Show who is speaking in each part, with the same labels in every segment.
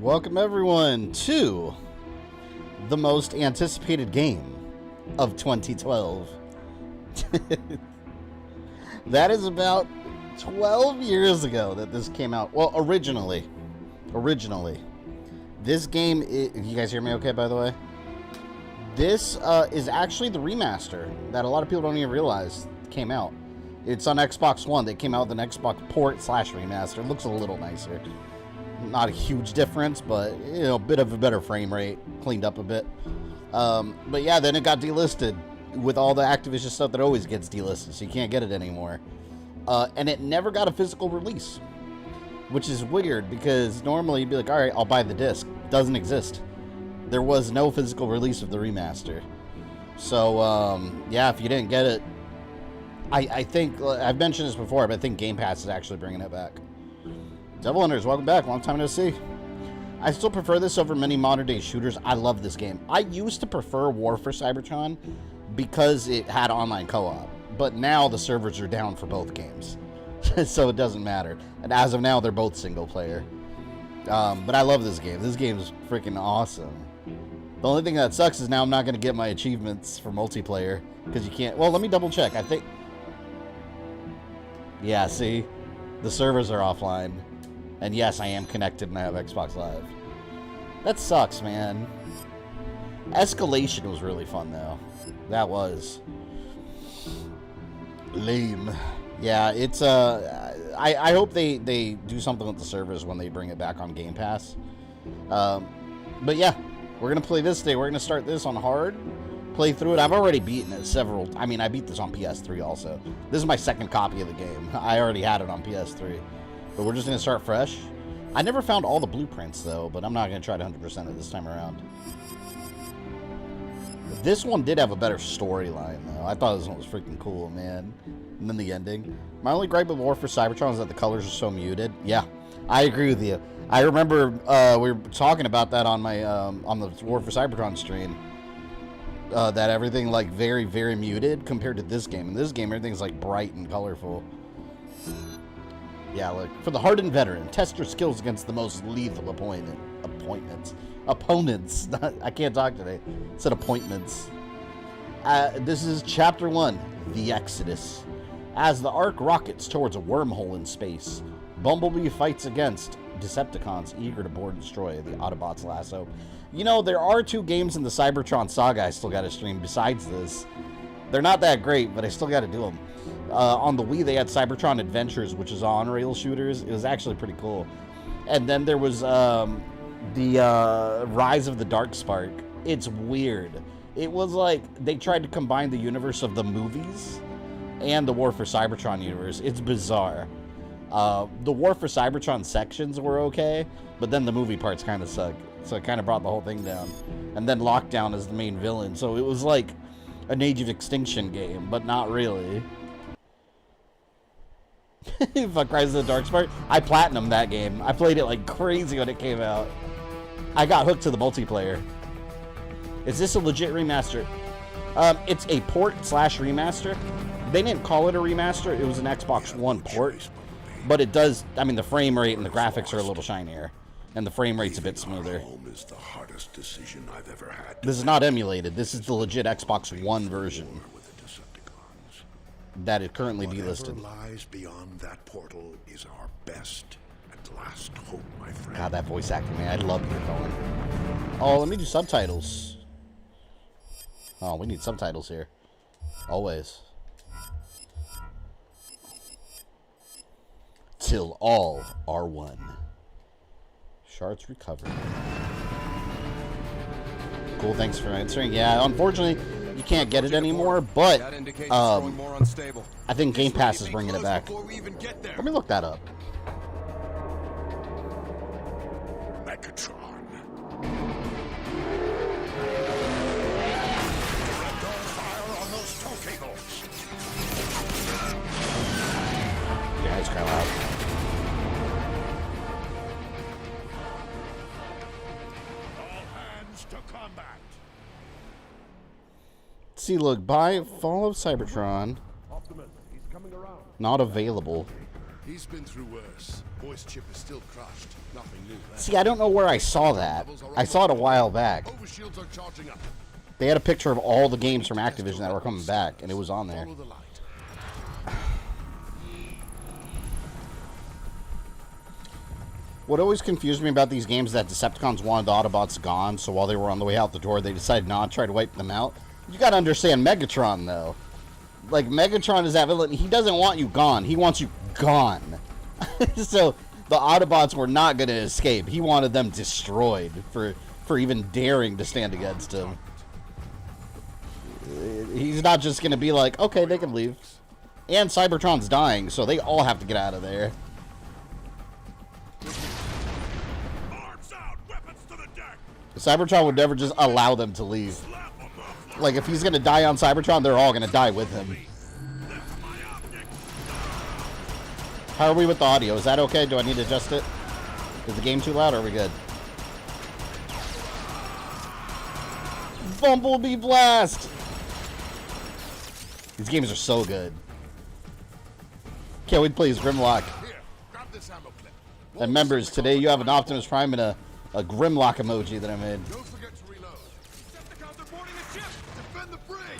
Speaker 1: Welcome everyone to the most anticipated game of 2012. That is about 12 years ago that this came out. Well, originally. This game, you guys hear me okay, by the way? This is actually the remaster that a lot of people don't even realize came out. It's on Xbox One. They came out with an Xbox port / remaster. It looks a little nicer. Not a huge difference, but, you know, a bit of a better frame rate. Cleaned up a bit. But yeah, then it got delisted with all the Activision stuff that always gets delisted, so you can't get it anymore. And it never got a physical release, which is weird because normally you'd be like, all right, I'll buy the disc. Doesn't exist. There was no physical release of the remaster. So, yeah, if you didn't get it, I think, I've mentioned this before, but I think Game Pass is actually bringing it back. Devil Hunters, welcome back. Long time no see. I still prefer this over many modern-day shooters. I love this game. I used to prefer War for Cybertron because it had online co-op, but now the servers are down for both games, so it doesn't matter. And as of now, they're both single-player. But I love this game. This game is freaking awesome. The only thing that sucks is now I'm not going to get my achievements for multiplayer because you can't. Well, let me double-check. I think. Yeah, see, the servers are offline. And yes, I am connected and I have Xbox Live. That sucks, man. Escalation was really fun, though. That was lame. Yeah, it's I hope they do something with the servers when they bring it back on Game Pass. But yeah, we're gonna play this today. We're gonna start this on hard. Play through it. I've already beaten it several. I mean, I beat this on PS3 also. This is my second copy of the game. I already had it on PS3. But we're just going to start fresh. I never found all the blueprints, though, but I'm not going to try to 100% it this time around. This one did have a better storyline, though. I thought this one was freaking cool, man. And then the ending. My only gripe with War for Cybertron is that the colors are so muted. Yeah, I agree with you. I remember we were talking about that on my on the War for Cybertron stream. That everything, like, very, very muted compared to this game. In this game, everything's, like, bright and colorful. Yeah, look, for the hardened veteran, test your skills against the most lethal opponents. I can't talk today. It said appointments. This is Chapter 1, The Exodus. As the Ark rockets towards a wormhole in space, Bumblebee fights against Decepticons eager to board and destroy the Autobots' last hope. You know, there are 2 games in the Cybertron saga I still got to stream besides this. They're not that great, but I still got to do them. On the Wii, they had Cybertron Adventures, which is on-rail shooters. It was actually pretty cool. And then there was the Rise of the Darkspark. It's weird. It was like they tried to combine the universe of the movies and the War for Cybertron universe. It's bizarre. The War for Cybertron sections were okay, but then the movie parts kind of suck. So it kind of brought the whole thing down. And then Lockdown is the main villain. So it was like an Age of Extinction game, but not really. Fuck Rise of the Darkspark. I platinumed that game. I played it like crazy when it came out. I got hooked to the multiplayer. Is this a legit remaster? It's a port / remaster. They didn't call it a remaster. It was an Xbox One port. But it does, I mean, the frame rate and the graphics are a little shinier. And the frame rate's a bit smoother.
Speaker 2: Is the hardest decision I've ever had.
Speaker 1: This is not emulated. This is the legit Xbox One version. That is currently delisted.
Speaker 2: Whatever lies beyond that portal is our best and last hope, my friend.
Speaker 1: God, that voice acting, man. I love your going. Oh, let me do subtitles. Oh, we need subtitles here. Always. Till all are one. Shards recovered. Cool, thanks for answering. Yeah, unfortunately, you can't get it anymore, but I think Game Pass is bringing it back. Let me look that up.
Speaker 2: Megatron.
Speaker 1: Yeah, it's kind of loud. See, look, buy Fall of Cybertron. Not available.
Speaker 2: He's been through worse. Voice chip is still crushed. Nothing new there.
Speaker 1: See, I don't know where I saw that. I saw it a while back.
Speaker 2: Overshields are charging up.
Speaker 1: They had a picture of all the games from Activision that were coming back, and it was on there.
Speaker 2: Follow the light.
Speaker 1: What always confused me about these games is that Decepticons wanted the Autobots gone, so while they were on the way out the door, they decided not to try to wipe them out. You gotta understand Megatron, though. Like, Megatron is that villain. He doesn't want you gone. He wants you gone. So, the Autobots were not gonna escape. He wanted them destroyed for even daring to stand against him. He's not just gonna be like, okay, they can leave. And Cybertron's dying, so they all have to get out of there. Cybertron would never just allow them to leave. Like, if he's gonna die on Cybertron, they're all gonna die with him. How are we with the audio? Is that okay? Do I need to adjust it? Is the game too loud, or are we good? Bumblebee Blast! These games are so good. Can't wait to play as Grimlock. And members, today you have an Optimus Prime and a Grimlock emoji that I made.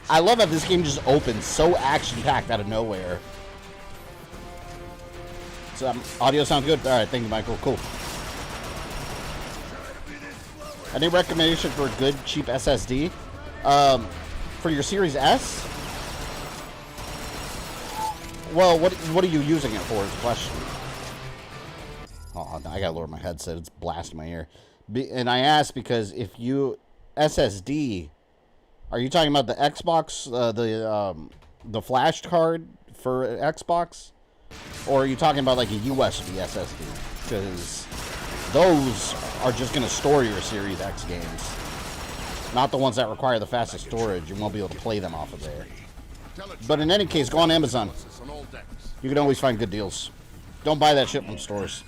Speaker 1: I love how this game just opens so action-packed out of nowhere. So, audio sounds good? Alright, thank you, Michael. Cool. Any recommendation for a good, cheap SSD? For your Series S? Well, what are you using it for is the question. Oh, I gotta lower my headset. It's blasting my ear. And I asked because if you SSD, are you talking about the Xbox, the flash card for Xbox, or are you talking about like a USB SSD? Because those are just gonna store your Series X games, not the ones that require the fastest storage. You won't be able to play them off of there. But in any case, go on Amazon. You can always find good deals. Don't buy that shit from stores.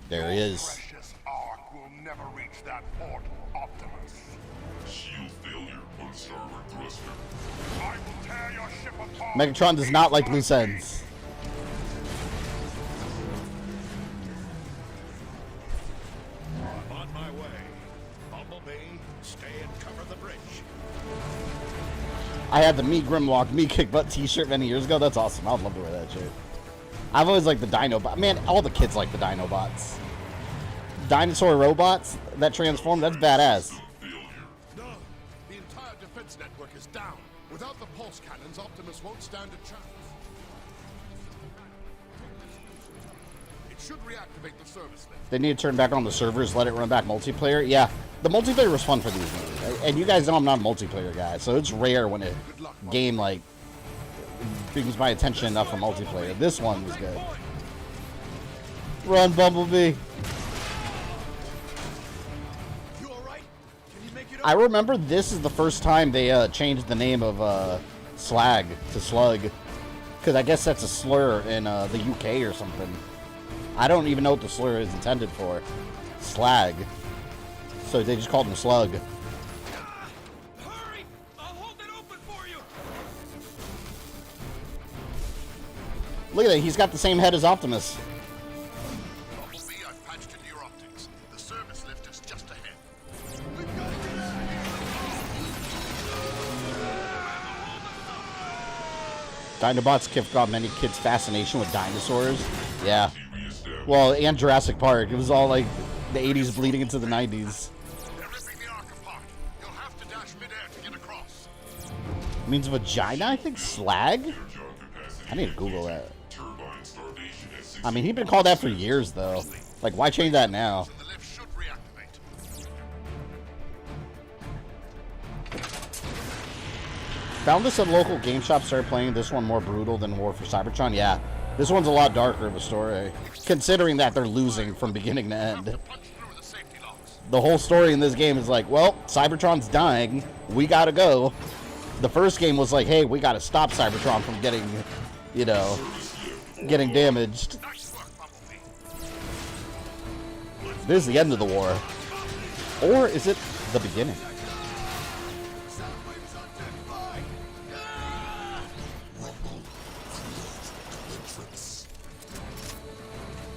Speaker 1: There he is.
Speaker 2: Precious Ark will never reach that portal, Optimus.
Speaker 3: Shield failure on starboard thruster.
Speaker 2: I will tear your ship apart.
Speaker 1: Megatron does not like loose ends.
Speaker 2: On my way. Bumblebee, stay and cover the bridge.
Speaker 1: I had the Me Grimlock, Me Kick Butt t-shirt many years ago. That's awesome. I'd love to wear that shirt. I've always liked the Dinobot. Man, all the kids like the Dinobots. Dinosaur robots that transform, that's badass.
Speaker 2: No, the entire defense network is down. Without the pulse cannons, Optimus won't stand a chance. It should reactivate the service lift.
Speaker 1: They need to turn back on the servers, let it run back multiplayer. Yeah, the multiplayer was fun for these games. And you guys know I'm not a multiplayer guy, so it's rare when a game, like, brings my attention enough for multiplayer. This one was good. Run, Bumblebee. I remember this is the first time they changed the name of Slag to Slug. Because I guess that's a slur in the UK or something. I don't even know what the slur is intended for. Slag. So they just called him Slug.
Speaker 4: Hurry! I'll hold it open for you.
Speaker 1: Look at that, he's got the same head as Optimus.
Speaker 2: Bumblebee, I've patched into your optics. The service lift is just ahead. We've got to get out of here.
Speaker 1: Dinobots kicked off many kids' fascination with dinosaurs. Yeah. Well, and Jurassic Park. It was all like the 80s bleeding into the 90s.
Speaker 2: They're ripping the Ark apart. You'll have to dash midair to get across.
Speaker 1: Means vagina, I think? Slag? I need to Google that. I mean, he's been called that for years, though. Like, why change that now?
Speaker 2: The lift should reactivate.
Speaker 1: Found this at local game shop, started playing this one more brutal than War for Cybertron. Yeah, this one's a lot darker of a story, considering that they're losing from beginning to end.
Speaker 2: Punch through the safety locks.
Speaker 1: The whole story in this game is like, well, Cybertron's dying, we gotta go. The first game was like, hey, we gotta stop Cybertron from getting, you know, getting damaged.
Speaker 2: Nice work, Bumblebee.
Speaker 1: This is the end of the war. Or is it the beginning?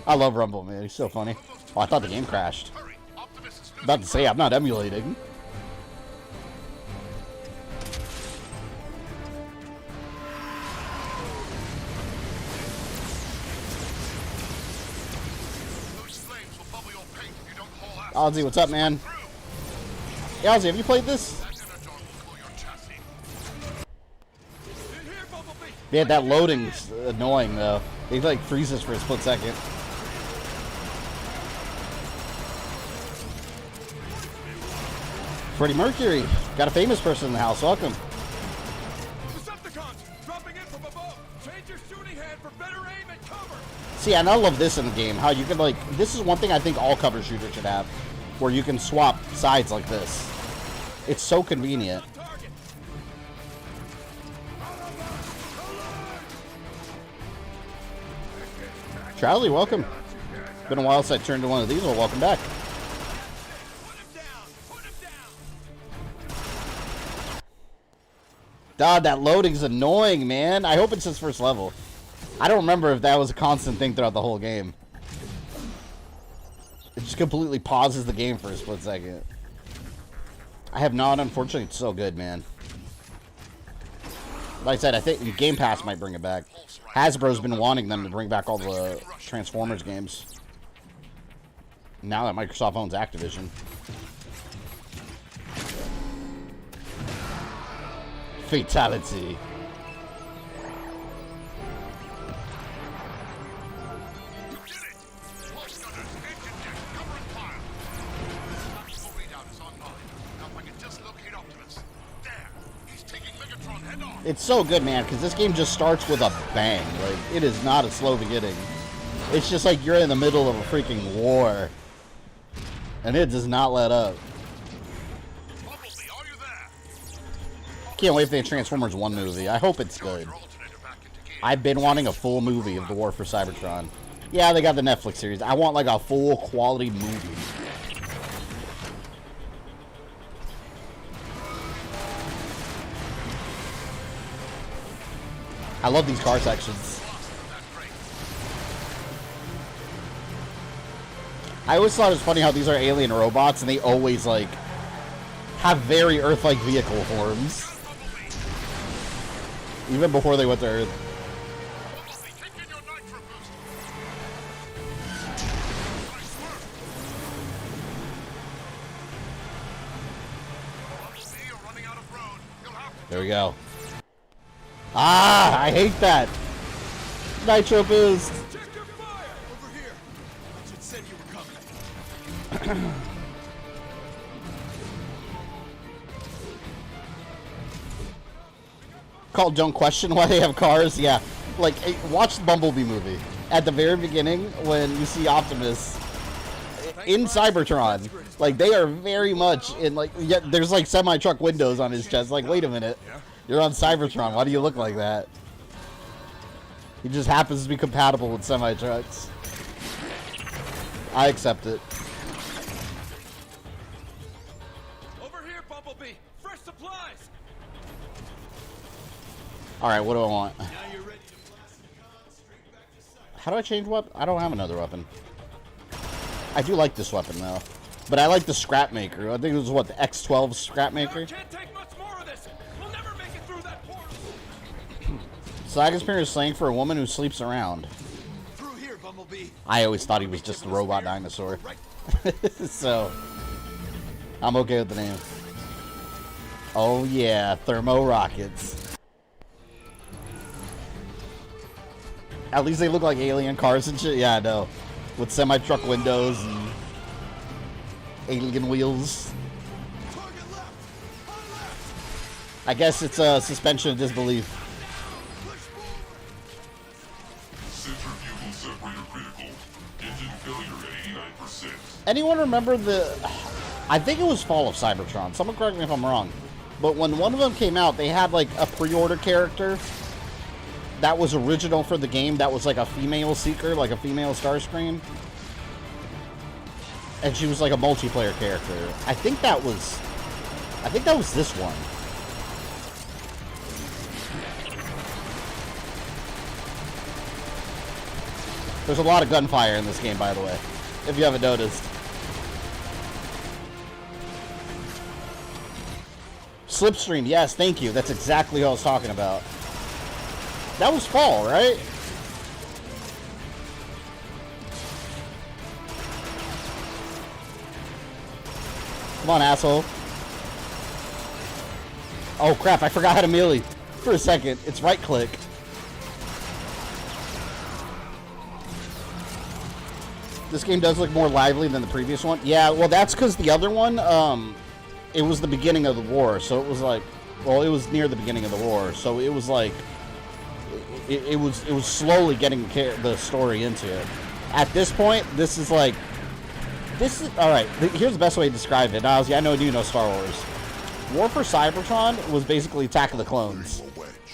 Speaker 1: I love Rumble, man. He's so funny. Oh, I thought the game crashed.
Speaker 2: Hurry, Optimus is losing.
Speaker 1: About to say, I'm not emulating.
Speaker 2: Those flames will bubble your paint if you don't haul ass.
Speaker 1: Ozzy, what's up, man? Yeah, Ozzy, have you played this?
Speaker 2: That energon will cool your chassis.
Speaker 4: In here, Bumblebee.
Speaker 1: Yeah, that loading's annoying, though. It, like, freezes for a split second. Freddie Mercury. Got a famous person in the house. Welcome.
Speaker 4: Decepticons dropping in from above. Change your shooting hand for better aim and cover.
Speaker 1: See, and I love this in the game. How you can, like... This is one thing I think all cover shooters should have. Where you can swap sides like this. It's so convenient.
Speaker 4: On target.
Speaker 1: Charlie, welcome. Been a while since I turned to one of these. Well, welcome back.
Speaker 4: Put him down. Put him down.
Speaker 1: God, that loading's annoying, man. I hope it's his first level. I don't remember if that was a constant thing throughout the whole game. It just completely pauses the game for a split second. I have not, unfortunately. It's so good, man. Like I said, I think Game Pass might bring it back. Hasbro's been wanting them to bring back all the Transformers games. Now that Microsoft owns Activision. Fatality.
Speaker 2: You did it! Pulse gunners, engine jet, cover and fire. Tactical readout is online. Now if I can just locate Optimus. There! He's taking Megatron head on.
Speaker 1: It's so good, man, because this game just starts with a bang. Like, it is not a slow beginning. It's just like you're in the middle of a freaking war. And it does not let up.
Speaker 2: Bumblebee, are you there?
Speaker 1: Can't wait for the Transformers 1 movie. I hope it's good.
Speaker 2: Your alternator back into gear.
Speaker 1: I've been wanting a full movie of the War for Cybertron. Yeah, they got the Netflix series. I want like a full quality movie. I love these car sections. I always thought it was funny how these are alien robots and they always like have very Earth-like vehicle forms. Even before they went to Earth.
Speaker 2: Bumblebee, kick in your nitro boost. Nice work. Bumblebee, you're running out of road. You'll have to
Speaker 1: There we go. Ah, I hate that. Nitro boost.
Speaker 4: Check your fire. Over here. It said you were coming.
Speaker 1: Called Don't Question Why They Have Cars. Yeah, like watch the Bumblebee movie. At the very beginning, when you see Optimus in Cybertron, like they are very much in like. Yeah, there's like semi-truck windows on his chest. Like, wait a minute, you're on Cybertron. Why do you look like that? He just happens to be compatible with semi-trucks. I accept it.
Speaker 4: Over here, Bumblebee. Fresh supplies.
Speaker 1: All right, what do I want?
Speaker 4: Now you're ready to blast the con straight back to site.
Speaker 1: How do I change weapon? I don't have another weapon. I do like this weapon though, but I like the Scrap Maker. I think it was what, the X12 Scrap Maker.
Speaker 4: Can't take much more of this. We'll never make it through that portal.
Speaker 1: Saga's parent is slang for a woman who sleeps around.
Speaker 4: Through here, Bumblebee.
Speaker 1: I always thought he was just a robot dinosaur, so I'm okay with the name. Oh yeah, thermo rockets. At least they look like alien cars and shit. Yeah, I know. With semi-truck windows and alien wheels.
Speaker 4: Target left. On left.
Speaker 1: I guess it's a suspension of disbelief.
Speaker 4: Push forward.
Speaker 3: Centrifugal separator critical. Engine failure at 89%.
Speaker 1: Anyone remember the... I think it was Fall of Cybertron. Someone correct me if I'm wrong. But when one of them came out, they had like a pre-order character that was original for the game, that was like a female seeker, like a female Starscream. And she was like a multiplayer character. I think that was this one. There's a lot of gunfire in this game, by the way, if you haven't noticed. Slipstream, yes, thank you. That's exactly what I was talking about. That was fall, right? Come on, asshole. Oh, crap, I forgot how to melee for a second. It's right click. This game does look more lively than the previous one. Yeah, well, that's because the other one, it was the beginning of the war, so it was like, well, it was near the beginning of the war, so it was like, it was slowly getting the story into it. At this point, this is like, all right, here's the best way to describe it. Now, I know you know Star Wars. War for Cybertron was basically Attack of the Clones,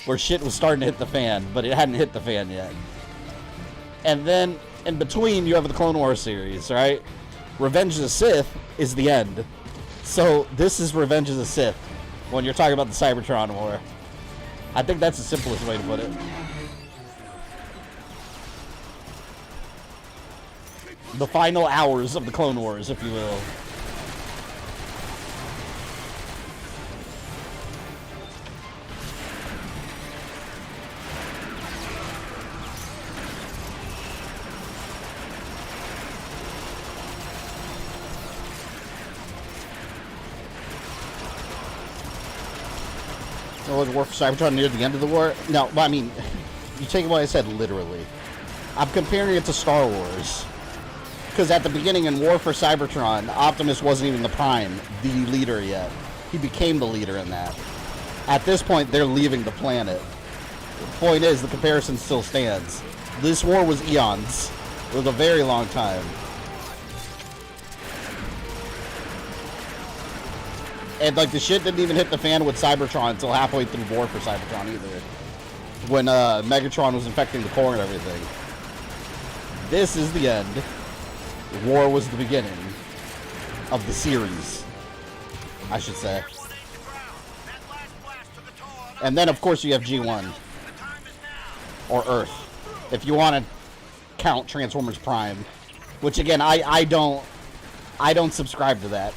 Speaker 1: where shit was starting to hit the fan, but it hadn't hit the fan yet. And then, in between, you have the Clone Wars series, right? Revenge of the Sith is the end. So, this is Revenge of the Sith, when you're talking about the Cybertron War. I think that's the simplest way to put it. The final hours of the Clone Wars, if you will. Was War for Cybertron near the end of the war? No, I mean, you take what I said literally. I'm comparing it to Star Wars. Because at the beginning in War for Cybertron, Optimus wasn't even the Prime, the leader yet. He became the leader in that. At this point, they're leaving the planet. The point is, the comparison still stands. This war was eons. It was a very long time. And, like, the shit didn't even hit the fan with Cybertron until halfway through War for Cybertron either. When Megatron was infecting the core and everything. This is the end. War was the beginning of the series, I should say. And then, of course, you have G1. Or Earth. If you want to count Transformers Prime. Which, again, I don't subscribe to that.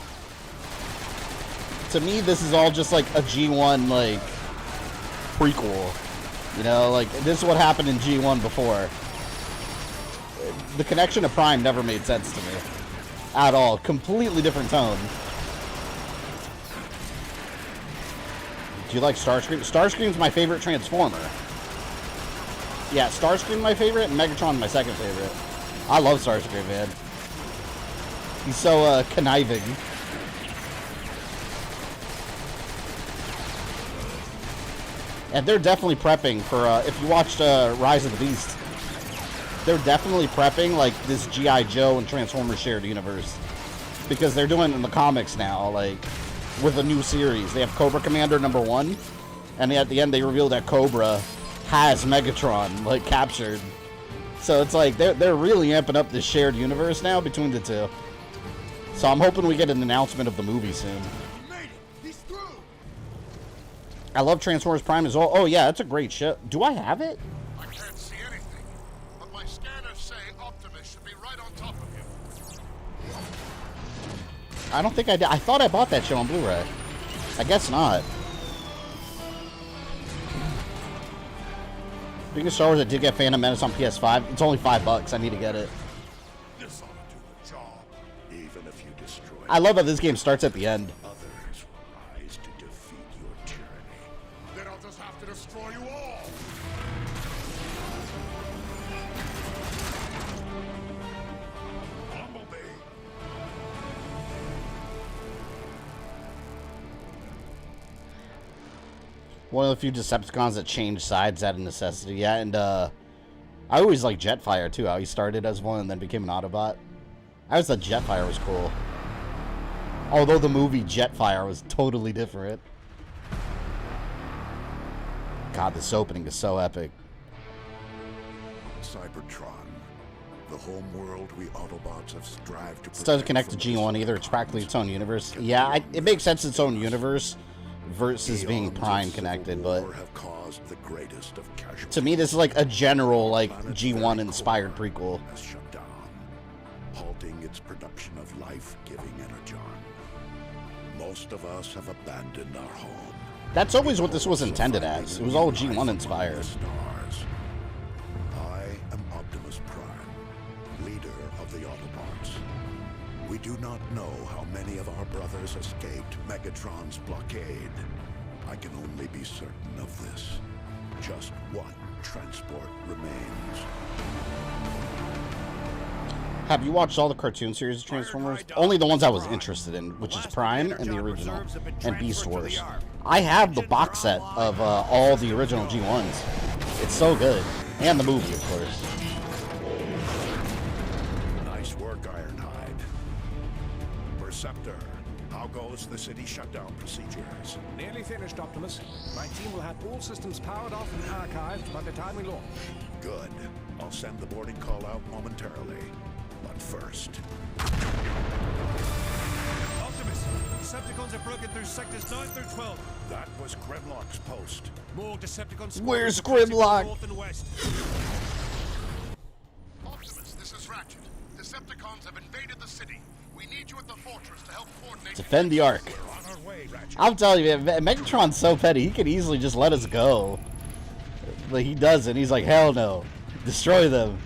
Speaker 1: To me, this is all just like a G1, like, prequel. You know, like, this is what happened in G1 before. The connection to Prime never made sense to me. At all. Completely different tone. Do you like Starscream? Starscream's my favorite Transformer. Yeah, Starscream my favorite, and Megatron my second favorite. I love Starscream, man. He's so, conniving. And they're definitely prepping for, if you watched Rise of the Beast, they're definitely prepping, like, this G.I. Joe and Transformers shared universe. Because they're doing it in the comics now, like, with a new series. They have Cobra Commander #1, and at the end they reveal that Cobra has Megatron, like, captured. So it's like, they're really amping up this shared universe now between the two. So I'm hoping we get an announcement of the movie soon. I love Transformers Prime as well. Oh, yeah, that's a great show. Do I have it?
Speaker 2: I can't see anything, but my scanners say Optimus should be right on top of you.
Speaker 1: I don't think I did. I thought I bought that show on Blu-ray. I guess not. Speaking of Star Wars, I did get Phantom Menace on PS5. It's only $5. I need to get it.
Speaker 2: This ought to do the job, even if you destroy it.
Speaker 1: I love how this game starts at the end.
Speaker 2: Others will rise to defeat your tyranny. Then I'll just have to destroy you all. Bumblebee.
Speaker 1: One of the few Decepticons that changed sides out of necessity. Yeah, and I always liked Jetfire too, how he started as one and then became an Autobot. I always thought Jetfire was cool. Although the movie Jetfire was totally different. God, this opening is so epic.
Speaker 2: Cybertron, the home world we Autobots have strived to.
Speaker 1: This doesn't connect to G1 either. It's practically its own universe. Yeah, it makes sense its own universe. versus being Prime connected, but
Speaker 5: have caused the greatest of casualties.
Speaker 1: to me, this is like a general, like, G1 inspired prequel.
Speaker 5: Has shut down, halting its production of life-giving energon. Most of us have abandoned our home.
Speaker 1: That's always what this was intended as. It was all G1 inspired.
Speaker 5: Stars. I am Optimus Prime, leader of the Autobots. We do not know how many of our brothers escaped Megatron's blockade. I can only be certain of this. Just one transport remains.
Speaker 1: Have you watched all the cartoon series of Transformers? Only the ones I was interested in, which is Prime and the original, and Beast Wars. I have the box set of all the original G1s. It's so good. And the movie, of course.
Speaker 5: Nice work, Ironhide. Perceptor, how goes the city shutdown procedures?
Speaker 6: Nearly finished, Optimus. My team will have all systems powered off and archived by the time we launch.
Speaker 5: Good. I'll send the boarding call out momentarily. But first,
Speaker 4: Optimus, Decepticons have broken through sectors 9 through 12.
Speaker 5: that was Grimlock's post.
Speaker 4: More Decepticons.
Speaker 1: Where's
Speaker 4: squadrons
Speaker 1: Grimlock?
Speaker 4: north and west.
Speaker 2: Optimus, this is Ratchet. Decepticons have invaded the city. We need you at the fortress to help coordinate.
Speaker 1: Defend the Ark.
Speaker 5: We're on our way, Ratchet.
Speaker 1: I'm telling you, man, Megatron's so petty, he could easily just let us go. But he doesn't. He's like, hell no. Destroy them.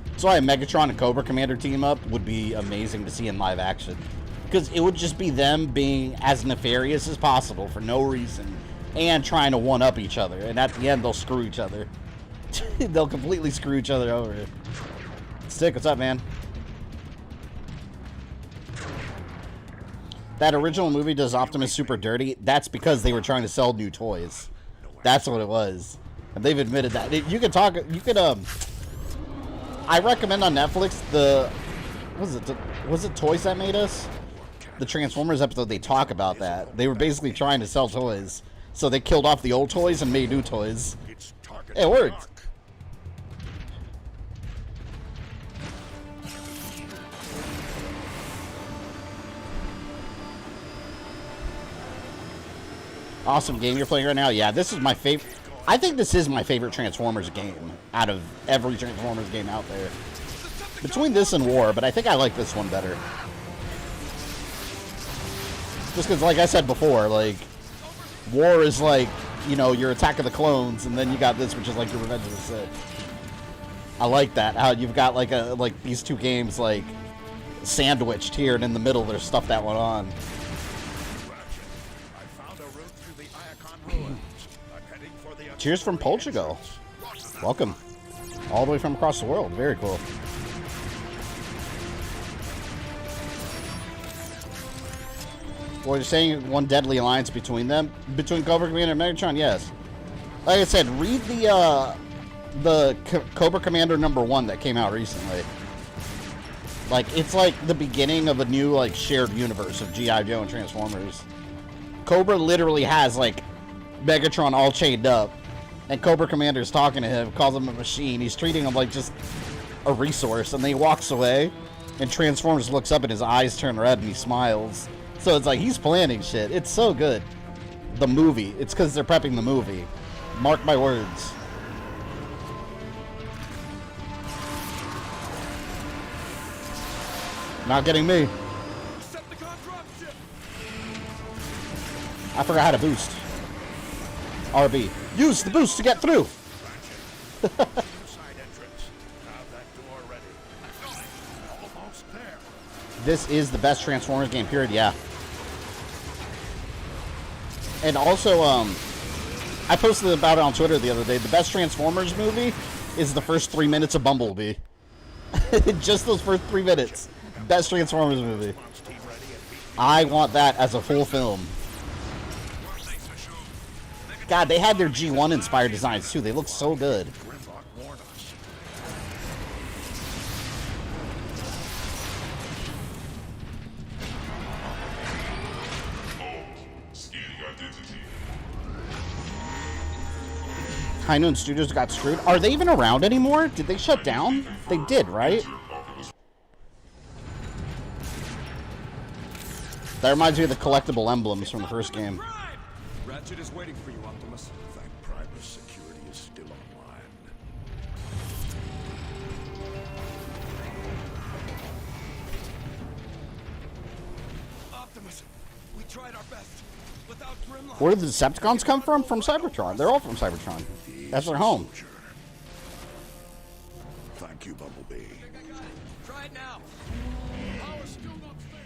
Speaker 1: That's why a Megatron and Cobra Commander team up would be amazing to see in live action. Because it would just be them being as nefarious as possible for no reason. And trying to one-up each other. And at the end, they'll screw each other. They'll completely screw each other over. Stick, what's up, man? That original movie does Optimus super dirty. That's because they were trying to sell new toys. That's what it was. And they've admitted that. You could talk, you could, I recommend on Netflix was it Toys That Made Us? The Transformers episode, they talk about that. They were basically trying to sell toys. So they killed off the old toys and made new toys. It worked. Awesome game you're playing right now. Yeah, this is my favorite. I think this is my favorite Transformers game out of every Transformers game out there. Between this and War, but I think I like this one better. Just because, like I said before, like, War is like, you know, your Attack of the Clones, and then you got this, which is like your Revenge of the Sith. I like that, how you've got like these two games like sandwiched here, and in the middle there's stuff that went on. Cheers from Portugal. Welcome. All the way from across the world. Very cool. Well, you're saying one deadly alliance between them? Between Cobra Commander and Megatron? Yes. Like I said, read the Cobra Commander #1 that came out recently. Like, it's like the beginning of a new, like, shared universe of G.I. Joe and Transformers. Cobra literally has, like, Megatron all chained up. And Cobra Commander's talking to him, calls him a machine. He's treating him like just a resource. And then he walks away, and Transformers looks up and his eyes turn red and he smiles. So it's like he's planning shit. It's so good. The movie. It's because they're prepping the movie. Mark my words. Not getting me. I forgot how to boost. RB. Use the boost to get through. This is the best Transformers game, period. Yeah. And also, I posted about it on Twitter the other day. The best Transformers movie is the first 3 minutes of Bumblebee. Just those first 3 minutes. Best Transformers movie. I want that as a full film. God, they had their G1 inspired designs too. They look so good. High Noon Studios got screwed. Are they even around anymore? Did they shut down? They did, right? That reminds me of the collectible emblems from the first game.
Speaker 6: Ratchet is waiting for you, Optimus.
Speaker 5: Thank Primus security is still online.
Speaker 4: Optimus, we tried our best. Without Grimlock.
Speaker 1: Where did the Decepticons come from? From Cybertron. They're all from Cybertron. That's their home.
Speaker 5: Soldier. Thank you, Bumblebee.
Speaker 4: Try it now.
Speaker 2: Power's still not stable.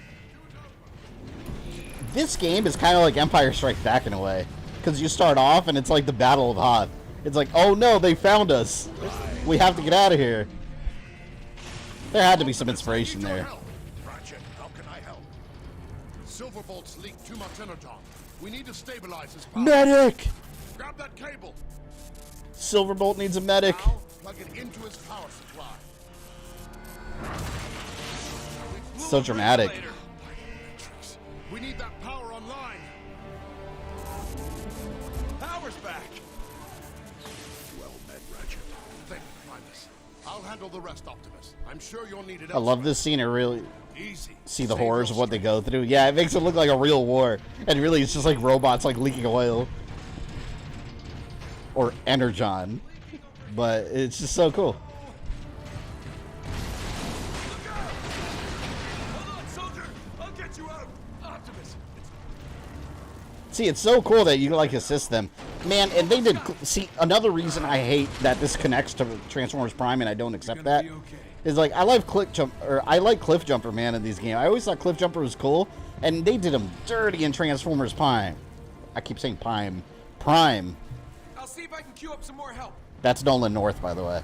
Speaker 1: This game is kind of like Empire Strikes Back in a way. Because you start off and it's like the Battle of Hoth. It's like, oh no, they found us. We have to get out of here. There had to be some inspiration there.
Speaker 2: Ratchet, how can I help? Silverbolt's leaked too much energon. We need to stabilize his power.
Speaker 1: Medic!
Speaker 2: Grab that cable.
Speaker 1: Silverbolt needs a medic.
Speaker 2: Now, plug it into his power supply.
Speaker 1: So dramatic.
Speaker 2: We need that power online.
Speaker 4: Power's back.
Speaker 5: Well met, Ratchet.
Speaker 2: Thank you, Primus. I'll handle the rest, Optimus. I'm sure you'll need it.
Speaker 1: I love this scene. It really
Speaker 2: Easy.
Speaker 1: see the
Speaker 2: Save
Speaker 1: horrors of
Speaker 2: your
Speaker 1: what they go through. Yeah, it makes it look like a real war. And really, it's just like robots like leaking oil. Or energon. But it's just so cool.
Speaker 4: Hold on, soldier. I'll get you out. Optimus.
Speaker 1: See, it's so cool that you like assist them, man. And they did. See, another reason I hate that this connects to Transformers Prime, and I don't accept that, is like I like Cliff Jumper, man, in these games. I always thought Cliff Jumper was cool, and they did him dirty in Transformers Prime. I keep saying Prime.
Speaker 4: I'll see if I can queue up some more help.
Speaker 1: That's Nolan North, by the way.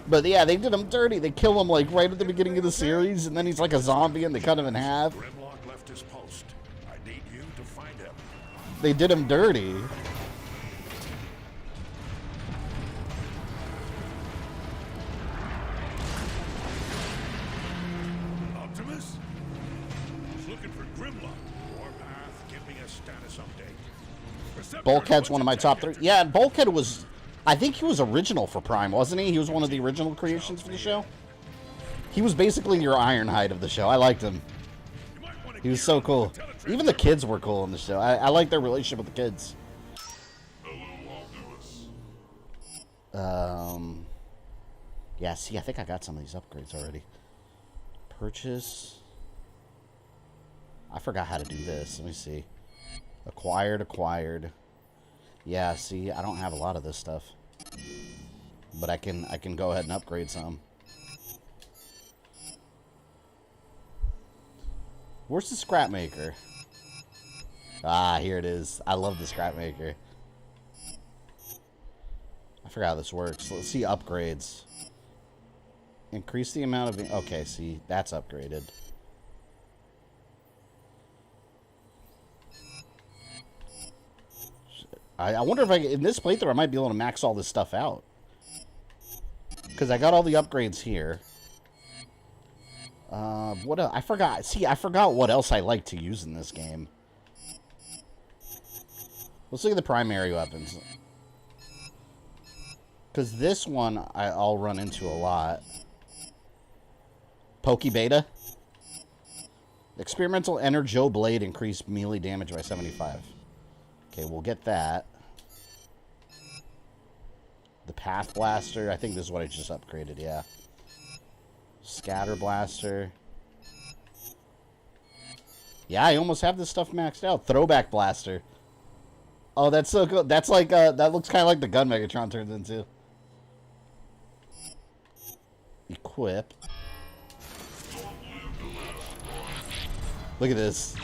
Speaker 1: But yeah, they did him dirty. They kill him like right at the beginning of the series, and then he's like a zombie, and they cut him in half.
Speaker 5: Grimlock left his post. I need you to find him.
Speaker 1: They did him dirty.
Speaker 5: Optimus? He's looking for Grimlock. Warpath, give me a status update.
Speaker 1: Bulkhead's one of my top 3. Yeah, and Bulkhead was... I think he was original for Prime, wasn't he? He was one of the original creations for the show. He was basically your Ironhide of the show. I liked him. He was so cool. Even the kids were cool in the show. I like their relationship with the kids.
Speaker 3: Hello, Optimus.
Speaker 1: Yeah, see, I think I got some of these upgrades already. Purchase. I forgot how to do this. Let me see. Acquired. Yeah, see, I don't have a lot of this stuff. But I can go ahead and upgrade some. Where's the scrap maker? Ah, here it is. I love the scrap maker. I forgot how this works. Let's see upgrades. Increase the amount of... Okay, see, that's upgraded. I wonder if in this playthrough I might be able to max all this stuff out. Because I got all the upgrades here. What else? I forgot. See, I forgot what else I like to use in this game. Let's look at the primary weapons. Because this one I'll run into a lot. Pokey Beta. Experimental Energo Blade increased melee damage by 75. Okay, we'll get that. The Path Blaster. I think this is what I just upgraded, yeah. Scatter Blaster. Yeah, I almost have this stuff maxed out. Throwback Blaster. Oh, that's so cool. That's like, that looks kind of like the gun Megatron turns into. Equip. Look at this.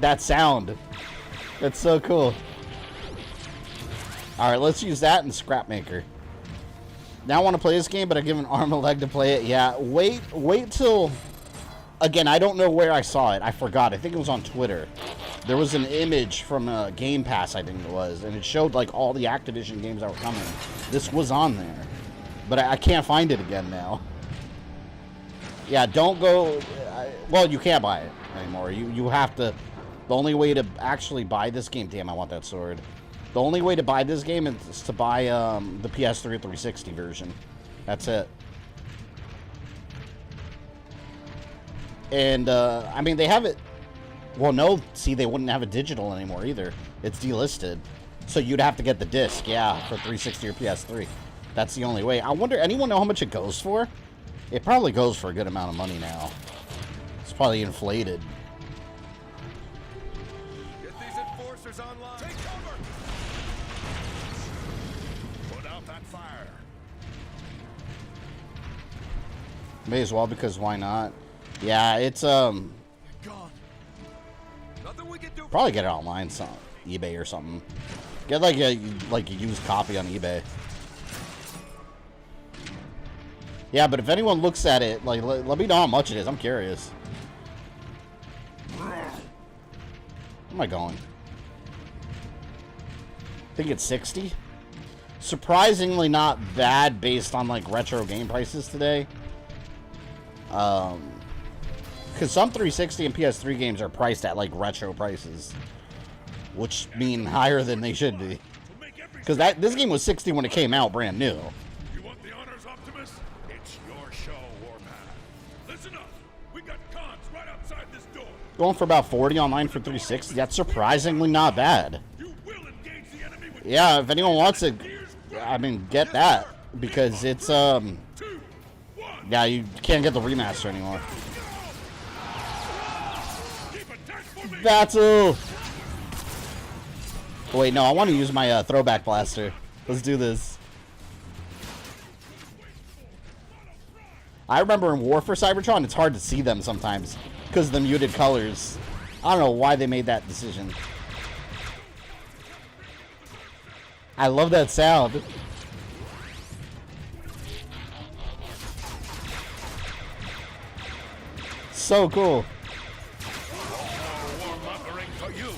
Speaker 1: That sound. That's so cool. Alright, let's use that in Scrap Maker. Now I want to play this game, but I give an arm and leg to play it. Yeah, wait till... Again, I don't know where I saw it. I forgot. I think it was on Twitter. There was an image from Game Pass, I think it was, and it showed like all the Activision games that were coming. This was on there. But I can't find it again now. Yeah, don't go... well, you can't buy it anymore. You have to... The only way to actually buy this game... Damn, I want that sword. The only way to buy this game is to buy the PS3 or 360 version. That's it. And, I mean, they have it... Well, no, see, they wouldn't have it digital anymore either. It's delisted. So you'd have to get the disc, yeah, for 360 or PS3. That's the only way. I wonder, anyone know how much it goes for? It probably goes for a good amount of money now. It's probably inflated.
Speaker 4: Get these enforcers online. Take cover. Put out that fire.
Speaker 1: May as well, because why not? Yeah, it's,
Speaker 4: Gone. Nothing we can do.
Speaker 1: probably get it online, some eBay or something. Get like a used copy on eBay. Yeah, but if anyone looks at it, like, let me know how much it is. I'm curious. Where am I going? I think it's 60. Surprisingly not bad based on like retro game prices today. Because some 360 and PS3 games are priced at like retro prices, which mean higher than they should be. Because this game was 60 when it came out, brand new.
Speaker 4: You want the honors, Optimus? It's your show, Warpath. Listen up. We got cons right outside this door.
Speaker 1: Going for about 40 online for 360. That's surprisingly not bad.
Speaker 4: You will engage the enemy with
Speaker 1: Yeah, if anyone wants it, I mean, get that, because it's
Speaker 4: 2, 1.
Speaker 1: yeah, you can't get the remaster anymore.
Speaker 4: Keep attack formation.
Speaker 1: Battle. Wait, no, I want to use my throwback blaster. Let's do this. I remember in War for Cybertron, it's hard to see them sometimes because of the muted colors. I don't know why they made that decision. I love that sound. So cool.
Speaker 4: Warmongering for you.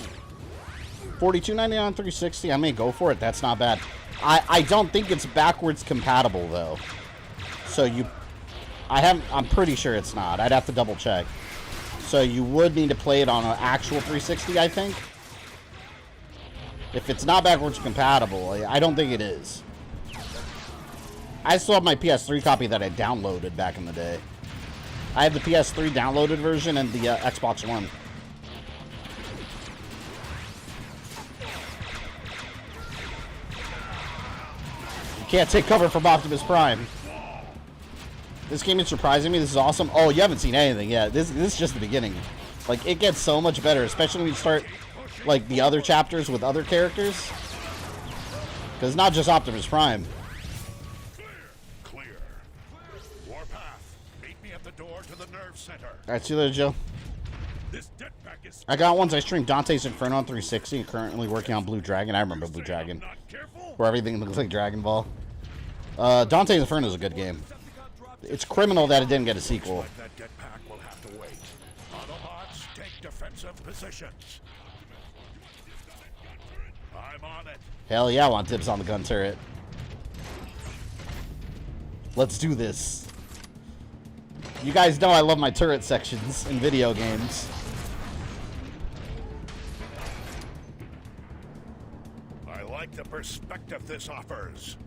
Speaker 1: $42.99 360. I may go for it. That's not bad. I don't think it's backwards compatible though. So I'm pretty sure it's not. I'd have to double check. So you would need to play it on an actual 360, I think. If it's not backwards compatible, I don't think it is. I still have my PS3 copy that I downloaded back in the day. I have the PS3 downloaded version and the Xbox One. You can't take cover from Optimus Prime. This game is surprising me. This is awesome. Oh, you haven't seen anything yet. This is just the beginning. Like, it gets so much better, especially when you start, like, the other chapters with other characters. Because it's not just Optimus Prime.
Speaker 4: Clear. Warpath, meet me at the door to the nerve center.
Speaker 1: Alright, see you later, Joe.
Speaker 4: This jetpack is.
Speaker 1: I got ones. I streamed Dante's Inferno on 360 and currently working on Blue Dragon. I remember Blue Dragon.
Speaker 4: Not careful.
Speaker 1: Where everything looks like Dragon Ball. Dante's Inferno is a good game. It's criminal that it didn't get a sequel.
Speaker 4: Like that jetpack will have to wait. Autobots, take defensive positions. I'm on it.
Speaker 1: Hell yeah, I want tips on the gun turret. Let's do this. You guys know I love my turret sections in video games.
Speaker 4: I like the perspective this offers.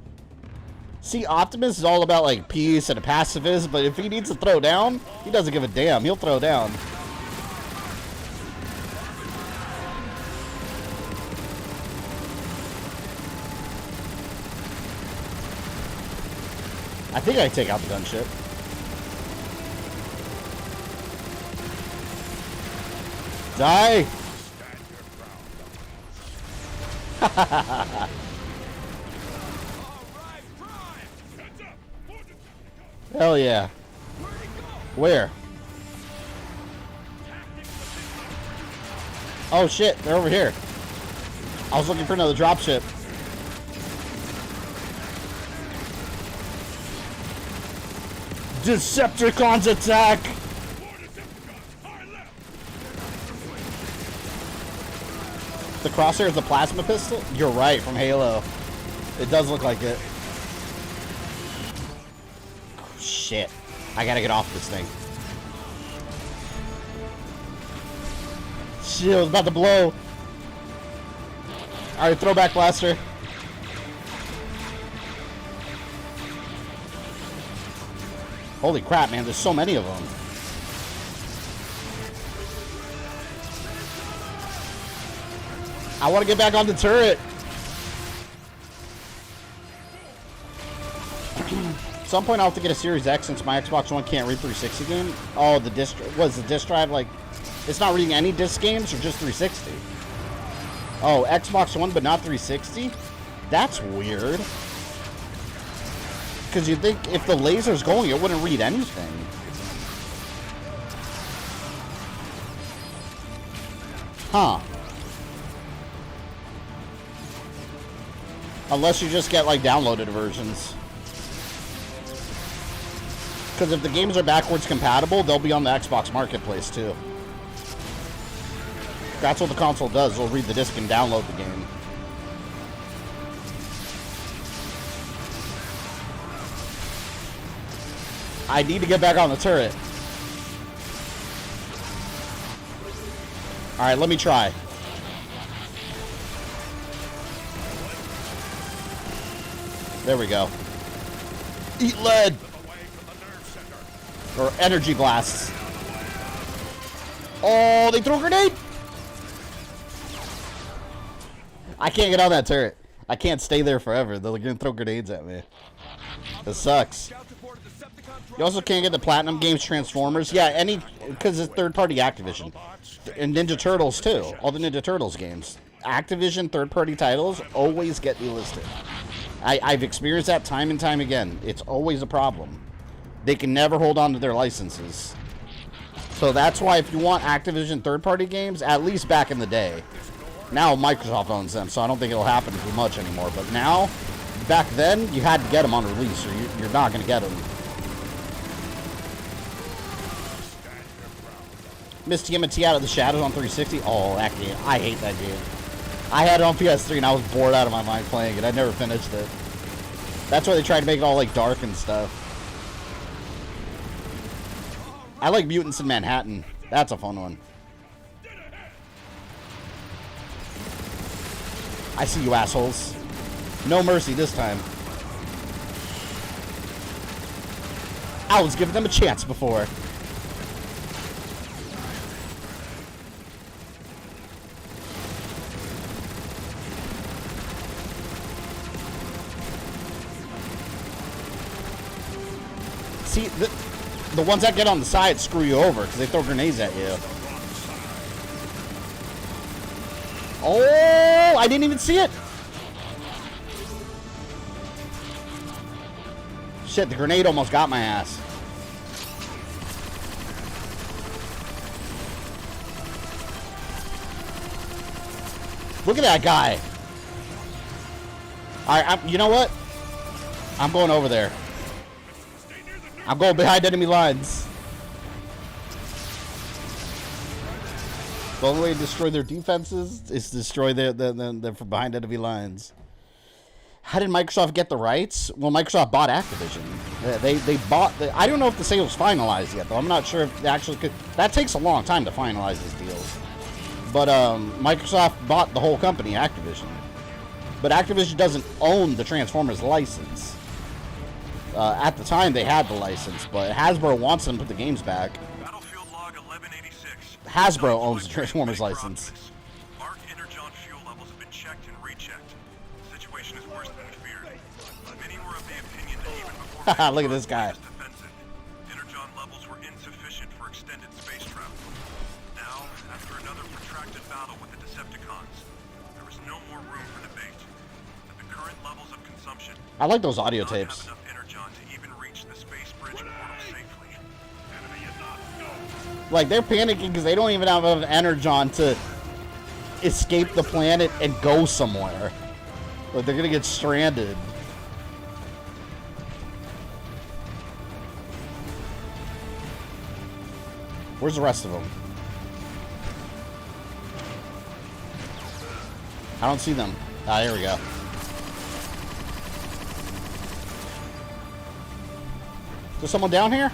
Speaker 1: See, Optimus is all about, like, peace and a pacifist, but if he needs to throw down, he doesn't give a damn. He'll throw down. I think I take out the gunship. Die!
Speaker 4: Stand your ground.
Speaker 1: Hell yeah. Where? Oh shit, they're over here. I was looking for another dropship. Decepticons attack! The crosshair is the plasma pistol? You're right, from Halo. It does look like it. Shit. I gotta get off this thing. Shit, I was about to blow. Alright, throwback blaster. Holy crap, man, there's so many of them. I want to get back on the turret. At some point I'll have to get a Series X since my Xbox One can't read 360 game. Oh, the disc was the disc drive like it's not reading any disc games or just 360? Oh, Xbox One but not 360? That's weird. Because you'd think if the laser's going, it wouldn't read anything. Huh. Unless you just get like downloaded versions. Because if the games are backwards compatible, they'll be on the Xbox Marketplace too. That's what the console does. It'll read the disc and download the game. I need to get back on the turret. Alright, let me try. There we go. Eat lead! Or energy blasts. Oh, they threw a grenade! I can't get on that turret. I can't stay there forever. They're gonna throw grenades at me. This sucks. You also can't get the Platinum Games Transformers. Yeah, because it's third-party Activision. And Ninja Turtles, too. All the Ninja Turtles games. Activision third-party titles always get delisted. I've experienced that time and time again. It's always a problem. They can never hold on to their licenses. So that's why if you want Activision third-party games, at least back in the day. Now Microsoft owns them, so I don't think it'll happen too much anymore. But now, back then, you had to get them on release, or you're not going to get them. Missed TMNT Out of the Shadows on 360. Oh, that game. I hate that game. I had it on PS3 and I was bored out of my mind playing it. I never finished it. That's why they tried to make it all like dark and stuff. I like Mutants in Manhattan. That's a fun one. I see you assholes. No mercy this time. I was giving them a chance before. See, the ones that get on the side screw you over because they throw grenades at you. Oh, I didn't even see it. Shit, the grenade almost got my ass. Look at that guy. All right, you know what? I'm going over there. I'm going behind enemy lines. The only way to destroy their defenses is to destroy them from behind enemy lines. How did Microsoft get the rights? Well, Microsoft bought Activision. They bought the... I don't know if the sale was finalized yet, though. I'm not sure if they actually could... That takes a long time to finalize these deals. But Microsoft bought the whole company, Activision. But Activision doesn't own the Transformers license. At the time, they had the license, but Hasbro wants them to put the games back.
Speaker 7: Battlefield log 1186.
Speaker 1: Hasbro owns the Transformers license.
Speaker 7: Arc Energon fuel levels have been checked and rechecked. The situation is worse than we feared. Many were of the opinion that even before
Speaker 1: Look at this guy.
Speaker 7: defensive, Energon levels were insufficient for extended space travel. Now, after another protracted battle with the Decepticons, there is no more room for debate. At the current levels of consumption,
Speaker 1: I like those audio tapes. Like, they're panicking because they don't even have enough energon to escape the planet and go somewhere. Like, they're gonna get stranded. Where's the rest of them? I don't see them. Ah, there we go. Is there someone down here?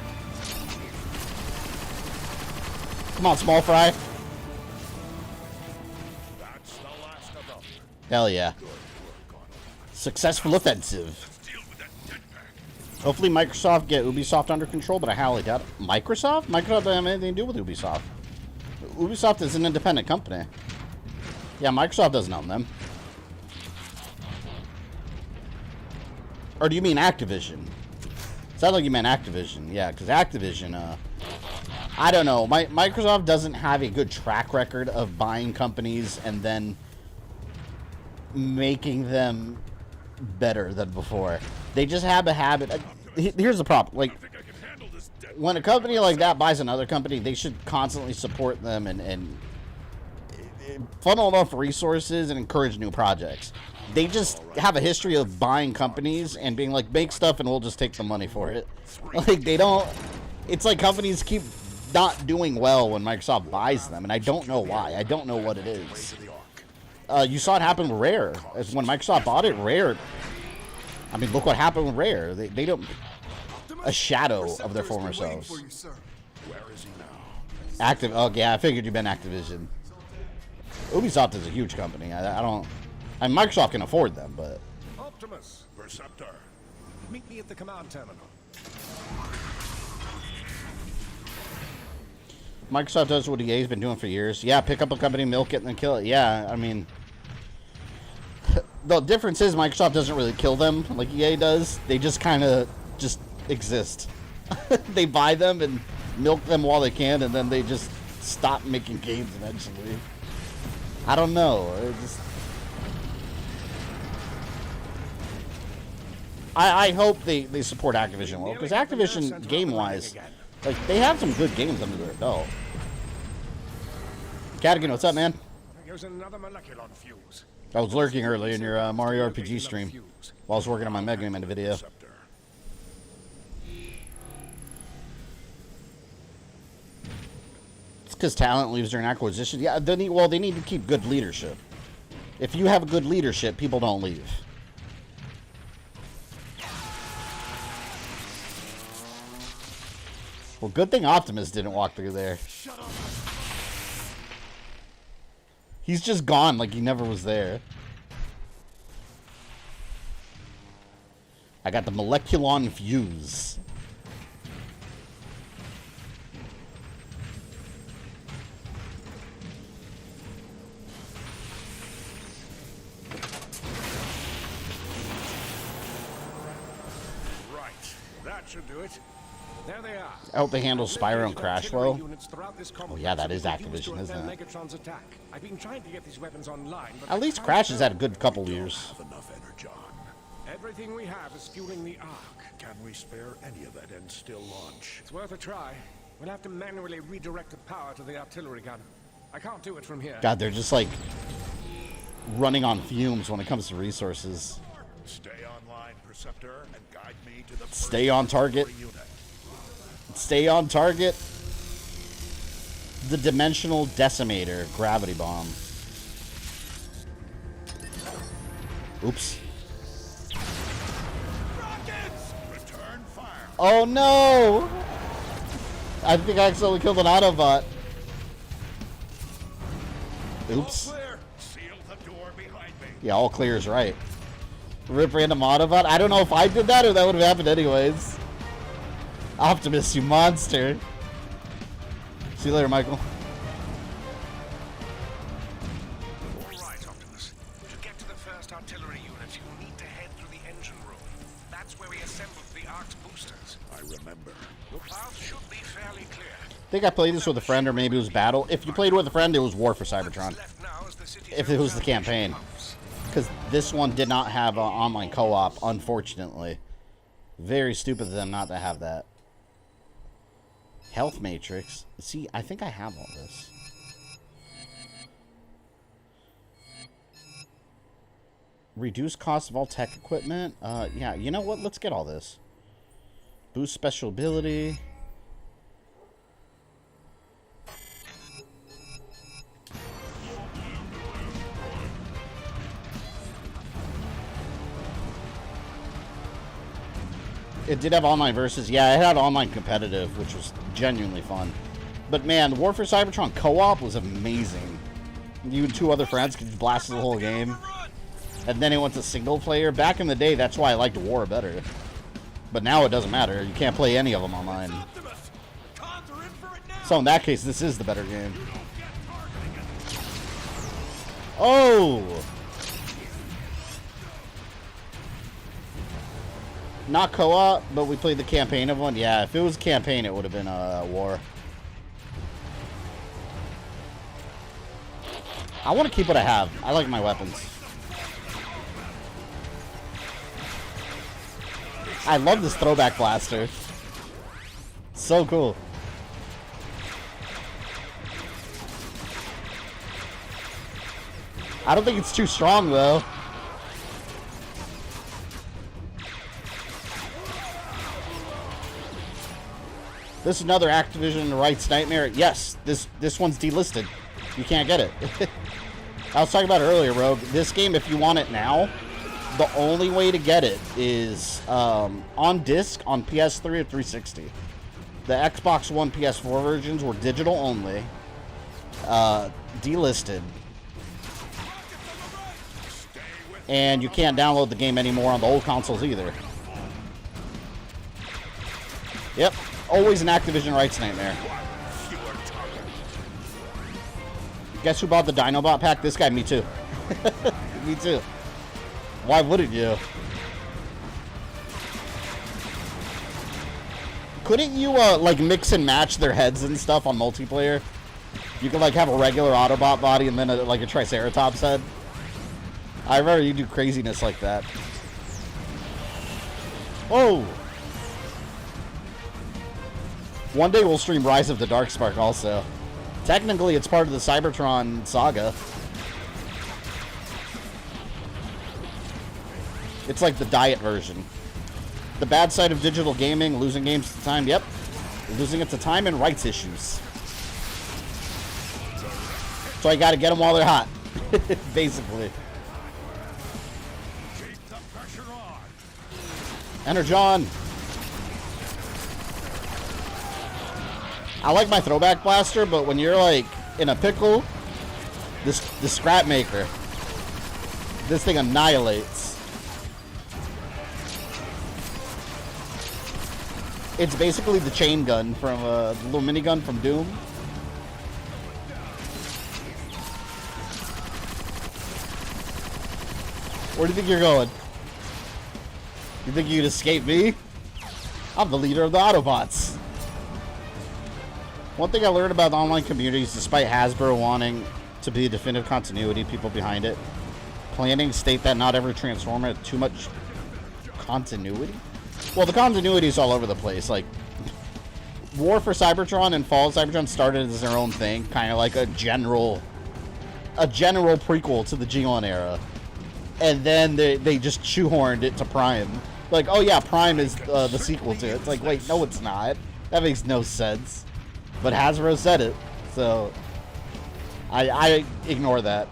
Speaker 1: Come on, small fry.
Speaker 4: That's the last of them.
Speaker 1: Hell yeah. Successful offensive. Hopefully Microsoft get Ubisoft under control, but I highly doubt it. Microsoft? Microsoft doesn't have anything to do with Ubisoft. Ubisoft is an independent company. Yeah, Microsoft doesn't own them. Or do you mean Activision? Sounds like you meant Activision. Yeah, because Activision, I don't know. Microsoft doesn't have a good track record of buying companies and then making them better than before. They just have a habit. Here's the problem. Like, when a company like that buys another company, they should constantly support them and funnel enough resources and encourage new projects. They just have a history of buying companies and being like, make stuff and we'll just take the money for it. Like, they don't... It's like companies keep not doing well when Microsoft buys them, and I don't know why. I don't know what it is. You saw it happen with Rare. As when Microsoft bought it, Rare... I mean, look what happened with Rare. They don't... A shadow of their former selves.
Speaker 5: Where is he now?
Speaker 1: Active... Oh, yeah, I figured you meant Activision. Ubisoft is a huge company. I don't... I mean, Microsoft can afford them, but...
Speaker 6: Optimus,
Speaker 5: Perceptor.
Speaker 6: meet me at the command terminal.
Speaker 1: Microsoft does what EA's been doing for years. Yeah, pick up a company, milk it, and then kill it. Yeah, I mean... The difference is Microsoft doesn't really kill them like EA does. They just kind of just exist. They buy them and milk them while they can, and then they just stop making games eventually. I don't know. I hope they support Activision well, because Activision, game-wise, like, they have some good games under their belt. Cadigan, what's up, man?
Speaker 6: Here's another molecular fuse.
Speaker 1: I was lurking early in your Mario RPG stream while I was working on my Mega Man video. It's because talent leaves during acquisition. Yeah, they need to keep good leadership. If you have good leadership, people don't leave. Well, good thing Optimus didn't walk through there. He's just gone like he never was there. I got the Moleculon Fuse.
Speaker 6: Right, that should do it. There they are.
Speaker 1: I hope they handle Spyro and Crash well. Oh yeah, that is Activision, isn't it?
Speaker 6: Megatron's attack. I've been trying to get these weapons online, but
Speaker 1: At least Crash has had a good couple years.
Speaker 5: Have enough energon.
Speaker 6: everything we have is fueling the Ark.
Speaker 5: Can we spare any of it and still launch?
Speaker 6: It's worth a try. We'll have to manually redirect the power to the artillery gun. I can't do it from here.
Speaker 1: God, they're just like running on fumes when it comes to resources.
Speaker 5: Stay online, Perceptor, and guide me to the
Speaker 1: Stay on target.
Speaker 5: unit.
Speaker 1: Stay on target. The Dimensional Decimator Gravity Bomb. Oops.
Speaker 5: Rockets! Return fire.
Speaker 1: Oh no! I think I accidentally killed an Autobot. Oops.
Speaker 5: All clear. Seal the door behind me.
Speaker 1: Yeah, all clear is right. Rip random Autobot. I don't know if I did that or that would have happened anyways. Optimus, you monster. See you later, Michael.
Speaker 6: Alright, Optimus. To get to the first artillery unit, you'll need to head through the engine room. That's where we assembled the Ark's boosters.
Speaker 5: I remember.
Speaker 6: Your path should be fairly clear.
Speaker 1: I think I played this with a friend, or maybe it was Battle. If you played with a friend, it was War for Cybertron.
Speaker 6: Left now is the city's
Speaker 1: If it was the campaign. Because this one did not have online co-op, unfortunately. Very stupid of them not to have that. Health Matrix. See, I think I have all this. Reduce cost of all tech equipment. Yeah, you know what? Let's get all this. Boost special ability. It did have online versus. Yeah, it had online competitive, which was genuinely fun. But man, War for Cybertron co-op was amazing. You and two other friends could blast the whole game. And then it went to single player. Back in the day, that's why I liked War better. But now it doesn't matter. You can't play any of them online. So in that case, this is the better game. Oh! Not co-op, but we played the campaign of one. Yeah, if it was campaign, it would have been a war. I want to keep what I have. I like my weapons. I love this throwback blaster. So cool. I don't think it's too strong, though. This is another Activision rights nightmare. Yes, this one's delisted. You can't get it. I was talking about it earlier, Rogue. This game, if you want it now, the only way to get it is on disc on PS3 or 360. The Xbox One, PS4 versions were digital only, delisted, and you can't download the game anymore on the old consoles either. Yep, always an Activision rights nightmare. Guess who bought the Dinobot pack? This guy, me too. Me too. Why wouldn't you? Couldn't you, like, mix and match their heads and stuff on multiplayer? You could, like, have a regular Autobot body and then, like, a Triceratops head. I remember you do craziness like that. Oh! One day we'll stream Rise of the Darkspark also. Technically, it's part of the Cybertron saga. It's like the diet version. The bad side of digital gaming, losing games to time. Yep. Losing it to time and rights issues. So I gotta get them while they're hot. Basically. Energon. I like my throwback blaster, but when you're like in a pickle, the scrap maker, this thing annihilates. It's basically the chain gun from the little minigun from Doom. Where do you think you're going? You think you can escape me? I'm the leader of the Autobots. One thing I learned about the online communities, despite Hasbro wanting to be a definitive continuity, people behind it, planning state that not every Transformer had too much continuity? Well, the continuity is all over the place. Like, War for Cybertron and Fall of Cybertron started as their own thing, kind of like a general prequel to the G1 era. And then they just shoehorned it to Prime. Like, oh yeah, Prime is the sequel to it. It's like, wait, no it's not. That makes no sense. But Hasbro said it, so I ignore that.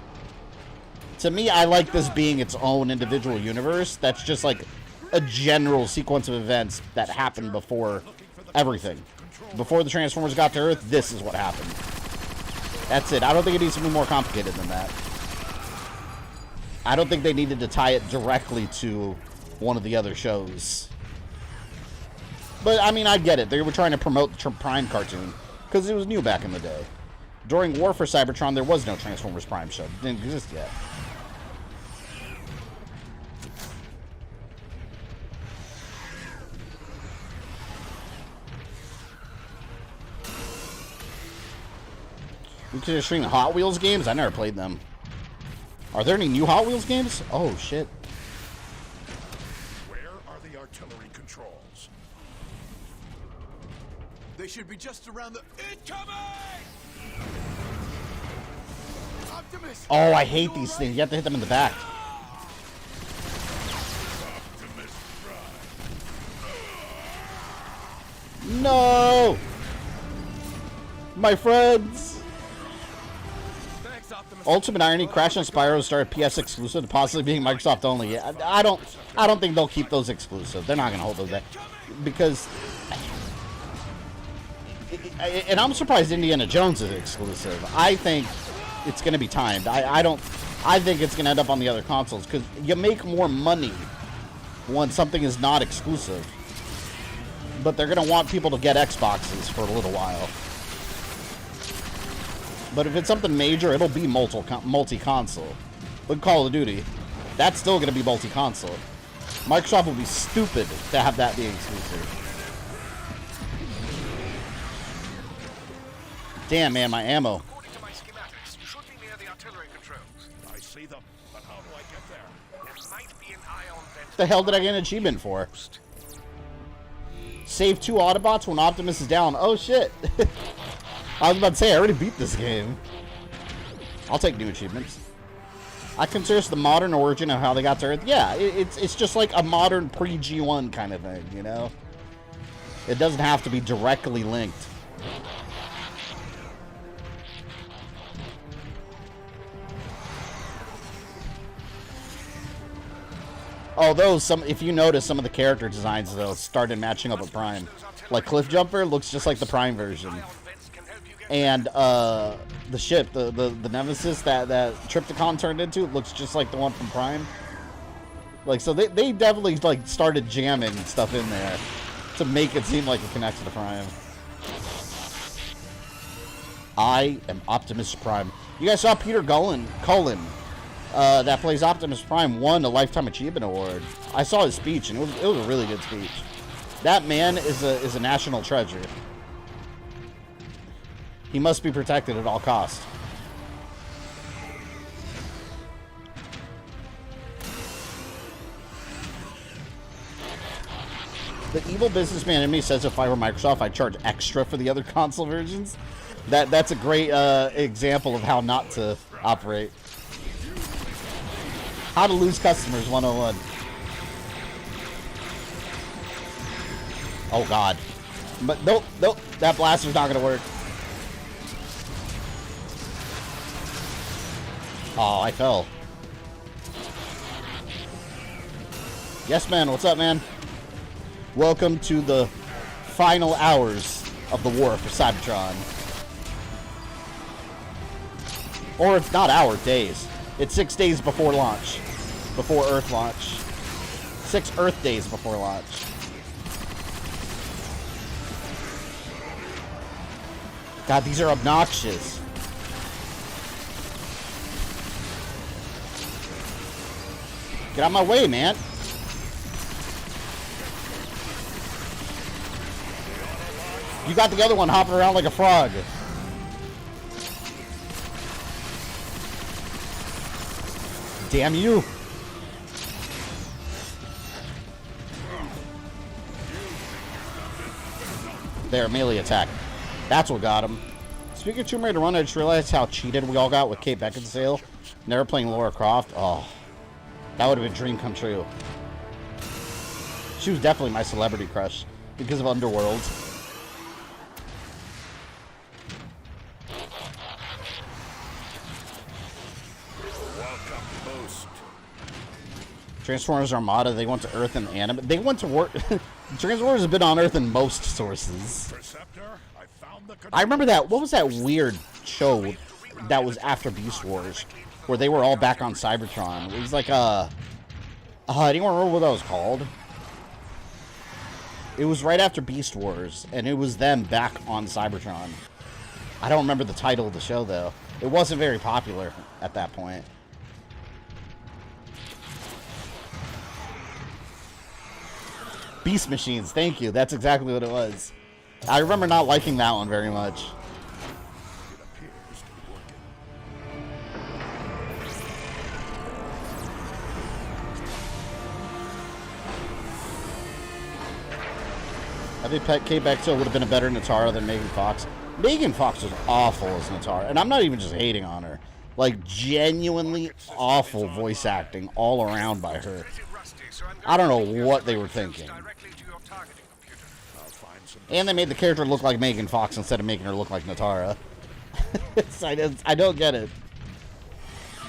Speaker 1: To me, I like this being its own individual universe that's just like a general sequence of events that happened before everything. Before the Transformers got to Earth, this is what happened. That's it. I don't think it needs to be more complicated than that. I don't think they needed to tie it directly to one of the other shows. But, I mean, I get it. They were trying to promote the Prime cartoon. Because it was new back in the day. During War for Cybertron, there was no Transformers Prime show. It didn't exist yet. You consider streaming Hot Wheels games? I never played them. Are there any new Hot Wheels games? Oh, shit.
Speaker 4: Where are the artillery controls?
Speaker 2: They should be just around the... Incoming! Optimus!
Speaker 1: Oh, I hate these things. You have to hit them in the back.
Speaker 4: Optimus Prime.
Speaker 1: No! My friends!
Speaker 2: Thanks, Optimus.
Speaker 1: Ultimate irony, Crash and Spyro started PS exclusive to possibly being Microsoft only. I don't think they'll keep those exclusive. They're not going to hold those back. Because... And I'm surprised Indiana Jones is exclusive. I think it's going to be timed. I think it's going to end up on the other consoles because you make more money when something is not exclusive. But they're going to want people to get Xboxes for a little while. But if it's something major, it'll be multi-console. Look, Call of Duty. That's still going to be multi-console. Microsoft will be stupid to have that be exclusive. Damn, man, my ammo.
Speaker 6: According to my schematics, you should be near the artillery controls.
Speaker 4: I see them, but how do I get there?
Speaker 6: There might be an ion vent.
Speaker 1: What the hell did I get an achievement for? Save 2 Autobots when Optimus is down. Oh, shit. I was about to say, I already beat this game. I'll take new achievements. I consider this the modern origin of how they got to Earth. Yeah, it's just like a modern pre-G1 kind of thing, you know? It doesn't have to be directly linked. Although, if you notice, some of the character designs, though, started matching up with Prime. Like, Cliff Jumper looks just like the Prime version. And, the ship, the Nemesis that Triptychon turned into, looks just like the one from Prime. Like, so they definitely, like, started jamming stuff in there to make it seem like it connects to Prime. I am Optimus Prime. You guys saw Peter Cullen, that plays Optimus Prime, won a Lifetime Achievement Award. I saw his speech, and it was a really good speech. That man is a national treasure. He must be protected at all costs. The evil businessman in me says if I were Microsoft, I'd charge extra for the other console versions. That's a great example of how not to operate. How to lose customers 101. Oh god. But nope, that blaster's not gonna work. Oh, I fell. Yes, man. What's up, man? Welcome to the final hours of the war for Cybertron. Or it's not hours, days. It's 6 days before launch. Before Earth launch. 6 Earth days before launch. God, these are obnoxious. Get out of my way, man. You got the other one hopping around like a frog. Damn you. There, melee attack. That's what got him. Speaking of Tomb Raider 1, I just realized how cheated we all got with Kate Beckinsale. Never playing Lara Croft. Oh, that would have been a dream come true. She was definitely my celebrity crush because of Underworld. Transformers Armada, they went to Earth in anime. They went to work. Transformers have been on Earth in most sources. I remember that. What was that weird show that was after Beast Wars, where they were all back on Cybertron? It was like I don't remember what that was called. It was right after Beast Wars, and it was them back on Cybertron. I don't remember the title of the show though. It wasn't very popular at that point. Beast Machines, thank you. That's exactly what it was. I remember not liking that one very much. I think Kate Beckinsale would have been a better Natara than Megan Fox. Megan Fox was awful as Natara, and I'm not even just hating on her. Like, genuinely awful voice acting all around by her. I don't know what they were thinking. And they made the character look like Megan Fox instead of making her look like Natara. I don't get it.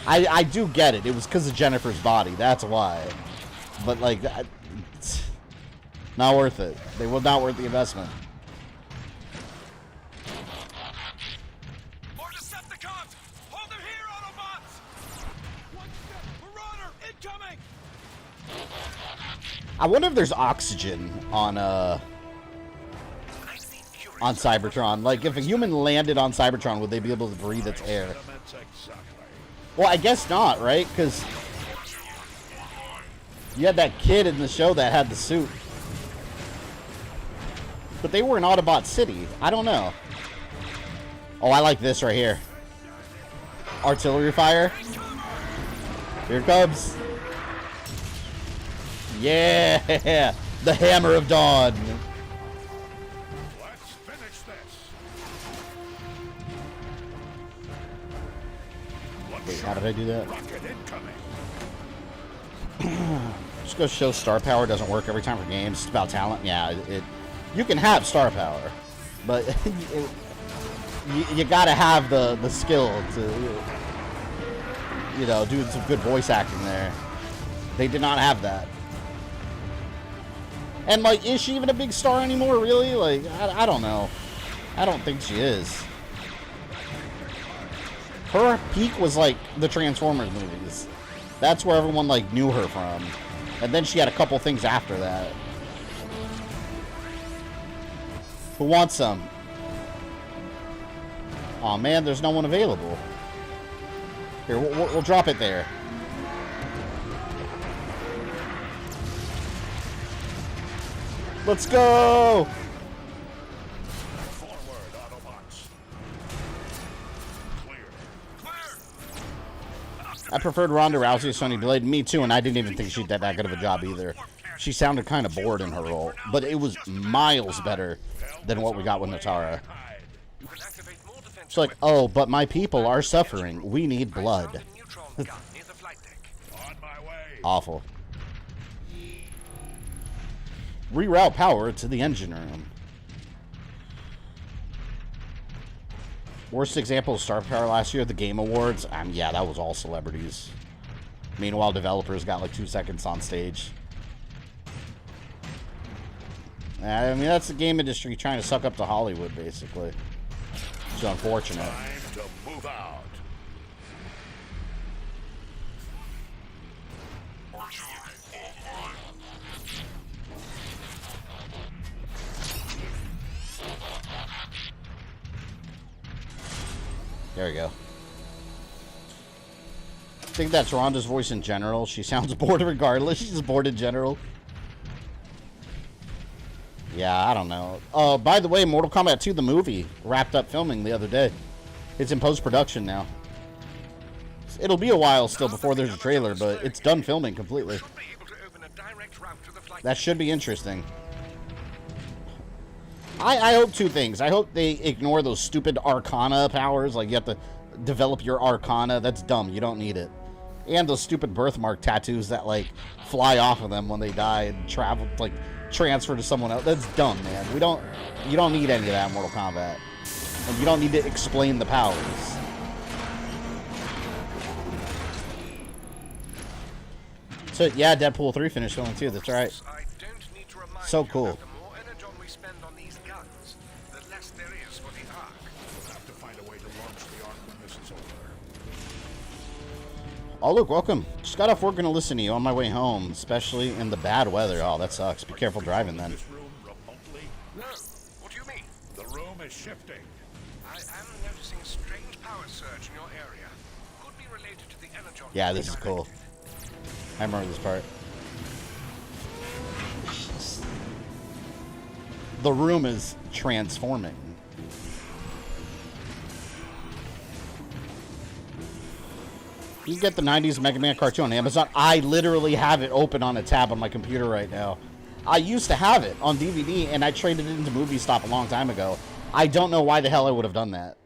Speaker 1: I do get it. It was because of Jennifer's body. That's why. But, like, it's not worth it. They were not worth the investment.
Speaker 6: More Decepticons! Hold them here, Autobots! One step, Marauder, incoming!
Speaker 1: I wonder if there's oxygen on, on Cybertron. Like, if a human landed on Cybertron, would they be able to breathe its air?
Speaker 4: Elements exactly.
Speaker 1: Well, I guess not, right? Because you had that kid in the show that had the suit. But they were in Autobot City. I don't know. Oh, I like this right here. Artillery fire. Here it comes. Yeah! The Hammer of Dawn.
Speaker 4: Let's finish this.
Speaker 1: Wait, how did I do that?
Speaker 4: Rocket incoming.
Speaker 1: Just go show star power doesn't work every time for games. It's about talent. Yeah, you can have star power, but you gotta have the skill to, you know, do some good voice acting there. They did not have that. And, like, is she even a big star anymore, really? Like, I don't know. I don't think she is. Her peak was, like, the Transformers movies. That's where everyone, like, knew her from. And then she had a couple things after that. Who wants some? Aw, man, there's no one available. Here, we'll drop it there. Let's go!
Speaker 4: Forward, Autobots. Clear.
Speaker 1: I preferred Ronda Rousey to Sonya Blade. Me too, and I didn't even think she did that good of a job either. She sounded kind of bored in her role, but it was miles better than what we got with Natara. It's like, oh, but my people are suffering. We need blood.
Speaker 4: On my way.
Speaker 1: Awful. Reroute power to the engine room. Worst example of star power last year at the Game Awards. Yeah, that was all celebrities. Meanwhile, developers got like 2 seconds on stage. I mean, that's the game industry trying to suck up to Hollywood, basically. It's unfortunate.
Speaker 4: Time to move out.
Speaker 1: There we go. I think that's Rhonda's voice in general. She sounds bored regardless. She's bored in general. Yeah, I don't know. By the way, Mortal Kombat 2, the movie, wrapped up filming the other day. It's in post-production now. It'll be a while still before there's a trailer, but it's done filming completely. That should be interesting. I hope two things. I hope they ignore those stupid Arcana powers. Like, you have to develop your Arcana. That's dumb. You don't need it. And those stupid birthmark tattoos that, like, fly off of them when they die and travel, like, transfer to someone else. That's dumb, man. You don't need any of that in Mortal Kombat. And you don't need to explain the powers. So, yeah, Deadpool 3 finished filming too. That's right. So cool. Oh, look, welcome. Just got off work, gonna listen to you on my way home, especially in the bad weather. Oh, that sucks. Be careful driving then.
Speaker 4: This room remotely?
Speaker 6: No. What do you mean?
Speaker 4: The room is shifting.
Speaker 6: I am noticing a strange power surge in your area. Could be related to the energon.
Speaker 1: Yeah, this is cool. I remember this part. The room is transforming. You can get the 90s Mega Man cartoon on Amazon. I literally have it open on a tab on my computer right now. I used to have it on DVD, and I traded it into Movie Stop a long time ago. I don't know why the hell I would have done that.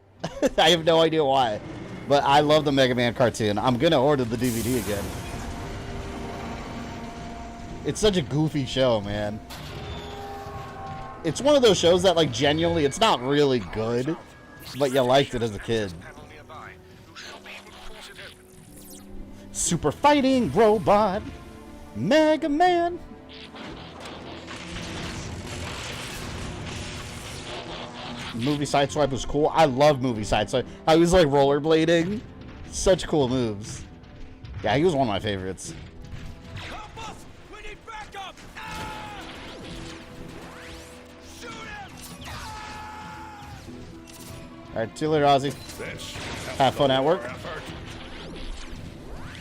Speaker 1: I have no idea why. But I love the Mega Man cartoon. I'm going to order the DVD again. It's such a goofy show, man. It's one of those shows that, like, genuinely, it's not really good, but you liked it as a kid. Super fighting robot, Mega Man. Movie Sideswipe was cool. I love Movie Sideswipe. I was like rollerblading. Such cool moves. Yeah, he was one of my favorites.
Speaker 4: Help us! We need backup! Ah! Shoot him! Ah!
Speaker 1: Alright, see you later, Ozzy. Have fun at work.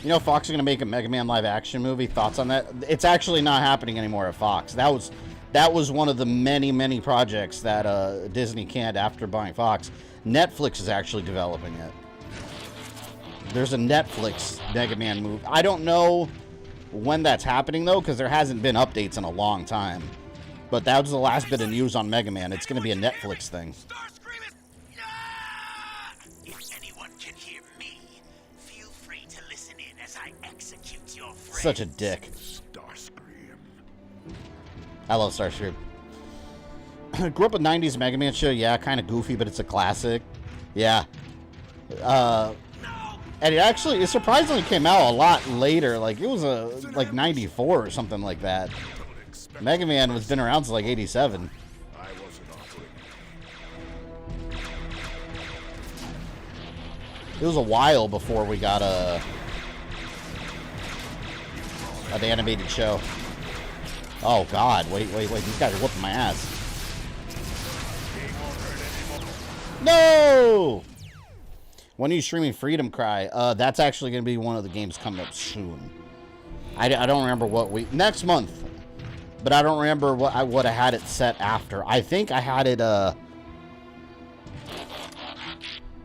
Speaker 1: You know, Fox is going to make a Mega Man live action movie. Thoughts on that? It's actually not happening anymore at Fox. That was one of the many projects that Disney canned after buying Fox. Netflix is actually developing it. There's a Netflix Mega Man movie. I don't know when that's happening, though, because there hasn't been updates in a long time. But that was the last bit of news on Mega Man. It's going to be a Netflix thing. Such a dick. I love Starscream. Grew up with 90s Mega Man show. Yeah, kind of goofy, but it's a classic. Yeah. And it surprisingly came out a lot later. Like, it was like 94 or something like that. Mega Man was been around since like 87. It was a while before we got an animated show. Oh God! Wait! These guys are whooping my ass. No! When are you streaming Freedom Cry? That's actually going to be one of the games coming up soon. I don't remember what week. Next month. But I don't remember what I had it set after. I think I had it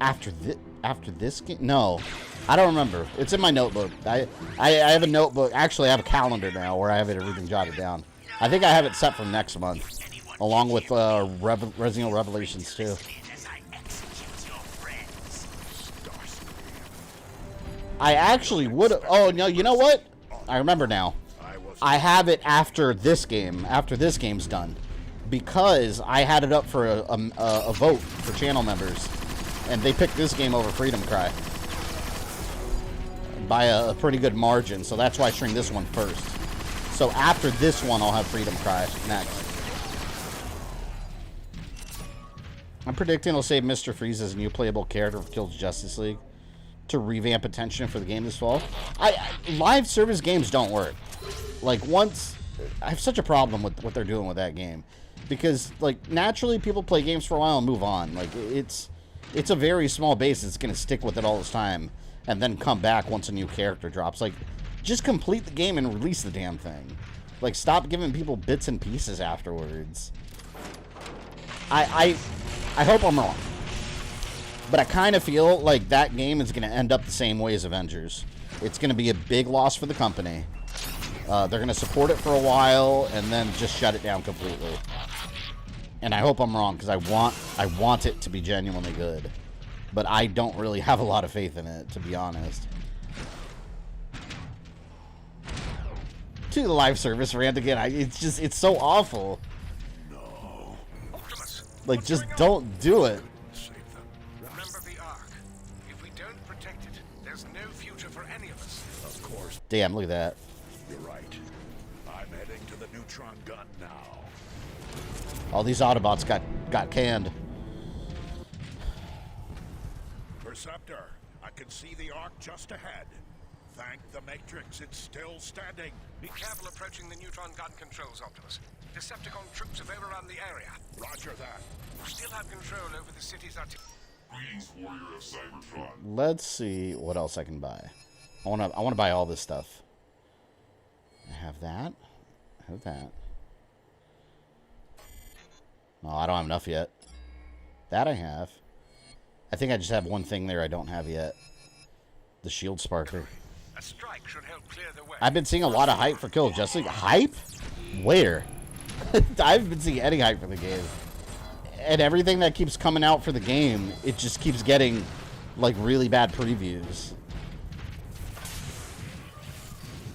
Speaker 1: after this game. No, I don't remember. It's in my notebook. I have a notebook. Actually, I have a calendar now where I have everything jotted down. I think I have it set for next month, along with Resident Evil Revelations 2. I actually would. Oh no! You know what? I remember now. I have it after this game. After this game's done, because I had it up for a vote for channel members, and they picked this game over Freedom Cry by a pretty good margin. So that's why I streamed this one first. So after this one, I'll have Freedom Cry next. I'm predicting it'll save Mr. Freeze as a new playable character for Kill's Justice League to revamp attention for the game this fall. Live service games don't work. Like, I have such a problem with what they're doing with that game, because like naturally people play games for a while and move on. Like it's a very small base that's going to stick with it all this time and then come back once a new character drops. Like, just complete the game and release the damn thing. Like, stop giving people bits and pieces afterwards. I hope I'm wrong, but I kind of feel like that game is going to end up the same way as Avengers. It's going to be a big loss for the company. They're going to support it for a while and then just shut it down completely. And I hope I'm wrong, because I want it to be genuinely good. But I don't really have a lot of faith in it, to be honest. To the live service rant again. It's so awful.
Speaker 5: No.
Speaker 1: Like, just don't do it.
Speaker 6: Remember the Ark. If we don't protect it, there's no future for any of us.
Speaker 5: Of course.
Speaker 1: Damn, look at that.
Speaker 5: You're right. I'm heading to the neutron gun now.
Speaker 1: All these Autobots got canned.
Speaker 5: Perceptor, I can see the Ark just ahead. Thank the Matrix, it's still standing.
Speaker 6: Be careful approaching the neutron gun controls, Optimus. Decepticon troops have overrun the area.
Speaker 5: Roger that.
Speaker 6: We still have control over the city's artillery.
Speaker 3: Greetings, warrior of Cybertron.
Speaker 1: Let's see what else I can buy. I wanna buy all this stuff. I have that. I have that. Oh, I don't have enough yet. That I have. I think I just have one thing there I don't have yet. The shield sparker.
Speaker 6: A strike should help clear the way.
Speaker 1: I've been seeing a lot of hype for Kill of Justice League. Hype? Where? I haven't been seeing any hype for the game. And everything that keeps coming out for the game, it just keeps getting, like, really bad previews.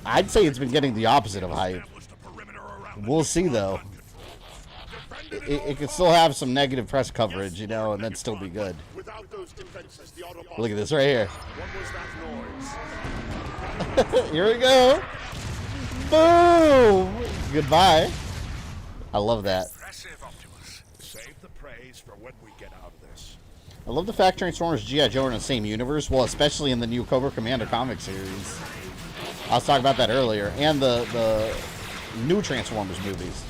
Speaker 1: I'd say it's been getting the opposite of hype. We'll see, though. It could still have some negative press coverage, you know, and then still be good.
Speaker 5: Without those defenses, the Autobots.
Speaker 1: Look at this right here.
Speaker 5: What was that noise?
Speaker 1: Here we go. Boom. Goodbye. I love that.
Speaker 6: Impressive, Optimus.
Speaker 5: Save the praise for when we get out of this.
Speaker 1: I love the fact Transformers G.I. Joe are in the same universe. Well, especially in the new Cobra Commander comic series. I was talking about that earlier. And the new Transformers movies.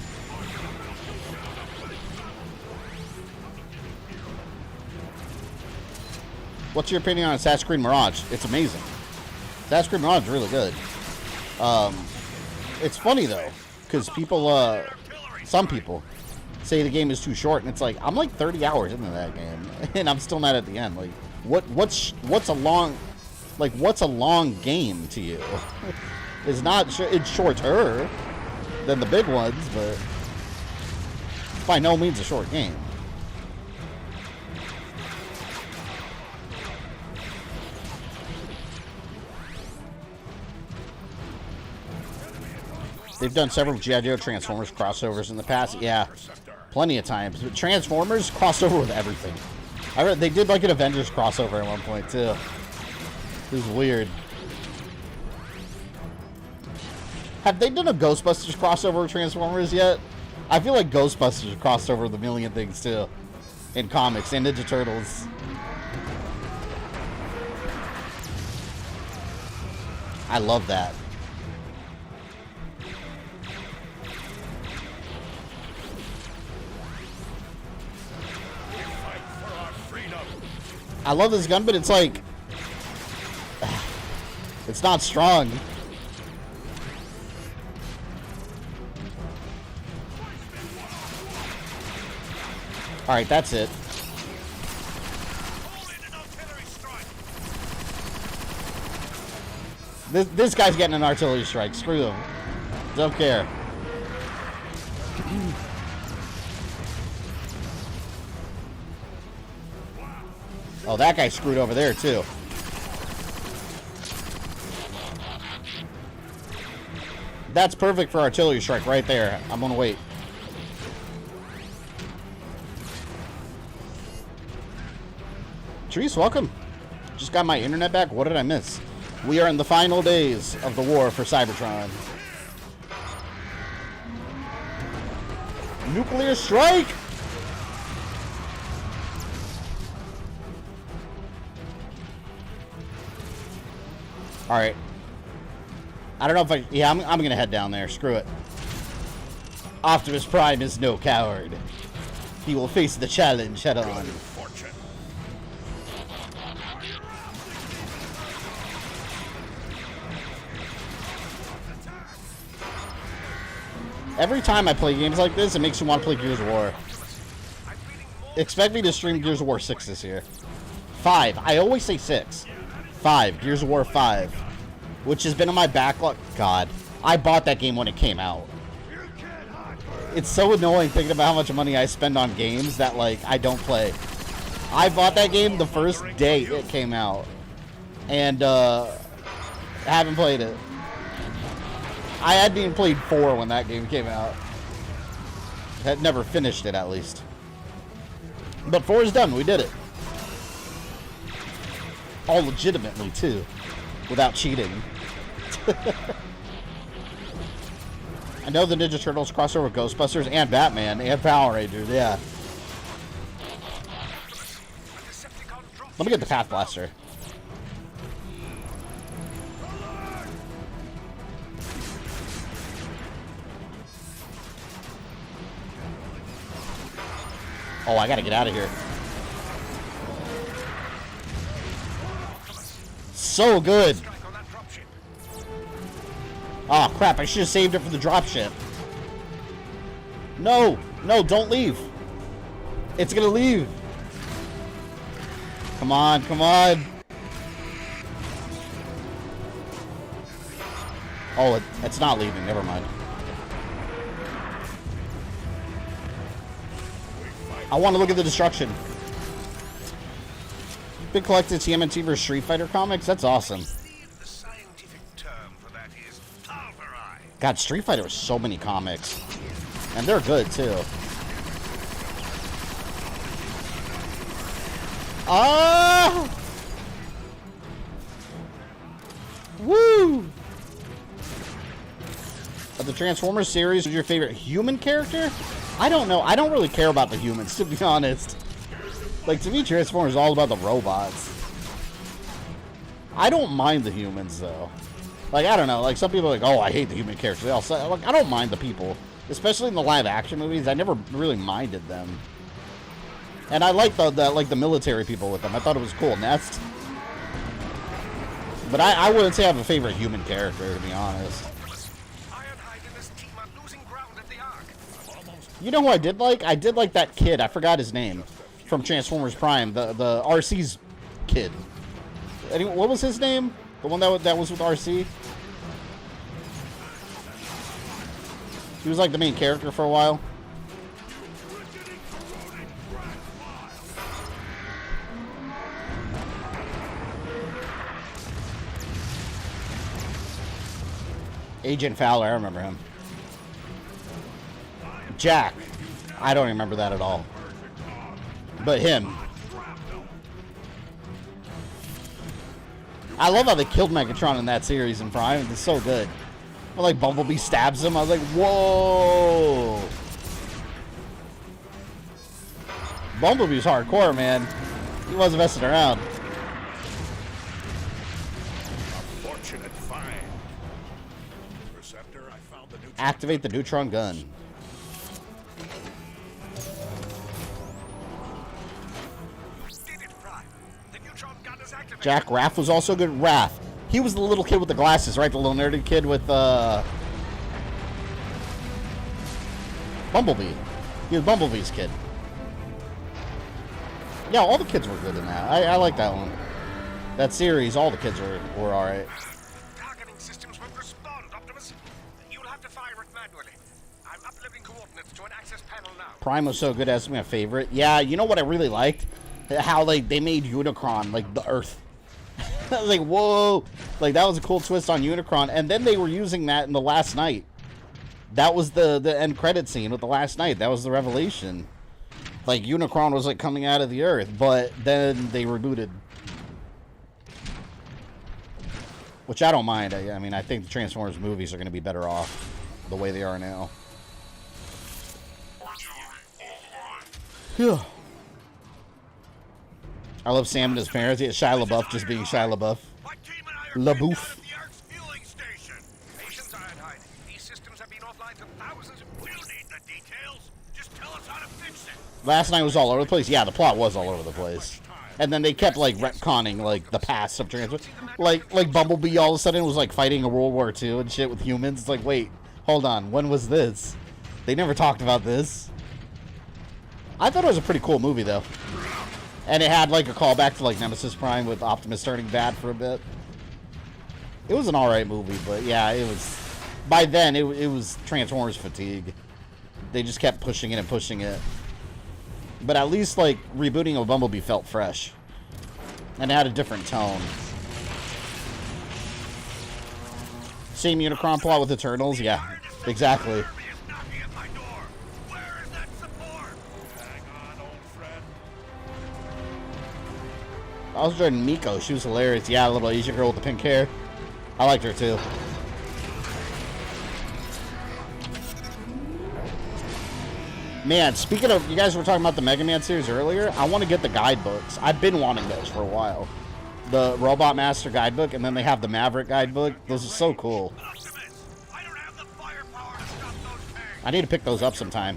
Speaker 1: What's your opinion on Assassin's Creed Mirage? It's amazing. Assassin's Creed Mirage is really good. It's funny though, because people, some people, say the game is too short, and it's like I'm like 30 hours into that game, and I'm still not at the end. Like, what's a long game to you? It's not. It's shorter than the big ones, but by no means a short game. They've done several G.I. Joe Transformers crossovers in the past. Yeah, plenty of times. But Transformers crossed over with everything. I read they did like an Avengers crossover at one point too. It was weird. Have they done a Ghostbusters crossover with Transformers yet? I feel like Ghostbusters crossed over with a million things too, in comics and Ninja Turtles. I love that. I love this gun, but it's like, it's not strong. Alright, that's it. This guy's getting an artillery strike. Screw him. Don't care. Oh, that guy screwed over there, too. That's perfect for artillery strike right there. I'm gonna wait. Trees, welcome. Just got my internet back. What did I miss? We are in the final days of the war for Cybertron. Nuclear strike! Alright. I don't know if I... Yeah, I'm going to head down there. Screw it. Optimus Prime is no coward. He will face the challenge head on. Every time I play games like this, it makes me want to play Gears of War. Expect me to stream Gears of War 6 this year. 5. I always say 6. 5. Gears of War 5. Which has been on my backlog. God. I bought that game when it came out. It's so annoying thinking about how much money I spend on games that, like, I don't play. I bought that game the first day it came out. And, haven't played it. I hadn't even played 4 when that game came out. Had never finished it, at least. But 4 is done. We did it. All legitimately, too. Without cheating. I know the Ninja Turtles crossover with Ghostbusters and Batman and Power Rangers, yeah. Let me get the Path Blaster. Oh, I gotta get out of here. So good. Oh, crap. I should have saved it for the dropship. No. No, don't leave. It's gonna leave. Come on. Come on. Oh, it's not leaving. Never mind. I want to look at the destruction. Been collecting TMNT vs Street Fighter comics. That's awesome. God, Street Fighter has so many comics. And they're good, too. Ah! Woo! Of the Transformers series, who's your favorite human character? I don't know. I don't really care about the humans, to be honest. Like, to me, Transformers is all about the robots. I don't mind the humans, though. Like, I don't know. Like, some people are like, oh, I hate the human characters. They all say, like, I don't mind the people. Especially in the live-action movies. I never really minded them. And I like the military people with them. I thought it was cool. Nest. But I wouldn't say I have a favorite human character, to be honest.
Speaker 6: Ironhide and his team are losing ground at the Ark.
Speaker 1: You know who I did like? I did like that kid. I forgot his name. From Transformers Prime. The RC's kid. What was his name? The one that was with RC? He was like the main character for a while. Agent Fowler, I remember him. Jack. I don't remember that at all. But him. I love how they killed Megatron in that series in Prime. It's so good. When, like, Bumblebee stabs him, I was like, whoa! Bumblebee's hardcore, man. He wasn't messing around.
Speaker 4: Fortunate find. Receptor, I found the new.
Speaker 1: Activate the neutron gun. Jack Raff was also good. Raff. He was the little kid with the glasses, right? The little nerdy kid with Bumblebee. He was Bumblebee's kid. Yeah, all the kids were good in that. I like that one. That series, all the kids were alright.
Speaker 6: Targeting systems won't respond, Optimus. You'll have to fire it manually. I'm uploading coordinates to an access panel now.
Speaker 1: Prime was so good as my favorite. Yeah, you know what I really liked? How they made Unicron like the Earth. I was like, whoa. Like, that was a cool twist on Unicron. And then they were using that in The Last Night. That was the end credit scene with The Last Night. That was the revelation. Like, Unicron was, like, coming out of the Earth. But then they rebooted. Which I don't mind. I mean, I think the Transformers movies are going to be better off the way they are now. Phew. I love Sam and his parents. Yeah, Shia LaBeouf just being Shia LaBeouf. LaBeouf.
Speaker 6: Patience, Ironhide. These systems have been offline for thousands of...
Speaker 4: We'll need the details. Just tell us how to fix it.
Speaker 1: Last Night was all over the place. Yeah, the plot was all over the place. And then they kept, like, retconning, like, the past of Transformers. Like Bumblebee all of a sudden was, like, fighting a World War II and shit with humans. It's like, wait, hold on. When was this? They never talked about this. I thought it was a pretty cool movie, though. And it had, like, a callback to, like, Nemesis Prime with Optimus turning bad for a bit. It was an alright movie, but, yeah, it was... By then, it was Transformers fatigue. They just kept pushing it and pushing it. But at least, like, rebooting of Bumblebee felt fresh. And it had a different tone. Same Unicron plot with Eternals? Yeah, exactly. I was enjoying Miko. She was hilarious. Yeah, a little Asian girl with the pink hair. I liked her, too. Man, speaking of... You guys were talking about the Mega Man series earlier. I want to get the guidebooks. I've been wanting those for a while. The Robot Master guidebook, and then they have the Maverick guidebook. Those are so cool. I need to pick those up sometime.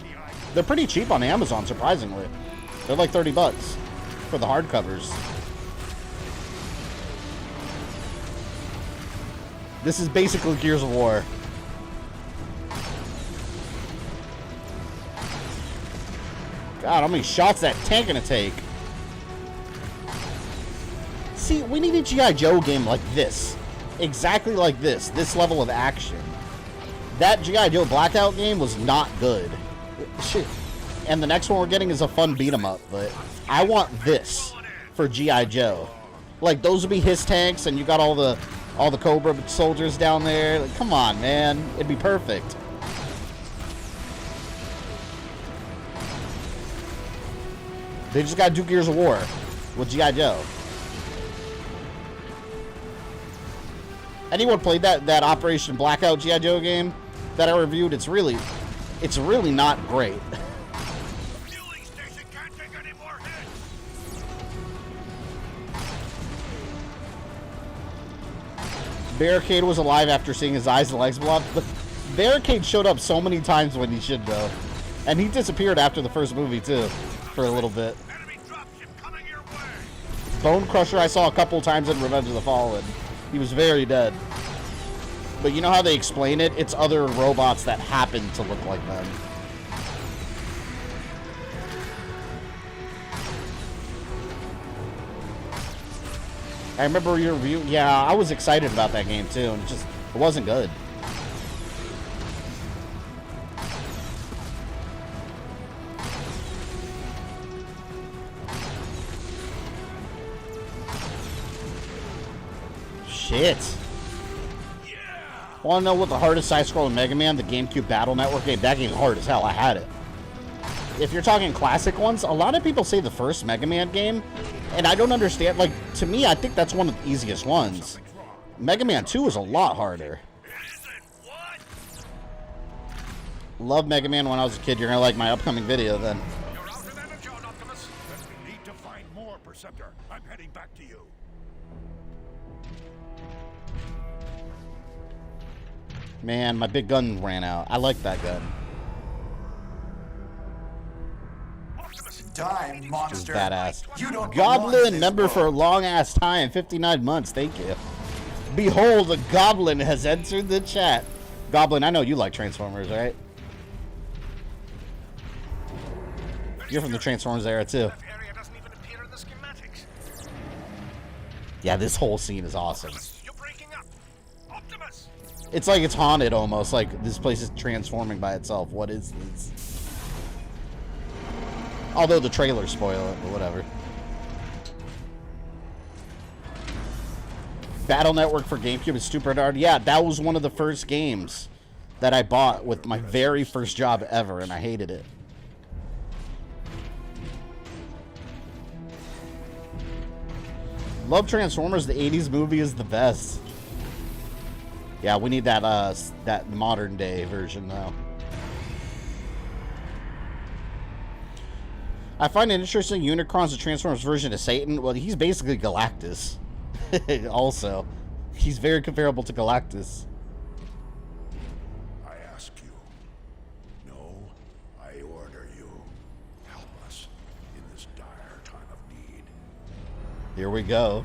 Speaker 1: They're pretty cheap on Amazon, surprisingly. They're like 30 bucks for the hardcovers. This is basically Gears of War. God, how many shots that tank gonna take? See, we need a G.I. Joe game like this. Exactly like this. This level of action. That G.I. Joe Blackout game was not good. Shit. And the next one we're getting is a fun beat-em-up, but I want this for G.I. Joe. Like, those would be his tanks, and you got all the Cobra soldiers down there. Like, come on, man. It'd be perfect. They just got to do Gears of War with G.I. Joe. Anyone played that Operation Blackout G.I. Joe game that I reviewed? It's really not great. Barricade was alive after seeing his eyes and legs blow up. But Barricade showed up so many times when he should, though. And he disappeared after the first movie, too, for a little bit.
Speaker 4: Enemy
Speaker 1: Bone Crusher I saw a couple times in Revenge of the Fallen. He was very dead. But you know how they explain it? It's other robots that happen to look like them. I remember your review. Yeah, I was excited about that game too, and it wasn't good. Shit.
Speaker 4: Yeah!
Speaker 1: Want to know what the hardest side-scrolling Mega Man, the GameCube Battle Network game? That game's hard as hell. I had it. If you're talking classic ones, a lot of people say the first Mega Man game, and I don't understand. Like, to me, I think that's one of the easiest ones. Mega Man 2 is a lot harder. Love Mega Man when I was a kid. You're gonna like my upcoming video then.
Speaker 6: You're out of energy, Optimus.
Speaker 4: Then we need to find more, Perceptor. I'm heading back to you.
Speaker 1: Man, my big gun ran out. I like that gun.
Speaker 8: Die, monster.
Speaker 1: Badass.
Speaker 8: You don't belong in
Speaker 1: Goblin
Speaker 8: this
Speaker 1: member
Speaker 8: world.
Speaker 1: for a long ass time, 59 months. Thank you. Behold, a Goblin has entered the chat. Goblin, I know you like Transformers, right? You're from the Transformers era too.
Speaker 6: That area doesn't even appear in the schematics.
Speaker 1: Yeah, this whole scene is awesome.
Speaker 6: You're breaking up. Optimus!
Speaker 1: It's like it's haunted almost. Like this place is transforming by itself. What is this? Although the trailers spoil it, but whatever. Battle Network for GameCube is super hard. Yeah, that was one of the first games that I bought with my very first job ever, and I hated it. Love Transformers. The 80s movie is the best. Yeah, we need that that modern day version though. I find it interesting Unicron's the Transformers version of Satan. Well, he's basically Galactus. Also, he's very comparable to Galactus.
Speaker 5: I ask you. No, I order you. Help us in this dire time of need.
Speaker 1: Here we go.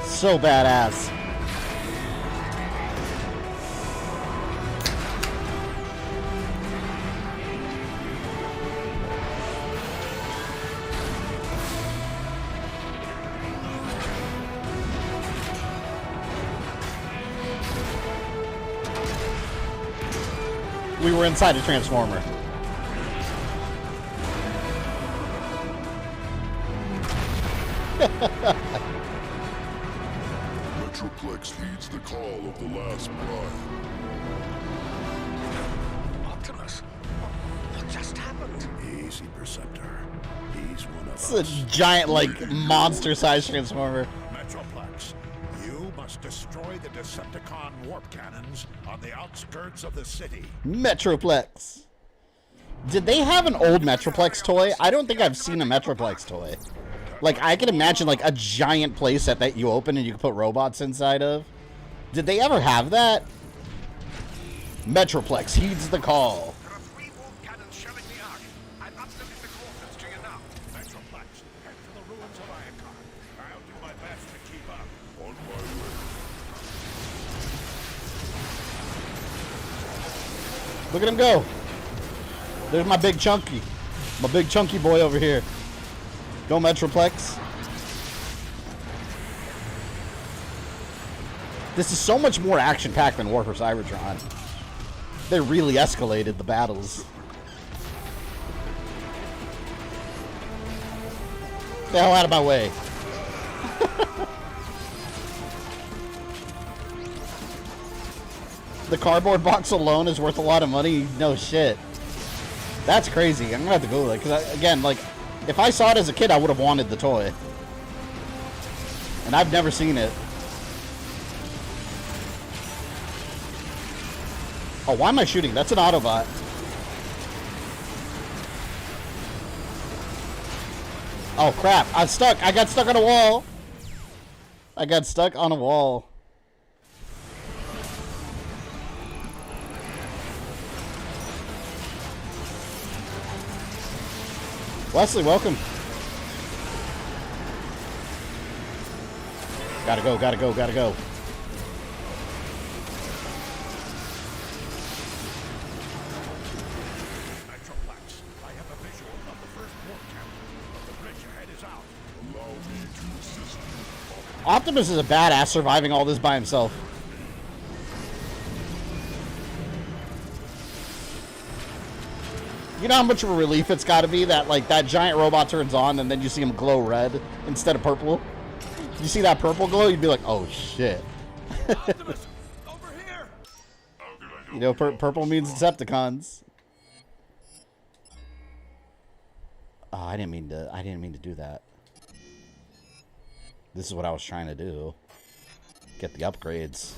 Speaker 1: So badass. We were inside a Transformer.
Speaker 3: Metroplex heeds the call of the last bride.
Speaker 6: Optimus? What just happened?
Speaker 5: Easy, Perceptor. He's one of
Speaker 1: It's
Speaker 5: us.
Speaker 1: a giant, like, monster-sized Transformer.
Speaker 5: Metroplex, you must destroy the Decepticon warp cannons on the outskirts of the city.
Speaker 1: Metroplex. Did they have an old Metroplex toy? I don't think I've seen a Metroplex toy. Like, I can imagine, like, a giant playset that you open and you can put robots inside of. Did they ever have that? Metroplex heeds the call.
Speaker 6: There are 3 warp cannons shelling the Ark. I'm uploading the coordinates to you now.
Speaker 5: Metroplex, head for the ruins of Iacon. I'll do my best to keep up.
Speaker 3: On my way.
Speaker 1: Look at him go. There's my big chunky. My big chunky boy over here. Go Metroplex. This is so much more action-packed than War for Cybertron. They really escalated the battles. Get the hell out of my way. The cardboard box alone is worth a lot of money. No shit. That's crazy. I'm gonna have to go like, because again, like, if I saw it as a kid, I would have wanted the toy. And I've never seen it. Oh, why am I shooting? That's an Autobot. Oh, crap. I'm stuck. I got stuck on a wall. I got stuck on a wall. Wesley, welcome. Gotta go, gotta go, gotta go.
Speaker 4: Metroplex, I have a visual of the first port camp. The bridge ahead is out.
Speaker 3: Allow me to assist you.
Speaker 1: Optimus is a badass surviving all this by himself. You know how much of a relief it's got to be that, like, that giant robot turns on and then you see him glow red instead of purple? You see that purple glow, you'd be like, oh, shit.
Speaker 4: Optimus, over here!
Speaker 3: How can I help
Speaker 1: You know, purple means Decepticons. Oh, I didn't mean to do that. This is what I was trying to do. Get the upgrades.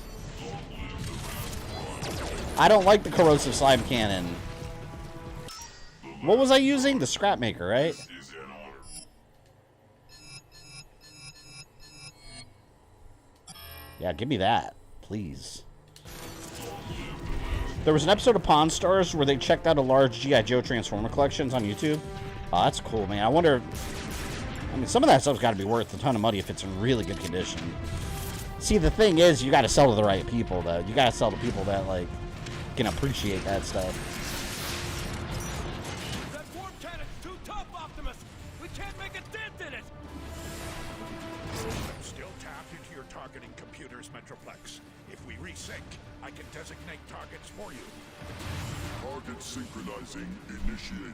Speaker 1: I don't like the corrosive slime cannon. What was I using? The scrap maker, right?
Speaker 3: Is an honor.
Speaker 1: Yeah, give me that, please. There was an episode of Pawn Stars where they checked out a large G.I. Joe Transformer collections on YouTube. Oh, that's cool, man. I wonder... I mean, some of that stuff's got to be worth a ton of money if it's in really good condition. See, the thing is, you got to sell to the right people, though. You got to sell to people that, like, can appreciate that stuff.
Speaker 4: That warp cannon's too tough, Optimus! We can't make a dent in it! I'm still tapped into your targeting computers, Metroplex. If we resync, I can designate targets for you.
Speaker 3: Target synchronizing initiated.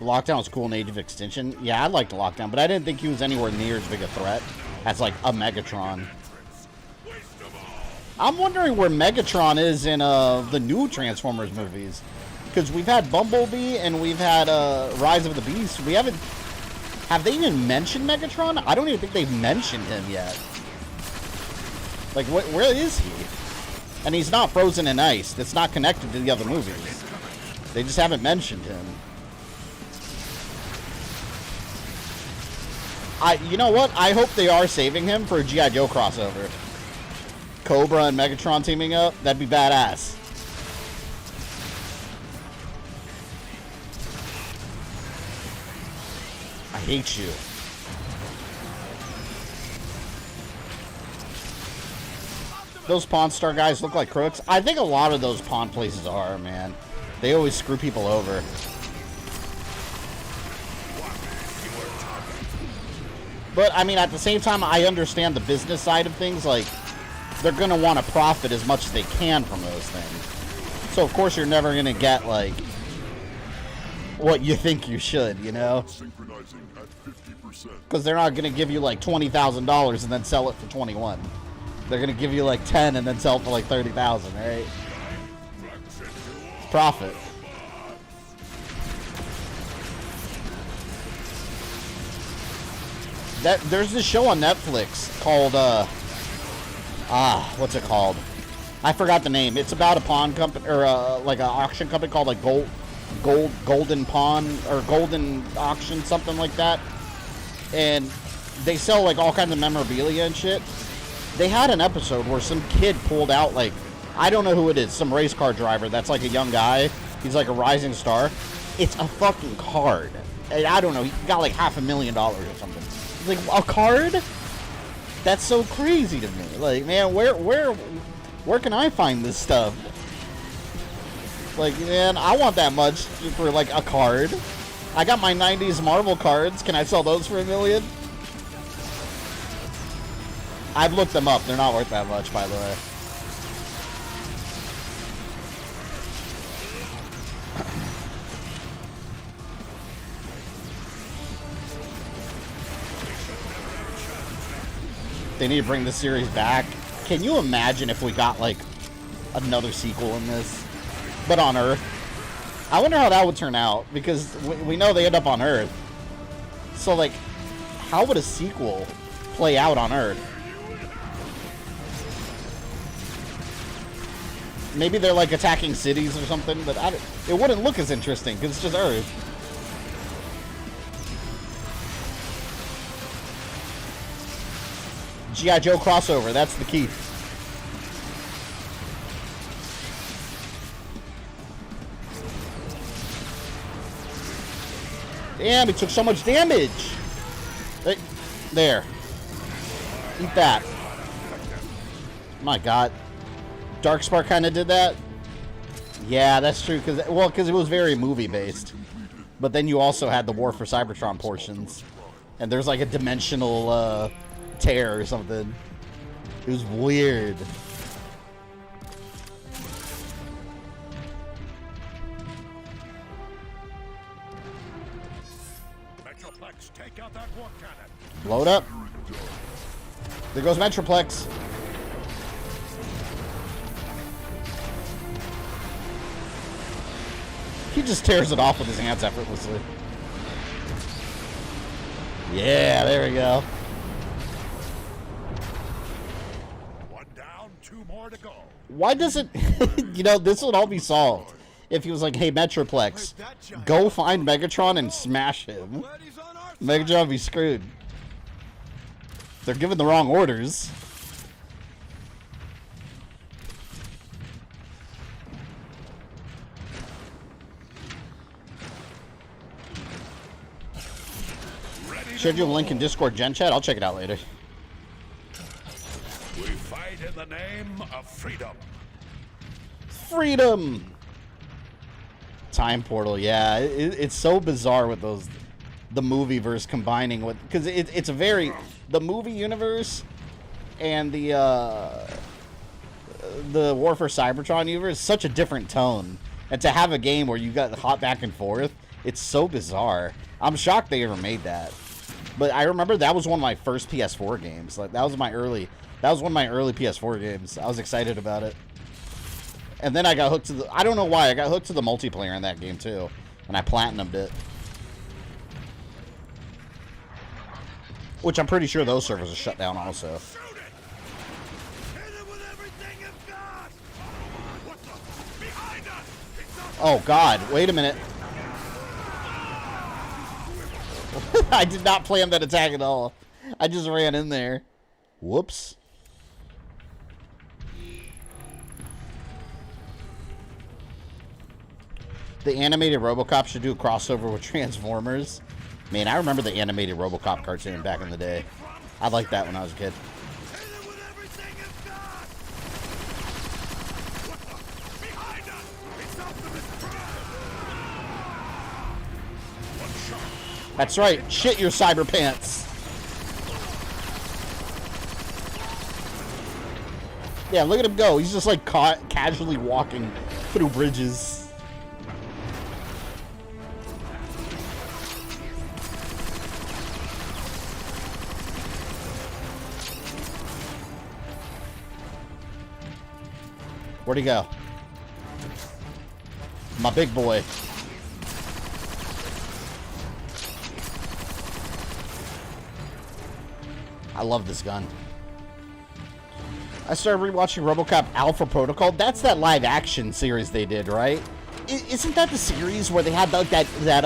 Speaker 1: Lockdown was cool in Age of Extinction. Yeah, I liked Lockdown, but I didn't think he was anywhere near as big a threat as, like, a Megatron. I'm wondering where Megatron is in the new Transformers movies. Because we've had Bumblebee and we've had Rise of the Beast. We haven't... Have they even mentioned Megatron? I don't even think they've mentioned him yet. Like, where is he? And he's not frozen in ice. That's not connected to the other movies. They just haven't mentioned him. You know what? I hope they are saving him for a G.I. Joe crossover. Cobra and Megatron teaming up? That'd be badass. I hate you. Those Pawn Star guys look like crooks. I think a lot of those pawn places are, man. They always screw people over. But, I mean, at the same time, I understand the business side of things. Like, they're going to want to profit as much as they can from those things. So, of course, you're never going to get, like, what you think you should, you know?
Speaker 3: Synchronizing at 50%.
Speaker 1: Because they're not going to give you, like, $20,000 and then sell it for 21. They're going to give you, like, 10 and then sell it for, like, 30,000, right? Profit. There's this show on Netflix called, what's it called? I forgot the name. It's about a pawn company, or, like, an auction company called, like, Golden Pawn, or Golden Auction, something like that. And they sell, like, all kinds of memorabilia and shit. They had an episode where some kid pulled out, like, I don't know who it is, some race car driver that's, like, a young guy. He's, like, a rising star. It's a fucking card. And I don't know, he got, like, $500,000 or something. Like, a card? That's so crazy to me. Like, man, where can I find this stuff? Like, man, I want that much for, like, a card. I got my 90s Marvel cards. Can I sell those for $1 million? I've looked them up. They're not worth that much, by the way. They need to bring the series back. Can you imagine if we got, like, another sequel in this? But on Earth. I wonder how that would turn out, because we know they end up on Earth. So, like, how would a sequel play out on Earth? Maybe they're like attacking cities or something, but it wouldn't look as interesting because it's just Earth. G.I. Joe crossover, that's the key. Damn, it took so much damage. There. Eat that. My God. Darkspark kind of did that. Yeah, that's true. Because it was very movie-based. But then you also had the War for Cybertron portions. And there's like a dimensional tear or something. It was weird.
Speaker 4: Metroplex, take out that warp cannon.
Speaker 1: Load up. There goes Metroplex. He just tears it off with his hands effortlessly. Yeah, there we go.
Speaker 4: One down, 2 more to go.
Speaker 1: Why doesn't... you know, this would all be solved if he was like, hey, Metroplex, go find Megatron and smash him. Megatron would be screwed. They're giving the wrong orders. Shared you a link in Discord Gen Chat. I'll check it out later.
Speaker 4: We fight in the name of freedom.
Speaker 1: Freedom! Time portal, yeah. It's so bizarre with those... the movie verse combining with... because it's a very... the movie universe and the War for Cybertron universe is such a different tone. And to have a game where you got hop back and forth, it's so bizarre. I'm shocked they ever made that. But I remember that was one of my first PS4 games. Like that was one of my early PS4 games. I was excited about it. And then I got hooked to the... I don't know why. I got hooked to the multiplayer in that game too. And I platinumed it. Which I'm pretty sure those servers are shut down also. Oh God, wait a minute. I did not plan that attack at all. I just ran in there. Whoops. The animated RoboCop should do a crossover with Transformers. Man, I remember the animated RoboCop cartoon back in the day. I liked that when I was a kid. That's right. Shit your cyber pants. Yeah, look at him go. He's just like casually walking through bridges. Where'd he go? My big boy. I love this gun. I started rewatching RoboCop Alpha Protocol. That's that live action series they did, right? Isn't that the series where they had that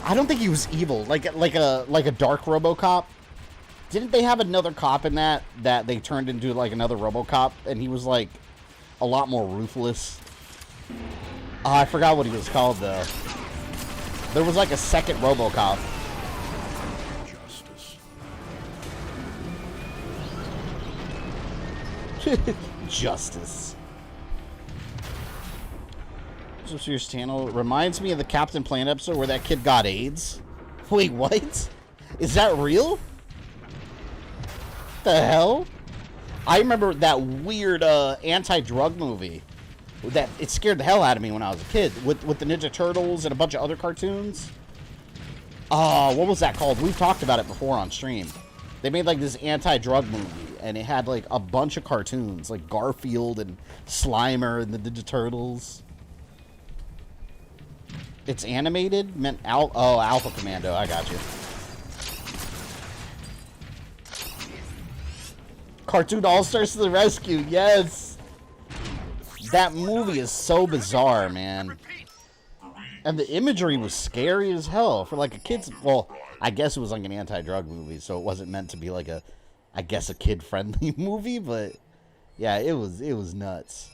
Speaker 1: I don't think he was evil, like a dark RoboCop? Didn't they have another cop in that they turned into like another RoboCop, and he was like a lot more ruthless? Oh, I forgot what he was called though. There was like a second RoboCop. Justice. So serious channel reminds me of the Captain Planet episode where that kid got AIDS. Wait, what? Is that real? The hell? I remember that weird anti-drug movie. That it scared the hell out of me when I was a kid with the Ninja Turtles and a bunch of other cartoons. Oh, what was that called? We've talked about it before on stream. They made like this anti-drug movie, and it had like a bunch of cartoons, like Garfield and Slimer and the Ninja Turtles. It's animated? Meant Alpha Commando. I got you. Cartoon All-Stars to the rescue. Yes. That movie is so bizarre, man. And the imagery was scary as hell for like a kid's. Well, I guess it was like an anti-drug movie, so it wasn't meant to be like a, I guess, a kid-friendly movie. But yeah, it was nuts.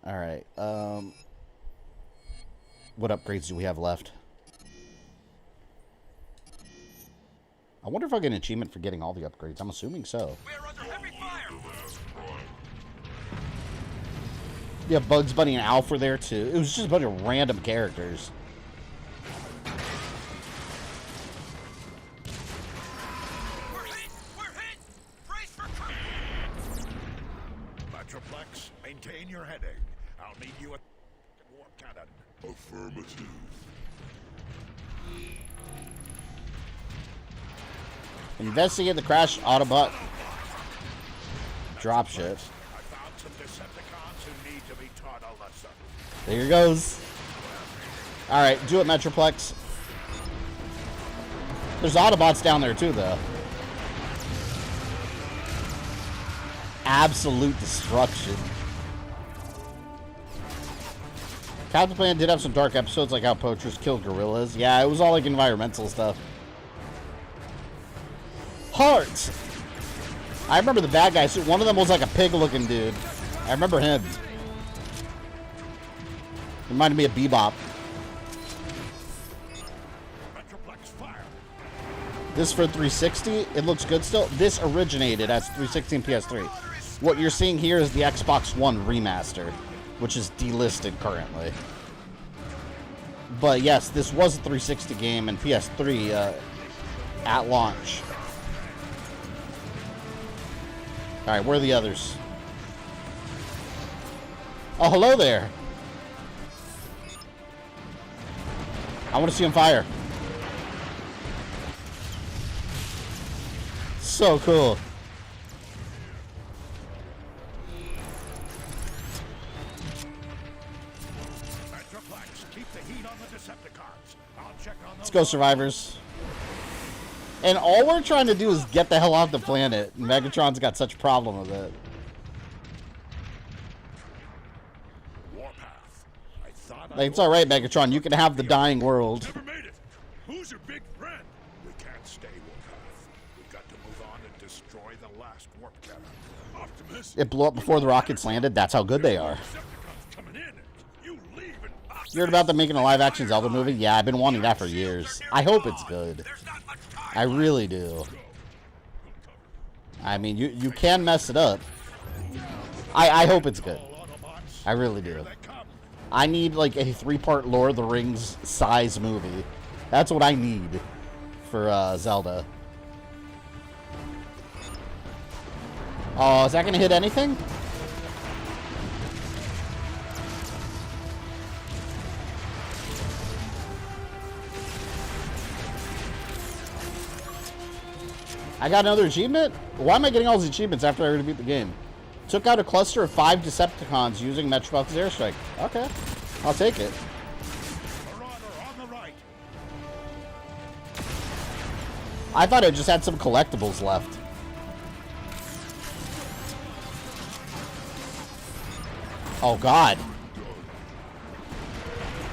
Speaker 1: All right, what upgrades do we have left? I wonder if I'll get an achievement for getting all the upgrades. I'm assuming so.
Speaker 6: We're under heavy fire.
Speaker 1: Yeah, Bugs Bunny and Alf were there too. It was just a bunch of random characters.
Speaker 6: We're hit. We're hit. Brace for
Speaker 5: Metroplex, maintain your heading. I'll need you at warp cannon.
Speaker 3: Affirmative.
Speaker 1: Investigate the crash Autobot dropship.
Speaker 5: I found some Decepticons who need to be taught a lesson.
Speaker 1: There he goes. Alright, do it, Metroplex. There's Autobots down there too, though. Absolute destruction. Captain Planet did have some dark episodes, like how poachers killed gorillas. Yeah, it was all like environmental stuff. Hearts! I remember the bad guys. One of them was like a pig-looking dude. I remember him. Reminded me of Bebop.
Speaker 5: Metroplex, fire.
Speaker 1: This for 360, it looks good still. This originated as 360 and PS3. What you're seeing here is the Xbox One Remastered, which is delisted currently. But yes, this was a 360 game and PS3 at launch. Alright, where are the others? Oh, hello there. I want to see him fire. So cool.
Speaker 5: Metroplex, keep the heat on the Decepticons. I'll check on
Speaker 1: Let's go, survivors. And all we're trying to do is get the hell off the planet. Megatron's got such a problem with it.
Speaker 5: Warpath. I thought
Speaker 1: Like, it's alright, Megatron. You can have the dying world.
Speaker 4: Never made it. Who's your big friend?
Speaker 5: We can't stay Warpath. We've got to move on and destroy the last warp cannon.
Speaker 4: Optimus.
Speaker 1: It blew up before the rockets landed. That's how good they are.
Speaker 4: Decepticons coming in. You leave and
Speaker 1: You heard about them making a live-action Zelda movie? Yeah, I've been wanting that for years. I hope it's good.
Speaker 6: There's not much time.
Speaker 1: I really do. I mean, you can mess it up. I hope it's good. I really do. I need like a 3-part Lord of the Rings size movie. That's what I need for Zelda. Oh, is that gonna hit anything? I got another achievement? Why am I getting all these achievements after I already beat the game? Took out a cluster of 5 Decepticons using Metroplex airstrike. Okay, I'll take it.
Speaker 5: Marauder on the right.
Speaker 1: I thought it just had some collectibles left. Oh God.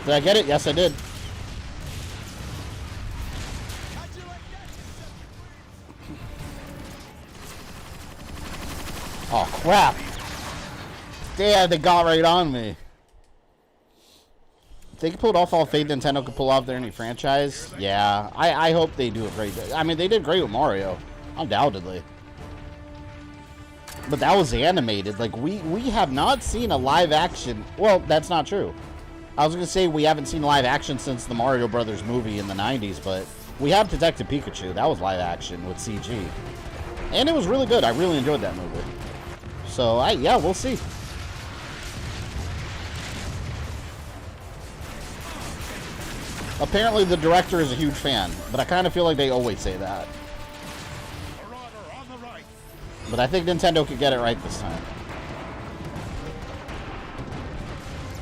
Speaker 1: Did I get it? Yes, I did. Oh crap. Damn, they got right on me. If they can pull it off, all Faith Nintendo could pull off their new franchise. Yeah, I hope they do it great. I mean, they did great with Mario, undoubtedly. But that was animated. Like, we have not seen a live action. Well, that's not true. I was going to say we haven't seen live action since the Mario Brothers movie in the 90s, but we have Detective Pikachu. That was live action with CG. And it was really good. I really enjoyed that movie. So, yeah, we'll see. Apparently, the director is a huge fan, but I kind of feel like they always say that.
Speaker 5: Marauder on the right.
Speaker 1: But I think Nintendo could get it right this time.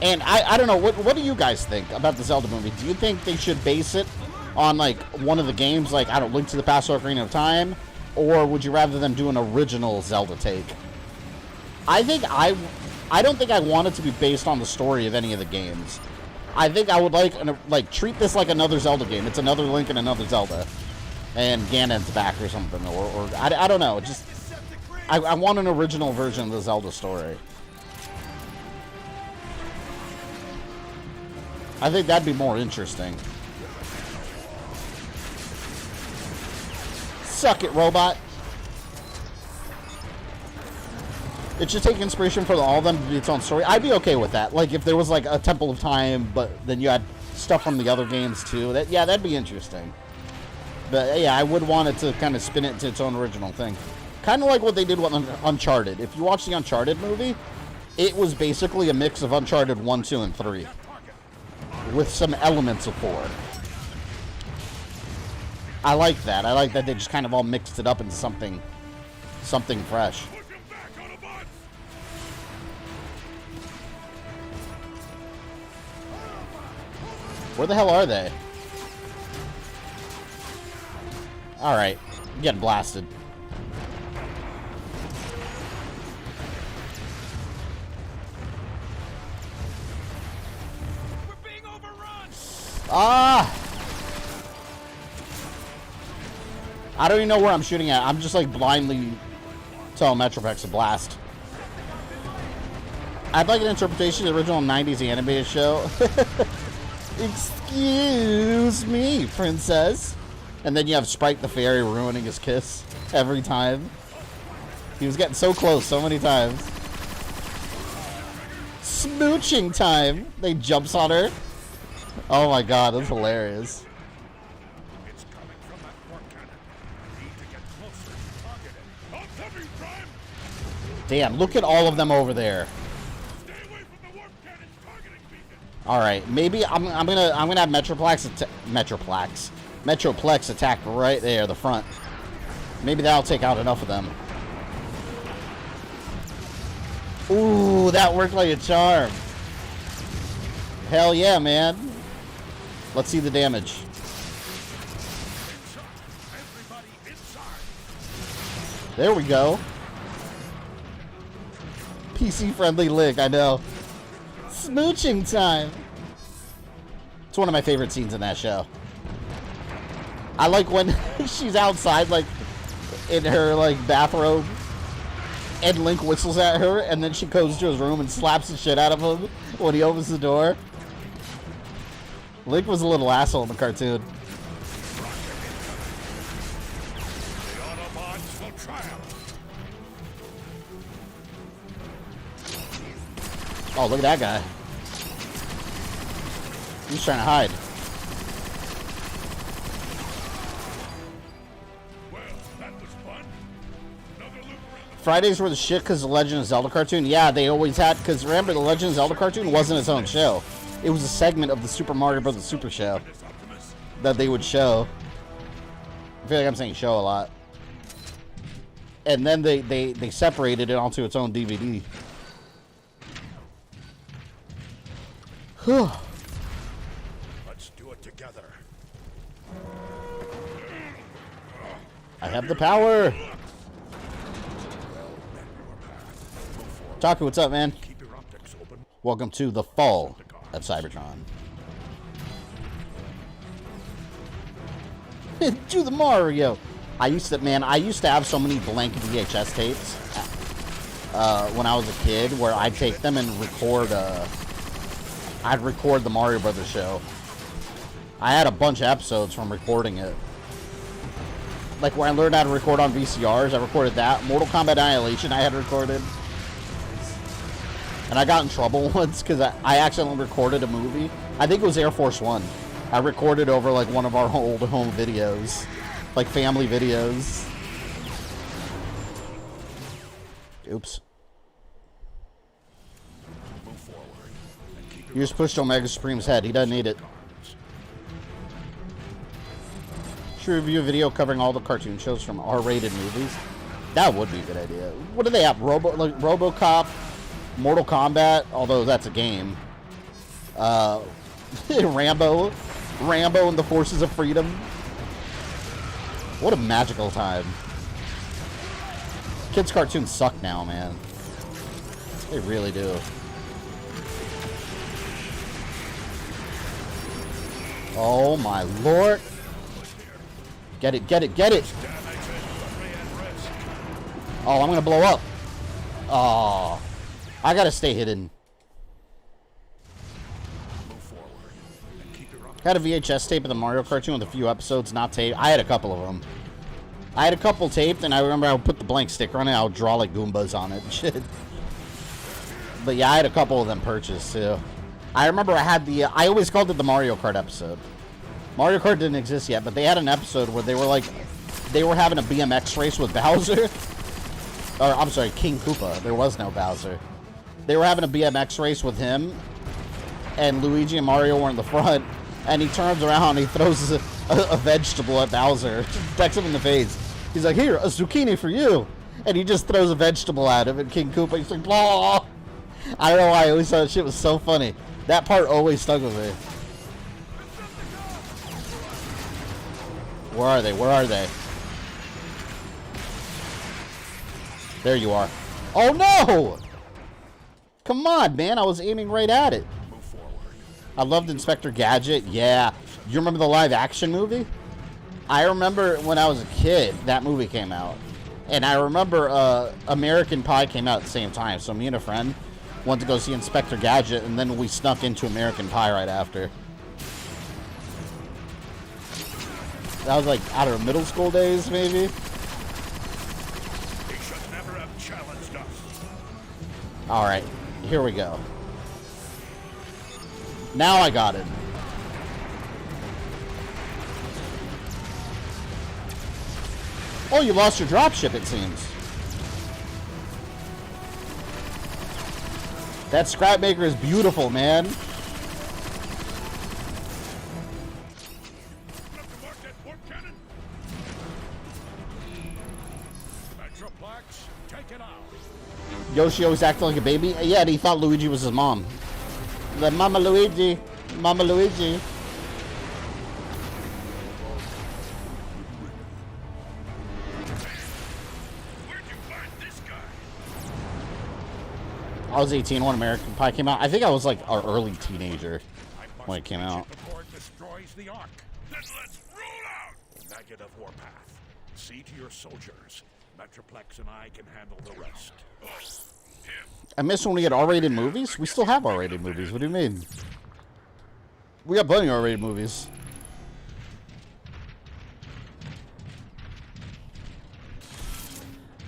Speaker 1: And I don't know, what do you guys think about the Zelda movie? Do you think they should base it on, like, one of the games, like, I don't know, Link to the Past or Ocarina of Time? Or would you rather them do an original Zelda take? I think I I don't think I want it to be based on the story of any of the games. I think I would like treat this like another Zelda game. It's another Link and another Zelda. And Ganon's back or something. Or I don't know. Just I want an original version of the Zelda story. I think that'd be more interesting. Suck it, robot. It should take inspiration from all of them to be its own story. I'd be okay with that. Like, if there was, like, a Temple of Time, but then you had stuff from the other games, too. Yeah, that'd be interesting. But, yeah, I would want it to kind of spin it into its own original thing. Kind of like what they did with Uncharted. If you watch the Uncharted movie, it was basically a mix of Uncharted 1, 2, and 3. With some elements of 4. I like that. I like that they just kind of all mixed it up into something fresh. Where the hell are they? Alright. Getting blasted.
Speaker 4: We're being overrun!
Speaker 1: Ah! I don't even know where I'm shooting at. I'm just like blindly telling Metroplex to blast. I'd like an interpretation of the original 90s animated show. Excuse me, princess. And then you have Sprite the Fairy ruining his kiss every time. He was getting so close so many times. Smooching time. They jumps on her. Oh my god, that's hilarious.
Speaker 4: It's coming from that warp cannon. We need to get closer and target it. I'll cover you, Prime!
Speaker 1: Damn, look at all of them over there.
Speaker 4: Stay away from the warp cannon's targeting beacon!
Speaker 1: All right, maybe I'm gonna have Metroplex attack right there, the front. Maybe that'll take out enough of them. Ooh, that worked like a charm. Hell yeah, man. Let's see the damage.
Speaker 4: Everybody inside!
Speaker 1: There we go. PC-friendly Link, I know. Smooching time. It's one of my favorite scenes in that show. I like when she's outside, like, in her, like, bathrobe, and Link whistles at her, and then she goes to his room and slaps the shit out of him when he opens the door. Link was a little asshole in the cartoon.
Speaker 4: The Autobots will triumph!
Speaker 1: Oh, look at that guy. He's trying to hide.
Speaker 4: Well, that was fun. Another loop around the
Speaker 1: Fridays were the shit because the Legend of Zelda cartoon. Yeah, they always had, because remember, the Legend of Zelda cartoon wasn't its own show. It was a segment of the Super Mario Bros. Super Show
Speaker 4: this Optimus.
Speaker 1: that they would show. I feel like I'm saying show a lot. And then they separated it onto its own DVD. Whew.
Speaker 4: Let's do it together.
Speaker 1: I have the power. Taku, what's up, man?
Speaker 4: Keep your optics open.
Speaker 1: Welcome to the fall of Cybertron. Do the Mario. I used to have so many blank VHS tapes when I was a kid, where I'd take them and record. I'd record the Mario Brothers show. I had a bunch of episodes from recording it. Like when I learned how to record on VCRs, I recorded that. Mortal Kombat Annihilation I had recorded. And I got in trouble once because I accidentally recorded a movie. I think it was Air Force One. I recorded over like one of our old home videos. Like family videos. Oops.
Speaker 4: Move forward. And keep
Speaker 1: You just pushed Omega Supreme's head. He doesn't need it. Should review a video covering all the cartoon shows from R-rated movies. That would be a good idea. What do they have? RoboCop, Mortal Kombat, although that's a game. Rambo and the Forces of Freedom. What a magical time. Kids' cartoons suck now, man. They really do. Oh my lord. Get it, get it, get it. Oh, I'm gonna blow up. Oh, I gotta stay hidden. Had a VHS tape of the Mario cartoon with a few episodes not taped. I had a couple of them. I had a couple taped, and I remember I would put the blank sticker on it. I would draw like Goombas on it and shit. But yeah, I had a couple of them purchased too. I remember I had the, I always called it the Mario Kart episode. Mario Kart didn't exist yet, but they had an episode where they were like, they were having a BMX race with Bowser. Or, I'm sorry, King Koopa. There was no Bowser. They were having a BMX race with him, and Luigi and Mario were in the front, and he turns around and he throws a vegetable at Bowser. Decks him in the face. He's like, here, a zucchini for you. And he just throws a vegetable at him, and King Koopa, he's like, blah. I don't know why, I always thought that shit was so funny. That part always stuck with me. Where are they? Where are they? There you are. Oh no! Come on, man. I was aiming right at it. I loved Inspector Gadget. Yeah. You remember the live action movie? I remember when I was a kid, that movie came out. And I remember American Pie came out at the same time. So me and a friend went to go see Inspector Gadget, and then we snuck into American Pie right after. That was like, I don't know, middle school days, maybe?
Speaker 4: He should never have challenged us.
Speaker 1: Alright, here we go. Now I got it. Oh, you lost your dropship, it seems. That scrap maker is beautiful, man.
Speaker 4: Metroplex, take it out.
Speaker 1: Yoshi always acted like a baby. Yeah, and he thought Luigi was his mom. The Mama Luigi. Mama Luigi.
Speaker 4: Where'd you find this guy?
Speaker 1: I was 18 when American Pie came out. I think I was like an early teenager when it came out.
Speaker 4: Before it destroys the Ark. Then let's roll out. Negative warpath. See to your soldiers. Metroplex and I can handle the rest.
Speaker 1: I miss when we had R-rated movies. We still have R-rated movies. What do you mean? We got plenty of R-rated movies.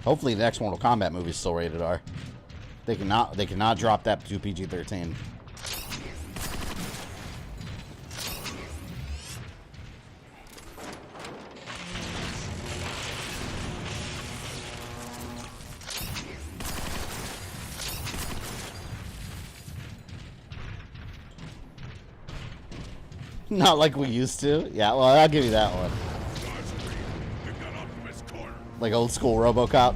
Speaker 1: Hopefully the next Mortal Kombat movie is still rated R. They cannot drop that to PG-13. Not like we used to. Yeah, well, I'll give you that one. Like old school RoboCop.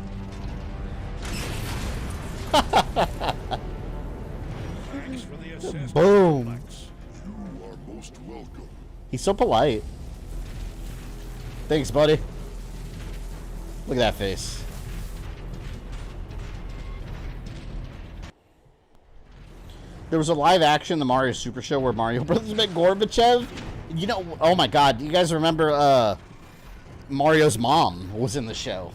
Speaker 1: Boom.
Speaker 3: You are most welcome.
Speaker 1: He's so polite. Thanks, buddy. Look at that face. There was a live action, the Mario Super Show, where Mario Brothers met Gorbachev. You know, oh my God, you guys remember Mario's mom was in the show.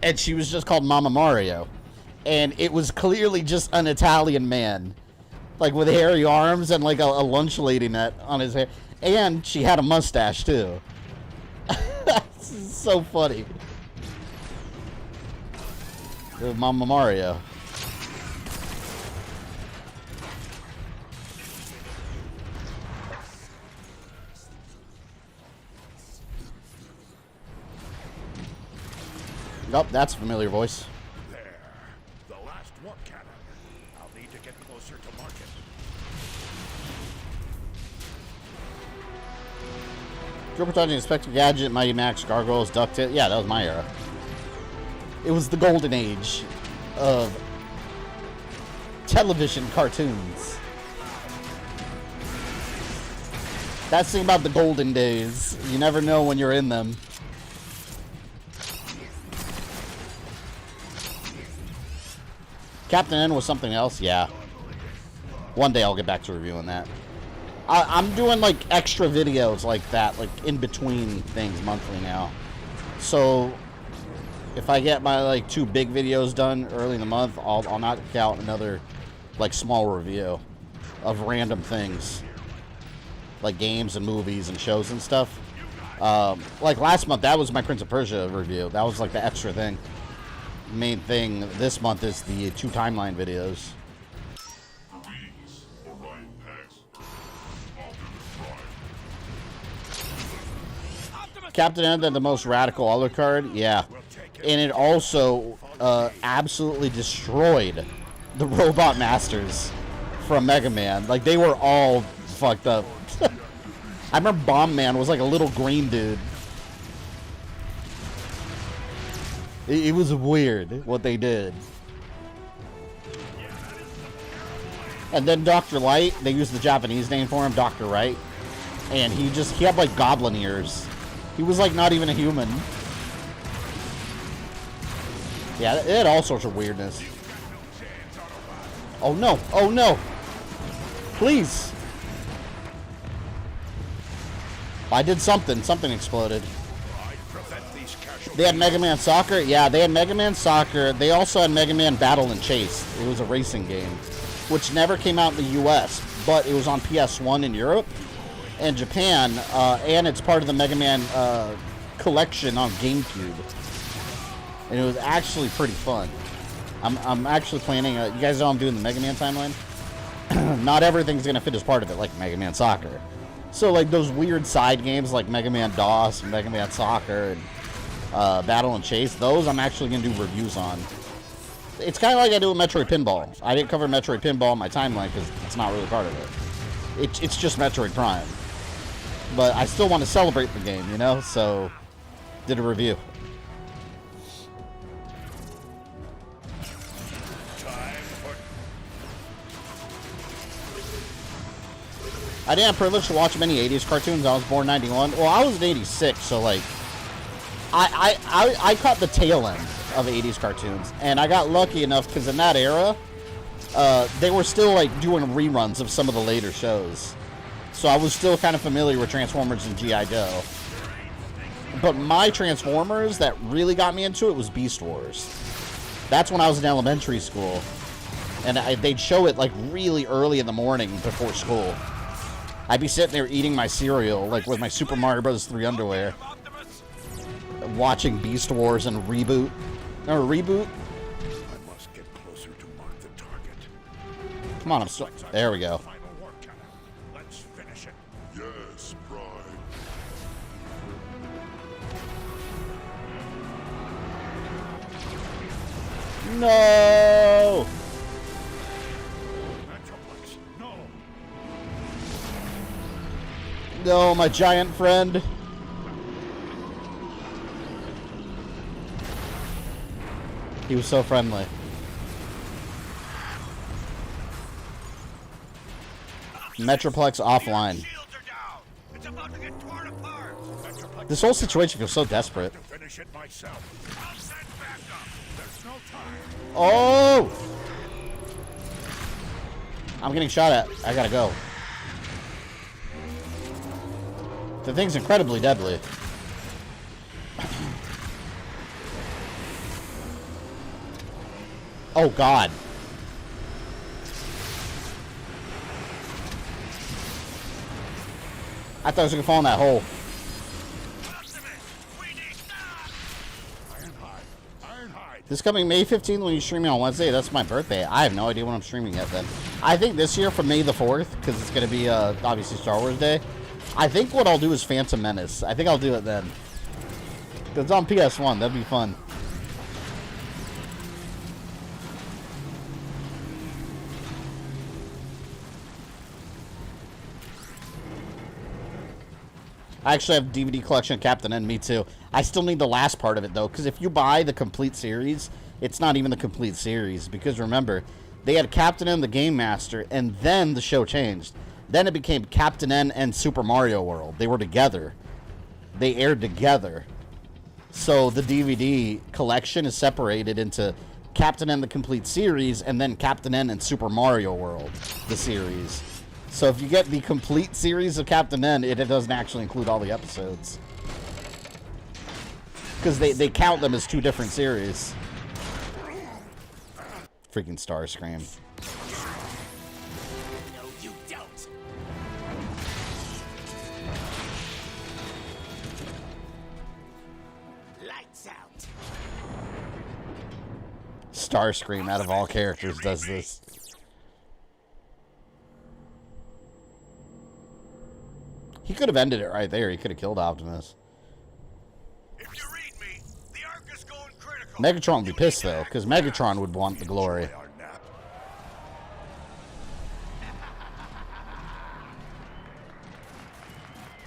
Speaker 1: And she was just called Mama Mario. And it was clearly just an Italian man. Like with hairy arms and like a lunch lady net on his hair. And she had a mustache too. This is so funny. Mama Mario. Oh, that's a familiar voice.
Speaker 4: There. The last warp cannon. I'll need to get closer to market.
Speaker 1: Cybertron, Inspector Gadget, Mighty Max, Gargoyles, DuckTales. Yeah, that was my era. It was the golden age of television cartoons. That's the thing about the golden days. You never know when you're in them. Captain N was something else? Yeah. One day I'll get back to reviewing that. I'm doing, like, extra videos like that, like, in between things monthly now. So, if I get my, like, 2 big videos done early in the month, I'll knock out another, like, small review of random things. Like games and movies and shows and stuff. Like last month, that was my Prince of Persia review. That was, like, the extra thing. Main thing this month is the 2 timeline videos. Captain N, the most radical alucard, yeah. And it also absolutely destroyed the Robot Masters from Mega Man. Like, they were all fucked up. I remember Bomb Man was like a little green dude. It was weird what they did. And then Dr. Light, they used the Japanese name for him, Dr. Wright. And he had like goblin ears. He was like not even a human. Yeah, it had all sorts of weirdness. Oh no, oh no. Please. I did something. Something exploded. They had Mega Man Soccer. Yeah, they had Mega Man Soccer. They also had Mega Man Battle and Chase. It was a racing game, which never came out in the U.S., but it was on PS1 in Europe and Japan, and it's part of the Mega Man collection on GameCube. And it was actually pretty fun. I'm actually planning. You guys know I'm doing the Mega Man timeline. Not everything's gonna fit as part of it, like Mega Man Soccer. So, like, those weird side games like Mega Man DOS and Mega Man Soccer and Battle and Chase, those I'm actually going to do reviews on. It's kind of like I do with Metroid Pinball. I didn't cover Metroid Pinball on my timeline because it's not really part of it. It's just Metroid Prime. But I still want to celebrate the game, you know? So, did a review. I didn't have privilege to watch many 80s cartoons. I was born 91. Well, I was in 86, so, like, I caught the tail end of 80s cartoons. And I got lucky enough, because in that era, they were still, like, doing reruns of some of the later shows. So I was still kind of familiar with Transformers and G.I. Joe. But my Transformers that really got me into it was Beast Wars. That's when I was in elementary school. And they'd show it, like, really early in the morning before school. I'd be sitting there eating my cereal, like with my Super Mario Bros. 3 underwear, watching Beast Wars and Reboot. Remember Reboot?
Speaker 5: I must get closer to mark the target.
Speaker 1: Come on, there we go.
Speaker 4: Let's finish it.
Speaker 3: Yes, Prime.
Speaker 1: No!
Speaker 4: Metroplex, no.
Speaker 1: No, my giant friend. He was so friendly. Metroplex offline. This whole situation feels so desperate.
Speaker 4: Finish it myself. I'll send backup. There's no time.
Speaker 1: Oh! I'm getting shot at. I gotta go. The thing's incredibly deadly. Oh, God. I thought I was going to fall in that hole. This coming May 15th when you stream it on Wednesday, that's my birthday. I have no idea when I'm streaming yet then. I think this year for May the 4th, because it's going to be obviously Star Wars Day, I think what I'll do is Phantom Menace. I think I'll do it then. It's on PS1. That'd be fun. I actually have DVD collection of Captain N. Me too. I still need the last part of it though, because if you buy the complete series, it's not even the complete series. Because remember, they had Captain N, the Game Master, and then the show changed. Then it became Captain N and Super Mario World. They were together. They aired together. So the DVD collection is separated into Captain N the complete series, and then Captain N and Super Mario World, the series. So if you get the complete series of Captain N, it doesn't actually include all the episodes. Because they count them as 2 different series. Freaking Starscream.
Speaker 8: No, you don't. Lights out.
Speaker 1: Starscream, out of all characters, does this. He could have ended it right there. He could have killed Optimus.
Speaker 6: If you read me, the Ark is going critical.
Speaker 1: Megatron would be pissed, though, because Megatron would want the glory.
Speaker 5: Our nap.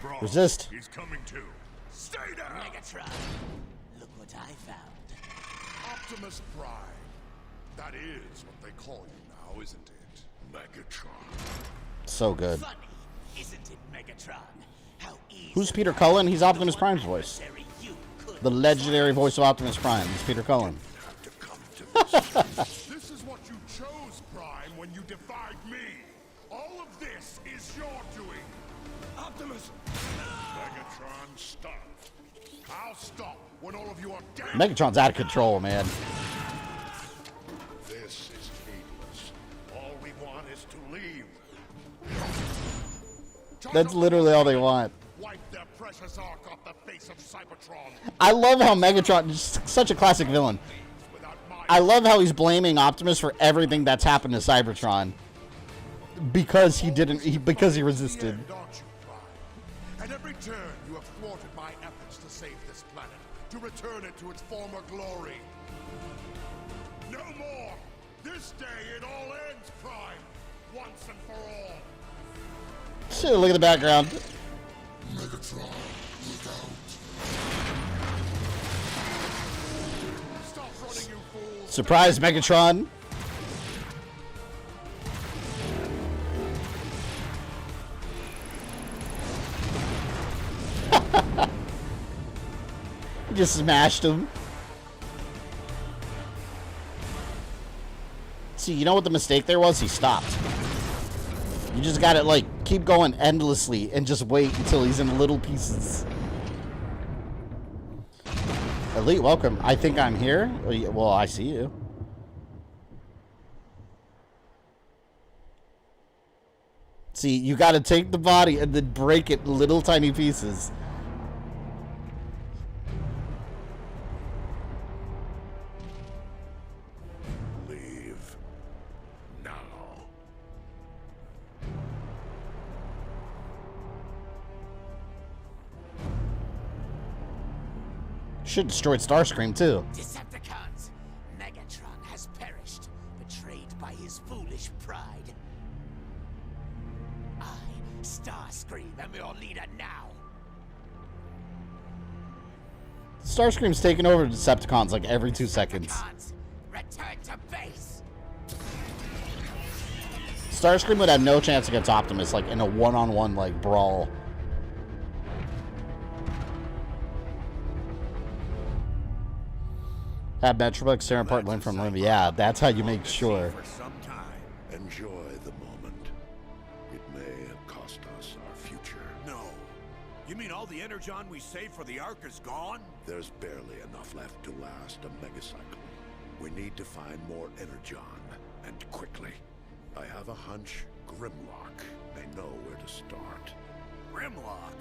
Speaker 4: Bro,
Speaker 1: Resist.
Speaker 4: He's coming too.
Speaker 6: Stay down.
Speaker 8: Megatron, look what I found.
Speaker 2: Optimus Prime. That is what they call you now, isn't it? Megatron.
Speaker 1: So good.
Speaker 8: Funny, isn't it, Megatron? How easy.
Speaker 1: Who's Peter Cullen? He's Optimus Prime's voice. The legendary voice of Optimus Prime. He's Peter Cullen.
Speaker 2: To come to this. This is what you chose, Prime, when you defied me. All of this is your doing. Optimus. Megatron, stop. I'll stop when all of you are dead.
Speaker 1: Megatron's out of control, man.
Speaker 2: This is needless. All we want is to leave.
Speaker 1: That's literally all they want.
Speaker 2: Wipe their precious ark off the face of Cybertron.
Speaker 1: I love how Megatron is such a classic villain.
Speaker 2: Without my
Speaker 1: I love how he's blaming Optimus for everything that's happened to Cybertron because because he resisted.
Speaker 2: End, aren't you, Prime? At every turn, you have thwarted my efforts to save this planet, to return it to its former glory. No more! This day it all ends, Prime! Once and for all!
Speaker 1: Shit, look at the background.
Speaker 2: Megatron, look out! Stop running, you fools!
Speaker 1: Surprise, Megatron. Just smashed him. See, you know what the mistake there was? He stopped. You just gotta, like, keep going endlessly and just wait until he's in little pieces. Elite, welcome. I think I'm here. Well, I see you. See, you gotta take the body and then break it in little tiny pieces.
Speaker 2: Leave. Now.
Speaker 1: Should destroyed Starscream too.
Speaker 8: Decepticons, Megatron has perished, betrayed by his foolish pride. I, Starscream, am your leader now.
Speaker 1: Starscream's taking over Decepticons like every 2 seconds.
Speaker 8: Decepticons, return to base.
Speaker 1: Starscream would have no chance against Optimus, like in a one-on-one like brawl. Have Metroplex tear apart limb from limb. Yeah, that's how you make sure.
Speaker 5: For some time. Enjoy the moment. It may have cost us our future.
Speaker 6: No. You mean all the energon we saved for the Ark is gone?
Speaker 5: There's barely enough left to last a megacycle. We need to find more energon, and quickly. I have a hunch Grimlock may know where to start.
Speaker 6: Grimlock?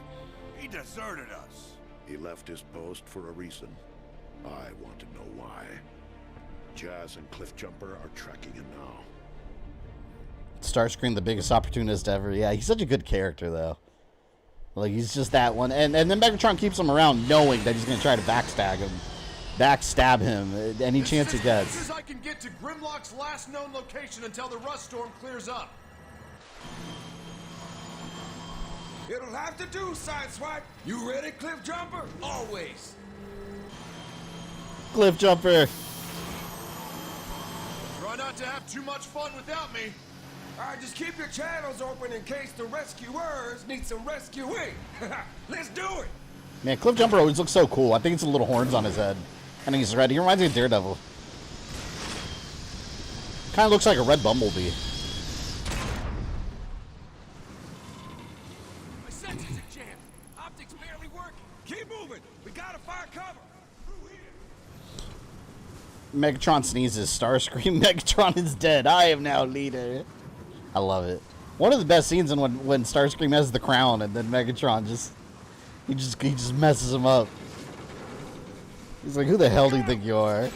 Speaker 6: He deserted us.
Speaker 5: He left his post for a reason. I want to know why. Jazz and Cliffjumper are tracking him now.
Speaker 1: Starscream, the biggest opportunist ever. Yeah, he's such a good character, though. Like, he's just that one. And then Megatron keeps him around knowing that he's going to try to backstab him any chance he gets.
Speaker 9: This is I can get to Grimlock's last known location until the rust storm clears up.
Speaker 10: It'll have to do, Sideswipe. You ready, Cliffjumper? Always.
Speaker 1: Cliffjumper.
Speaker 9: Try not to have too much fun without me.
Speaker 10: All right, just keep your channels open in case the rescuers need some rescuing. Let's do it.
Speaker 1: Man, Cliffjumper always looks so cool. I think it's the little horns on his head. I think he's red. He reminds me of Daredevil. Kind of looks like a red bumblebee.
Speaker 10: My sensors are jammed. Optics barely working. Keep moving. We gotta find cover.
Speaker 1: Megatron sneezes. Starscream. Megatron is dead. I am now leader. I love it. One of the best scenes in when Starscream has the crown and then Megatron just messes him up. He's like, who the hell do you think you are?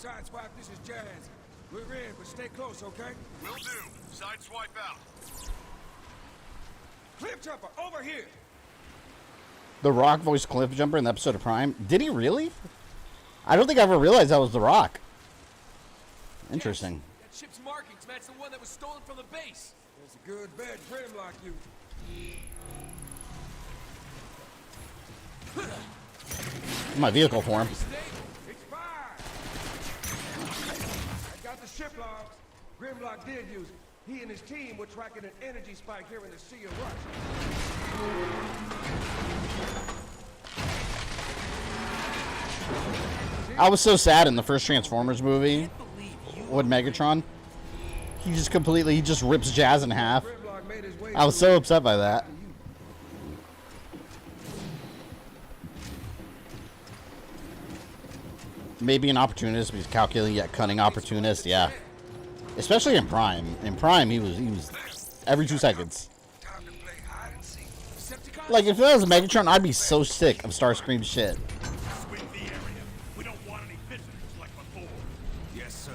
Speaker 10: Sideswipe, this is Jazz. We're in, but stay close, okay?
Speaker 6: Will do. Sideswipe out.
Speaker 10: Cliff Jumper, over here.
Speaker 1: The Rock voiced Cliff Jumper in the episode of Prime. Did he really? I don't think I ever realized that was The Rock. Interesting.
Speaker 10: That ship's markings match the one that was stolen from the base. There's a good bet Grimlock you.
Speaker 1: My vehicle for him.
Speaker 10: It's fine. I got the ship logs. Grimlock did use it. He and his team were tracking an energy spike here in the Sea of Rush.
Speaker 1: I was so sad in the first Transformers movie with Megatron. He just rips Jazz in half. I was so upset by that. Maybe an opportunist, but he's calculating yet cunning opportunist, yeah. Especially in Prime. In Prime, he was every 2 seconds. Like, if that was Megatron, I'd be so sick of Starscream's shit.
Speaker 4: Sweep the area. We don't want any visitors like before.
Speaker 6: Yes, sir.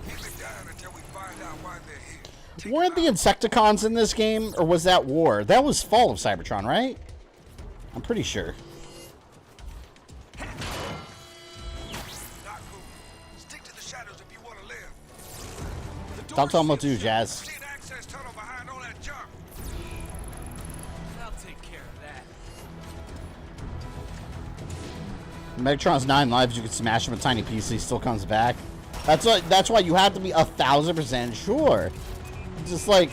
Speaker 6: Keep it down until we find out why they're here.
Speaker 1: Weren't the Insecticons in this game, or was that War? That was Fall of Cybertron, right? I'm pretty sure. Don't tell him what to do, Jazz.
Speaker 10: I'll take care of that.
Speaker 1: Megatron's 9 lives, you can smash him a tiny piece, he still comes back. That's why you have to be 1000% sure. Just like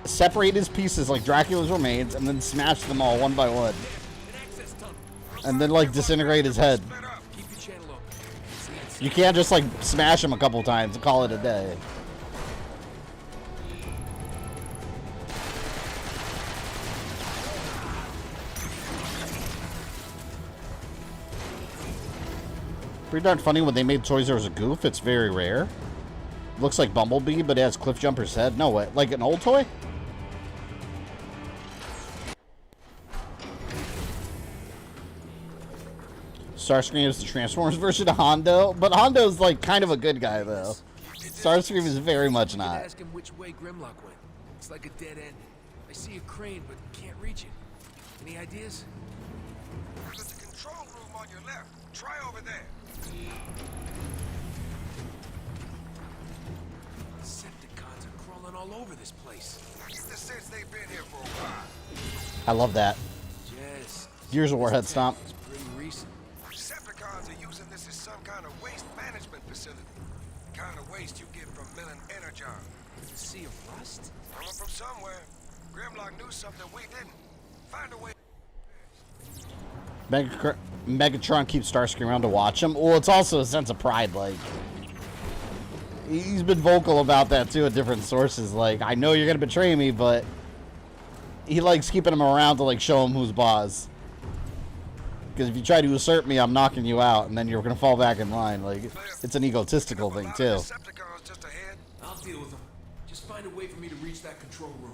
Speaker 1: separate his pieces like Dracula's remains and then smash them all one by one. And then like disintegrate his head. You can't just like smash him a couple times and call it a day. Pretty darn funny when they made toys there was a goof. It's very rare. Looks like Bumblebee, but it has Cliff Jumper's head. No way. Like an old toy? Starscream is the Transformers version of Hondo, but Hondo's like kind of a good guy though. Starscream is very much not.
Speaker 10: Ask him which way Grimlock went. It's like a dead end. I see a crane, but can't reach it. Any ideas?
Speaker 6: There's a control room on your left. Try over there.
Speaker 10: Decepticons are crawling all over this place.
Speaker 6: I get the sense they've been here for a while.
Speaker 1: I love that.
Speaker 10: Yes.
Speaker 1: Gears of War head stomp.
Speaker 10: It's pretty recent.
Speaker 6: Decepticons are using this as some kind of waste management facility. The kind of waste you get from milling energon.
Speaker 10: The Sea of Rust?
Speaker 6: Coming from somewhere. Grimlock knew something we didn't. Find a way.
Speaker 1: Megatron keeps Starscream around to watch him. Well, it's also a sense of pride. Like, he's been vocal about that too at different sources. Like, I know you're gonna betray me, but he likes keeping him around to like show him who's boss. Because if you try to usurp me, I'm knocking you out, and then you're gonna fall back in line. Like, it's an egotistical thing too.
Speaker 10: I'll deal with them. Just find a way for me to reach that control room.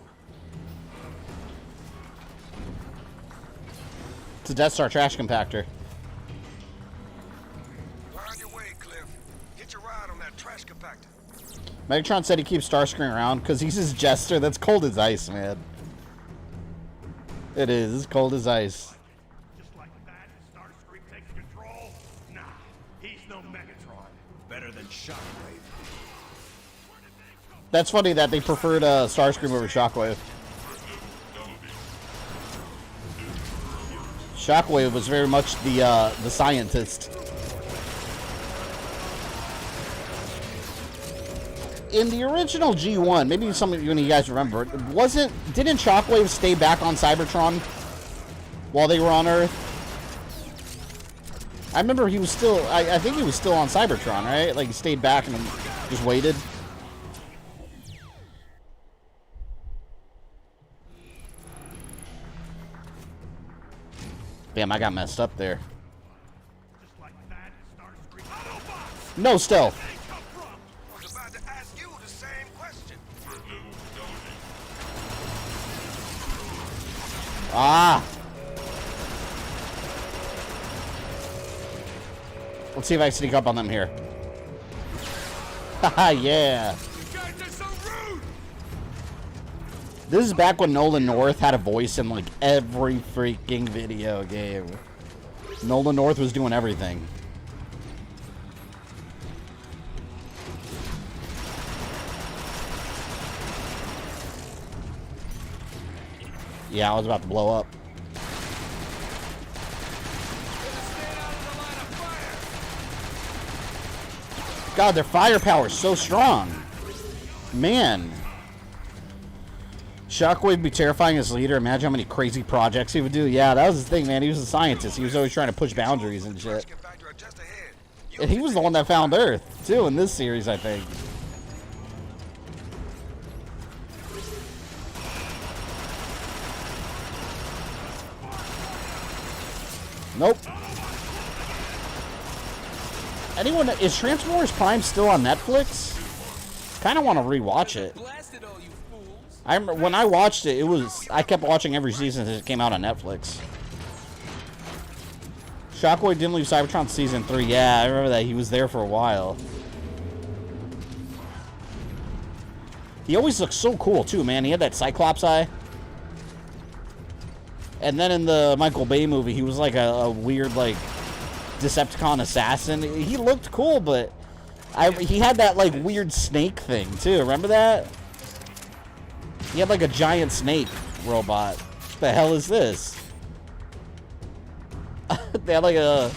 Speaker 1: It's a Death Star trash compactor.
Speaker 6: Find your way, Cliff. Get your ride on that trash compactor.
Speaker 1: Megatron said he keeps Starscream around because he's his jester. That's cold as ice, man. It is. It's cold as ice.
Speaker 4: Just like that, Starscream takes control? Nah, he's no Megatron. Better than Shockwave.
Speaker 1: That's funny that they preferred Starscream over Shockwave. Shockwave was very much the scientist. In the original G1, maybe some of you guys remember, didn't Shockwave stay back on Cybertron? while they were on Earth. I remember he was still, I think he was still on Cybertron, right? Like he stayed back and just waited. Damn, I got messed up there. No stealth.
Speaker 6: I was about to ask you the same question.
Speaker 1: Ah. Let's see if I sneak up on them here. Haha, yeah. This is back when Nolan North had a voice in like every freaking video game. Nolan North was doing everything. Yeah, I was about to blow up. God, their firepower is so strong. Man. Shockwave would be terrifying as leader. Imagine how many crazy projects he would do. Yeah, that was his thing, man. He was a scientist. He was always trying to push boundaries and shit. And he was the one that found Earth, too, in this series, I think. Nope. Anyone, is Transformers Prime still on Netflix? Kind of want to rewatch it. I remember when I watched it, I kept watching every season since it came out on Netflix. Shockwave didn't leave Cybertron season 3. Yeah, I remember that. He was there for a while. He always looked so cool too, man. He had that Cyclops eye. And then in the Michael Bay movie, he was like a weird, like, Decepticon assassin. He looked cool, but he had that, like, weird snake thing, too. Remember that? He had, like, a giant snake robot. What the hell is this? They had, like an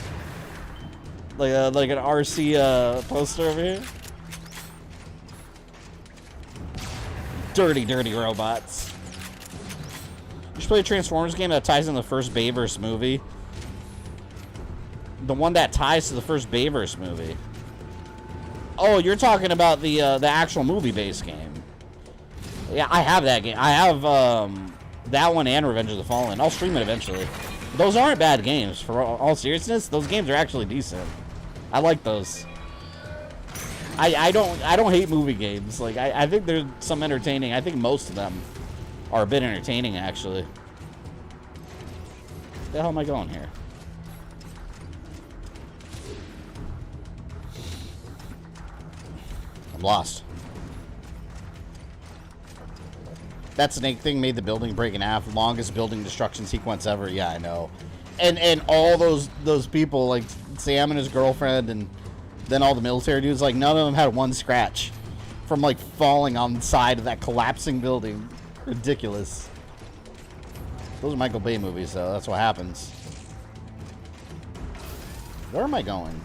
Speaker 1: RC poster over here. Dirty, dirty robots. You should play a Transformers game that ties in the first Bayverse movie. The one that ties to the first Bayverse movie. Oh, you're talking about the actual movie-based game. Yeah, I have that game. I have that one and Revenge of the Fallen. I'll stream it eventually. Those aren't bad games. For all seriousness, those games are actually decent. I like those. I don't hate movie games. Like I think there's some entertaining. I think most of them are a bit entertaining, actually. Where the hell am I going here? I'm lost. That snake thing made the building break in half. Longest building destruction sequence ever. Yeah, I know. And all those people, like Sam and his girlfriend, and then all the military dudes, like none of them had one scratch from like falling on the side of that collapsing building. Ridiculous. Those are Michael Bay movies, though. That's what happens. Where am I going?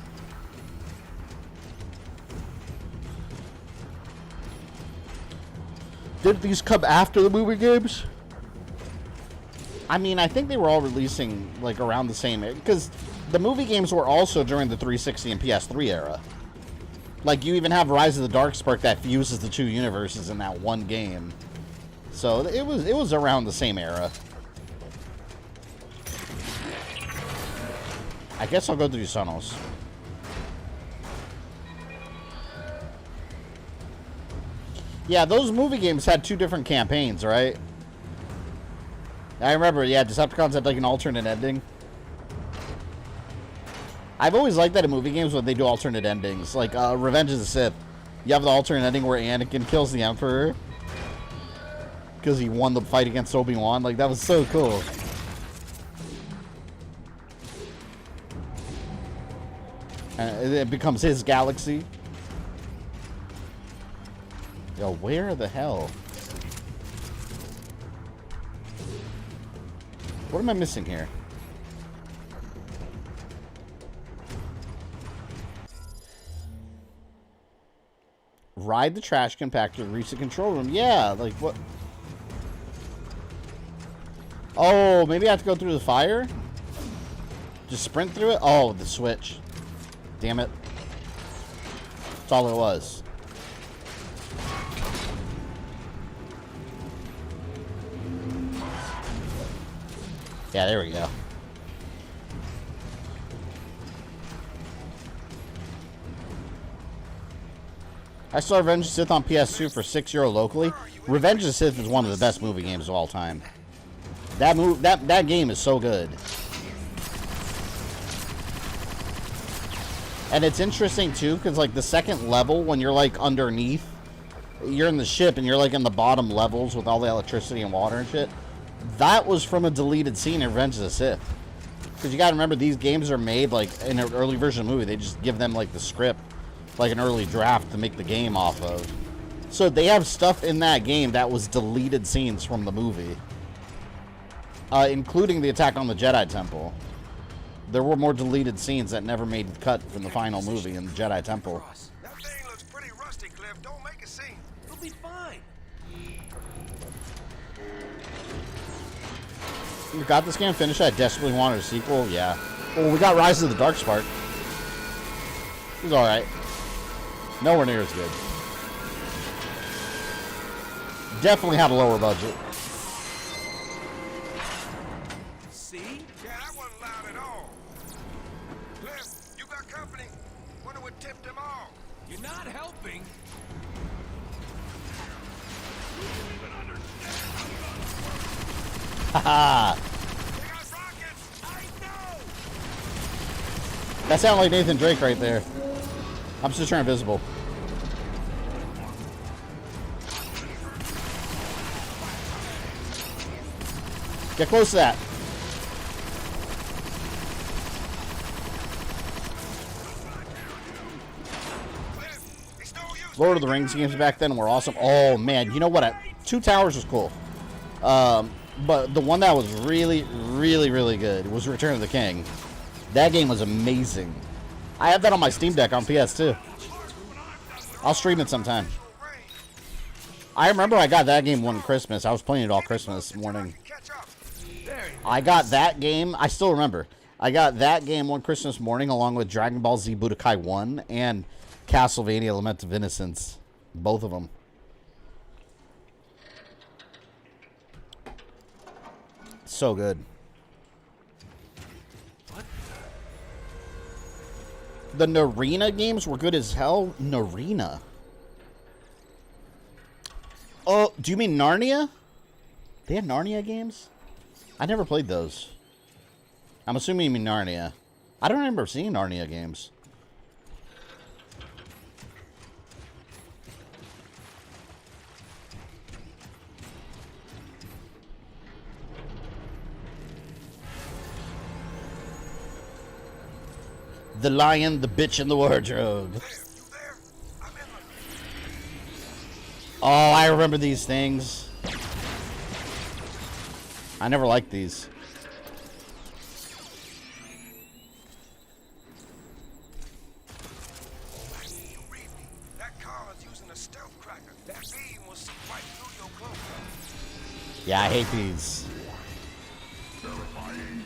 Speaker 1: Did these come after the movie games? I mean, I think they were all releasing like around the same, because the movie games were also during the 360 and PS3 era. Like you even have Rise of the Darkspark that fuses the two universes in that one game. So it was around the same era. I guess I'll go through these tunnels. Yeah, those movie games had two different campaigns, right? I remember, yeah, Decepticons had like an alternate ending. I've always liked that in movie games when they do alternate endings. Like Revenge of the Sith. You have the alternate ending where Anakin kills the Emperor because he won the fight against Obi-Wan. Like, that was so cool. It becomes his galaxy. Yo, where the hell? What am I missing here? Ride the trash compactor to reach the control room. Yeah, like what? Oh, maybe I have to go through the fire? Just sprint through it? Oh, the switch. Damn it. That's all it was. Yeah, there we go. I saw Revenge of the Sith on PS2 for €6 locally. Revenge of the Sith is one of the best movie games of all time. That game is so good. And it's interesting too, because like the second level, when you're like underneath, you're in the ship and you're like in the bottom levels with all the electricity and water and shit. That was from a deleted scene in Revenge of the Sith. Because you gotta remember, these games are made like in an early version of the movie. They just give them like the script, like an early draft to make the game off of. So they have stuff in that game that was deleted scenes from the movie. Including the attack on the Jedi Temple. There were more deleted scenes that never made the cut from the final movie in the Jedi Temple.
Speaker 6: That thing looks pretty rusty, Cliff. Don't make a scene.
Speaker 8: It'll be fine.
Speaker 1: We got this game finished. I desperately wanted a sequel. Yeah. Well, we got Rise of the Darkspark. It was alright. Nowhere near as good. Definitely had a lower budget.
Speaker 6: See? Yeah, that wasn't loud at all. Cliff, you got company. Wonder what tipped them off.
Speaker 8: You're not helping.
Speaker 1: Haha.
Speaker 6: They got rockets. I know.
Speaker 1: That sounded like Nathan Drake right there. I'm just turning invisible. Get close to that. Lord of the Rings games back then were awesome. Oh man, you know what? Two Towers was cool. But the one that was really, really, really good was Return of the King. That game was amazing. I have that on my Steam Deck on PS2. I'll stream it sometime. I remember I got that game one Christmas. I was playing it all Christmas morning. I got that game. I still remember. I got that game one Christmas morning along with Dragon Ball Z Budokai 1 and Castlevania Lament of Innocence. Both of them. So good.
Speaker 8: What?
Speaker 1: The Narina games were good as hell. Narina. Oh, do you mean Narnia? They had Narnia games? I never played those. I'm assuming you mean Narnia. I don't remember seeing Narnia games. The Lion, the Bitch, and the Wardrobe. Oh, I remember these things. I never liked these.
Speaker 6: That car's using a stealth cracker. That beam will see right through your cloak.
Speaker 1: Yeah, I hate these.
Speaker 3: Terrifying.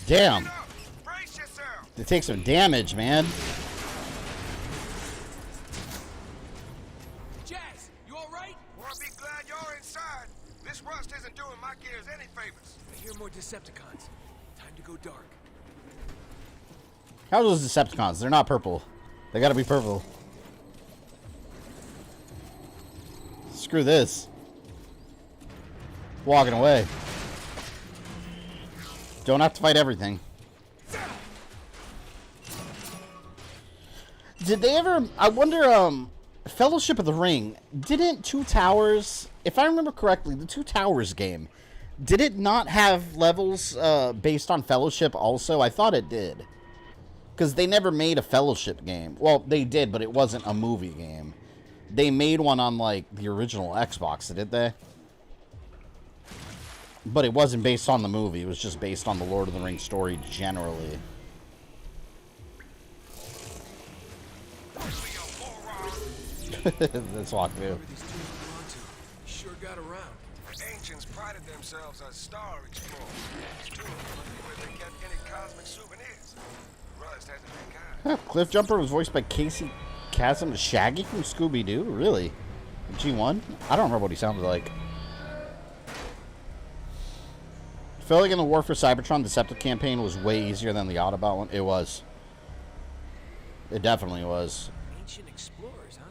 Speaker 1: Damn. They take some damage, man.
Speaker 8: Jazz, you all right?
Speaker 6: Well, I'll be glad you're inside. This rust isn't doing my gears any favors.
Speaker 8: I hear more Decepticons. Time to go dark.
Speaker 1: How are those Decepticons? They're not purple. They gotta be purple. Screw this. Walking away. Don't have to fight everything. Did they ever... I wonder, Fellowship of the Ring, didn't Two Towers... If I remember correctly, the Two Towers game, did it not have levels based on Fellowship also? I thought it did. Because they never made a Fellowship game. Well, they did, but it wasn't a movie game. They made one on, like, the original Xbox, did they? But it wasn't based on the movie. It was just based on the Lord of the Rings story generally. Let's walk through.
Speaker 10: Whoever these dudes belong to, sure got around.
Speaker 6: Ancients prided themselves as star explorers. These tombs must be where they kept any cosmic souvenirs. Rust hasn't been kind.
Speaker 1: Cliff Jumper was voiced by Casey Chasm Shaggy from Scooby-Doo? Really? G1? I don't remember what he sounded like. I felt like in the War for Cybertron, the Deceptive campaign was way easier than the Autobot one. It was. It definitely was.
Speaker 10: Ancient explorers, huh?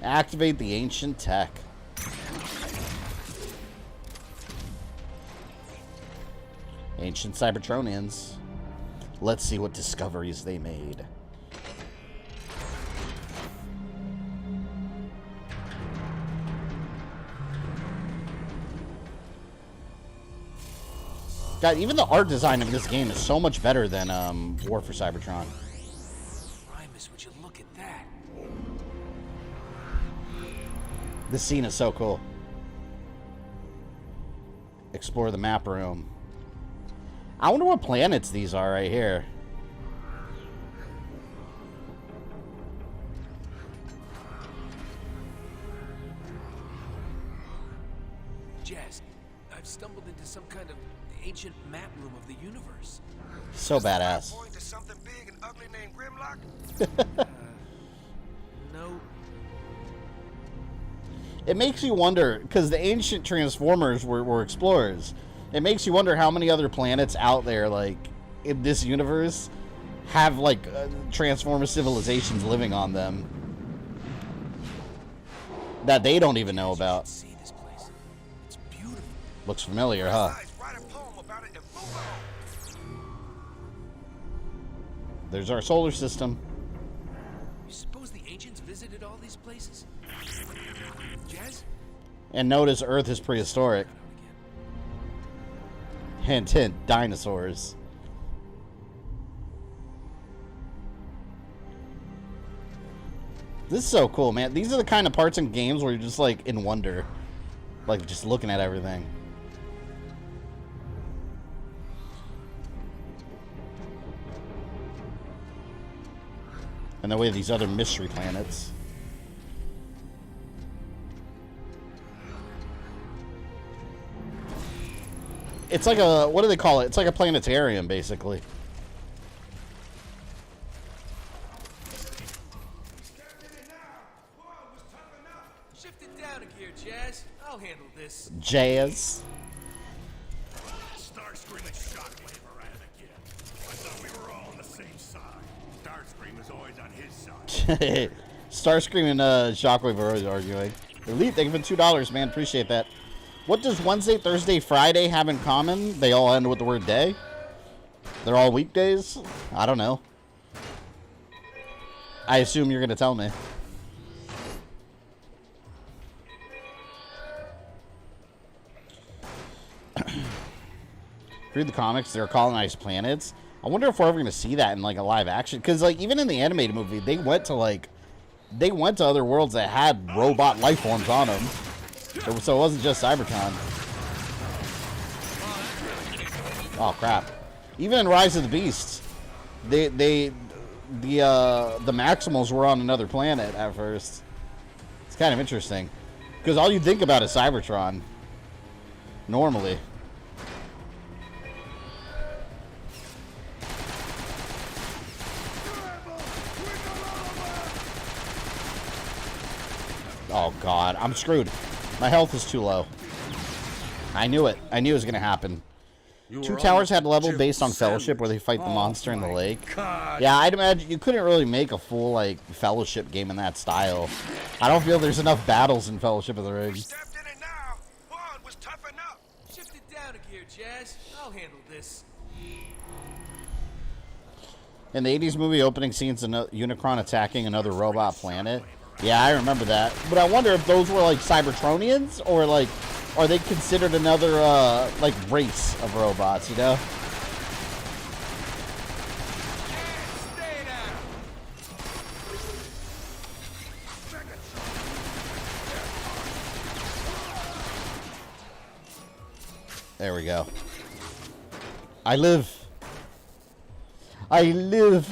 Speaker 1: Activate the ancient tech. Ancient Cybertronians. Let's see what discoveries they made. God, even the art design of this game is so much better than War for Cybertron.
Speaker 10: Primus, would you look at that?
Speaker 1: This scene is so cool. Explore the map room. I wonder what planets these are right here.
Speaker 10: Jazz, I've stumbled into some kind of ancient map room of the universe.
Speaker 1: So badass.
Speaker 6: Point to something big and ugly named Grimlock?
Speaker 10: No.
Speaker 1: It makes you wonder, because the ancient Transformers were explorers. It makes you wonder how many other planets out there, like, in this universe, have, like, Transformer civilizations living on them. That they don't even know about.
Speaker 10: See this place. It's beautiful.
Speaker 1: Looks familiar, huh?
Speaker 6: Write a poem about it and move on.
Speaker 1: There's our solar system.
Speaker 10: You suppose the ancients visited all these places? Jazz?
Speaker 1: And notice Earth is prehistoric. Hint, hint, dinosaurs. This is so cool, man. These are the kind of parts in games where you're just like in wonder. Like just looking at everything. And then we have these other mystery planets. It's like a, what do they call it? It's like a planetarium, basically.
Speaker 10: Shift it down a gear, Jazz. I'll handle this.
Speaker 1: Jazz.
Speaker 4: Starscream and Shockwave are at it again. I thought we were all on the same side. Starscream is always on his side.
Speaker 1: Starscream and Shockwave are always arguing. Elite, thank you for $2, man. Appreciate that. What does Wednesday, Thursday, Friday have in common? They all end with the word day? They're all weekdays? I don't know. I assume you're going to tell me. Read the comics, they're colonized planets. I wonder if we're ever going to see that in like a live action. Because like even in the animated movie, they went to other worlds that had robot life forms on them. So it wasn't just Cybertron. Oh crap! Even in Rise of the Beasts, the Maximals were on another planet at first. It's kind of interesting because all you think about is Cybertron. Normally. Oh god, I'm screwed. My health is too low. I knew it. I knew it was going to happen. Two Towers had level based on Fellowship where they fight the monster in the lake.
Speaker 10: God.
Speaker 1: Yeah, I'd imagine you couldn't really make a full like Fellowship game in that style. I don't feel there's enough battles in Fellowship of the Ring.
Speaker 6: Stepped in it now. One was tough enough.
Speaker 10: Shift it down a gear, Jazz. I'll handle this.
Speaker 1: In the 80s movie opening scenes, Unicron attacking another robot planet. Yeah, I remember that. But I wonder if those were like Cybertronians or like, are they considered another like race of robots, you know?
Speaker 10: Stay down.
Speaker 1: There we go. I live. I live.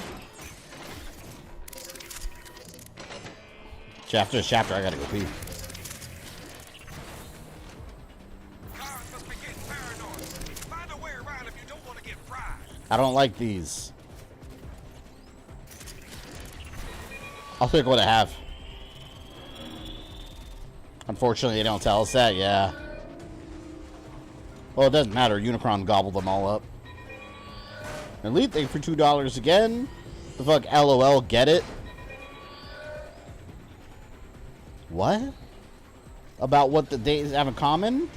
Speaker 1: After this chapter, I gotta go pee. I don't like these. I'll pick what I have. Unfortunately, they don't tell us that, yeah. Well, it doesn't matter. Unicron gobbled them all up. Elite, thank you for $2 again. The fuck, LOL, get it? What? About what the days have in common?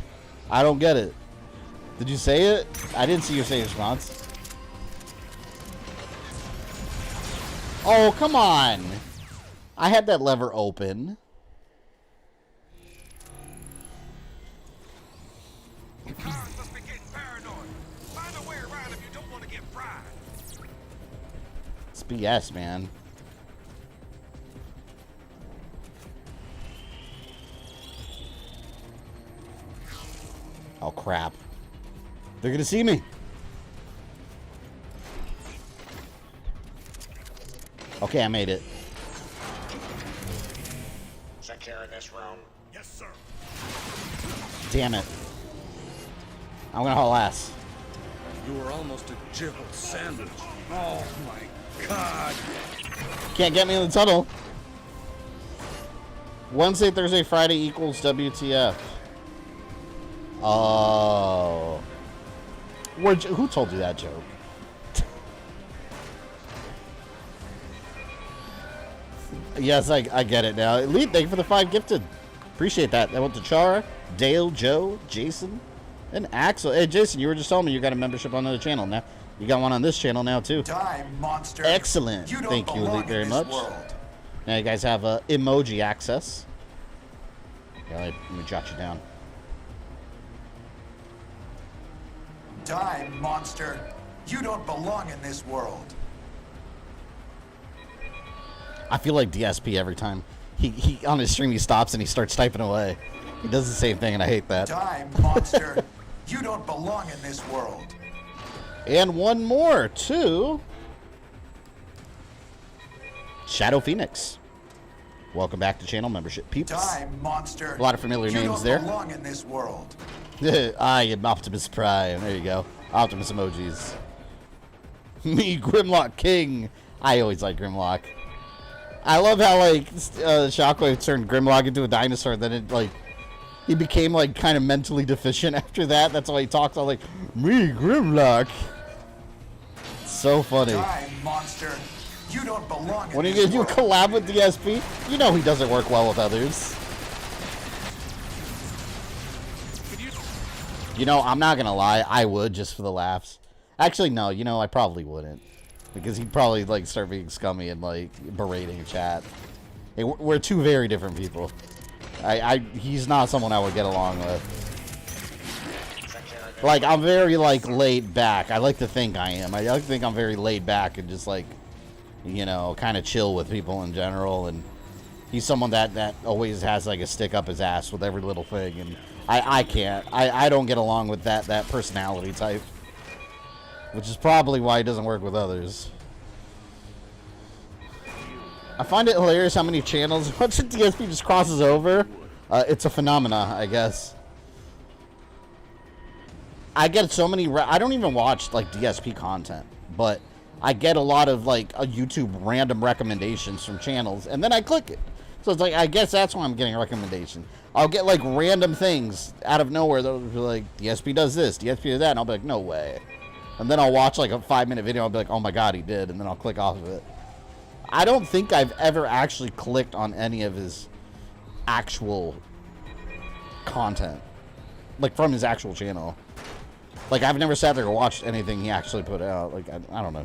Speaker 1: I don't get it. Did you say it? I didn't see your say response. Oh, come on. I had that lever open. It's BS, man. Oh, crap. They're gonna see me. Okay, I made it.
Speaker 6: Secure this room.
Speaker 2: Yes, sir.
Speaker 1: Damn it. I'm gonna haul ass.
Speaker 10: You were almost a jibbled sandwich. Oh my god.
Speaker 1: Can't get me in the tunnel. Wednesday, Thursday, Friday equals WTF. Oh. Who told you that joke? Yes, I get it now. Elite, thank you for the 5 gifted. Appreciate that. That went to Char, Dale, Joe, Jason, and Axel. Hey, Jason, you were just telling me you got a membership on another channel now. You got one on this channel now, too.
Speaker 11: Die, monster.
Speaker 1: Excellent. Thank you, Elite, very much. Now you guys have emoji access. Yeah, let me jot you down.
Speaker 11: Die, monster. You don't belong in this world.
Speaker 1: I feel like DSP every time. He on his stream, he stops and he starts typing away. He does the same thing, and I hate that.
Speaker 11: Die, monster. You don't belong in this world.
Speaker 1: And one more, too. Shadow Phoenix. Welcome back to channel membership, peeps.
Speaker 11: Die, monster.
Speaker 1: A lot of familiar names there.
Speaker 11: You don't belong in this world.
Speaker 1: I am Optimus Prime. There you go. Optimus emojis. Me, Grimlock King. I always like Grimlock. I love how, like, Shockwave turned Grimlock into a dinosaur. Then it, like, he became, like, kind of mentally deficient after that. That's why he talks all like, me, Grimlock. So funny.
Speaker 11: Die, monster. You don't belong in
Speaker 1: when are you
Speaker 11: this
Speaker 1: gonna do a
Speaker 11: world.
Speaker 1: collab with DSP? You know he doesn't work well with others. You know, I'm not gonna lie. I would just for the laughs. Actually, no. You know, I probably wouldn't. Because he'd probably, like, start being scummy and, like, berating chat. Hey, we're two very different people. He's not someone I would get along with. Like, I'm very, like, laid back. I like to think I am. I like to think I'm very laid back and just, like, you know, kind of chill with people in general. And he's someone that always has, like, a stick up his ass with every little thing. And I can't. I don't get along with that personality type. Which is probably why he doesn't work with others. I find it hilarious how many channels, once a DSP just crosses over, it's a phenomena, I guess. I get so many, I don't even watch, like, DSP content, but I get a lot of, like, YouTube random recommendations from channels, and then I click it. So it's like, I guess that's why I'm getting a recommendation. I'll get, like, random things out of nowhere that will be like, DSP does this, DSP does that, and I'll be like, no way. And then I'll watch, like, a 5-minute video, I'll be like, oh my god, he did, and then I'll click off of it. I don't think I've ever actually clicked on any of his actual content. Like, from his actual channel. Like, I've never sat there and watched anything he actually put out. Like, I don't know.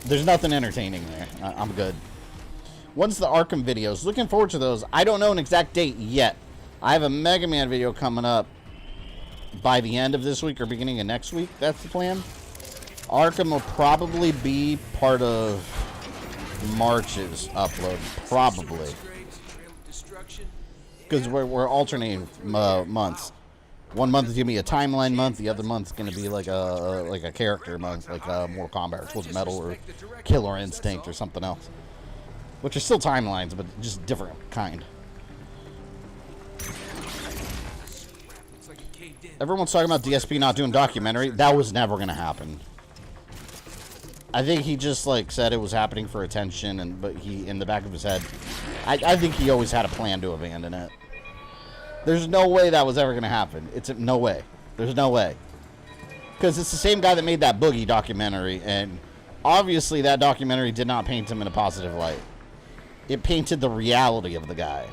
Speaker 1: There's nothing entertaining there. I'm good. When's the Arkham videos? Looking forward to those. I don't know an exact date yet. I have a Mega Man video coming up by the end of this week or beginning of next week. That's the plan. Arkham will probably be part of March's upload. Probably. Because we're alternating months. One month is going to be a timeline month. The other month is going to be like a character month. Like Mortal Kombat or Twisted Metal or Killer Instinct or something else. Which are still timelines, but just different kind. Everyone's talking about DSP not doing documentary. That was never going to happen. I think he just, like, said it was happening for attention, but he, in the back of his head, I think he always had a plan to abandon it. There's no way that was ever going to happen. No way. There's no way. Because it's the same guy that made that Boogie documentary, and obviously that documentary did not paint him in a positive light. It painted the reality of the guy.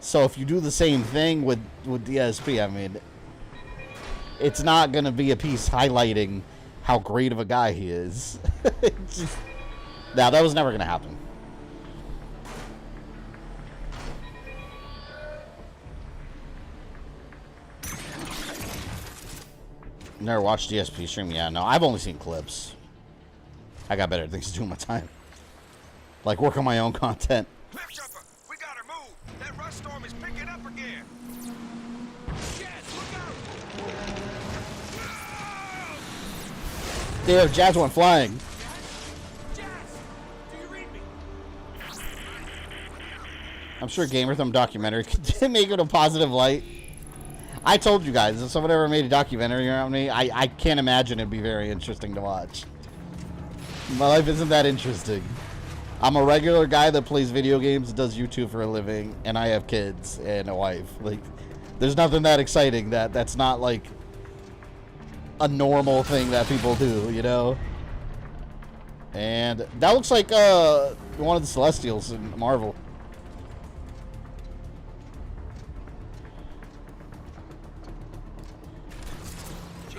Speaker 1: So if you do the same thing with DSP, I mean, it's not going to be a piece highlighting how great of a guy he is. Now, that was never going to happen. Never watched DSP stream. Yeah, no, I've only seen clips. I got better things to do with my time. Like work on my own content.
Speaker 6: Cliffjumper, we gotta move. That rust storm is picking up again. Jazz, look out!
Speaker 1: Damn, Jazz went flying.
Speaker 6: Jazz, do you read me?
Speaker 1: I'm sure GamerThumb documentary could make it a positive light. I told you guys, if someone ever made a documentary around me, I can't imagine it'd be very interesting to watch. My life isn't that interesting. I'm a regular guy that plays video games, does YouTube for a living, and I have kids and a wife. Like, there's nothing that exciting that's not like a normal thing that people do, you know? And that looks like one of the Celestials in Marvel.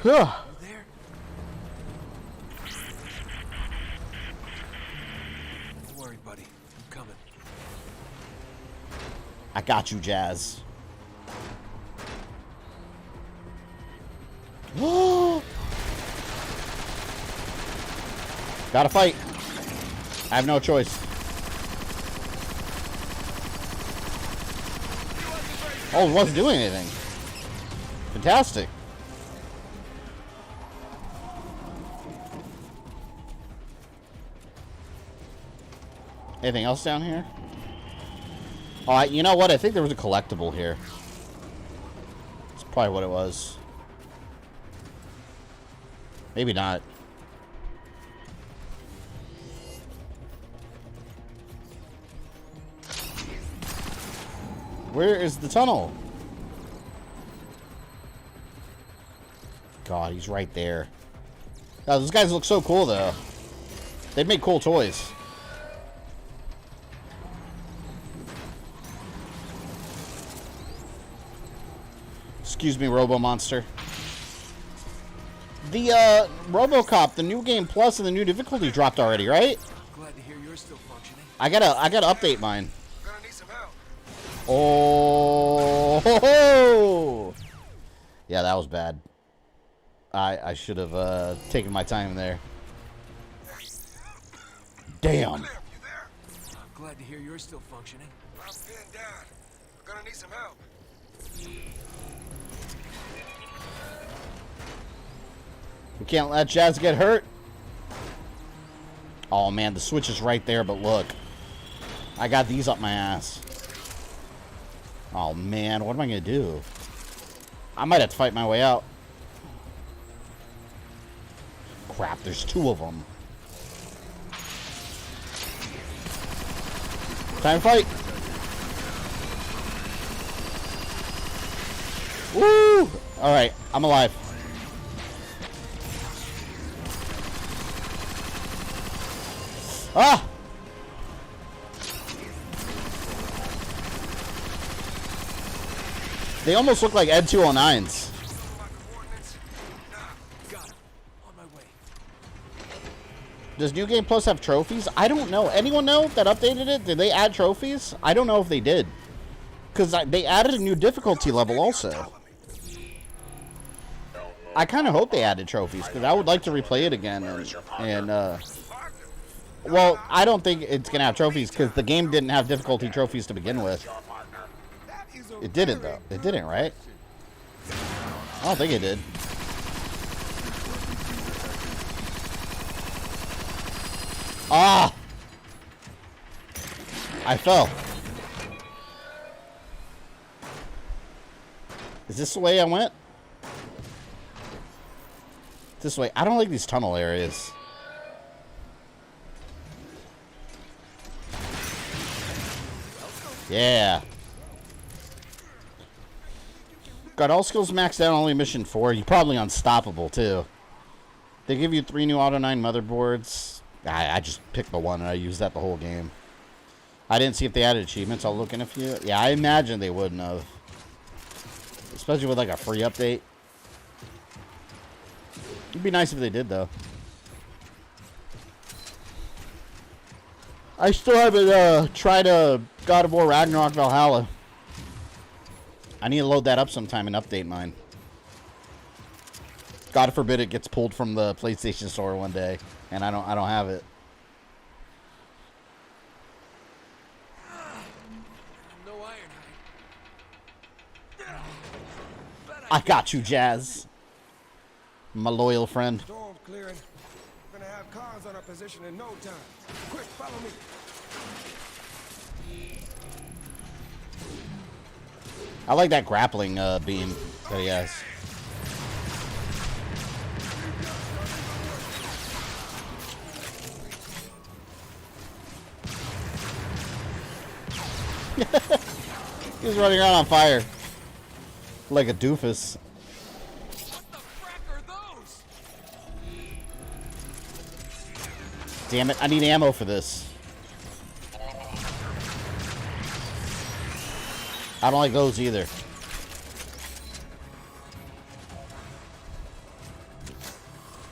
Speaker 6: There? Don't worry, buddy. I'm coming.
Speaker 1: I got you, Jazz. Gotta fight. I have no choice. Oh, it wasn't doing anything. Fantastic. Anything else down here? Oh, you know what? I think there was a collectible here. That's probably what it was. Maybe not. Where is the tunnel? God, he's right there. Oh, those guys look so cool, though. They make cool toys. Excuse me, Robo Monster. The RoboCop, the new game plus and the new difficulty dropped already, right?
Speaker 6: Glad to hear you're still functioning.
Speaker 1: I gotta update mine.
Speaker 6: Gonna need some help.
Speaker 1: Oh, ho, ho. Yeah, that was bad. I should have taken my time there. Damn.
Speaker 6: I'm glad to hear you're still functioning. I'm pinned down. We're gonna need some help.
Speaker 1: We can't let Jazz get hurt. Oh man, the switch is right there, but look. I got these up my ass. Oh man, what am I gonna do? I might have to fight my way out. Crap, there's two of them. Time to fight. Woo! Alright, I'm alive. Ah! They almost look like Ed 209s. Does New Game Plus have trophies? I don't know. Anyone know that updated it? Did they add trophies? I don't know if they did. Because they added a new difficulty level also. I kind of hope they added trophies, because I would like to replay it again. Well, I don't think it's going to have trophies, because the game didn't have difficulty trophies to begin with. It didn't, though. It didn't, right? I don't think it did. Ah! I fell. Is this the way I went? This way. I don't like these tunnel areas. Yeah. Got all skills maxed out, only mission 4. You're probably unstoppable, too. They give you 3 new Auto 9 motherboards. I just picked the one, and I used that the whole game. I didn't see if they added achievements. I'll look in a few. Yeah, I imagine they wouldn't have. Especially with, like, a free update. It'd be nice if they did, though. I still haven't tried God of War Ragnarok Valhalla. I need to load that up sometime and update mine. God forbid it gets pulled from the PlayStation Store one day, and I don't have it.
Speaker 10: No Ironhide.
Speaker 1: I got you, Jazz. My loyal friend.
Speaker 10: Storm's clearing. We're gonna have cars on our position in no time. Quick, follow me.
Speaker 1: I like that grappling beam that he has. He's running around on fire. Like a doofus.
Speaker 10: What the frack are those?
Speaker 1: Damn it, I need ammo for this. I don't like those either.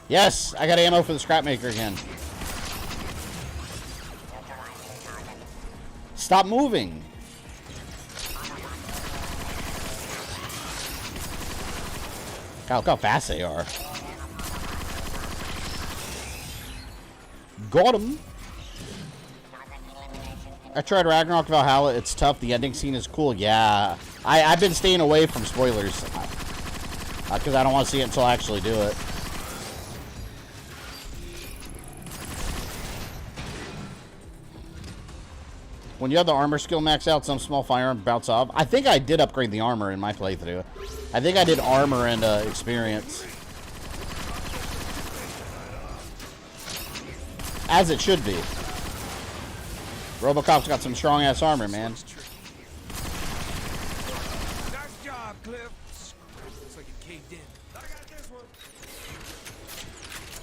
Speaker 1: Yes, I got ammo for the scrap maker again. Stop moving. Look how fast they are. Got him. I tried Ragnarok Valhalla. It's tough. The ending scene is cool. Yeah. I've been staying away from spoilers. Because I don't want to see it until I actually do it. When you have the armor skill max out, some small firearm bounce off. I think I did upgrade the armor in my playthrough. I think I did armor and experience. As it should be. Robocop's got some strong-ass armor, man.
Speaker 10: Nice job, Cliff. Looks like it caved in. I got this one.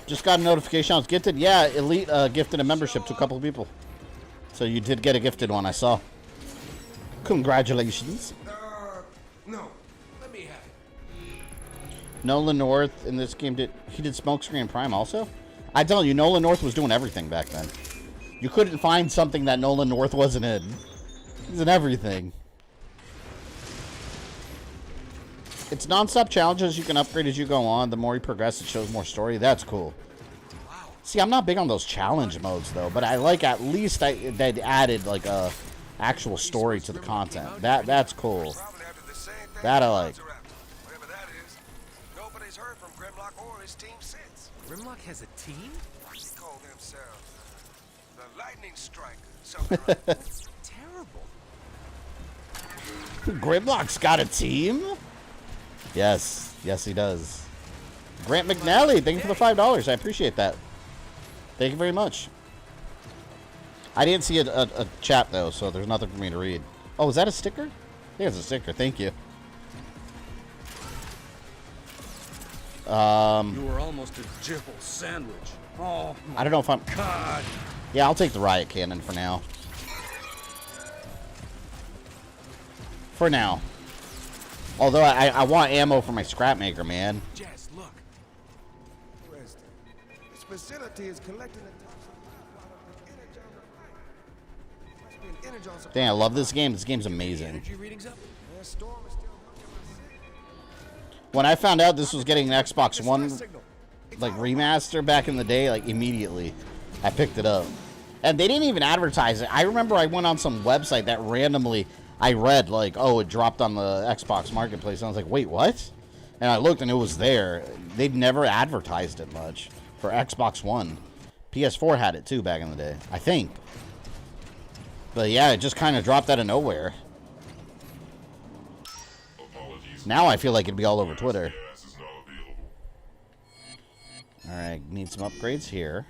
Speaker 1: Just got a notification I was gifted. Yeah, Elite gifted a membership to a couple of people. So you did get a gifted one, I saw. Congratulations.
Speaker 10: No. Let me have it.
Speaker 1: Nolan North in this game did Smokescreen Prime also? I tell you, Nolan North was doing everything back then. You couldn't find something that Nolan North wasn't in. He's in everything. It's non-stop challenges you can upgrade as you go on. The more you progress, it shows more story. That's cool. See, I'm not big on those challenge modes, though, but I like at least they added, like, a actual story to the content. That's cool. That I like.
Speaker 6: Whatever that is, nobody's heard from Grimlock or his team since.
Speaker 10: Grimlock has a team?
Speaker 6: They call themselves the Lightning Strike. Something like that.
Speaker 10: Terrible.
Speaker 1: Grimlock's got a team? Yes. Yes, he does. Grant McNally, thank you for the $5. I appreciate that. Thank you very much. I didn't see a chat, though, so there's nothing for me to read. Oh, is that a sticker? I think it's a sticker. Thank you.
Speaker 12: You were almost a jibble sandwich. Oh,
Speaker 1: I don't know if I'm...
Speaker 12: God.
Speaker 1: Yeah, I'll take the riot cannon for now. For now. Although I want ammo for my scrap maker, man.
Speaker 10: Jazz, look.
Speaker 6: This facility is collecting the
Speaker 1: Dang, I love this game. This game's amazing.
Speaker 10: Energy readings up?
Speaker 1: When I found out this was getting an Xbox One, like, remaster back in the day, like, immediately, I picked it up. And they didn't even advertise it. I remember I went on some website that randomly I read, like, oh, it dropped on the Xbox Marketplace. And I was like, wait, what? And I looked, and it was there. They'd never advertised it much for Xbox One. PS4 had it, too, back in the day, I think. But yeah, it just kind of dropped out of nowhere. Now I feel like it'd be all over Twitter. Alright, need some upgrades here.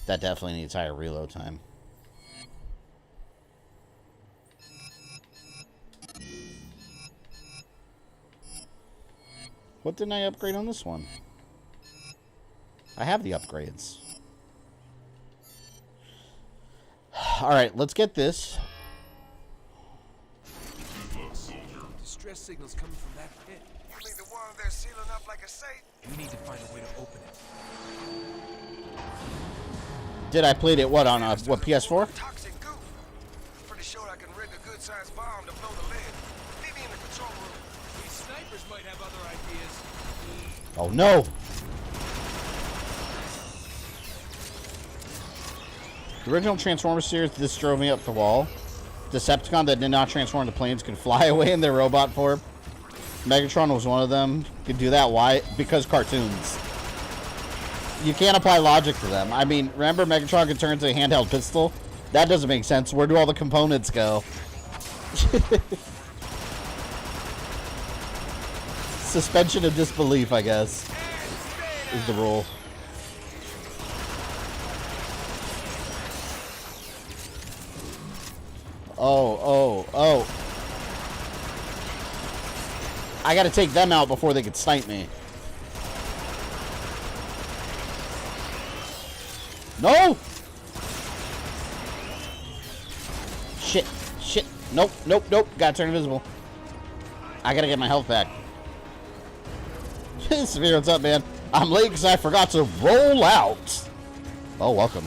Speaker 1: That definitely needs higher reload time. What didn't I upgrade on this one? I have the upgrades. Alright, let's get this.
Speaker 10: Distress signals coming from that pit.
Speaker 6: You mean the one they're sealing up like a safe?
Speaker 10: We need to find a way to open it.
Speaker 1: Did I played it what on what PS4?
Speaker 6: Toxic goo. Pretty sure I can rig a good-sized bomb to blow the lid. Meet me in the control room.
Speaker 10: These snipers might have other ideas.
Speaker 1: Oh no! The original Transformers series, this drove me up the wall. Decepticon that did not transform into planes could fly away in their robot form. Megatron was one of them. Could do that. Why? Because cartoons. You can't apply logic to them. I mean, remember Megatron could turn into a handheld pistol? That doesn't make sense. Where do all the components go? Suspension of disbelief, I guess, is the rule. Oh. I gotta take them out before they could snipe me. No! Shit. Nope. Gotta turn invisible. I gotta get my health back. Severe, what's up, man? I'm late because I forgot to roll out. Oh, welcome.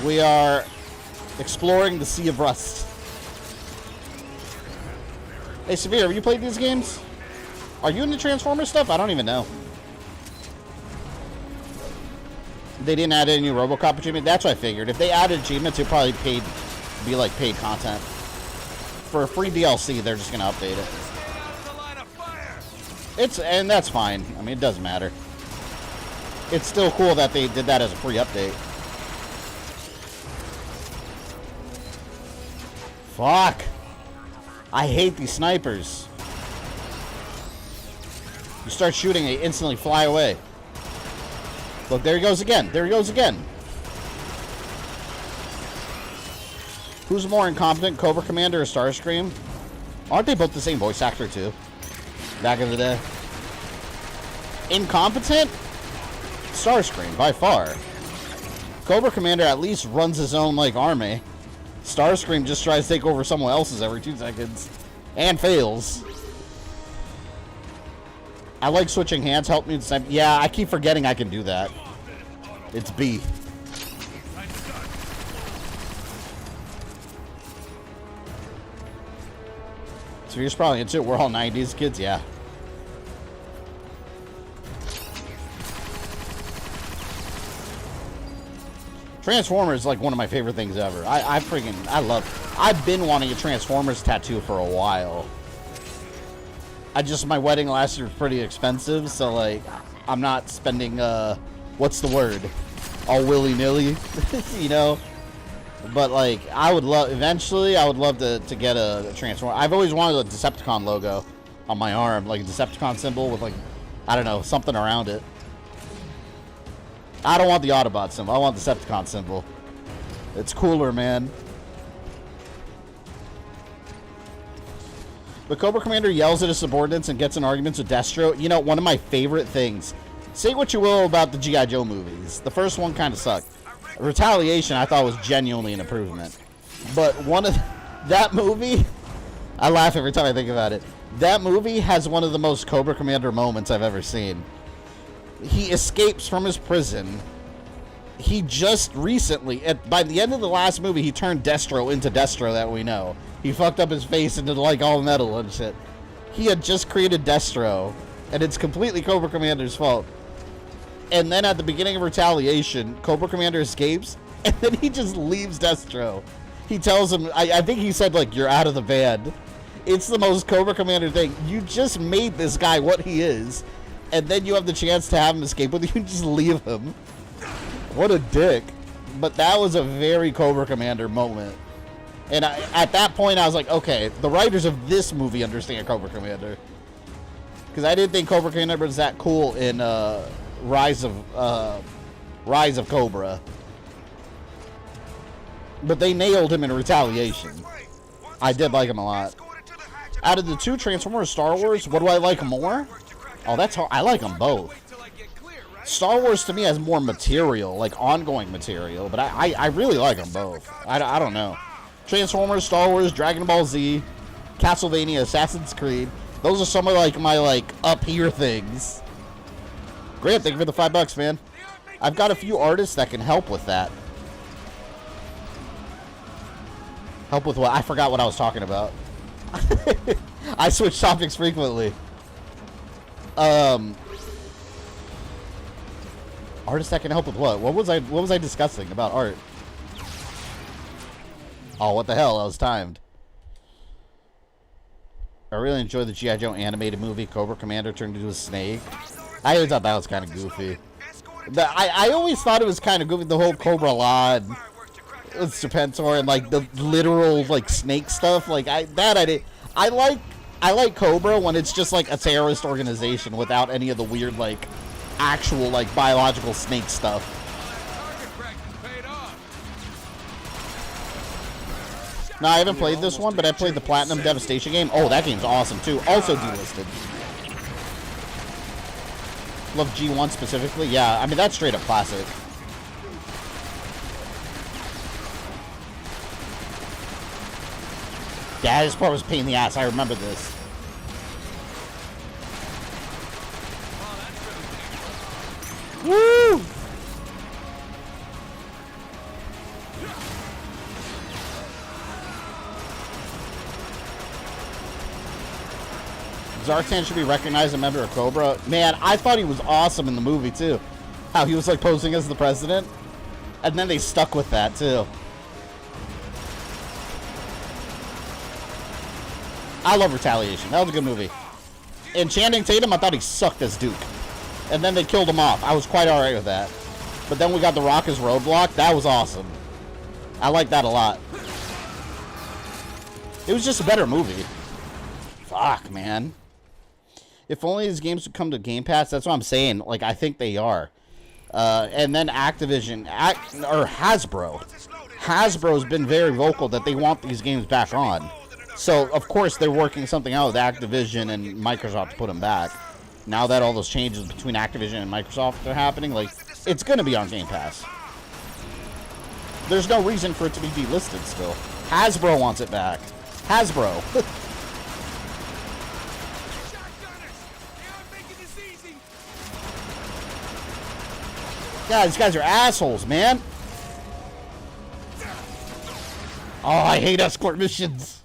Speaker 1: We are exploring the Sea of Rust. Hey, Severe, have you played these games? Are you into Transformers stuff? I don't even know. They didn't add any RoboCop achievement? That's what I figured. If they added achievements, it'd probably be like paid content. For free DLC, they're just going to update it. And that's fine. I mean, it doesn't matter. It's still cool that they did that as a free update. Fuck. I hate these snipers. You start shooting, they instantly fly away. Look, there he goes again. Who's more incompetent, Cobra Commander or Starscream? Aren't they both the same voice actor, too? Back in the day. Incompetent? Starscream, by far. Cobra Commander at least runs his own, like, army. Starscream just tries to take over someone else's every 2 seconds. And fails. I like switching hands, help me snipe. Yeah, I keep forgetting I can do that. It's B. So you're probably into it. We're all 90s kids, yeah. Transformers is like one of my favorite things ever. I've been wanting a Transformers tattoo for a while. My wedding last year was pretty expensive, so like, I'm not spending, what's the word? All willy-nilly, you know? But like, eventually I would love to get a Transformer. I've always wanted a Decepticon logo on my arm, like a Decepticon symbol with like, I don't know, something around it. I don't want the Autobot symbol. I want the Decepticon symbol. It's cooler, man. But Cobra Commander yells at his subordinates and gets in arguments with Destro. You know, one of my favorite things. Say what you will about the G.I. Joe movies. The first one kind of sucked. Retaliation, I thought, was genuinely an improvement. But that movie, I laugh every time I think about it. That movie has one of the most Cobra Commander moments I've ever seen. He escapes from his prison. He just recently, by the end of the last movie, he turned Destro into Destro that we know. He fucked up his face into like all metal and shit. He had just created Destro, and it's completely Cobra Commander's fault. And then at the beginning of Retaliation, Cobra Commander escapes, and then he just leaves Destro. He tells him, I think he said like, you're out of the band. It's the most Cobra Commander thing. You just made this guy what he is, and then you have the chance to have him escape with you and just leave him. What a dick. But that was a very Cobra Commander moment. And at that point, I was like, okay, the writers of this movie understand Cobra Commander. Because I didn't think Cobra Commander was that cool in Rise of Cobra. But they nailed him in Retaliation. I did like him a lot. Out of the two Transformers Star Wars, what do I like more? Oh, that's hard. I like them both. Star Wars to me has more material, like ongoing material, but I really like them both. I don't know. Transformers, Star Wars, Dragon Ball Z, Castlevania, Assassin's Creed. Those are some of like my like up here things. Grant, thank you for the $5, man. I've got a few artists that can help with that. Help with what? I forgot what I was talking about. I switch topics frequently. Artists that can help with what? What was I discussing about art? Oh, what the hell? I was timed. I really enjoyed the G.I. Joe animated movie, Cobra Commander turned into a snake. I always thought that was kind of goofy. I always thought it was kind of goofy, the whole Cobra Law and Serpentor and like the literal like snake stuff. Like I like Cobra when it's just like a terrorist organization without any of the weird like actual like biological snake stuff. No, I haven't played this one, but I played the Platinum Devastation game. Oh, that game's awesome too. Also delisted. Love G1 specifically. Yeah, I mean that's straight up classic. Yeah, this part was a pain in the ass. I remember this. Woo! Zartan should be recognized as a member of Cobra. Man, I thought he was awesome in the movie, too. How he was, like, posing as the president. And then they stuck with that, too. I love Retaliation. That was a good movie. In Channing Tatum, I thought he sucked as Duke. And then they killed him off. I was quite alright with that. But then we got The Rock as Roadblock. That was awesome. I like that a lot. It was just a better movie. Fuck, man. If only these games would come to Game Pass, that's what I'm saying. Like, I think they are. And then Activision, or Hasbro. Hasbro's been very vocal that they want these games back on. So, of course, they're working something out with Activision and Microsoft to put them back. Now that all those changes between Activision and Microsoft are happening, like, it's going to be on Game Pass. There's no reason for it to be delisted still. Hasbro wants it back. Hasbro. God, these guys are assholes, man. Oh, I hate escort missions.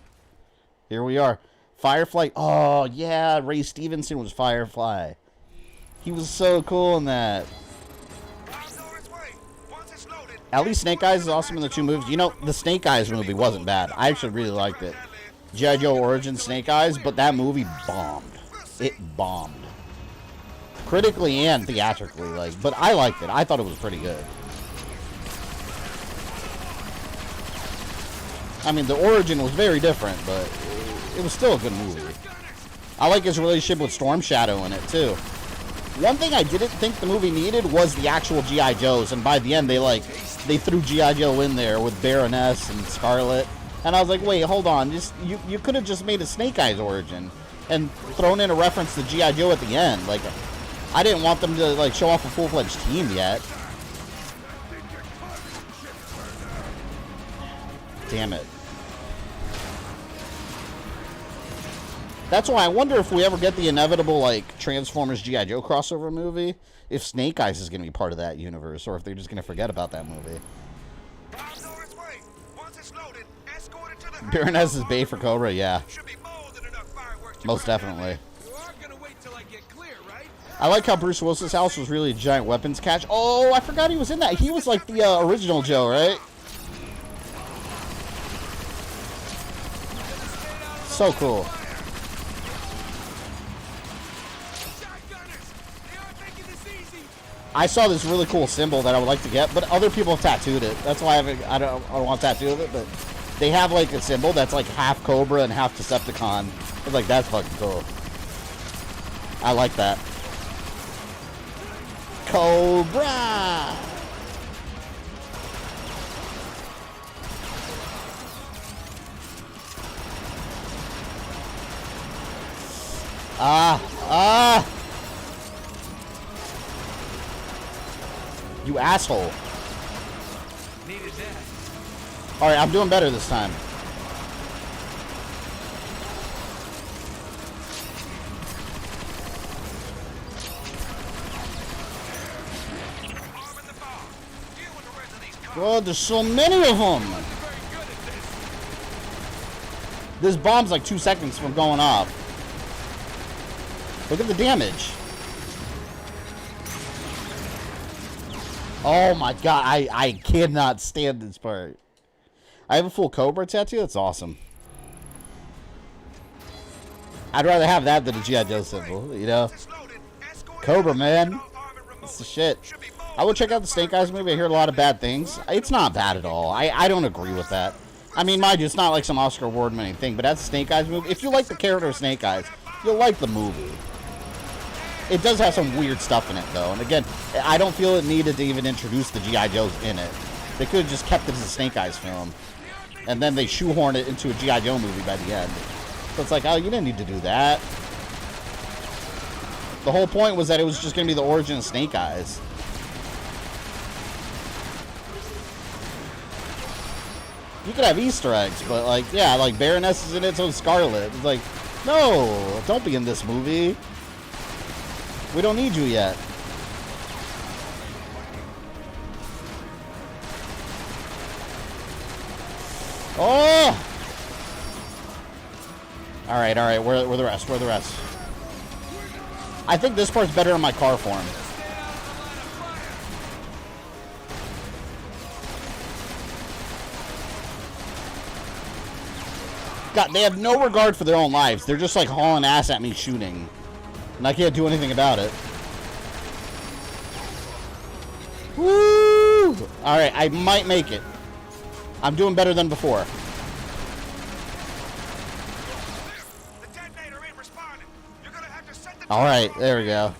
Speaker 1: Here we are. Firefly. Oh, yeah. Ray Stevenson was Firefly. He was so cool in that. At least Snake Eyes is awesome in the two movies. You know, the Snake Eyes movie wasn't bad. I actually really liked it. G.I. Joe Origins Snake Eyes, but that movie bombed. It bombed. Critically and theatrically, like, but I liked it. I thought it was pretty good. I mean, the origin was very different, but it was still a good movie. I like his relationship with Storm Shadow in it, too. One thing I didn't think the movie needed was the actual G.I. Joes, and by the end, they threw G.I. Joe in there with Baroness and Scarlet, and I was like, wait, hold on, you could have just made a Snake Eyes origin and thrown in a reference to G.I. Joe at the end. Like, I didn't want them to, like, show off a full-fledged team yet. Damn it. That's why I wonder if we ever get the inevitable, like, Transformers G.I. Joe crossover movie, if Snake Eyes is going to be part of that universe, or if they're just going to forget about that movie. Baroness is Bay for Cobra, yeah. Most definitely. I like how Bruce Willis's house was really a giant weapons cache. Oh, I forgot he was in that. He was like the original Joe, right? So cool. I saw this really cool symbol that I would like to get, but other people have tattooed it. That's why I don't want a tattoo of it, but they have like a symbol that's like half Cobra and half Decepticon. It's like, that's fucking cool. I like that. Cobra! You asshole.
Speaker 6: Needed that.
Speaker 1: Alright, I'm doing better this time. God, there's so many of them. This bomb's like 2 seconds from going off. Look at the damage. Oh my god, I cannot stand this part. I have a full Cobra tattoo? That's awesome. I'd rather have that than a G.I. Joe symbol, you know? Cobra, man. That's the shit. I will check out the Snake Eyes movie. I hear a lot of bad things. It's not bad at all. I don't agree with that. I mean, mind you, it's not like some Oscar award-winning thing, but that's a Snake Eyes movie. If you like the character of Snake Eyes, you'll like the movie. It does have some weird stuff in it, though. And again, I don't feel it needed to even introduce the G.I. Joes in it. They could have just kept it as a Snake Eyes film. And then they shoehorn it into a G.I. Joe movie by the end. So it's like, oh, you didn't need to do that. The whole point was that it was just going to be the origin of Snake Eyes. You could have Easter eggs, but like, yeah, like Baroness is in it, so is Scarlet. It's like, no, don't be in this movie. We don't need you yet. Oh! Alright, alright, where the rest? Where the rest? I think this part's better in my car form. God, they have no regard for their own lives. They're just like hauling ass at me shooting. And I can't do anything about it. Woo! Alright, I might make it. I'm doing better than before. Alright, there we go.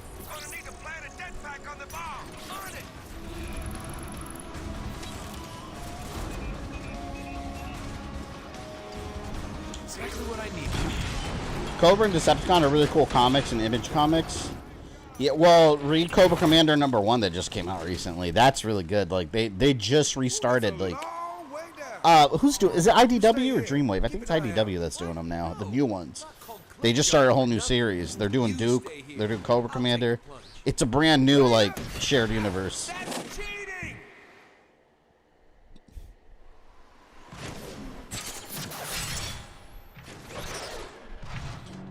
Speaker 6: Exactly what I need.
Speaker 1: Cobra and Decepticon are really cool comics and Image comics. Yeah, well, read Cobra Commander #1 that just came out recently. That's really good. Like they just restarted. Like, who's doing? Is it IDW or Dreamwave? I think it's IDW that's doing them now. The new ones. They just started a whole new series. They're doing Duke. They're doing Cobra Commander. It's a brand new like shared universe.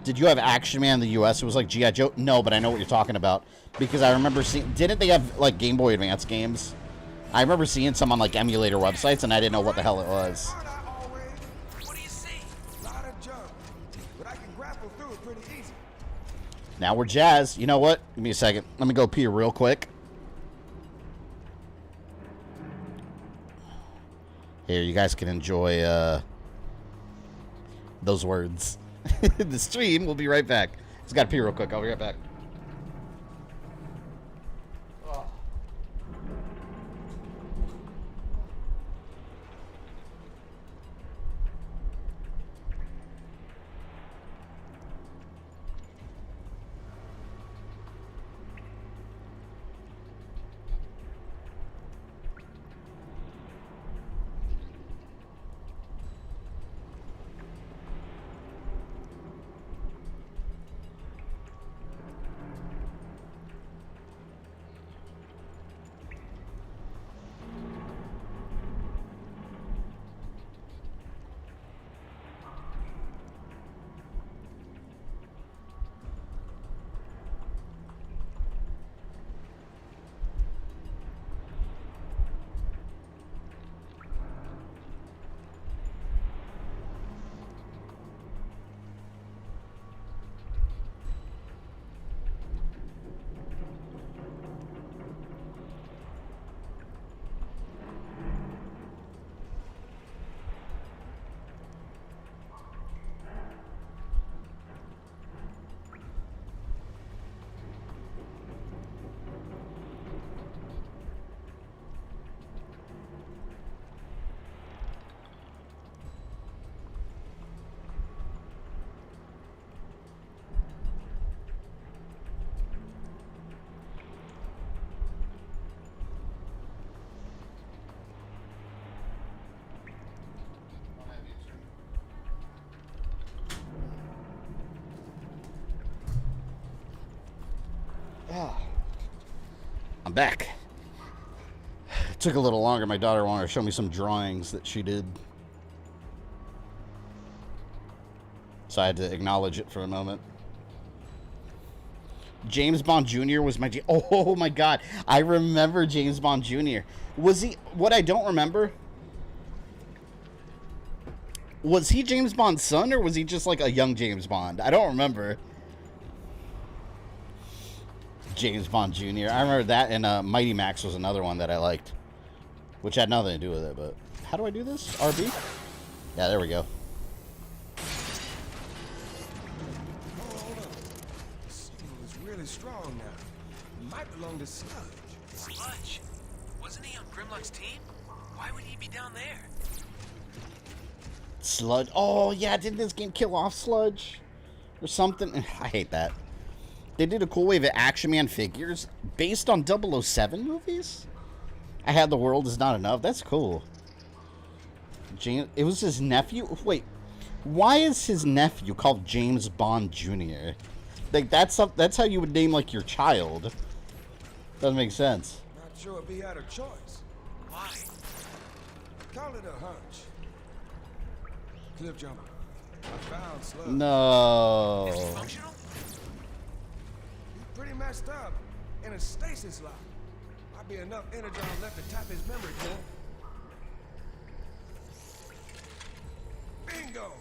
Speaker 1: Did you have Action Man in the US? It was like G.I. Joe. No, but I know what you're talking about because I remember seeing. Didn't they have like Game Boy Advance games? I remember seeing some on like emulator websites, and I didn't know what the hell it was.
Speaker 6: What do you see? A lot of junk, but I can grapple through it pretty easy.
Speaker 1: Now we're jazzed. You know what? Give me a second. Let me go pee real quick. Here, you guys can enjoy those words. The stream. We'll be right back. Just gotta pee real quick. I'll be right back. I'm back. It took a little longer. My daughter wanted to show me some drawings that she did. So I had to acknowledge it for a moment. James Bond Jr. was my... Oh, my God. I remember James Bond Jr. Was he... What I don't remember... Was he James Bond's son, or was he just like a young James Bond? I don't remember. James Bond Jr. I remember that, and Mighty Max was another one that I liked. Which had nothing to do with it, but... How do I do this? RB? Yeah, there we go.
Speaker 10: Strong now. Might belong to Sludge.
Speaker 6: Sludge? Wasn't he on Grimlock's team? Why would he be down there?
Speaker 1: Sludge. Oh, yeah, didn't this game kill off Sludge? Or something? I hate that. They did a cool wave of Action Man figures based on 007 movies? I Had the World Is Not Enough. That's cool. James, it was his nephew? Wait, why is his nephew called James Bond Jr.? Like, that's how you would name, like, your child. Doesn't make sense.
Speaker 10: Not sure if he had a choice.
Speaker 6: Why?
Speaker 10: Call it a hunch. Cliff jumper. I found Sludge.
Speaker 1: No.
Speaker 6: Is he functional?
Speaker 10: He's pretty messed up. In a stasis lock. Might be enough energon left to tap his memory core. Bingo!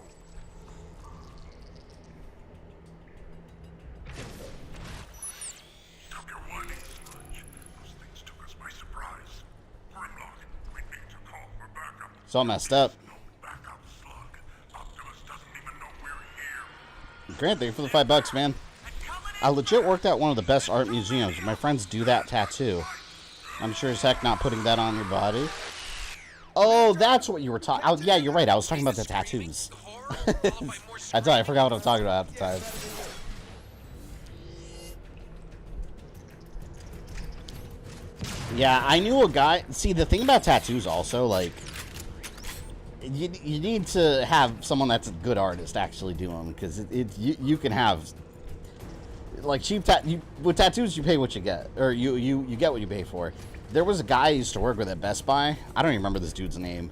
Speaker 3: Stop your whining, Sludge. Those things took us by surprise. Grimlock, we need to call for backup.
Speaker 1: It's all messed up.
Speaker 3: No backup, Slug. Optimus doesn't even know we're here.
Speaker 1: Grant, thank you for the $5, man. I legit worked at one of the best art museums. My friends do that tattoo. I'm sure as heck not putting that on your body. Oh, that's what you were talking... Oh, yeah, you're right. I was talking about the tattoos. I thought I forgot what I was talking about at the time. Yeah, I knew a guy... See, the thing about tattoos also, like... You need to have someone that's a good artist actually do them, because you can have... Like, cheap with tattoos, you pay what you get. Or you get what you pay for. There was a guy I used to work with at Best Buy. I don't even remember this dude's name.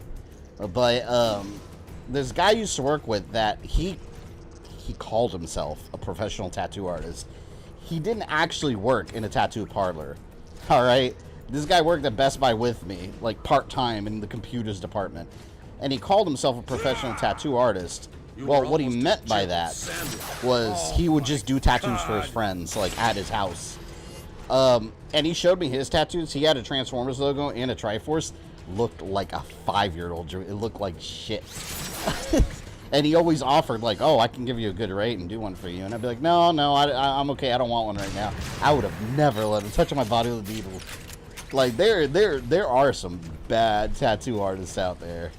Speaker 1: But, this guy I used to work with that he called himself a professional tattoo artist. He didn't actually work in a tattoo parlor. Alright? This guy worked at Best Buy with me, like, part-time in the computers department. And he called himself a professional tattoo artist. Well, what he meant by that was he would just do tattoos for his friends, like, at his house. And he showed me his tattoos. He had a Transformers logo and a Triforce. Looked like a 5-year-old. It looked like shit. And he always offered, like, oh, I can give you a good rate and do one for you. And I'd be like, no, I'm okay. I don't want one right now. I would have never let him touch my body with a needle. Like, there are some bad tattoo artists out there.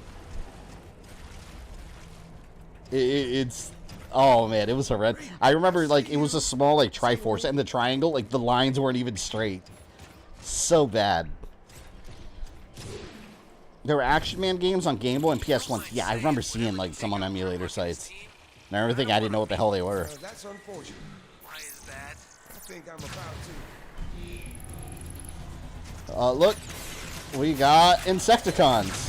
Speaker 1: It's... Oh, man, it was horrendous. I remember, like, it was a small, like, Triforce, and the triangle, like, the lines weren't even straight. So bad. There were Action Man games on Game Boy and PS1. Yeah, I remember seeing, like, some on emulator sites. And I remember thinking I didn't know what the hell they were.
Speaker 10: That's unfortunate.
Speaker 6: Why is that?
Speaker 10: I think I'm about to.
Speaker 1: Look. We got Insecticons.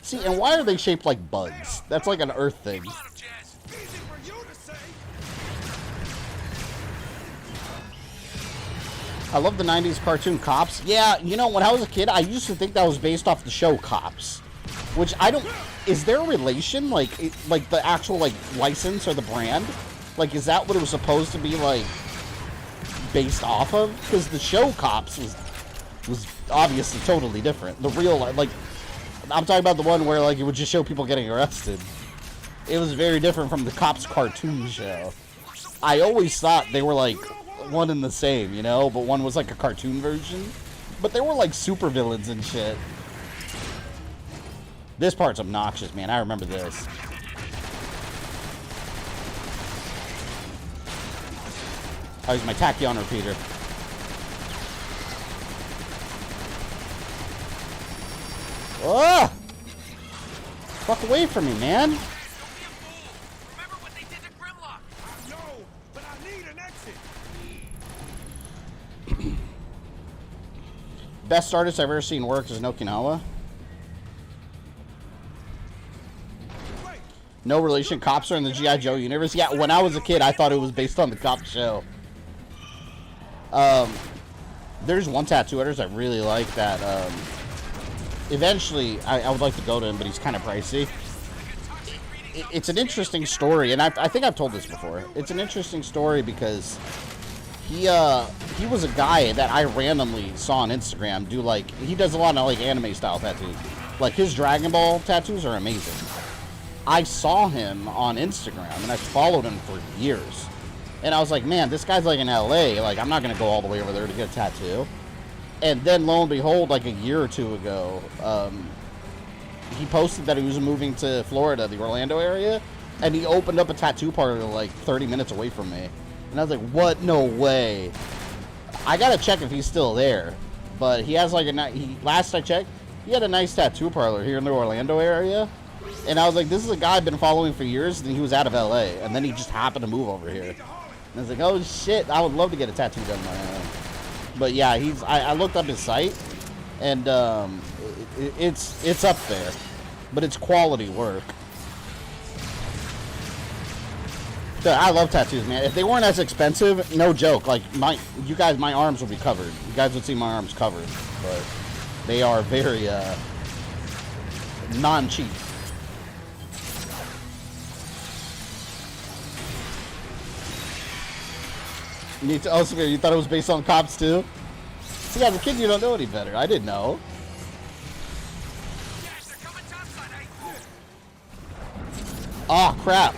Speaker 1: See, and why are they shaped like bugs? That's like an Earth thing. I love the 90s cartoon Cops. Yeah, you know, when I was a kid, I used to think that was based off the show Cops. Which I don't... Is there a relation? Like the actual, like, license or the brand? Like, is that what it was supposed to be, like, based off of? Because the show Cops was obviously totally different. The real, like... I'm talking about the one where, like, it would just show people getting arrested. It was very different from the Cops cartoon show. I always thought they were, like, one and the same, you know? But one was, like, a cartoon version. But they were, like, supervillains and shit. This part's obnoxious, man. I remember this. I'll use my tachyon repeater. Oh! Fuck away from me, man.
Speaker 6: Don't be a fool. Remember what they did to Grimlock.
Speaker 10: No
Speaker 1: Best artist I've ever seen work is Okinawa. No relation. Cops are in the G.I. Joe universe. Yeah, when I was a kid, I thought it was based on the cop show. There's one tattoo artist I really like that. Eventually, I would like to go to him, but he's kind of pricey. It's an interesting story, and I think I've told this before. It's an interesting story because he was a guy that I randomly saw on Instagram do, like, he does a lot of, like, anime style tattoos. Like, his Dragon Ball tattoos are amazing. I saw him on Instagram, and I followed him for years. And I was like, man, this guy's, like, in LA. Like, I'm not going to go all the way over there to get a tattoo. And then, lo and behold, like, a year or two ago, he posted that he was moving to Florida, the Orlando area, and he opened up a tattoo parlor, like, 30 minutes away from me. And I was like, what? No way. I got to check if he's still there. But he has, like, last I checked, he had a nice tattoo parlor here in the Orlando area. And I was like, this is a guy I've been following for years, and he was out of LA, and then he just happened to move over here. And I was like, oh shit, I would love to get a tattoo done by him. But yeah, I looked up his site, and it's up there, but it's quality work. Dude, I love tattoos, man. If they weren't as expensive, no joke, like my arms would be covered. You guys would see my arms covered, but they are very non-cheap. You thought it was based on cops too? See, as a kid, you don't know any better. I didn't know. Oh crap!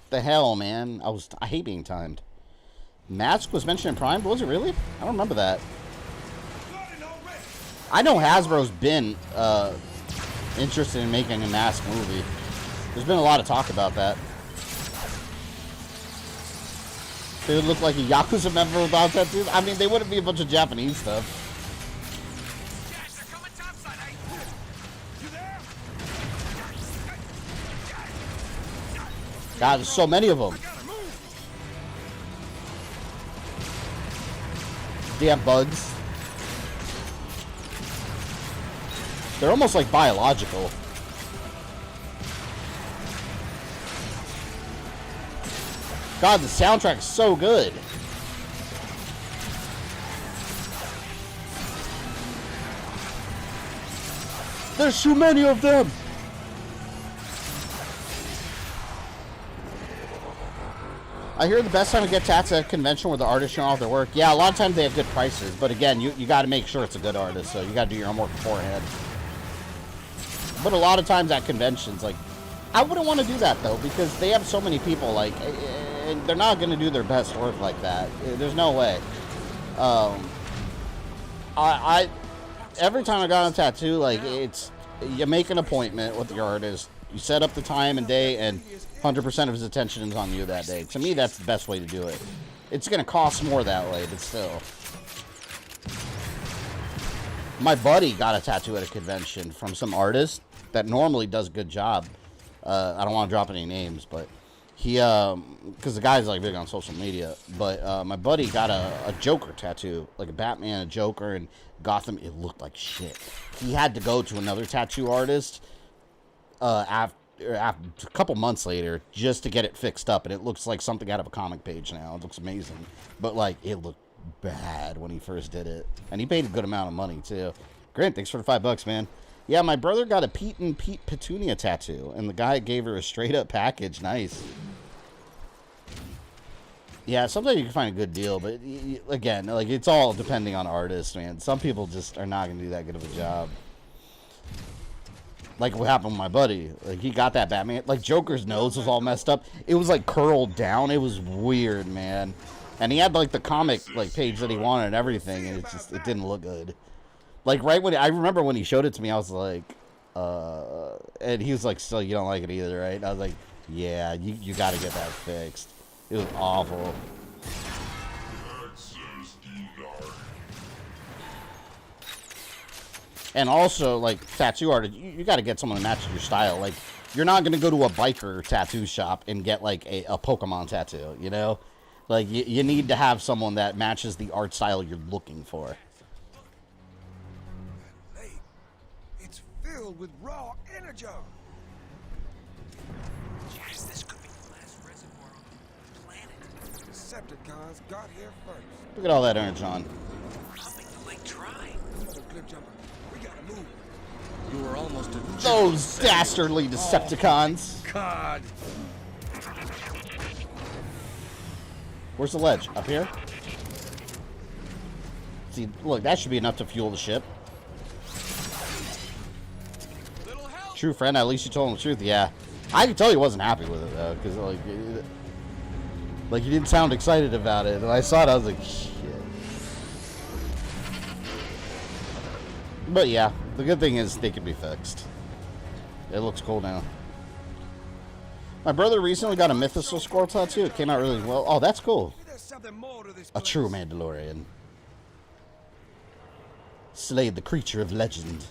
Speaker 1: The hell, man! I hate being timed. Mask was mentioned in Prime. Was it really? I don't remember that. I know Hasbro's been interested in making a Mask movie. There's been a lot of talk about that. They would look like a Yakuza member without tattoos. I mean, they wouldn't be a bunch of Japanese stuff. God, there's so many of them. They have bugs. They're almost like biological. God, the soundtrack's so good. There's too many of them. I hear the best time to get tats at a convention where the artists show off their work. Yeah, a lot of times they have good prices, but again, you got to make sure it's a good artist, so you got to do your homework beforehand. But a lot of times at conventions, like, I wouldn't want to do that though, because they have so many people, like, and they're not going to do their best work like that. There's no way. Every time I got a tattoo, like, you make an appointment with the artist, you set up the time and day, and 100% of his attention is on you that day. To me, that's the best way to do it. It's going to cost more that way, but still. My buddy got a tattoo at a convention from some artist that normally does a good job. I don't want to drop any names, but he, because the guy's like big on social media, but my buddy got a Joker tattoo, like a Batman, a Joker, and Gotham. It looked like shit. He had to go to another tattoo artist after a couple months later just to get it fixed up, and it looks like something out of a comic page now. It looks amazing, but like it looked bad when he first did it, and he paid a good amount of money too. Grant, thanks for the $5, man. Yeah, my brother got a Pete and Pete Petunia tattoo, and the guy gave her a straight-up package. Nice. Yeah, sometimes you can find a good deal, but again, like, it's all depending on artists, man. Some people just are not going to do that good of a job. Like what happened with my buddy. Like, he got that Batman. Like, Joker's nose was all messed up. It was, like, curled down. It was weird, man. And he had, like, the comic, like, page that he wanted and everything, and it didn't look good. Like, right when, I remember when he showed it to me, I was like, and he was like, so you don't like it either, right? And I was like, yeah, you got to get that fixed. It was awful. And also, like, tattoo artist, you got to get someone that matches your style. Like, you're not going to go to a biker tattoo shop and get, like, a Pokemon tattoo, you know? Like, you need to have someone that matches the art style you're looking for.
Speaker 10: Lake, it's filled with raw energy.
Speaker 8: Yes, this could be the last reservoir on the planet.
Speaker 10: Decepticons got here first.
Speaker 1: Look at all that energon.
Speaker 8: Pumping the lake dry.
Speaker 10: So, Clip Jumper, we gotta move.
Speaker 12: You were almost a
Speaker 1: Those dastardly Decepticons.
Speaker 12: Oh, God.
Speaker 1: Where's the ledge? Up here? See, look, that should be enough to fuel the ship. True friend, at least you told him the truth. Yeah. I could tell he wasn't happy with it, though, because, like, he didn't sound excited about it. And I saw it, I was like, shit. But, yeah, the good thing is they can be fixed. It looks cool now. My brother recently got a Mythosaur Squirrel tattoo. It came out really well. Oh, that's cool. A true Mandalorian. Slayed the creature of legend.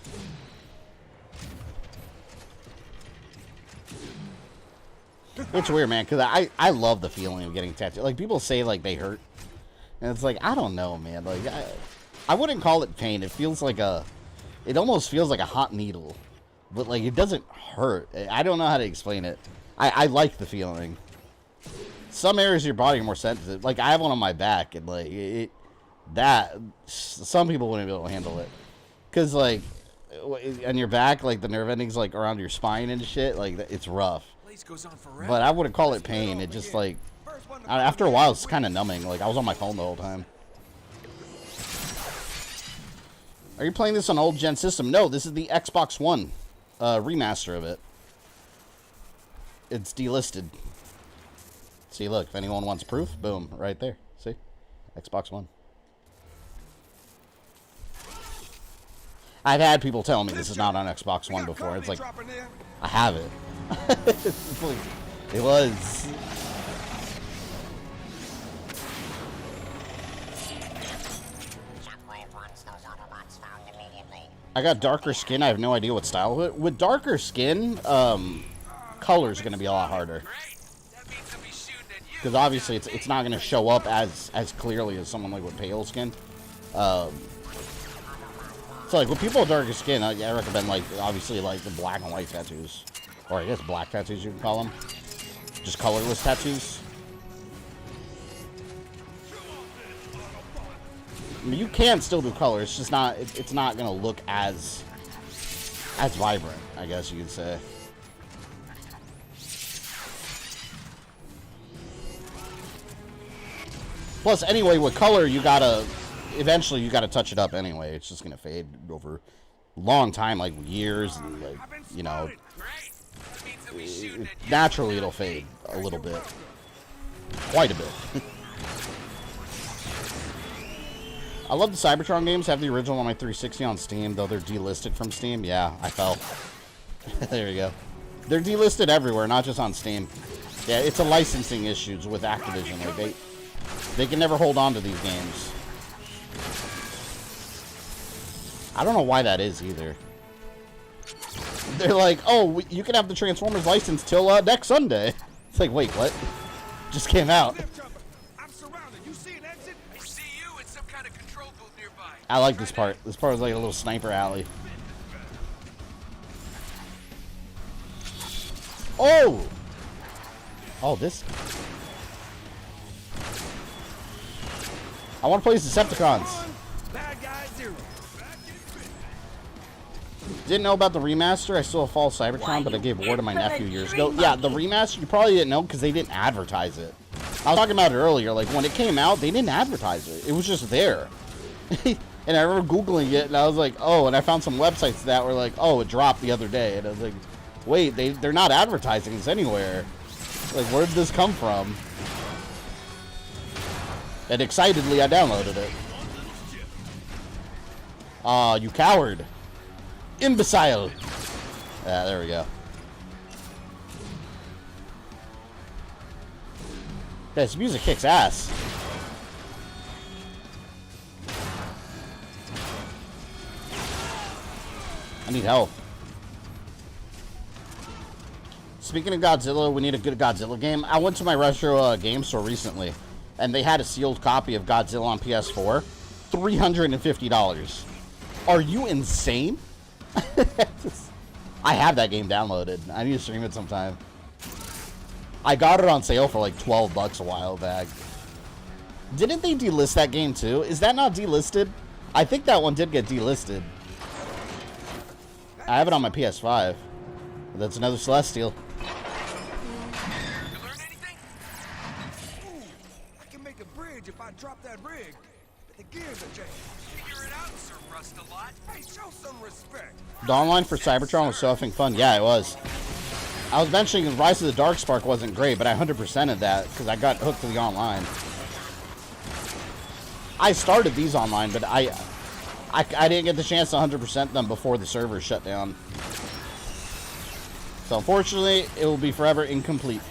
Speaker 1: It's weird, man, because I love the feeling of getting tattooed. Like, people say, like, they hurt. And it's like, I don't know, man. Like, I wouldn't call it pain. It feels like a... It almost feels like a hot needle. But, like, it doesn't hurt. I don't know how to explain it. I like the feeling. Some areas of your body are more sensitive. Like, I have one on my back, and, like, some people wouldn't be able to handle it. Because, like, on your back, like, the nerve endings, like, around your spine and shit, like, it's rough. But I wouldn't call it pain. It just, like, after a while, it's kind of numbing. Like, I was on my phone the whole time. Are you playing this on old gen system? No, this is the Xbox One remaster of it. It's delisted. See, look, if anyone wants proof, boom, right there. See? Xbox One. I've had people tell me this is not on Xbox One before. It's like, I have it. It was. I got darker skin. I have no idea what style of it. With darker skin, color's going to be a lot harder. Because obviously it's not going to show up as clearly as someone like with pale skin. So like with people with darker skin, I recommend like obviously like the black and white tattoos. Or I guess black tattoos you can call them. Just colorless tattoos. I mean, you can still do color. It's just not. It's not gonna look as vibrant, I guess you could say. Plus, anyway, with color, you gotta eventually you gotta touch it up anyway. It's just gonna fade over a long time, like years, and like you know. Naturally, it'll fade a little bit, quite a bit. I love the Cybertron games. I have the original on my 360 on Steam, though they're delisted from Steam. Yeah, I fell. There you go. They're delisted everywhere, not just on Steam. Yeah, it's a licensing issues with Activision. Like they can never hold on to these games. I don't know why that is either. They're like, oh, you can have the Transformers license till next Sunday. It's like, wait, what? Just came out. I like this part. This part is like a little sniper alley. Oh! Oh, this. I want to play as Decepticons. Didn't know about the remaster. I still have Fall Cybertron, but I gave War to my nephew years ago. Yeah, the remaster, you probably didn't know because they didn't advertise it. I was talking about it earlier. Like, when it came out, they didn't advertise it. It was just there. And I remember Googling it, and I was like, oh, and I found some websites that were like, oh, it dropped the other day. And I was like, wait, they're not advertising this anywhere. Like, where did this come from? And excitedly, I downloaded it. Aw, you coward. Imbecile. Yeah, there we go. This music kicks ass. I need help. Speaking of Godzilla, we need a good Godzilla game. I went to my retro game store recently, and they had a sealed copy of Godzilla on PS4, $350. Are you insane? I have that game downloaded. I need to stream it sometime. I got it on sale for like $12 a while back. Didn't they delist that game too? Is that not delisted? I think that one did get delisted. I have it on my PS5. That's another Celestial.
Speaker 10: You learn anything? Ooh, I can make a bridge if I drop that rig. But the gears are jammed. Figure it out, Sir Rust-a-Lot. Hey, show some respect.
Speaker 1: The online for Cybertron was so effing fun. Yeah, it was. I was mentioning Rise of the Darkspark wasn't great, but I 100%ed that because I got hooked to the online. I started these online, but I didn't get the chance to 100% them before the servers shut down. So unfortunately, it will be forever incomplete.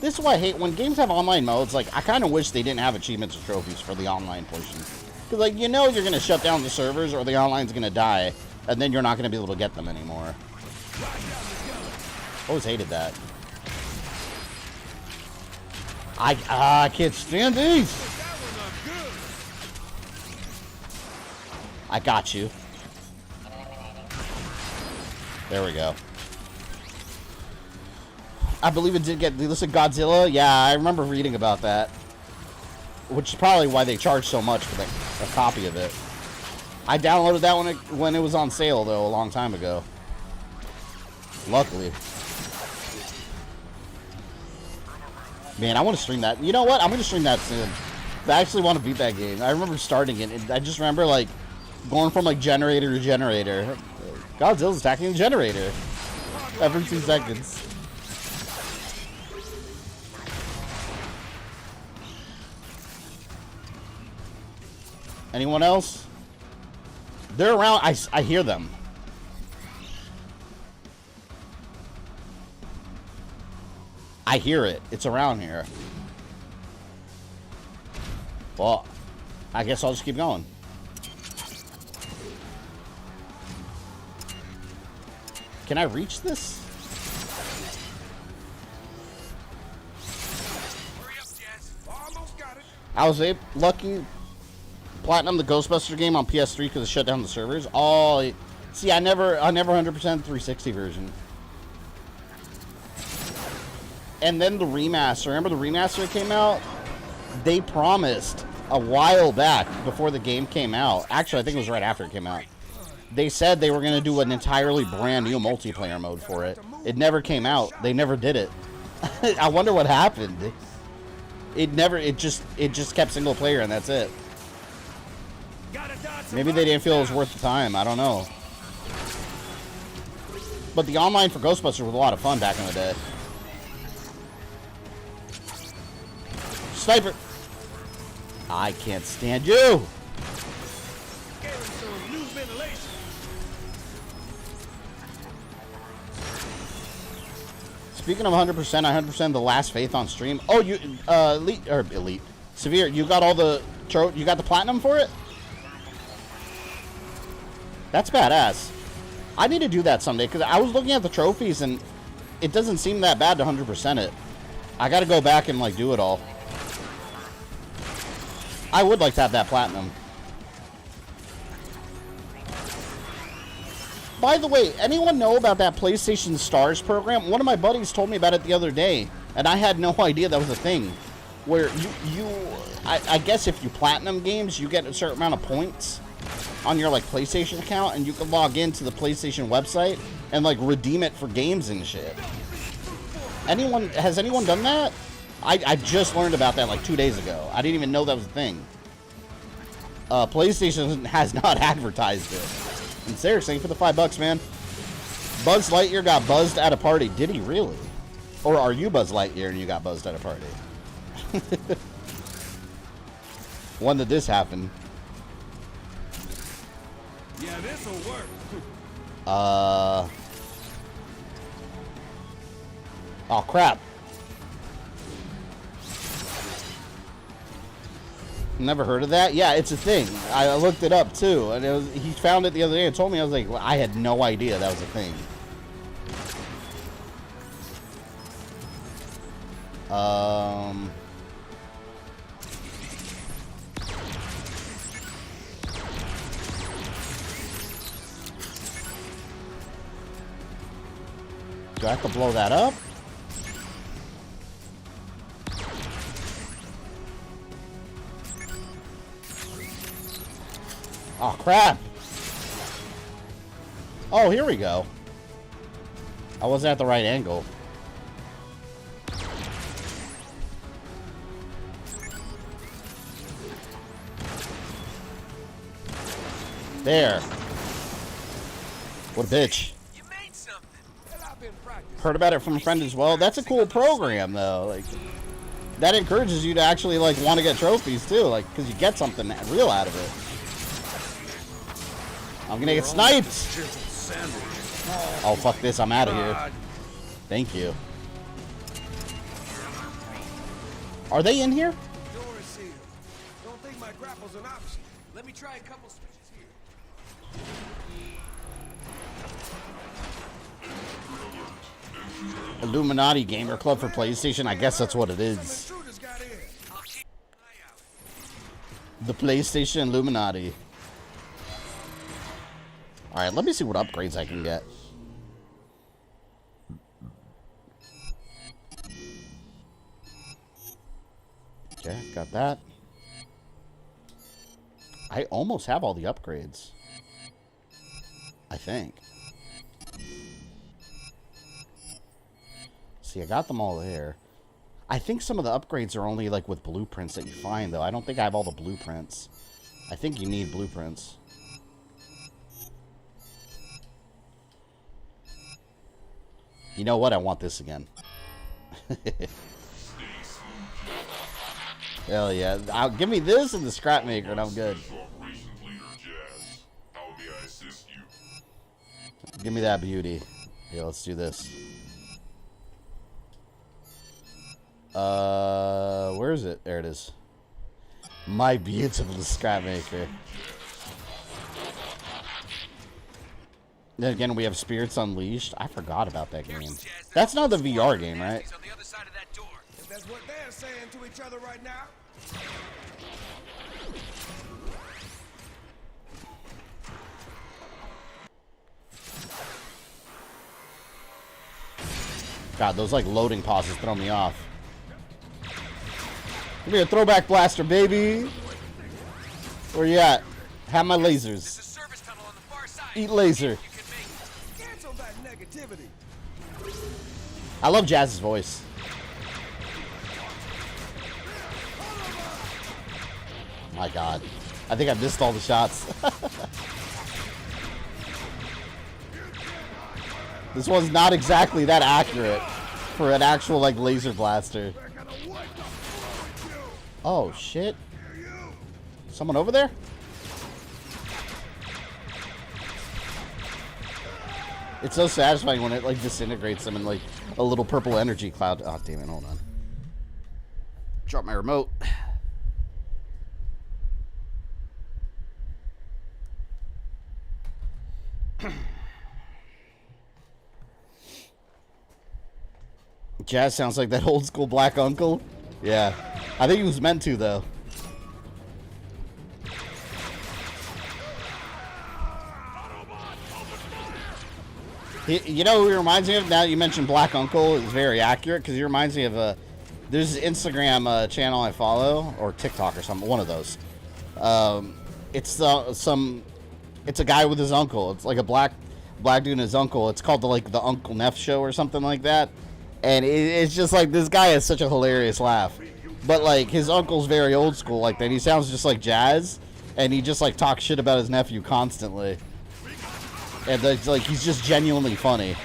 Speaker 1: This is why I hate when games have online modes. Like, I kind of wish they didn't have achievements or trophies for the online portion. Because, like, you know you're going to shut down the servers or the online's going to die, and then you're not going to be able to get them anymore. Always hated that. I can't stand these. I got you. There we go. I believe it did get delisted. Godzilla. Yeah, I remember reading about that. Which is probably why they charged so much for a copy of it. I downloaded that when it was on sale, though, a long time ago. Luckily. Man, I want to stream that. You know what? I'm going to stream that soon. I actually want to beat that game. I remember starting it, and I just remember, like, going from, like, generator to generator. Godzilla's attacking the generator every 2 seconds. Anyone else? They're around. I hear them. I hear it. It's around here. Well, I guess I'll just keep going. Can I reach this? I was lucky platinum the Ghostbuster game on PS3 because it shut down the servers. Oh, see, I never 100% 360 version. And then the remaster. Remember the remaster that came out? They promised a while back before the game came out. Actually, I think it was right after it came out. They said they were going to do an entirely brand new multiplayer mode for it. It never came out. They never did it. I wonder what happened. It just kept single player and that's it. Maybe they didn't feel it was worth the time. I don't know. But the online for Ghostbusters was a lot of fun back in the day. Sniper! I can't stand you! Speaking of 100%, I 100% the Last Faith on stream. Oh, you, Elite. Severe, you got all the, you got the platinum for it? That's badass. I need to do that someday, because I was looking at the trophies, and it doesn't seem that bad to 100% it. I gotta go back and, like, do it all. I would like to have that platinum. By the way, anyone know about that PlayStation Stars program? One of my buddies told me about it the other day, and I had no idea that was a thing. Where I guess if you platinum games, you get a certain amount of points on your, like, PlayStation account, and you can log into the PlayStation website and, like, redeem it for games and shit. Has anyone done that? I just learned about that like 2 days ago. I didn't even know that was a thing. PlayStation has not advertised it. And seriously, for the $5, man. Buzz Lightyear got buzzed at a party. Did he really? Or are you Buzz Lightyear and you got buzzed at a party? When did this happen?
Speaker 10: Yeah, this'll work.
Speaker 1: Oh, crap. Never heard of that? Yeah, it's a thing. I looked it up too, and he found it the other day and told me. I was like, well, I had no idea that was a thing. Do I have to blow that up? Oh, crap. Oh, here we go. I wasn't at the right angle. There. What a bitch.
Speaker 6: You made something.
Speaker 1: Heard about it from a friend as well. That's a cool program, though. Like, that encourages you to actually, like, want to get trophies, too. Like, because you get something real out of it. I'm gonna get sniped! Oh, fuck this. I'm out of here. Thank you. Are they in here?
Speaker 10: Door is sealed. Don't think my grapple's an option. Let me try a couple switches here.
Speaker 1: Illuminati Gamer Club for PlayStation. I guess that's what it is. The PlayStation Illuminati. Alright, let me see what upgrades I can get. Okay, got that. I almost have all the upgrades. I think. See, I got them all there. I think some of the upgrades are only like with blueprints that you find, though. I don't think I have all the blueprints. I think you need blueprints. You know what? I want this again. Hell yeah. Give me this and the scrap maker and I'm good. Give me that beauty. Yeah, let's do this. Where is it? There it is. My beautiful scrap maker. Then again, we have Spirits Unleashed. I forgot about that game. That's not the VR game, right?
Speaker 10: If that's what they're saying to each other right now.
Speaker 1: God, those like loading pauses throw me off. Give me a throwback blaster, baby. Where you at? Have my lasers. Eat laser.
Speaker 10: Cancel that negativity.
Speaker 1: I love Jazz's voice. My God. I think I missed all the shots. This one's not exactly that accurate for an actual, like, laser blaster. Oh, shit. Someone over there? It's so satisfying when it, like, disintegrates them in, like, a little purple energy cloud. Oh, damn it. Hold on. Drop my remote. Jazz sounds like that old school black uncle. Yeah. I think he was meant to, though. You know who he reminds me of? Now you mentioned Black Uncle, is very accurate because he reminds me of a. There's an Instagram channel I follow, or TikTok or something, one of those. It's a guy with his uncle. It's like a black dude and his uncle. It's called the Uncle Neff Show or something like that. And it's just like this guy has such a hilarious laugh, but like his uncle's very old school like that. He sounds just like Jazz, and he just like talks shit about his nephew constantly. And it's like he's just genuinely funny.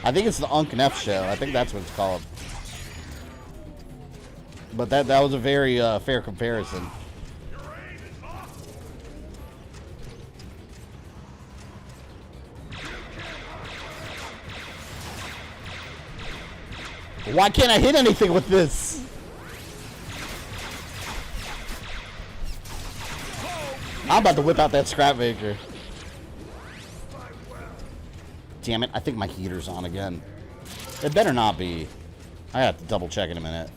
Speaker 1: I think it's the Unc Neff Show. I think that's what it's called. But that was a very fair comparison. Why can't I hit anything with this? I'm about to whip out that scrap maker. Damn it, I think my heater's on again. It better not be. I have to double check in a minute.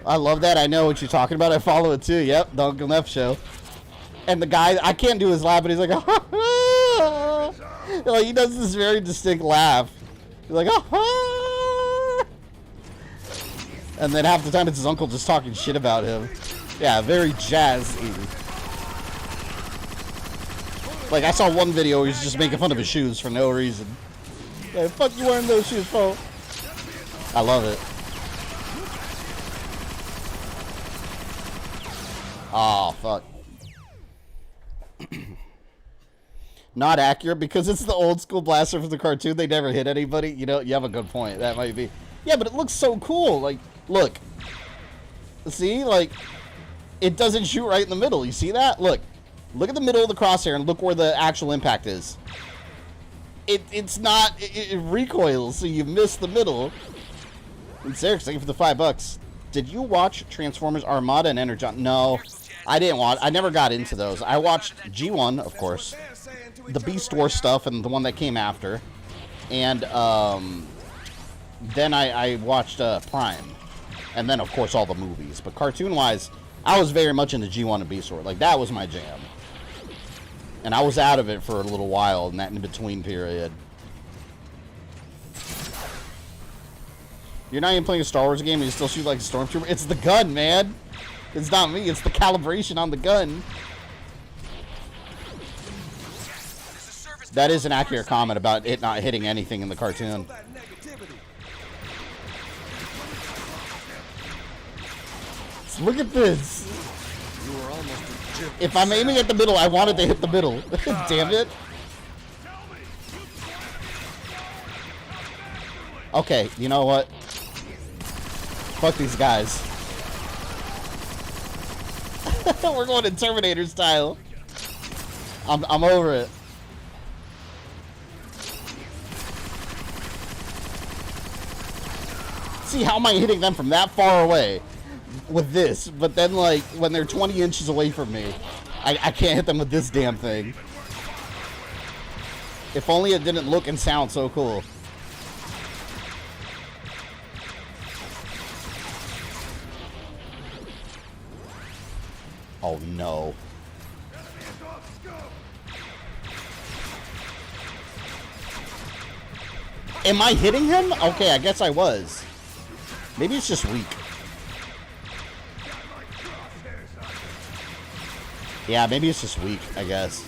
Speaker 1: I love that. I know what you're talking about. I follow it too. Yep, the Uncle Neff show. And the guy, I can't do his laugh, but he's like, like he does this very distinct laugh. He's like, and then half the time it's his uncle just talking shit about him. Yeah, very jazzy. Like, I saw one video where he's just making fun of his shoes for no reason. Like, fuck you wearing those shoes, bro. I love it. Oh, fuck. Not accurate because it's the old school blaster from the cartoon. They never hit anybody. You know, you have a good point. That might be. Yeah, but it looks so cool. Like, look. See? Like, it doesn't shoot right in the middle. You see that? Look. Look at the middle of the crosshair and look where the actual impact is. It's not. It recoils, so you miss the middle. And seriously, for the $5. Did you watch Transformers Armada and Energon? No, I didn't watch. I never got into those. I watched G1, of course, the Beast Wars stuff, and the one that came after, and then I watched Prime, and then of course all the movies. But cartoon-wise, I was very much into G1 and Beast Wars. Like that was my jam, and I was out of it for a little while in that in-between period. You're not even playing a Star Wars game and you still shoot like a stormtrooper? It's the gun, man. It's not me. It's the calibration on the gun. That is an accurate comment about it not hitting anything in the cartoon. Look at this. If I'm aiming at the middle, I want it to hit the middle. Damn it. Okay, you know what? Fuck these guys. We're going in Terminator style. I'm over it. See, how am I hitting them from that far away with this? But then, like, when they're 20 inches away from me, I can't hit them with this damn thing. If only it didn't look and sound so cool. Oh no. Am I hitting him? Okay, I guess I was. Maybe it's just weak. Yeah, maybe it's just weak, I guess.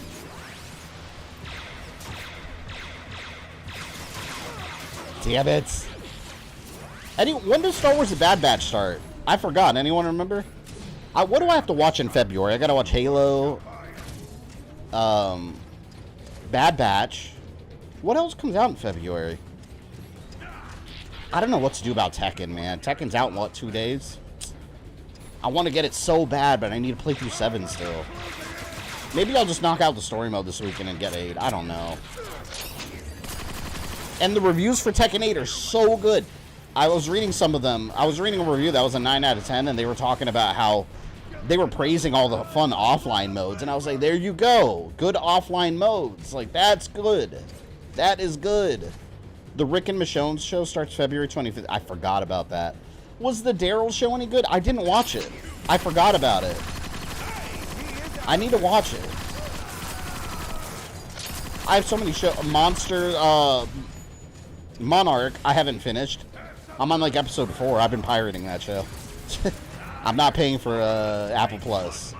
Speaker 1: Damn it. When does Star Wars The Bad Batch start? I forgot. Anyone remember? What do I have to watch in February? I gotta watch Halo. Bad Batch. What else comes out in February? I don't know what to do about Tekken, man. Tekken's out in, what, 2 days? I want to get it so bad, but I need to play through 7 still. Maybe I'll just knock out the story mode this weekend and get 8. I don't know. And the reviews for Tekken 8 are so good. I was reading some of them. I was reading a review that was a 9 out of 10, and they were talking about how they were praising all the fun offline modes. And I was like, there you go. Good offline modes. Like, that's good. That is good. The Rick and Michonne show starts February 25th. I forgot about that. Was the Daryl show any good? I didn't watch it. I forgot about it. I need to watch it. I have so many shows. Monster, Monarch, I haven't finished. I'm on like episode 4. I've been pirating that show. I'm not paying for Apple Plus.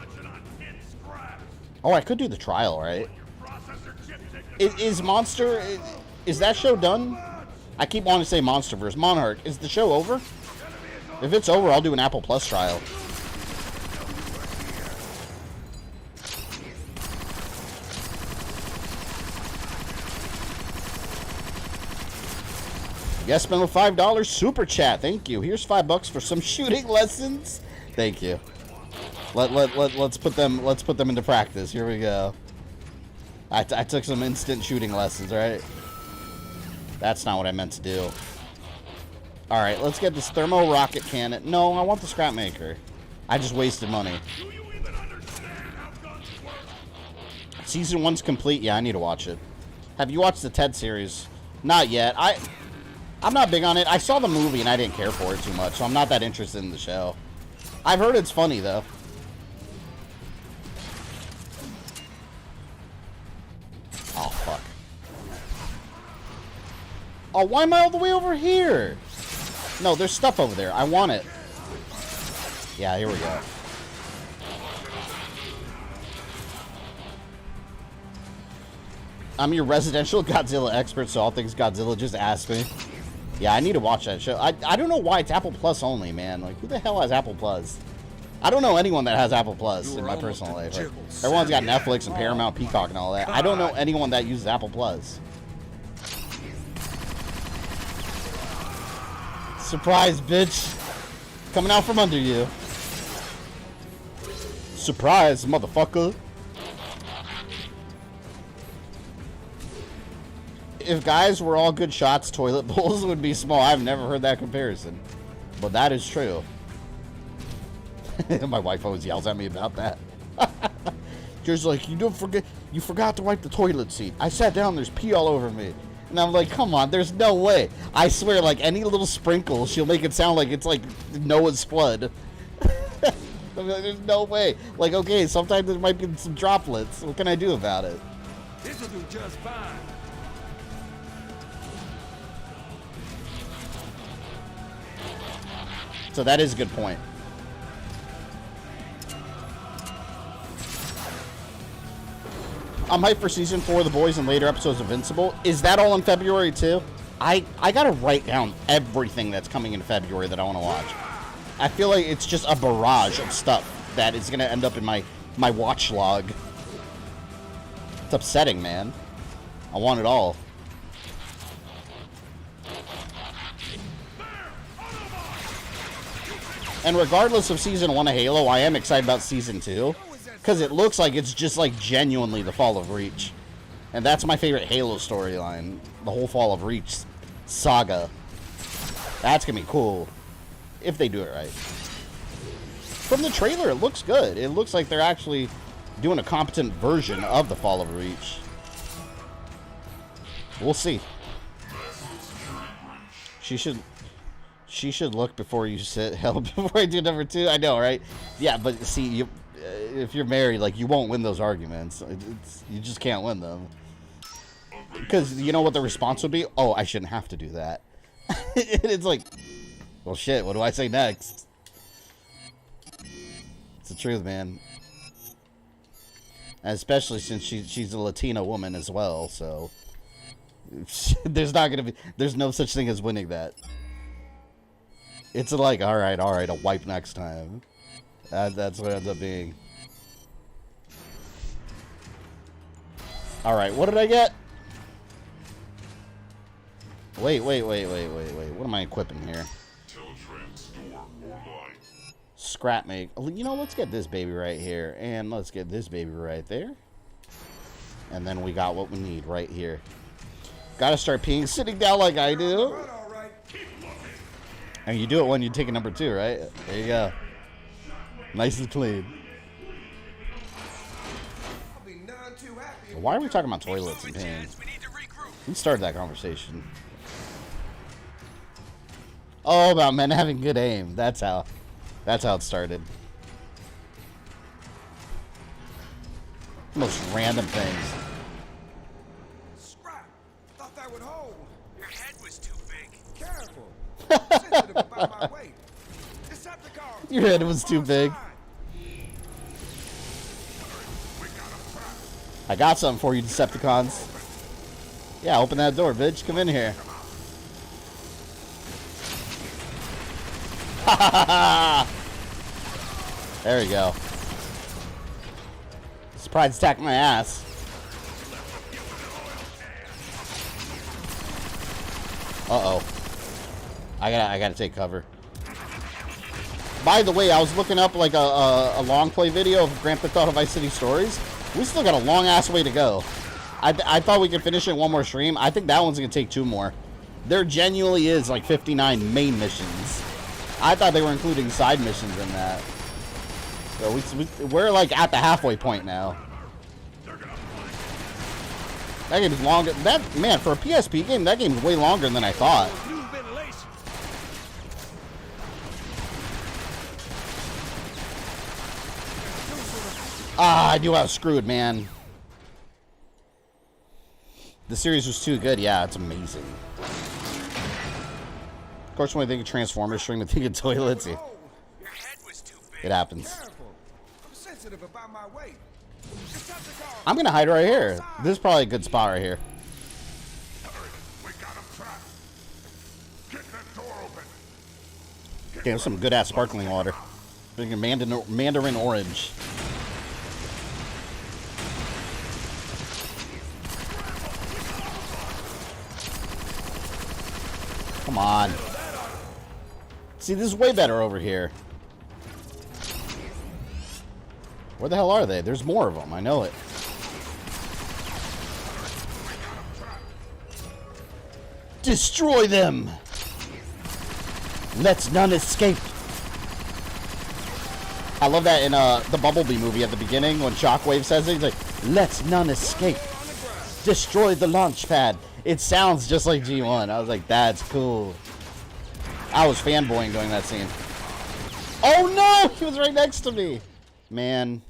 Speaker 1: Oh, I could do the trial, right? Is Monster... Is that show done? I keep wanting to say Monsterverse. Monarch, is the show over? If it's over, I'll do an Apple Plus trial. Yes, spend with $5 super chat. Thank you. Here's $5 for some shooting lessons. Thank you. Let's put them into practice. Here we go. I took some instant shooting lessons, right? That's not what I meant to do. All right, let's get this thermo rocket cannon. No, I want the scrap maker. I just wasted money. Season 1's complete. Yeah, I need to watch it. Have you watched the Ted series? Not yet. I'm not big on it. I saw the movie and I didn't care for it too much, so I'm not that interested in the show. I've heard it's funny, though. Oh, fuck. Oh, why am I all the way over here? No, there's stuff over there. I want it. Yeah, here we go. I'm your residential Godzilla expert, so all things Godzilla, just ask me. Yeah, I need to watch that show. I don't know why it's Apple Plus only, man. Like, who the hell has Apple Plus? I don't know anyone that has Apple Plus in my personal life. Like, everyone's got Netflix and Paramount, Peacock, and all that. I don't know anyone that uses Apple Plus. Surprise, bitch. Coming out from under you. Surprise, motherfucker. If guys were all good shots, toilet bowls would be small. I've never heard that comparison. But that is true. My wife always yells at me about that. She's like, you forgot to wipe the toilet seat. I sat down, there's pee all over me. And I'm like, come on, there's no way. I swear, like, any little sprinkle, she'll make it sound like it's like Noah's flood. I'm like, there's no way. Like, okay, sometimes there might be some droplets. What can I do about it?
Speaker 10: This'll do just fine.
Speaker 1: So that is a good point. I'm hyped for season 4 of The Boys and later episodes of Invincible. Is that all in February too? I gotta write down everything that's coming in February that I want to watch. I feel like it's just a barrage of stuff that is gonna end up in my watch log. It's upsetting, man. I want it all. And regardless of season 1 of Halo, I am excited about season 2. Because it looks like it's just like genuinely the Fall of Reach. And that's my favorite Halo storyline. The whole Fall of Reach saga. That's going to be cool. If they do it right. From the trailer, it looks good. It looks like they're actually doing a competent version of the Fall of Reach. We'll see. She should look before you sit. Hell, before I do number 2. I know, right? Yeah, but see, if you're married, like, you won't win those arguments. You just can't win them. Because you know what the response would be? Oh, I shouldn't have to do that. It's like, well, shit, what do I say next? It's the truth, man. And especially since she's a Latina woman as well, so there's no such thing as winning that. It's like, all right, I'll wipe next time. That's what it ends up being. All right, what did I get? Wait. What am I equipping here? Scrap make. You know, let's get this baby right here. And let's get this baby right there. And then we got what we need right here. Gotta start peeing sitting down like I do. And you do it when you take a number 2, right? There you go. Nice and clean. Why are we talking about toilets and peeing? We started that conversation. Oh, about men having good aim. That's how it started. Most random things.
Speaker 10: Scrap. Thought that would hold.
Speaker 6: Your head was too big.
Speaker 10: Careful. Sensitive about my weight. Decepticons.
Speaker 1: Your head was too big. I got something for you, Decepticons. Yeah, open that door, bitch. Come in here. There we go. Surprise attack my ass. Uh-oh. I gotta take cover. By the way, I was looking up like a long play video of Grand Theft Auto Vice City Stories. We still got a long ass way to go. I thought we could finish it in one more stream. I think that one's gonna take 2 more. There genuinely is like 59 main missions. I thought they were including side missions in that. So we're like at the halfway point now. That game's longer. That, man, for a PSP game, that game's way longer than I thought. Ah, I knew I was screwed, man. The series was too good. Yeah, it's amazing. Of course, when I think of Transformers, stream, I think of toilets. It happens. I'm gonna hide right here. This is probably a good spot right here. Okay, some good ass sparkling water. Drinking Mandarin orange. Come on. See, this is way better over here. Where the hell are they? There's more of them. I know it. Destroy them! Let none escape. I love that in the Bumblebee movie at the beginning when Shockwave says it. He's like, let none escape. Destroy the launch pad. It sounds just like G1. I was like, that's cool. I was fanboying during that scene. Oh no! He was right next to me. Man.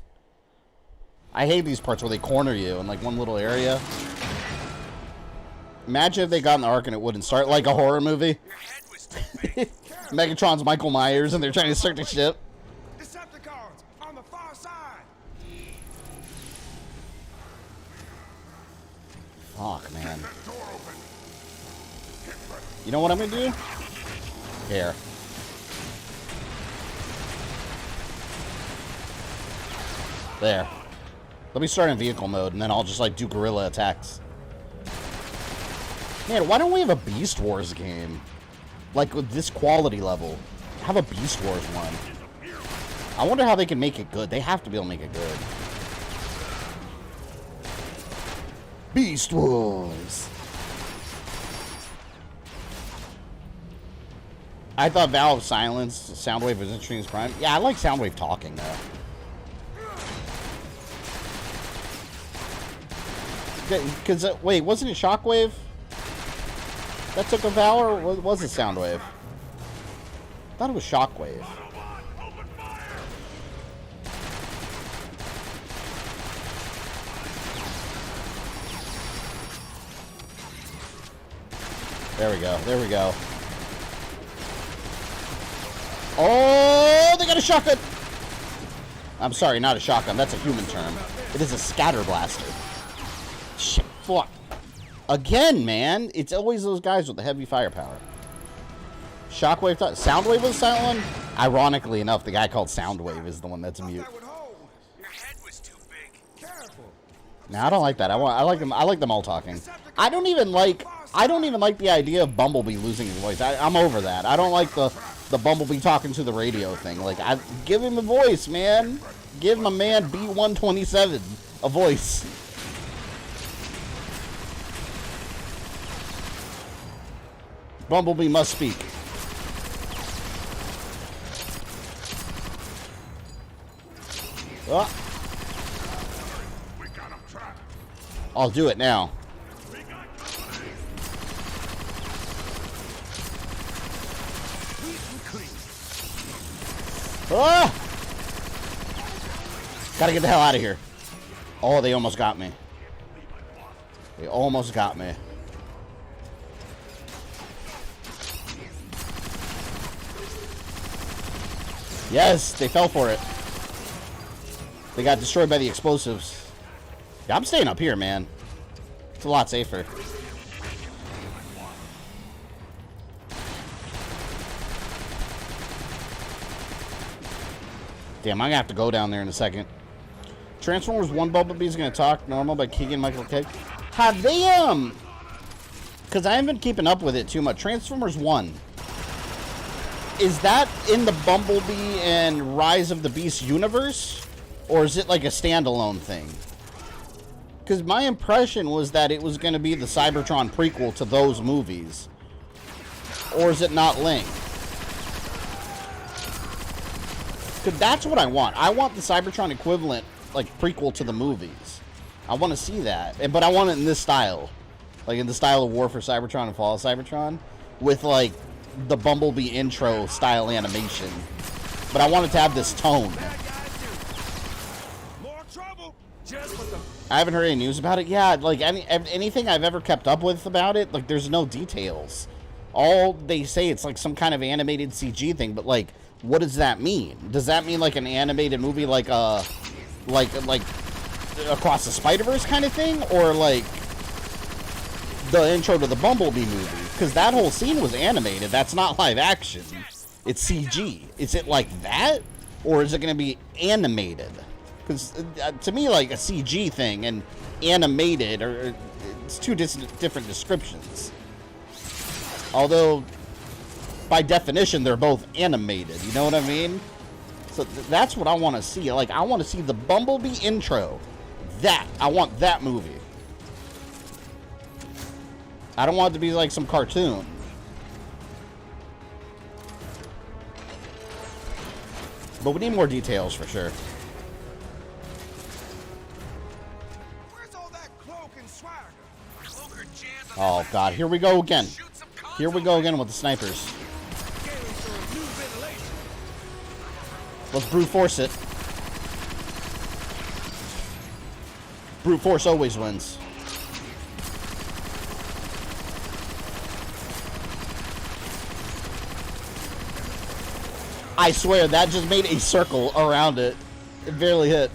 Speaker 1: I hate these parts where they corner you in like one little area. Imagine if they got in the arc and it wouldn't start like a horror movie. Megatron's Michael Myers and they're trying to start the ship.
Speaker 10: Decepticons on the far side.
Speaker 1: Fuck, man. You know what I'm gonna do? Here. There. Let me start in vehicle mode, and then I'll just, like, do guerrilla attacks. Man, why don't we have a Beast Wars game? Like, with this quality level. Have a Beast Wars one. I wonder how they can make it good. They have to be able to make it good. Beast Wars! I thought Valve Silence Soundwave was interesting as Prime. Yeah, I like Soundwave talking, though. Because, wait, wasn't it Shockwave that took a Val, or was it Soundwave? I thought it was Shockwave. There we go, there we go. Oh, they got a shotgun! I'm sorry, not a shotgun, that's a human term. It is a scatter blaster. Shit, fuck. Again, man. It's always those guys with the heavy firepower. Shockwave, Soundwave was the silent one? Ironically enough, the guy called Soundwave is the one that's mute. Nah, I don't like that. I like them all talking. I don't even like the idea of Bumblebee losing his voice. I'm over that. I don't like the Bumblebee talking to the radio thing. Like, give him a voice, man. Give my man B127 a voice. Bumblebee must speak. Oh. I'll do it now. Ah! Gotta get the hell out of here. Oh, they almost got me. They almost got me. Yes, they fell for it. They got destroyed by the explosives. Yeah, I'm staying up here, man. It's a lot safer. Damn, I'm gonna have to go down there in a second. Transformers 1 Bumblebee's gonna talk normal by Keegan Michael K. Have they, because I haven't been keeping up with it too much. Transformers 1. Is that in the Bumblebee and Rise of the Beast universe? Or is it like a standalone thing? Because my impression was that it was going to be the Cybertron prequel to those movies. Or is it not linked? Because that's what I want. I want the Cybertron equivalent, like, prequel to the movies. I want to see that, but I want it in this style, like in the style of War for Cybertron and Fall of Cybertron, with like the Bumblebee intro style animation. But I want it to have this tone. I haven't heard any news about it. Yeah, like anything I've ever kept up with about it, like there's no details. All they say it's like some kind of animated CG thing, but like, what does that mean? Does that mean like an animated movie, like Across the Spider-Verse kind of thing, or like the intro to the Bumblebee movie? Because that whole scene was animated. That's not live action. It's CG. Is it like that, or is it going to be animated? Because to me, like a CG thing and animated it's two different descriptions. Although, by definition, they're both animated. You know what I mean? So that's what I want to see. Like, I want to see the Bumblebee intro. I want that movie. I don't want it to be like some cartoon. But we need more details for sure. Oh god, here we go again. Here we go again with the snipers. Let's brute force it. Brute force always wins. I swear, that just made a circle around it. It barely hit.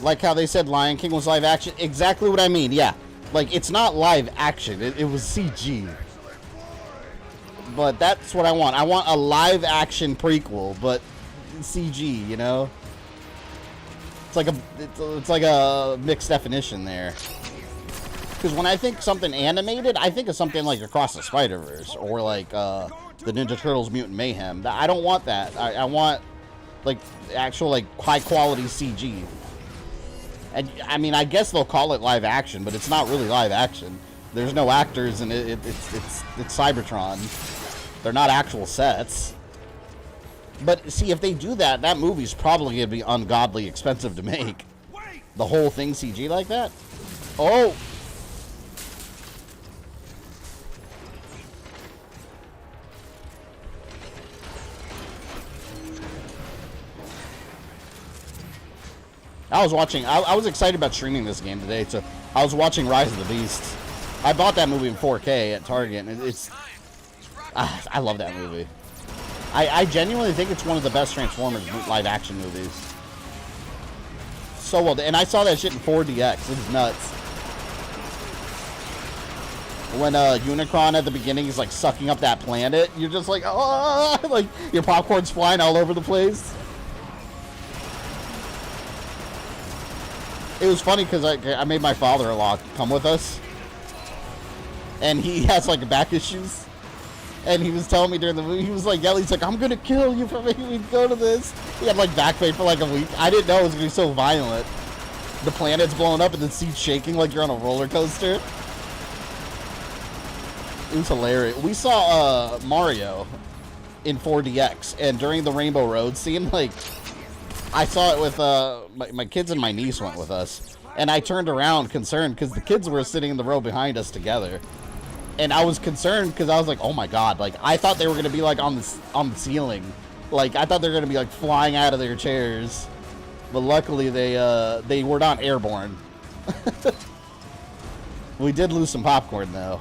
Speaker 1: Like how they said Lion King was live action. Exactly what I mean, yeah. Like, it's not live action. It was CG. But that's what I want. I want a live action prequel, but CG, you know? It's like a mixed definition there. Because when I think something animated, I think of something like Across the Spider-Verse or like the Ninja Turtles Mutant Mayhem. I don't want that. I want like actual like high quality CG. And I mean, I guess they'll call it live action, but it's not really live action. There's no actors, and it's Cybertron. They're not actual sets. But see, if they do that, that movie's probably gonna be ungodly expensive to make. The whole thing CG like that. Oh. I was watching, I was excited about streaming this game today, so I was watching Rise of the Beasts. I bought that movie in 4K at Target, and I love that movie. I genuinely think it's one of the best Transformers live action movies. So well done. And I saw that shit in 4DX. It was nuts. When Unicron at the beginning is like sucking up that planet, you're just like, oh, like your popcorn's flying all over the place. It was funny because I made my father-in-law come with us, and he has like back issues, and he was telling me during the movie, he was like, yeah, he's like, I'm gonna kill you for making me go to this. He had like back pain for like a week. I didn't know it was gonna be so violent. The planet's blowing up and the seat's shaking like you're on a roller coaster. It was hilarious. We saw Mario in 4DX, and during the Rainbow Road scene, like, I saw it with my kids and my niece went with us, and I turned around concerned because the kids were sitting in the row behind us together, and I was concerned because I was like, oh my god, like I thought they were gonna be like on the ceiling, like I thought they were gonna be like flying out of their chairs, but luckily they were not airborne. We did lose some popcorn though.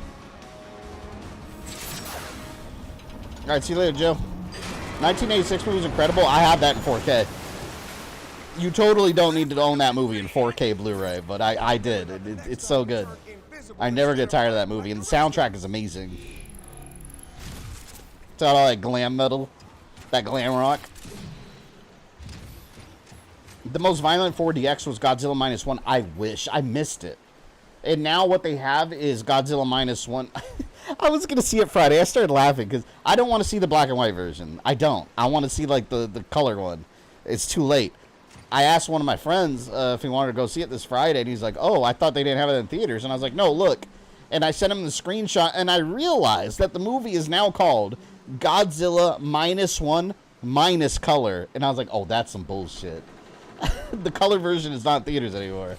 Speaker 1: All right, see you later, Joe. 1986 movie was incredible. I have that in 4K. You totally don't need to own that movie in 4K Blu-ray, but I did. It's so good. I never get tired of that movie, and the soundtrack is amazing. It's got all that glam metal, that glam rock. The most violent 4DX was Godzilla -1. I wish. I missed it. And now what they have is Godzilla -1. I was going to see it Friday. I started laughing because I don't want to see the black and white version. I don't. I want to see like the color one. It's too late. I asked one of my friends if he wanted to go see it this Friday, and he's like, oh, I thought they didn't have it in theaters. And I was like, no, look. And I sent him the screenshot, and I realized that the movie is now called Godzilla -1 minus color. And I was like, oh, that's some bullshit. The color version is not in theaters anymore.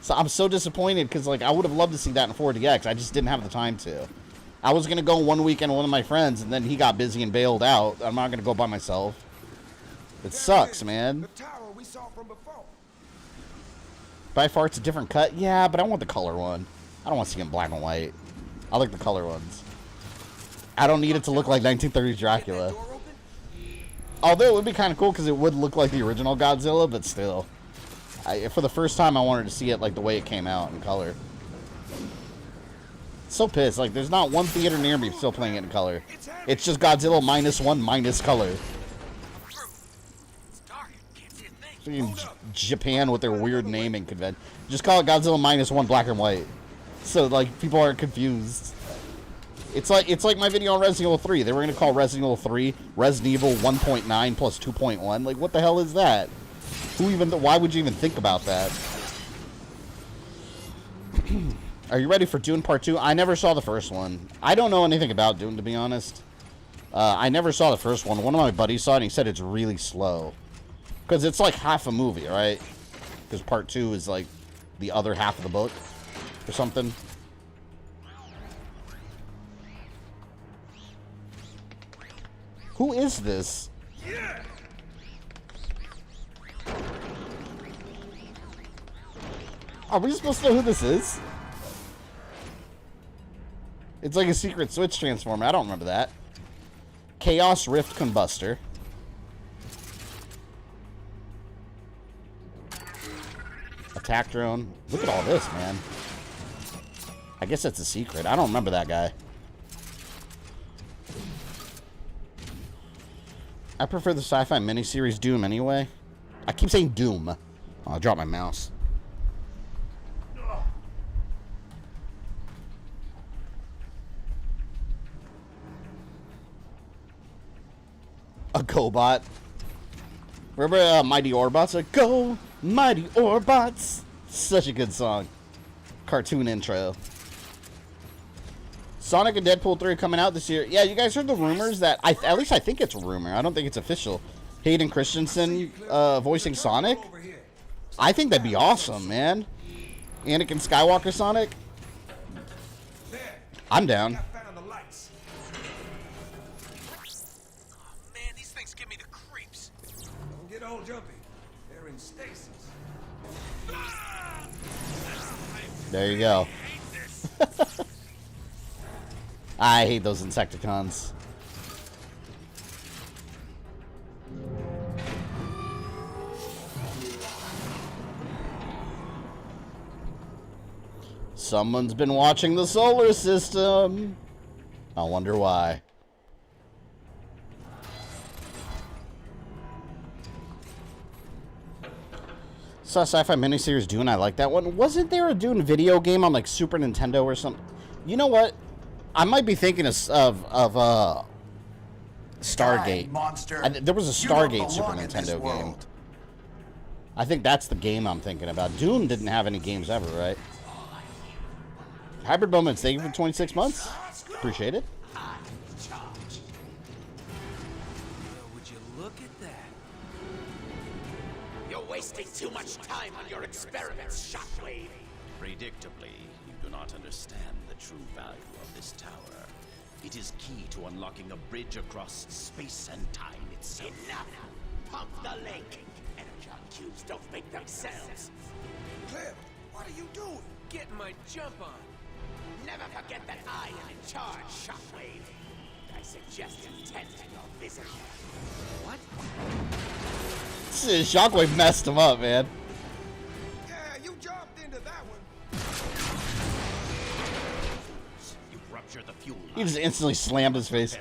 Speaker 1: So I'm so disappointed because, like, I would have loved to see that in 4DX. I just didn't have the time to. I was going to go one weekend with one of my friends, and then he got busy and bailed out. I'm not going to go by myself. It sucks, man.
Speaker 10: The tower we saw from before.
Speaker 1: By far, it's a different cut. Yeah, but I want the color one. I don't want to see it in black and white. I like the color ones. I don't need it to look like 1930s Dracula. Although it would be kind of cool because it would look like the original Godzilla, but still. For the first time, I wanted to see it like the way it came out in color. So pissed. Like, there's not one theater near me still playing it in color. It's just Godzilla -1 minus color. In Japan with their weird naming convention. Just call it Godzilla -1 black and white. So, like, people aren't confused. It's like my video on Resident Evil 3. They were going to call Resident Evil 3 Resident Evil 1.9 plus 2.1. Like, what the hell is that? Why would you even think about that? Are you ready for Dune Part 2? I never saw the first one. I don't know anything about Dune, to be honest. I never saw the first one. One of my buddies saw it, and he said it's really slow. Because it's like half a movie, right? Because Part 2 is like the other half of the book or something. Who is this? Are we supposed to know who this is? It's like a secret Switch transformer. I don't remember that. Chaos Rift Combustor. Attack drone. Look at all this, man. I guess that's a secret. I don't remember that guy. I prefer the sci-fi miniseries Doom anyway. I keep saying Doom. Oh, I'll drop my mouse. A GoBot. Remember Mighty Orbots? Like, go, Mighty Orbots. Such a good song. Cartoon intro. Sonic and Deadpool 3 coming out this year. Yeah, you guys heard the rumors that, at least I think it's a rumor. I don't think it's official. Hayden Christensen voicing Sonic. I think that'd be awesome, man. Anakin Skywalker Sonic. I'm down.
Speaker 10: Old jumpy. They're in stasis.
Speaker 1: There you go. I hate those Insecticons. Someone's been watching the solar system. I wonder why. Saw sci-fi miniseries Dune. I like that one. Wasn't there a Dune video game on like Super Nintendo or something? You know what? I might be thinking of Stargate.
Speaker 11: Monster.
Speaker 1: There was a Stargate Super Nintendo game. I think that's the game I'm thinking about. Dune didn't have any games ever, right? Hybrid Moments, thank you for 26 months. Appreciate it.
Speaker 8: Wasting too much time on your experiments, Shockwave.
Speaker 12: Predictably, you do not understand the true value of this tower. It is key to unlocking a bridge across space and time itself.
Speaker 8: Enough! Pump the lake! Energon cubes don't make themselves.
Speaker 10: Cliff, what are you doing? Getting my jump on.
Speaker 8: Never forget that I am in charge, Shockwave. I suggest you tend to your visit.
Speaker 10: What?
Speaker 1: Shockwave messed him up, man.
Speaker 10: Yeah, you jumped into that one.
Speaker 12: You ruptured the fuel line.
Speaker 1: He just instantly slammed his face.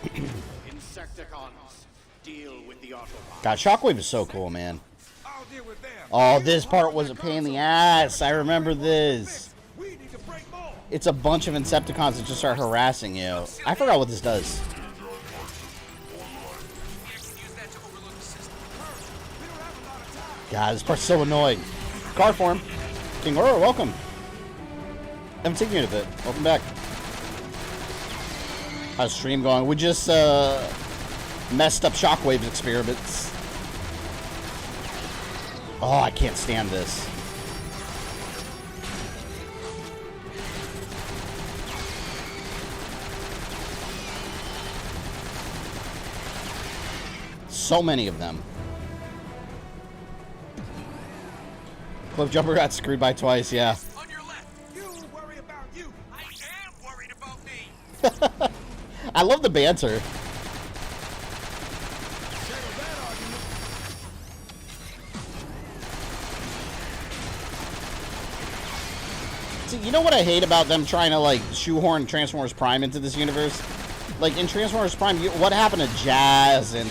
Speaker 12: Insecticons, deal with the Autobots.
Speaker 1: God, Shockwave is so cool, man.
Speaker 10: I'll deal with them.
Speaker 1: Oh, this part was a pain in the ass. I remember this.
Speaker 10: We need to break more.
Speaker 1: It's a bunch of Insecticons that just start harassing you. I forgot what this does. God, this part's so annoying. Car form. King Aurora, welcome. Haven't seen you in a bit. Welcome back. How's stream going? We just messed up Shockwave's experiments. Oh, I can't stand this. So many of them. Cliff Jumper got screwed by twice, yeah.
Speaker 6: On your left. You worry about you. I am worried about me.
Speaker 1: I love the banter. See, you know what I hate about them trying to, like, shoehorn Transformers Prime into this universe? Like, in Transformers Prime, what happened to Jazz and,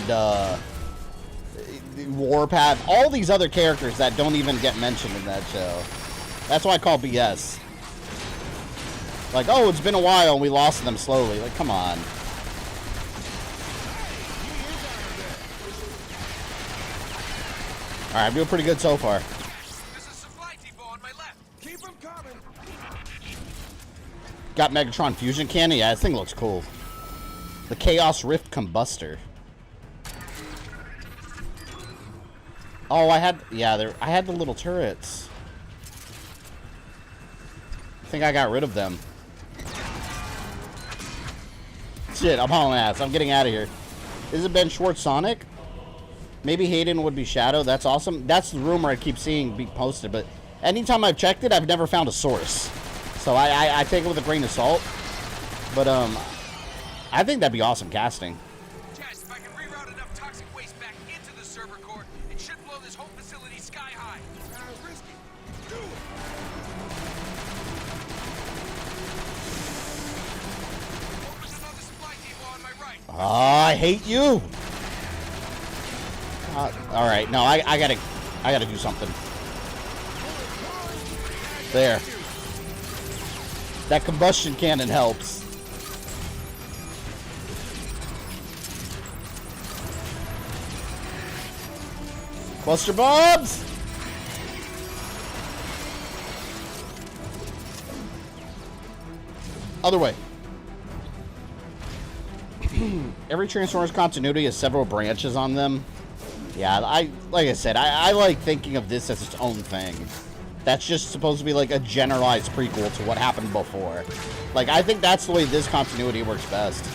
Speaker 1: Warpath? All these other characters that don't even get mentioned in that show. That's why I call BS. Like, oh, it's been a while and we lost them slowly. Like, come on. Alright, I'm doing pretty good so far.
Speaker 6: There's a supply depot on my left. Keep them coming.
Speaker 1: Got Megatron Fusion Cannon? Yeah, this thing looks cool. The Chaos Rift Combustor. Oh, I had the little turrets. I think I got rid of them. Shit, I'm hauling ass. I'm getting out of here. Is it Ben Schwartz Sonic? Maybe Hayden would be Shadow. That's awesome. That's the rumor I keep seeing be posted, but anytime I've checked it, I've never found a source. So I take it with a grain of salt. But I think that'd be awesome casting.
Speaker 6: Jess, if I can reroute enough toxic waste back into the server core, it should blow this whole facility sky high. Risky. Do it. There's another supply depot on my right.
Speaker 1: Oh, I hate you. All right, no, I gotta do something. There. That combustion cannon helps. Buster Bobs! Other way. Every Transformers continuity has several branches on them. Yeah, like I said, I like thinking of this as its own thing. That's just supposed to be like a generalized prequel to what happened before. Like, I think that's the way this continuity works best.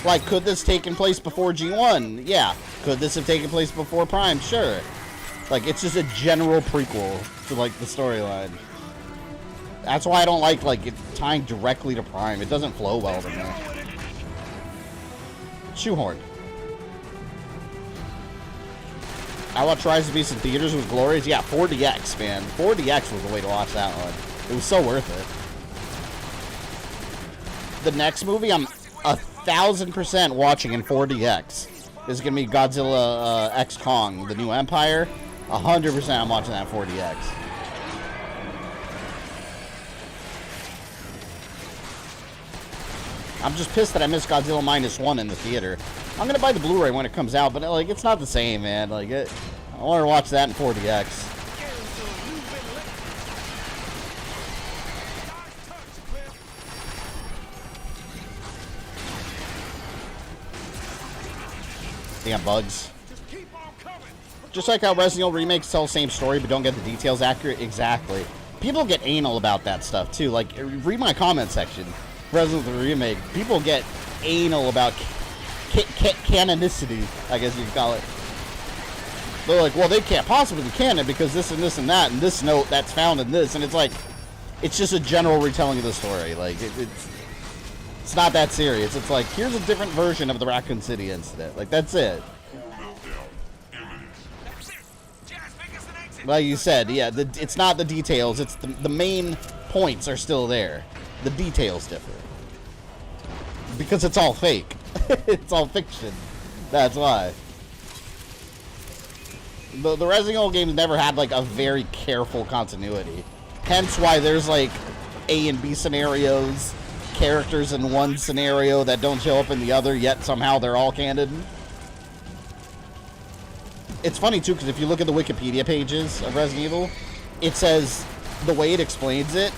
Speaker 1: Like, could this taken place before G1? Yeah. Could this have taken place before Prime? Sure. Like, it's just a general prequel to, like, the storyline. That's why I don't like it tying directly to Prime. It doesn't flow well to me. Shoehorn. I watched Rise of the Beast in theaters with glorious. Yeah, 4DX, man. 4DX was the way to watch that one. It was so worth it. The next movie I'm 1,000% watching in 4DX is going to be Godzilla X Kong, the New Empire. 100% I'm watching that 4DX. I'm just pissed that I missed Godzilla -1 in the theater. I'm gonna buy the Blu-ray when it comes out, but like, it's not the same, man. Like, I want to watch that in 4DX. Damn bugs. Just like how Resident Evil remakes tell the same story but don't get the details accurate. Exactly. People get anal about that stuff too. Like, read my comment section. Resident Evil remake. People get anal about canonicity, I guess you could call it. They're like, well, they can't possibly be canon because this and this and that and this note that's found in this, and it's like, it's just a general retelling of the story. Like, it's not that serious. It's like, here's a different version of the Raccoon City incident. Like, that's it. Like you said, yeah, it's not the details. It's the main points are still there. The details differ. Because it's all fake. It's all fiction. That's why. The Resident Evil games never had, like, a very careful continuity. Hence why there's, like, A and B scenarios, characters in one scenario that don't show up in the other, yet somehow they're all canon. It's funny, too, because if you look at the Wikipedia pages of Resident Evil, it says, the way it explains it,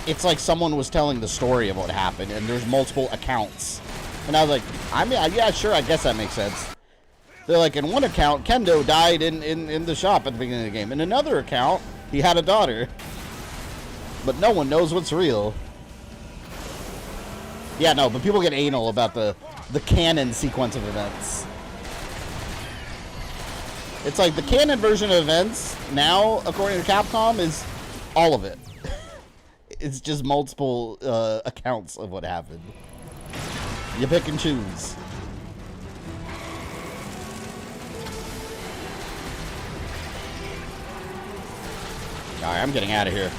Speaker 1: it's like someone was telling the story of what happened, and there's multiple accounts. And I was like, I mean, yeah, sure, I guess that makes sense. They're like, in one account, Kendo died in the shop at the beginning of the game. In another account, he had a daughter. But no one knows what's real. Yeah, no, but people get anal about the canon sequence of events. It's like the canon version of events now, according to Capcom, is all of it. It's just multiple accounts of what happened. You pick and choose. Alright, I'm getting out of here.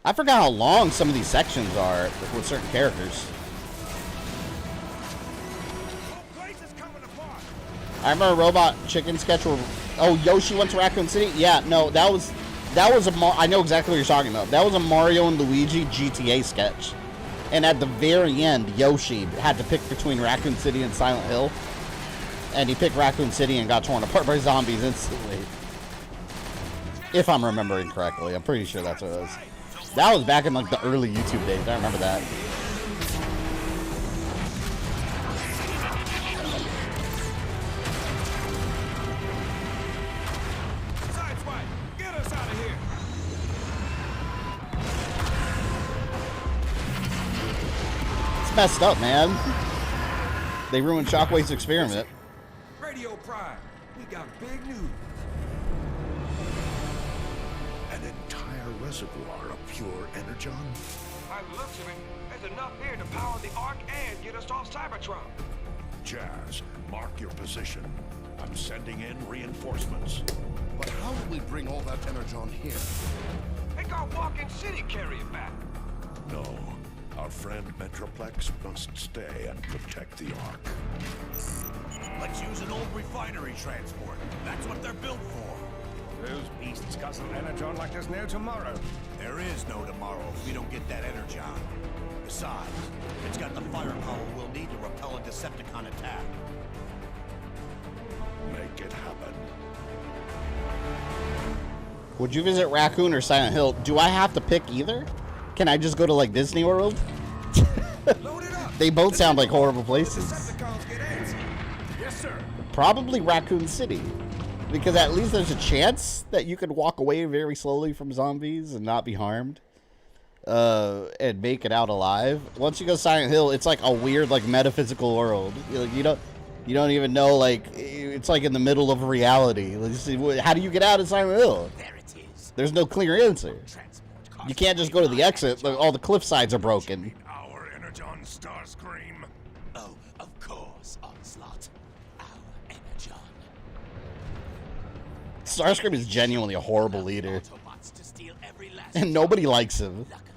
Speaker 1: I forgot how long some of these sections are with certain characters. I remember a Robot Chicken sketch where, oh, Yoshi went to Raccoon City? Yeah, no, that was I know exactly what you're talking about. That was a Mario and Luigi GTA sketch. And at the very end, Yoshi had to pick between Raccoon City and Silent Hill. And he picked Raccoon City and got torn apart by zombies instantly. If I'm remembering correctly. I'm pretty sure that's what it was. That was back in like the early YouTube days. I remember that.
Speaker 10: Get us out of here.
Speaker 1: It's messed up, man. They ruined Shockwave's experiment.
Speaker 10: Radio Prime, we got big news.
Speaker 5: An entire reservoir of pure energon?
Speaker 6: By the looks of it, there's enough here to power the Ark and get us off Cybertron.
Speaker 5: Jazz, mark your position. I'm sending in reinforcements.
Speaker 9: But how do we bring all that energon here?
Speaker 6: Make our walk-in city carry it back.
Speaker 5: No. Our friend Metroplex must stay and protect the Ark.
Speaker 12: Let's use an old refinery transport. That's what they're built for.
Speaker 10: Those beasts got some energon like there's no tomorrow.
Speaker 12: There is no tomorrow if we don't get that energon. Besides, it's got the firepower we'll need to repel a Decepticon attack.
Speaker 5: Make it happen.
Speaker 1: Would you visit Raccoon or Silent Hill? Do I have to pick either? Can I just go to like Disney World? They both sound like horrible places.
Speaker 10: Yes, sir.
Speaker 1: Probably Raccoon City. Because at least there's a chance that you could walk away very slowly from zombies and not be harmed. And make it out alive. Once you go Silent Hill, it's like a weird, like, metaphysical world. You don't even know, like, it's like in the middle of reality. How do you get out of Silent Hill?
Speaker 8: There it is.
Speaker 1: There's no clear answer. You can't just go to the exit. Like, all the cliff sides are broken.
Speaker 2: Our Energon Starscream.
Speaker 8: Oh, of course, Onslaught. Our Energon.
Speaker 1: Starscream is genuinely a horrible leader.
Speaker 8: Autobots to steal every last
Speaker 1: And nobody likes him.
Speaker 8: Luckily,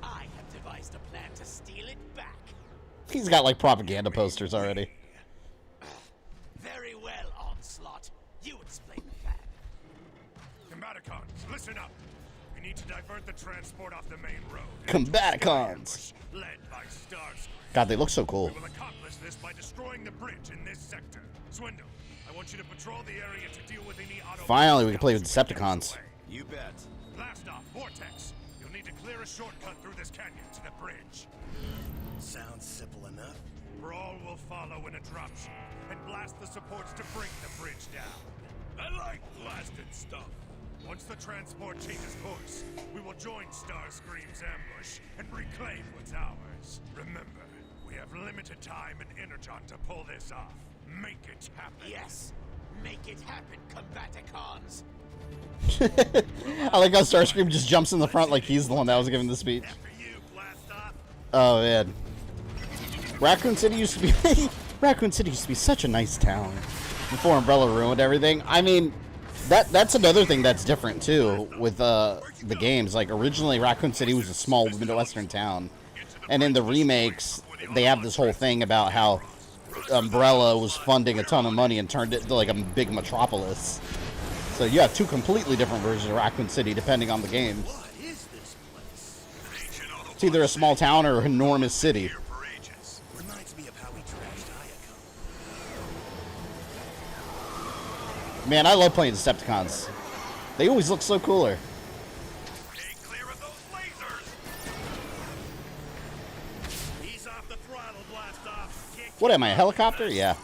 Speaker 8: I have devised a plan to steal it back.
Speaker 1: He's got, like, propaganda posters already.
Speaker 8: Very well, Onslaught. You explain the plan.
Speaker 2: Combaticons, listen up. We need to divert the transport off the main road.
Speaker 1: Combaticons.
Speaker 2: Led by Starscream.
Speaker 1: God, they look so cool.
Speaker 2: We will accomplish this by destroying the bridge in this sector. Swindle, I want you to patrol the area to deal with any auto.
Speaker 1: Finally, we can play with Decepticons.
Speaker 12: You bet.
Speaker 2: Blast off, Vortex. You'll need to clear a shortcut through this canyon to the bridge.
Speaker 12: Sounds simple enough.
Speaker 2: Brawl will follow in a dropship and blast the supports to bring the bridge down. I like blasted stuff. Once the transport changes course, we will join Starscream's ambush and reclaim what's ours. Remember, we have limited time and energon to pull this off. Make it happen.
Speaker 8: Yes, make it happen, Combaticons.
Speaker 1: I like how Starscream just jumps in the front like he's the one that was giving the speech. Oh man, Raccoon City used to be Raccoon City used to be such a nice town before Umbrella ruined everything. I mean, that's another thing that's different too with the games. Like originally, Raccoon City was a small Midwestern town, and in the remakes, they have this whole thing about how Umbrella was funding a ton of money and turned it into like a big metropolis. So you have two completely different versions of Raccoon City depending on the games. It's either a small town or an enormous city.
Speaker 12: Reminds me of how we trashed Iacon.
Speaker 1: Man, I love playing Decepticons. They always look so cooler.
Speaker 2: Stay clear of those lasers. Ease off the throttle, blast off. Can't
Speaker 1: What am I, a helicopter? Yeah.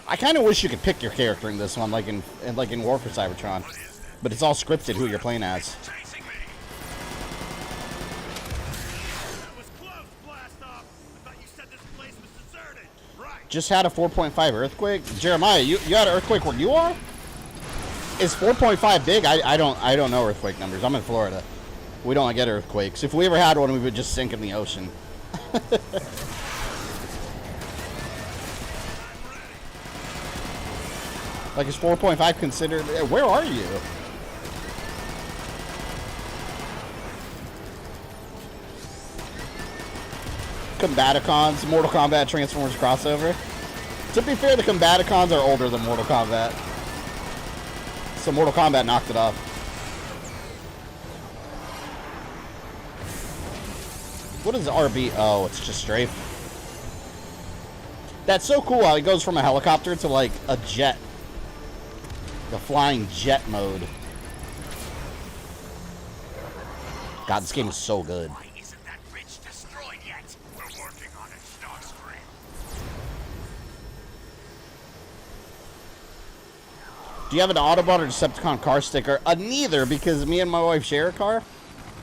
Speaker 1: I kind of wish you could pick your character in this one, like in War for Cybertron, but it's all scripted who you're playing as. Just had a 4.5 earthquake. Jeremiah, you had an earthquake where you are? Is 4.5 big? I don't know earthquake numbers. I'm in Florida. We don't get earthquakes. If we ever had one, we would just sink in the ocean. Like, is 4.5 considered? Where are you? Combaticons, Mortal Kombat Transformers crossover. To be fair, the Combaticons are older than Mortal Kombat. So Mortal Kombat knocked it off. What is RB? Oh, it's just strafe. That's so cool how it goes from a helicopter to like a jet. The flying jet mode. God, this game is so good. Do you have an Autobot or Decepticon car sticker? Neither, because me and my wife share a car.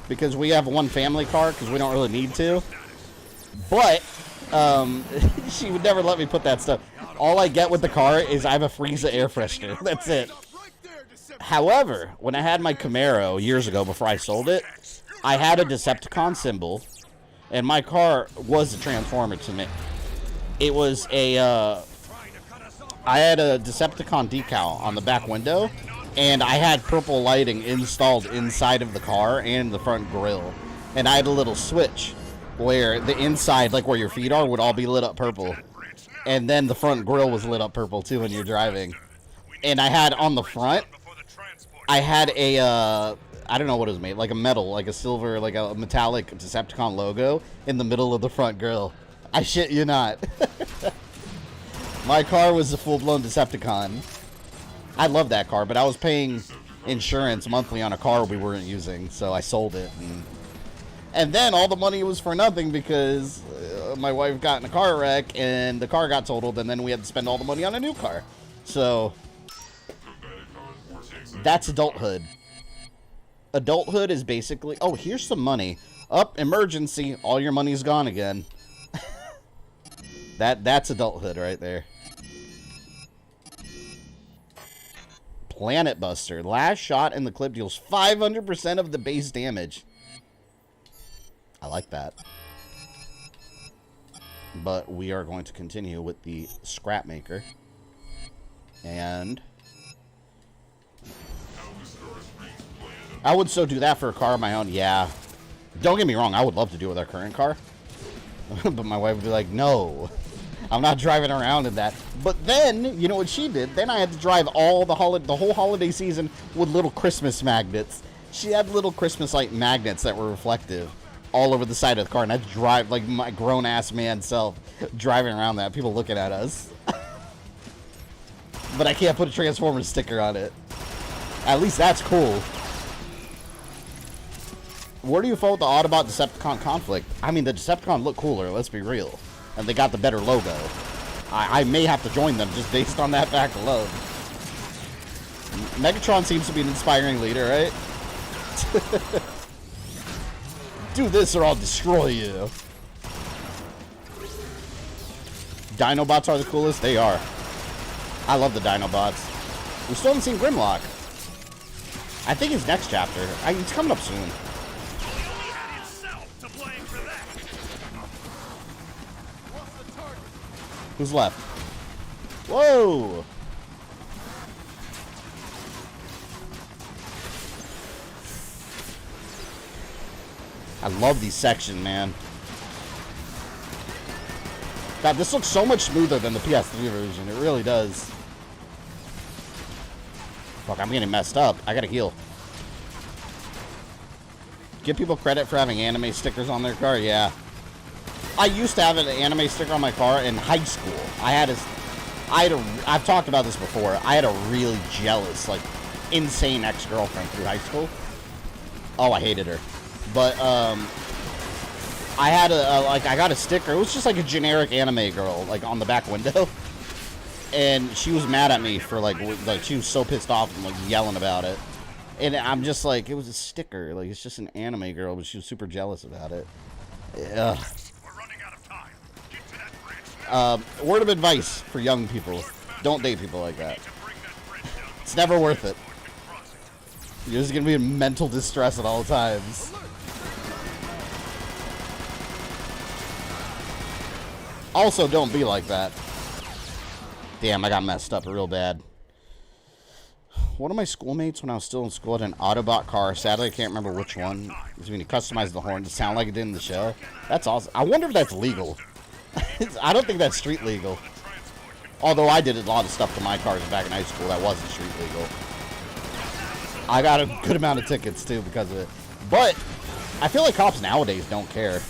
Speaker 1: Because we have one family car, because we don't really need to. But, she would never let me put that stuff. All I get with the car is I have a Frieza air freshener. That's it. However, when I had my Camaro years ago before I sold it, I had a Decepticon symbol. And my car was a Transformer to me. It was a, I had a Decepticon decal on the back window, and I had purple lighting installed inside of the car and the front grille. And I had a little switch where the inside, like where your feet are, would all be lit up purple. And then the front grille was lit up purple too when you're driving. And I had on the front, I had a, I don't know what it was made, like a metal, like a silver, like a metallic Decepticon logo in the middle of the front grille. I shit you not. My car was a full-blown Decepticon. I love that car, but I was paying insurance monthly on a car we weren't using, so I sold it. And then all the money was for nothing because my wife got in a car wreck and the car got totaled, and then we had to spend all the money on a new car. So that's adulthood. Adulthood is basically, oh, here's some money. Up, emergency, all your money's gone again. That's adulthood right there. Planet Buster. Last shot in the clip deals 500% of the base damage. I like that. But we are going to continue with the Scrap Maker. And I would so do that for a car of my own. Yeah. Don't get me wrong. I would love to do it with our current car. But my wife would be like, no. I'm not driving around in that. But then, you know what she did? Then I had to drive all the whole holiday season with little Christmas magnets. She had little Christmas light magnets that were reflective all over the side of the car, and I had to drive like my grown-ass man self driving around that. People looking at us. But I can't put a Transformers sticker on it. At least that's cool. Where do you fall with the Autobot Decepticon conflict? I mean, the Decepticon look cooler, let's be real. And they got the better logo. I may have to join them just based on that fact alone. Megatron seems to be an inspiring leader, right? Do this or I'll destroy you. Dinobots are the coolest? They are. I love the Dinobots. We still haven't seen Grimlock. I think his next chapter. It's coming up soon. Who's left? Whoa! I love these sections, man. God, this looks so much smoother than the PS3 version. It really does. Fuck, I'm getting messed up. I gotta heal. Give people credit for having anime stickers on their car? Yeah. I used to have an anime sticker on my car in high school. I've talked about this before. I had a really jealous, like, insane ex-girlfriend through high school. Oh, I hated her. But, I had I got a sticker. It was just like a generic anime girl, like on the back window. And she was mad at me for like she was so pissed off and like yelling about it. And I'm just like, it was a sticker. Like, it's just an anime girl, but she was super jealous about it. Ugh. Word of advice for young people. Don't date people like that. It's never worth it. You're just going to be in mental distress at all times. Also, don't be like that. Damn, I got messed up real bad. One of my schoolmates, when I was still in school, had an Autobot car. Sadly, I can't remember which one. When he customized the horn to sound like it did in the show. That's awesome. I wonder if that's legal. I don't think that's street legal. Although I did a lot of stuff to my cars back in high school that wasn't street legal. I got a good amount of tickets, too, because of it. But I feel like cops nowadays don't care.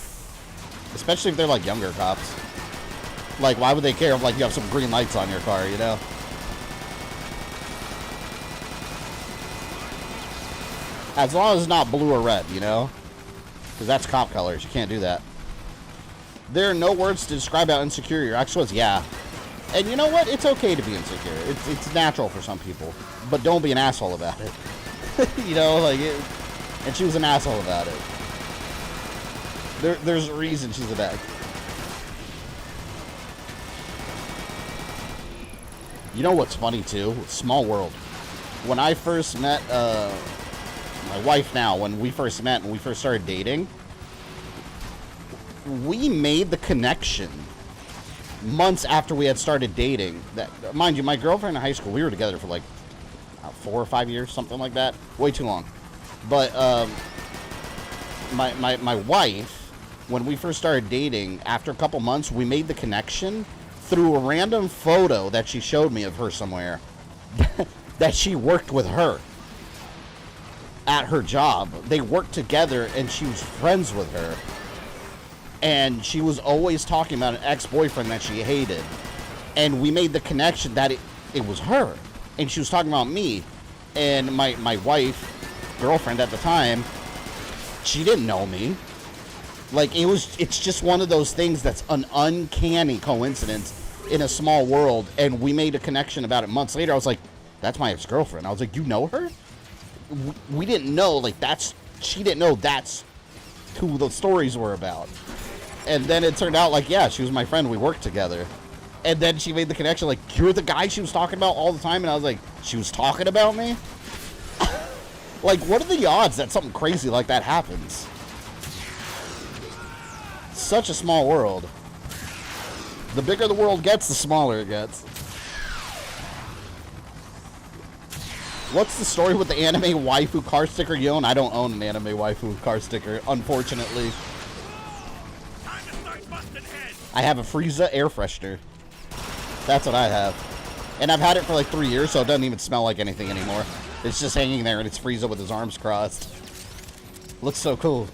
Speaker 1: Especially if they're, like, younger cops. Like, why would they care if, like, you have some green lights on your car, you know? As long as it's not blue or red, you know? Because that's cop colors. You can't do that. There are no words to describe how insecure your ex was. Yeah. And you know what? It's okay to be insecure. It's natural for some people. But don't be an asshole about it. You know, like... and she was an asshole about it. There's a reason she's a bad... You know what's funny, too? Small world. When I first met, my wife now, when we first met and we first started dating, we made the connection months after we had started dating. That, mind you, my girlfriend in high school, we were together for like 4 or 5 years, something like that. Way too long. But my wife, when we first started dating, after a couple months, we made the connection through a random photo that she showed me of her somewhere that she worked with her at her job. They worked together and she was friends with her. And she was always talking about an ex-boyfriend that she hated. And we made the connection that it was her. And she was talking about me. And my wife, girlfriend at the time, she didn't know me. Like, it's just one of those things that's an uncanny coincidence in a small world, and we made a connection about it months later. I was like, that's my ex-girlfriend. I was like, you know her? We didn't know, like, she didn't know that's who the stories were about. And then it turned out, like, yeah, she was my friend. We worked together. And then she made the connection, like, you're the guy she was talking about all the time? And I was like, she was talking about me? Like, what are the odds that something crazy like that happens? Such a small world. The bigger the world gets, the smaller it gets. What's the story with the anime waifu car sticker you own? I don't own an anime waifu car sticker, unfortunately. I have a Frieza air freshener. That's what I have. And I've had it for like 3 years, so it doesn't even smell like anything anymore. It's just hanging there and it's Frieza with his arms crossed. Looks so cool.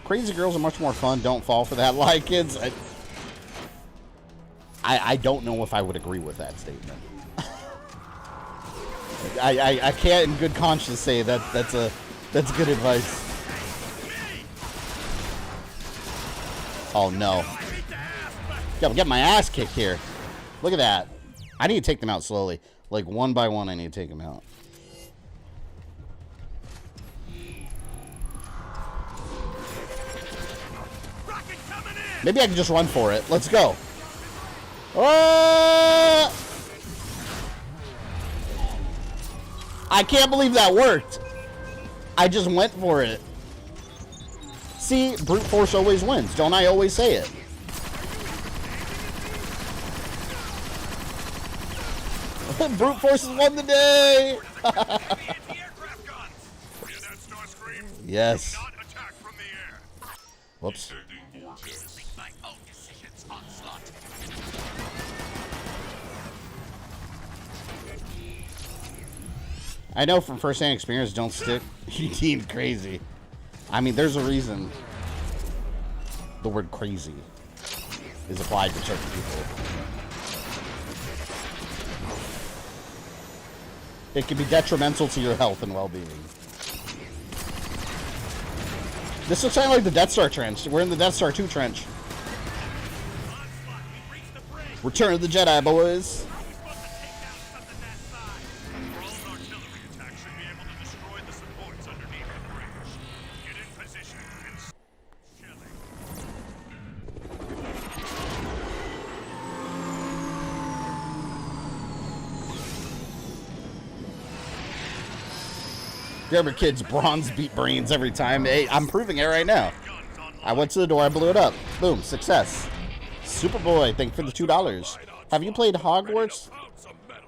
Speaker 1: Crazy girls are much more fun. Don't fall for that lie, kids. I don't know if I would agree with that statement. I can't in good conscience say that's good advice. Oh no. I'm getting my ass kicked here. Look at that. I need to take them out slowly. Like one by one I need to take them out. Maybe I can just run for it. Let's go. Oh! I can't believe that worked. I just went for it. See, brute force always wins. Don't I always say it? Brute force has won the day. Yes. Whoops. I know from first-hand experience, don't stick. You deemed crazy. I mean, there's a reason the word crazy is applied to certain people. It can be detrimental to your health and well-being. This looks kind of like the Death Star trench. We're in the Death Star 2 trench. Return of the Jedi, boys. Grabber kids bronze beat brains every time. Hey, I'm proving it right now. I went to the door, I blew it up. Boom, success. Superboy, thank you for the $2. Have you played Hogwarts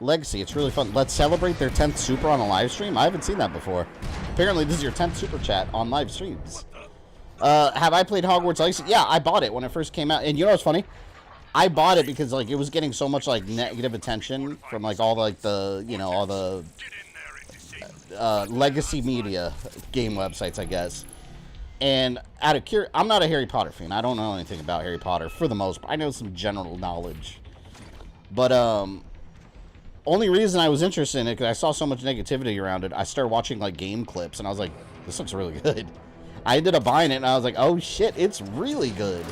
Speaker 1: Legacy? It's really fun. Let's celebrate their 10th super on a live stream. I haven't seen that before. Apparently, this is your 10th super chat on live streams. Have I played Hogwarts Legacy? Yeah, I bought it when it first came out. And you know what's funny? I bought it because like it was getting so much like negative attention from like all like the all the legacy media game websites, I guess. And out of I'm not a Harry Potter fan. I don't know anything about Harry Potter for the most part. I know some general knowledge. But only reason I was interested in it because I saw so much negativity around it. I started watching like game clips and I was like, this looks really good. I ended up buying it and I was like, oh shit, it's really good.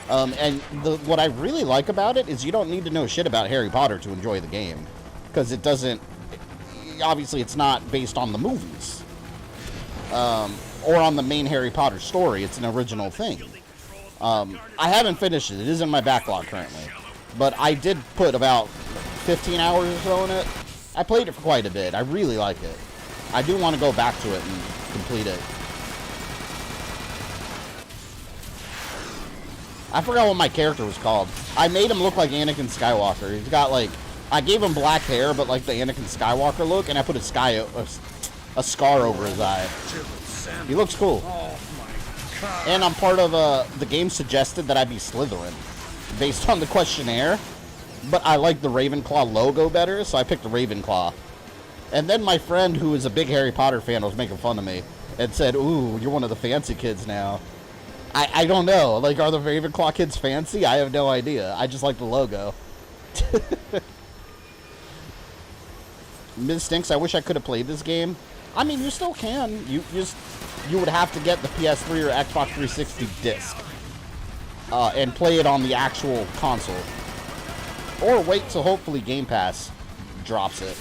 Speaker 1: And what I really like about it is you don't need to know shit about Harry Potter to enjoy the game, because it doesn't. Obviously, it's not based on the movies or on the main Harry Potter story. It's an original thing. I haven't finished it. It is in my backlog currently, but I did put about 15 hours or so in it. I played it for quite a bit. I really like it. I do want to go back to it and complete it. I forgot what my character was called. I made him look like Anakin Skywalker. He's got like, I gave him black hair, but like the Anakin Skywalker look, and I put a scar over his eye. He looks cool.
Speaker 10: Oh my god.
Speaker 1: And I'm part of the game suggested that I be Slytherin based on the questionnaire, but I like the Ravenclaw logo better, so I picked the Ravenclaw. And then my friend, who is a big Harry Potter fan, was making fun of me and said, "Ooh, you're one of the fancy kids now." I don't know. Like, are the Ravenclaw kids fancy? I have no idea. I just like the logo. Ms. Stinks, I wish I could have played this game. I mean, you still can. You would have to get the PS3 or Xbox 360 disc and play it on the actual console. Or wait till hopefully Game Pass drops it.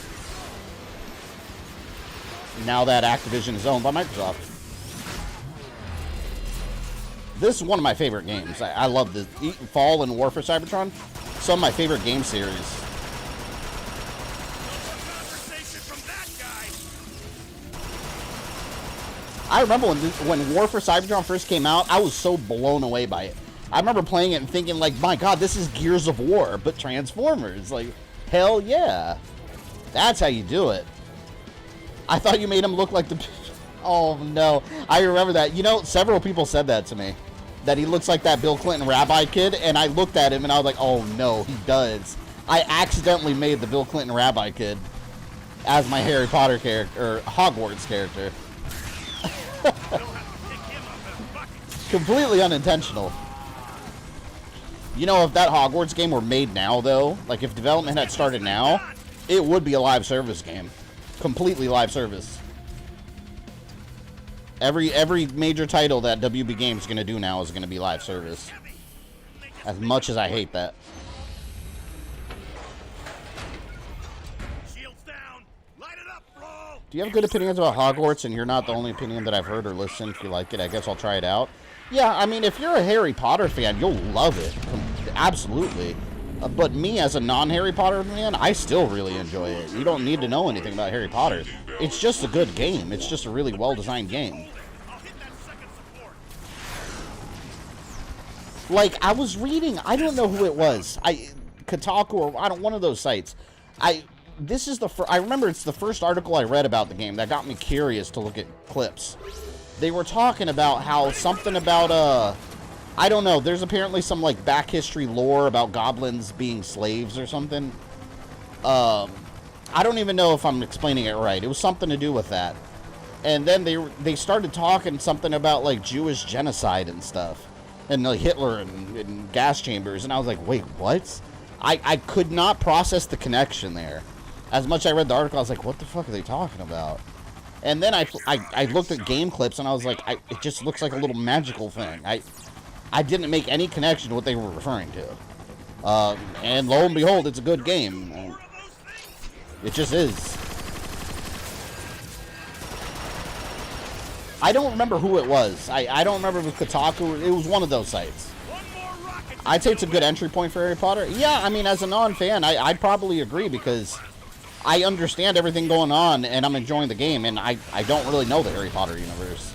Speaker 1: Now that Activision is owned by Microsoft. This is one of my favorite games. I love this. Fall and War for Cybertron. Some of my favorite game series. I remember when War for Cybertron first came out, I was so blown away by it. I remember playing it and thinking, like, my god, this is Gears of War, but Transformers. Like, hell yeah. That's how you do it. I thought you made him look like the... Oh, no. I remember that. You know, several people said that to me. That he looks like that Bill Clinton rabbi kid, and I looked at him and I was like, oh, no, he does. I accidentally made the Bill Clinton rabbi kid as my Harry Potter character, or Hogwarts character. Completely unintentional. You know, if that Hogwarts game were made now, though, like if development had started now, it would be a live service game. Completely live service. Every major title that WB Games is going to do now is going to be live service. As much as I hate that. Do you have good opinions about Hogwarts, and you're not the only opinion that I've heard or listened? If you like it, I guess I'll try it out. Yeah, I mean, if you're a Harry Potter fan, you'll love it. Absolutely. But me, as a non-Harry Potter fan, I still really enjoy it. You don't need to know anything about Harry Potter. It's just a good game. It's just a really well-designed game. Like, I was reading, I don't know who it was. Kotaku or one of those sites. This is I remember it's the first article I read about the game that got me curious to look at clips. They were talking about how something about, I don't know, there's apparently some, like, back history lore about goblins being slaves or something. I don't even know if I'm explaining it right. It was something to do with that. And then they started talking something about, like, Jewish genocide and stuff. And, like, Hitler and gas chambers. And I was like, wait, what? I could not process the connection there. As much as I read the article, I was like, what the fuck are they talking about? And then I looked at game clips, and I was like, it just looks like a little magical thing. I didn't make any connection to what they were referring to. And lo and behold, it's a good game. It just is. I don't remember who it was. I don't remember if it was Kotaku. It was one of those sites. I'd say it's a good entry point for Harry Potter. Yeah, I mean, as a non-fan, I'd probably agree because I understand everything going on and I'm enjoying the game, and I don't really know the Harry Potter universe.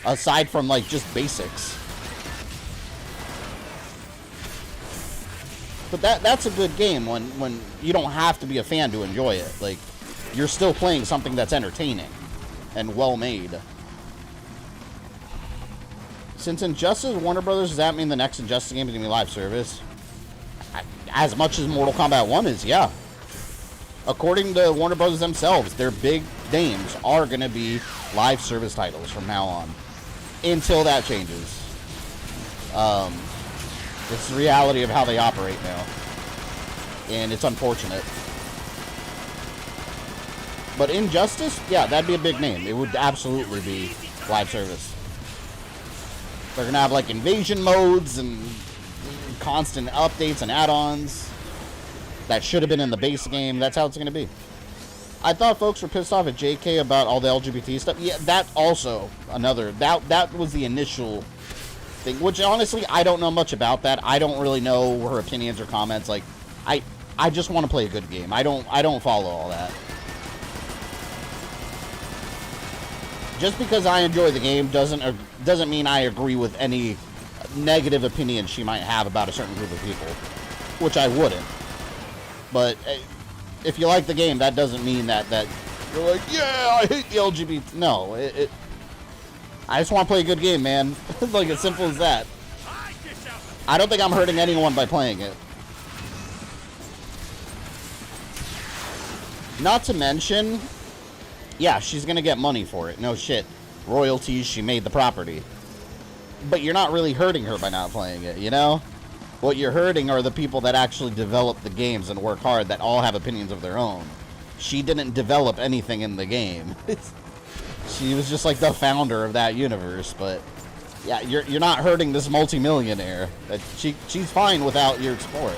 Speaker 1: Aside from, like, just basics. But that's a good game when you don't have to be a fan to enjoy it. Like, you're still playing something that's entertaining and well-made. Since Injustice Warner Brothers, does that mean the next Injustice game is going to be live service? As much as Mortal Kombat 1 is, yeah. According to Warner Brothers themselves, their big names are going to be live service titles from now on. Until that changes. It's the reality of how they operate now. And it's unfortunate. But Injustice, yeah, that'd be a big name. It would absolutely be live service. They're going to have, like, invasion modes and constant updates and add-ons that should have been in the base game. That's how it's going to be. I thought folks were pissed off at JK about all the LGBT stuff. Yeah, that also another. That was the initial thing, which honestly, I don't know much about that. I don't really know her opinions or comments. Like, I just want to play a good game. I don't follow all that. Just because I enjoy the game doesn't mean I agree with any negative opinion she might have about a certain group of people, which I wouldn't. But if you like the game, that doesn't mean that you're like, yeah, I hate the LGBT. No, I just want to play a good game, man. Like, as simple as that. I don't think I'm hurting anyone by playing it. Not to mention, yeah, she's going to get money for it. No shit. Royalties, she made the property. But you're not really hurting her by not playing it, you know? What you're hurting are the people that actually develop the games and work hard that all have opinions of their own. She didn't develop anything in the game. She was just like the founder of that universe, but yeah, you're not hurting this multimillionaire. She's fine without your support.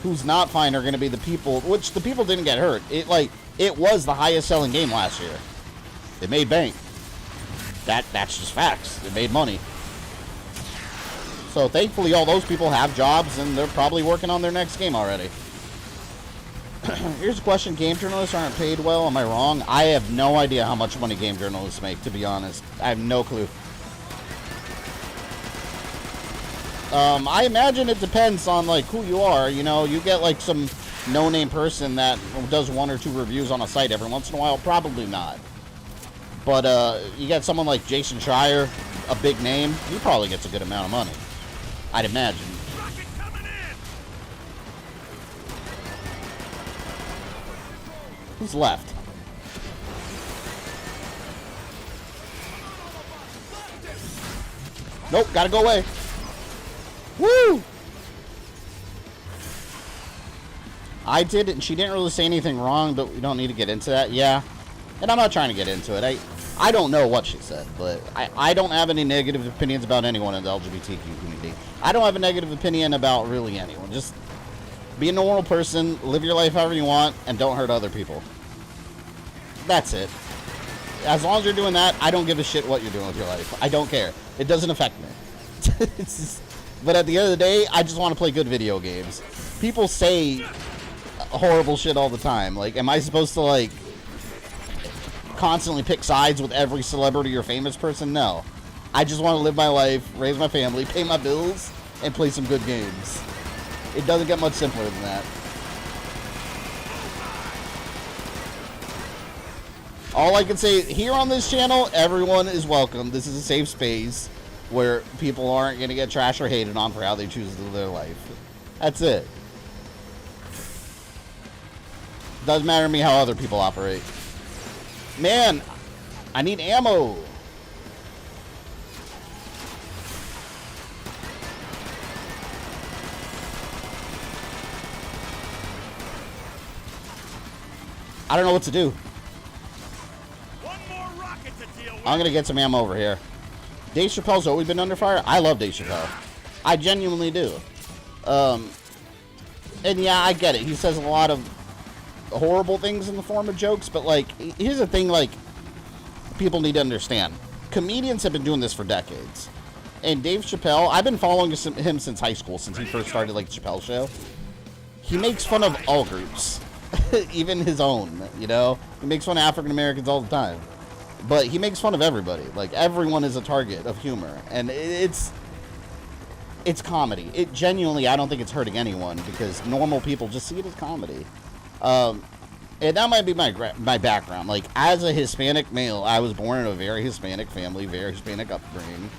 Speaker 1: Who's not fine are going to be the people, which the people didn't get hurt. It was the highest selling game last year. It made bank. That's just facts. It made money. So thankfully all those people have jobs and they're probably working on their next game already. Here's a question. Game journalists aren't paid well. Am I wrong? I have no idea how much money game journalists make, to be honest. I have no clue. I imagine it depends on, like, who you are. You know, you get, like, some no-name person that does 1 or 2 reviews on a site every once in a while. Probably not. But you get someone like Jason Schreier, a big name. He probably gets a good amount of money, I'd imagine. Who's left? Nope, gotta go away. Woo! I did, and she didn't really say anything wrong, but we don't need to get into that. Yeah, and I'm not trying to get into it. I don't know what she said, but I don't have any negative opinions about anyone in the LGBTQ community. I don't have a negative opinion about really anyone. Just be a normal person, live your life however you want, and don't hurt other people. That's it. As long as you're doing that, I don't give a shit what you're doing with your life. I don't care. It doesn't affect me. But at the end of the day, I just want to play good video games. People say horrible shit all the time. Like, am I supposed to, like, constantly pick sides with every celebrity or famous person? No. I just want to live my life, raise my family, pay my bills, and play some good games. It doesn't get much simpler than that. All I can say, here on this channel, everyone is welcome. This is a safe space where people aren't going to get trashed or hated on for how they choose to live their life. That's it. Doesn't matter to me how other people operate. Man, I need ammo. I don't know what to do.
Speaker 4: One more rocket to deal with.
Speaker 1: I'm gonna get some ammo over here. Dave Chappelle's always been under fire. I love Dave Chappelle. I genuinely do. And yeah, I get it. He says a lot of horrible things in the form of jokes, but like, here's the thing, like, people need to understand. Comedians have been doing this for decades. And Dave Chappelle, I've been following him since high school, since he first started, like, the Chappelle Show. He makes fun of all groups. Even his own, you know? He makes fun of African Americans all the time. But he makes fun of everybody. Like, everyone is a target of humor. And it's comedy. It genuinely, I don't think it's hurting anyone, because normal people just see it as comedy. And that might be my background. Like, as a Hispanic male, I was born in a very Hispanic family, very Hispanic upbringing.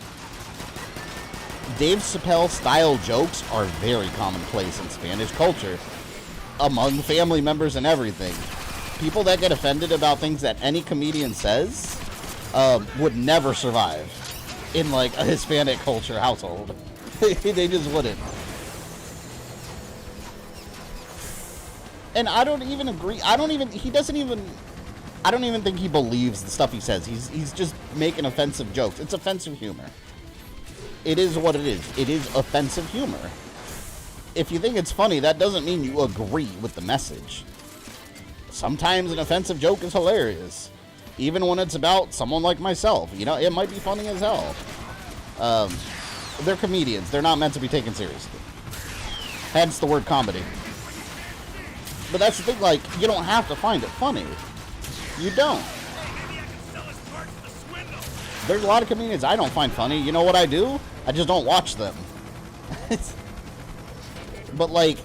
Speaker 1: Dave Chappelle style jokes are very commonplace in Spanish culture, among family members and everything. People that get offended about things that any comedian says would never survive in, like, a Hispanic culture household. They just wouldn't. And I don't even agree. I don't even think he believes the stuff he says. He's just making offensive jokes. It's offensive humor. It is what it is. It is offensive humor. If you think it's funny, that doesn't mean you agree with the message. Sometimes an offensive joke is hilarious. Even when it's about someone like myself. You know, it might be funny as hell. They're comedians. They're not meant to be taken seriously. Hence the word comedy. But that's the thing, like, you don't have to find it funny. You don't. There's a lot of comedians I don't find funny. You know what I do? I just don't watch them. But, like,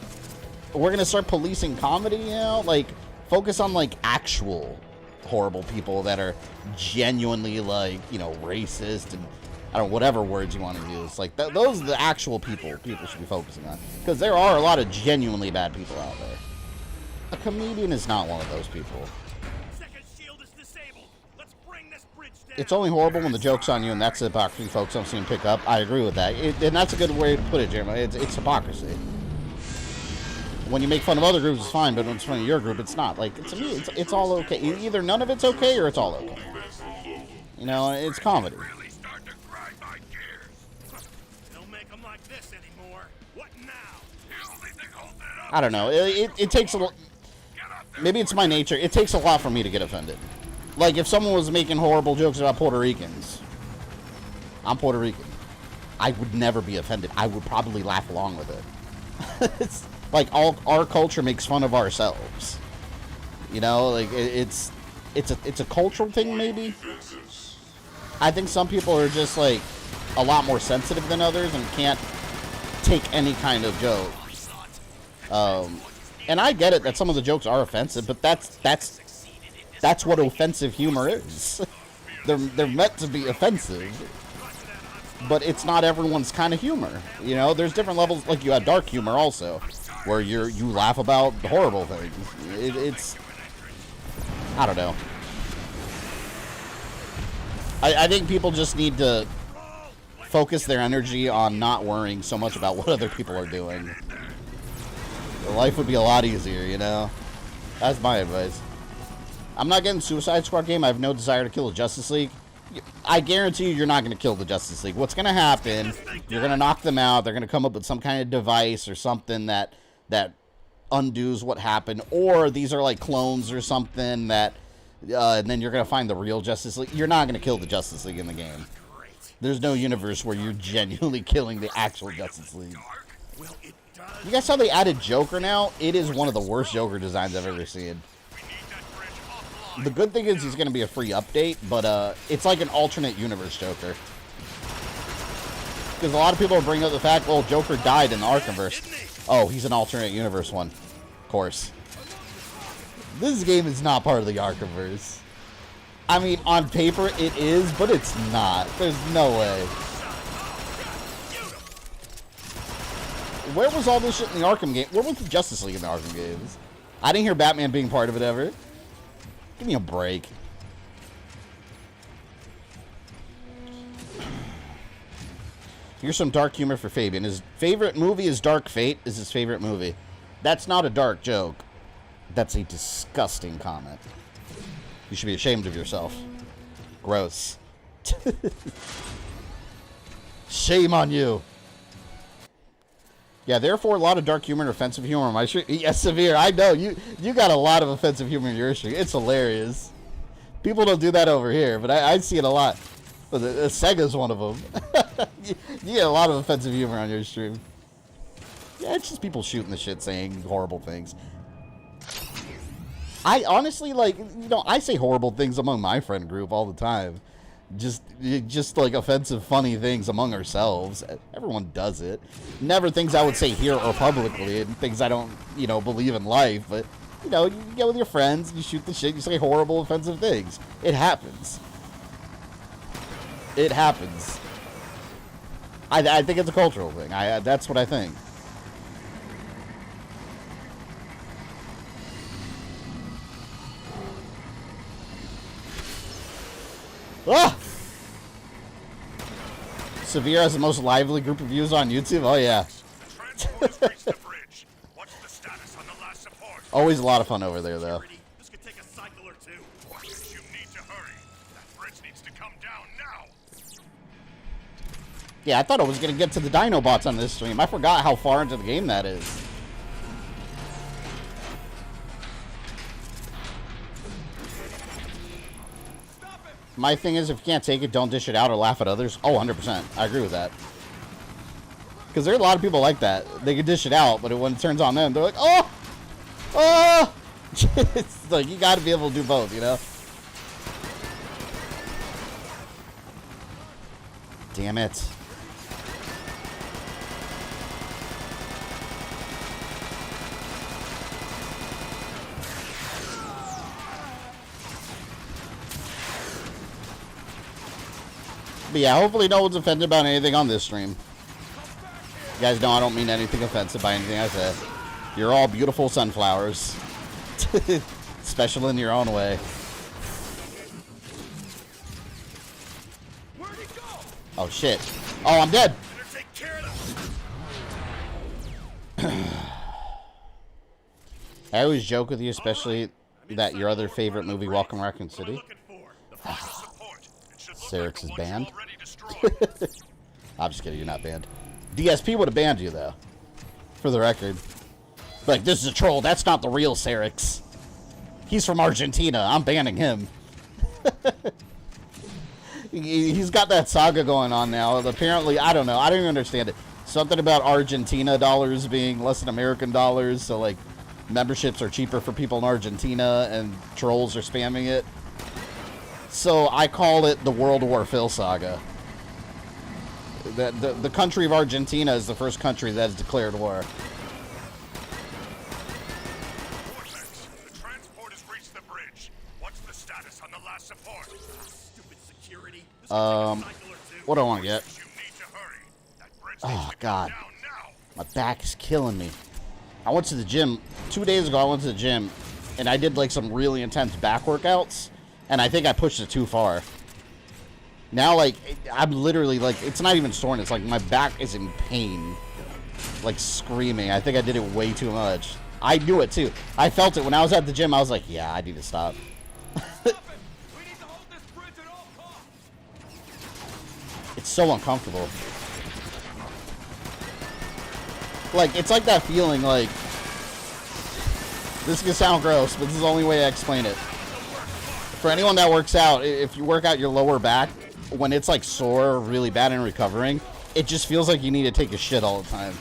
Speaker 1: we're going to start policing comedy, you know? Like, focus on, like, actual horrible people that are genuinely, like, you know, racist and, I don't know, whatever words you want to use. Like, those are the actual people should be focusing on. Because there are a lot of genuinely bad people out there. A comedian is not one of those people. It's only horrible when the joke's on you, and that's the hypocrisy folks I'm seeing pick up. I agree with that. And that's a good way to put it, Jeremy. It's hypocrisy. When you make fun of other groups, it's fine, but when it's fun of your group, it's not. Like, to me, it's all okay. Either none of it's okay, or it's all okay. You know, it's comedy. I don't know. It takes a... Maybe it's my nature. It takes a lot for me to get offended. Like, if someone was making horrible jokes about Puerto Ricans, I'm Puerto Rican, I would never be offended. I would probably laugh along with it. It's like our culture makes fun of ourselves. You know, like it's a cultural thing, maybe. I think some people are just like a lot more sensitive than others and can't take any kind of joke. And I get it that some of the jokes are offensive, but that's what offensive humor is. They're meant to be offensive, but it's not everyone's kind of humor. You know, there's different levels. Like, you have dark humor also, where you laugh about horrible things. It's I don't know. I think people just need to focus their energy on not worrying so much about what other people are doing. Life would be a lot easier, you know? That's my advice. I'm not getting Suicide Squad game. I have no desire to kill the Justice League. I guarantee you're not going to kill the Justice League. What's going to happen, you're going to knock them out. They're going to come up with some kind of device or something that undoes what happened. Or these are like clones or something that... and then you're going to find the real Justice League. You're not going to kill the Justice League in the game. There's no universe where you're genuinely killing the actual Justice League. You guys saw they added Joker now? It is one of the worst Joker designs I've ever seen. The good thing is he's going to be a free update, but it's like an alternate universe Joker. Because a lot of people are bringing up the fact, well, Joker died in the Arkhamverse. Oh, he's an alternate universe one. Of course. This game is not part of the Arkhamverse. I mean, on paper it is, but it's not. There's no way. Where was all this shit in the Arkham game? Where was the Justice League in the Arkham games? I didn't hear Batman being part of it ever. Give me a break. Here's some dark humor for Fabian. His favorite movie is Dark Fate. Is his favorite movie. That's not a dark joke. That's a disgusting comment. You should be ashamed of yourself. Gross. Shame on you. Yeah, therefore a lot of dark humor and offensive humor on my stream. Yes, Severe, I know. You got a lot of offensive humor in your stream. It's hilarious. People don't do that over here, but I see it a lot. Sega's one of them. You get a lot of offensive humor on your stream. Yeah, it's just people shooting the shit saying horrible things. I honestly, like, you know, I say horrible things among my friend group all the time. Just like offensive, funny things among ourselves. Everyone does it. Never things I would say here or publicly, and things I don't, you know, believe in life. But, you know, you get with your friends, you shoot the shit, you say horrible, offensive things. It happens. It happens. I think it's a cultural thing. That's what I think. Ah! Severe has the most lively group of views on YouTube. Oh yeah. Always a lot of fun over there, though.
Speaker 2: This could take a cycle or two. You need to hurry. That bridge needs to come down now.
Speaker 1: Yeah, I thought I was gonna get to the Dinobots on this stream. I forgot how far into the game that is. My thing is, if you can't take it, don't dish it out or laugh at others. Oh, 100%. I agree with that. Because there are a lot of people like that. They can dish it out, but when it turns on them, they're like, oh! Oh! It's like, you got to be able to do both, you know? Damn it. But yeah, hopefully no one's offended about anything on this stream. You guys know I don't mean anything offensive by anything I said. You're all beautiful sunflowers. Special in your own way. Oh shit. Oh, I'm dead. I always joke with you, especially that your other favorite movie, Welcome Raccoon City. Cyrix is banned. I'm just kidding, you're not banned. DSP would have banned you, though. For the record. Like, this is a troll, that's not the real Cyrix. He's from Argentina, I'm banning him. He's got that saga going on now. Apparently, I don't know, I don't even understand it. Something about Argentina dollars being less than American dollars, so, like, memberships are cheaper for people in Argentina, and trolls are spamming it. So I call it the World War Phil saga. The country of Argentina is the first country that has declared war.
Speaker 2: The transport has reached the bridge. What's the status on the last support? Stupid security.
Speaker 1: What do I want to get? Oh, God. My back is killing me. I went to the gym. 2 days ago, I went to the gym, and I did, like, some really intense back workouts. And I think I pushed it too far. Now, like, I'm literally, like, it's not even sore. It's like my back is in pain. Like, screaming. I think I did it way too much. I knew it, too. I felt it when I was at the gym. I was like, yeah, I need to stop. It's so uncomfortable. Like, it's like that feeling, like, this can sound gross, but this is the only way I explain it. For anyone that works out, if you work out your lower back, when it's like sore really bad and recovering, it just feels like you need to take a shit all the time.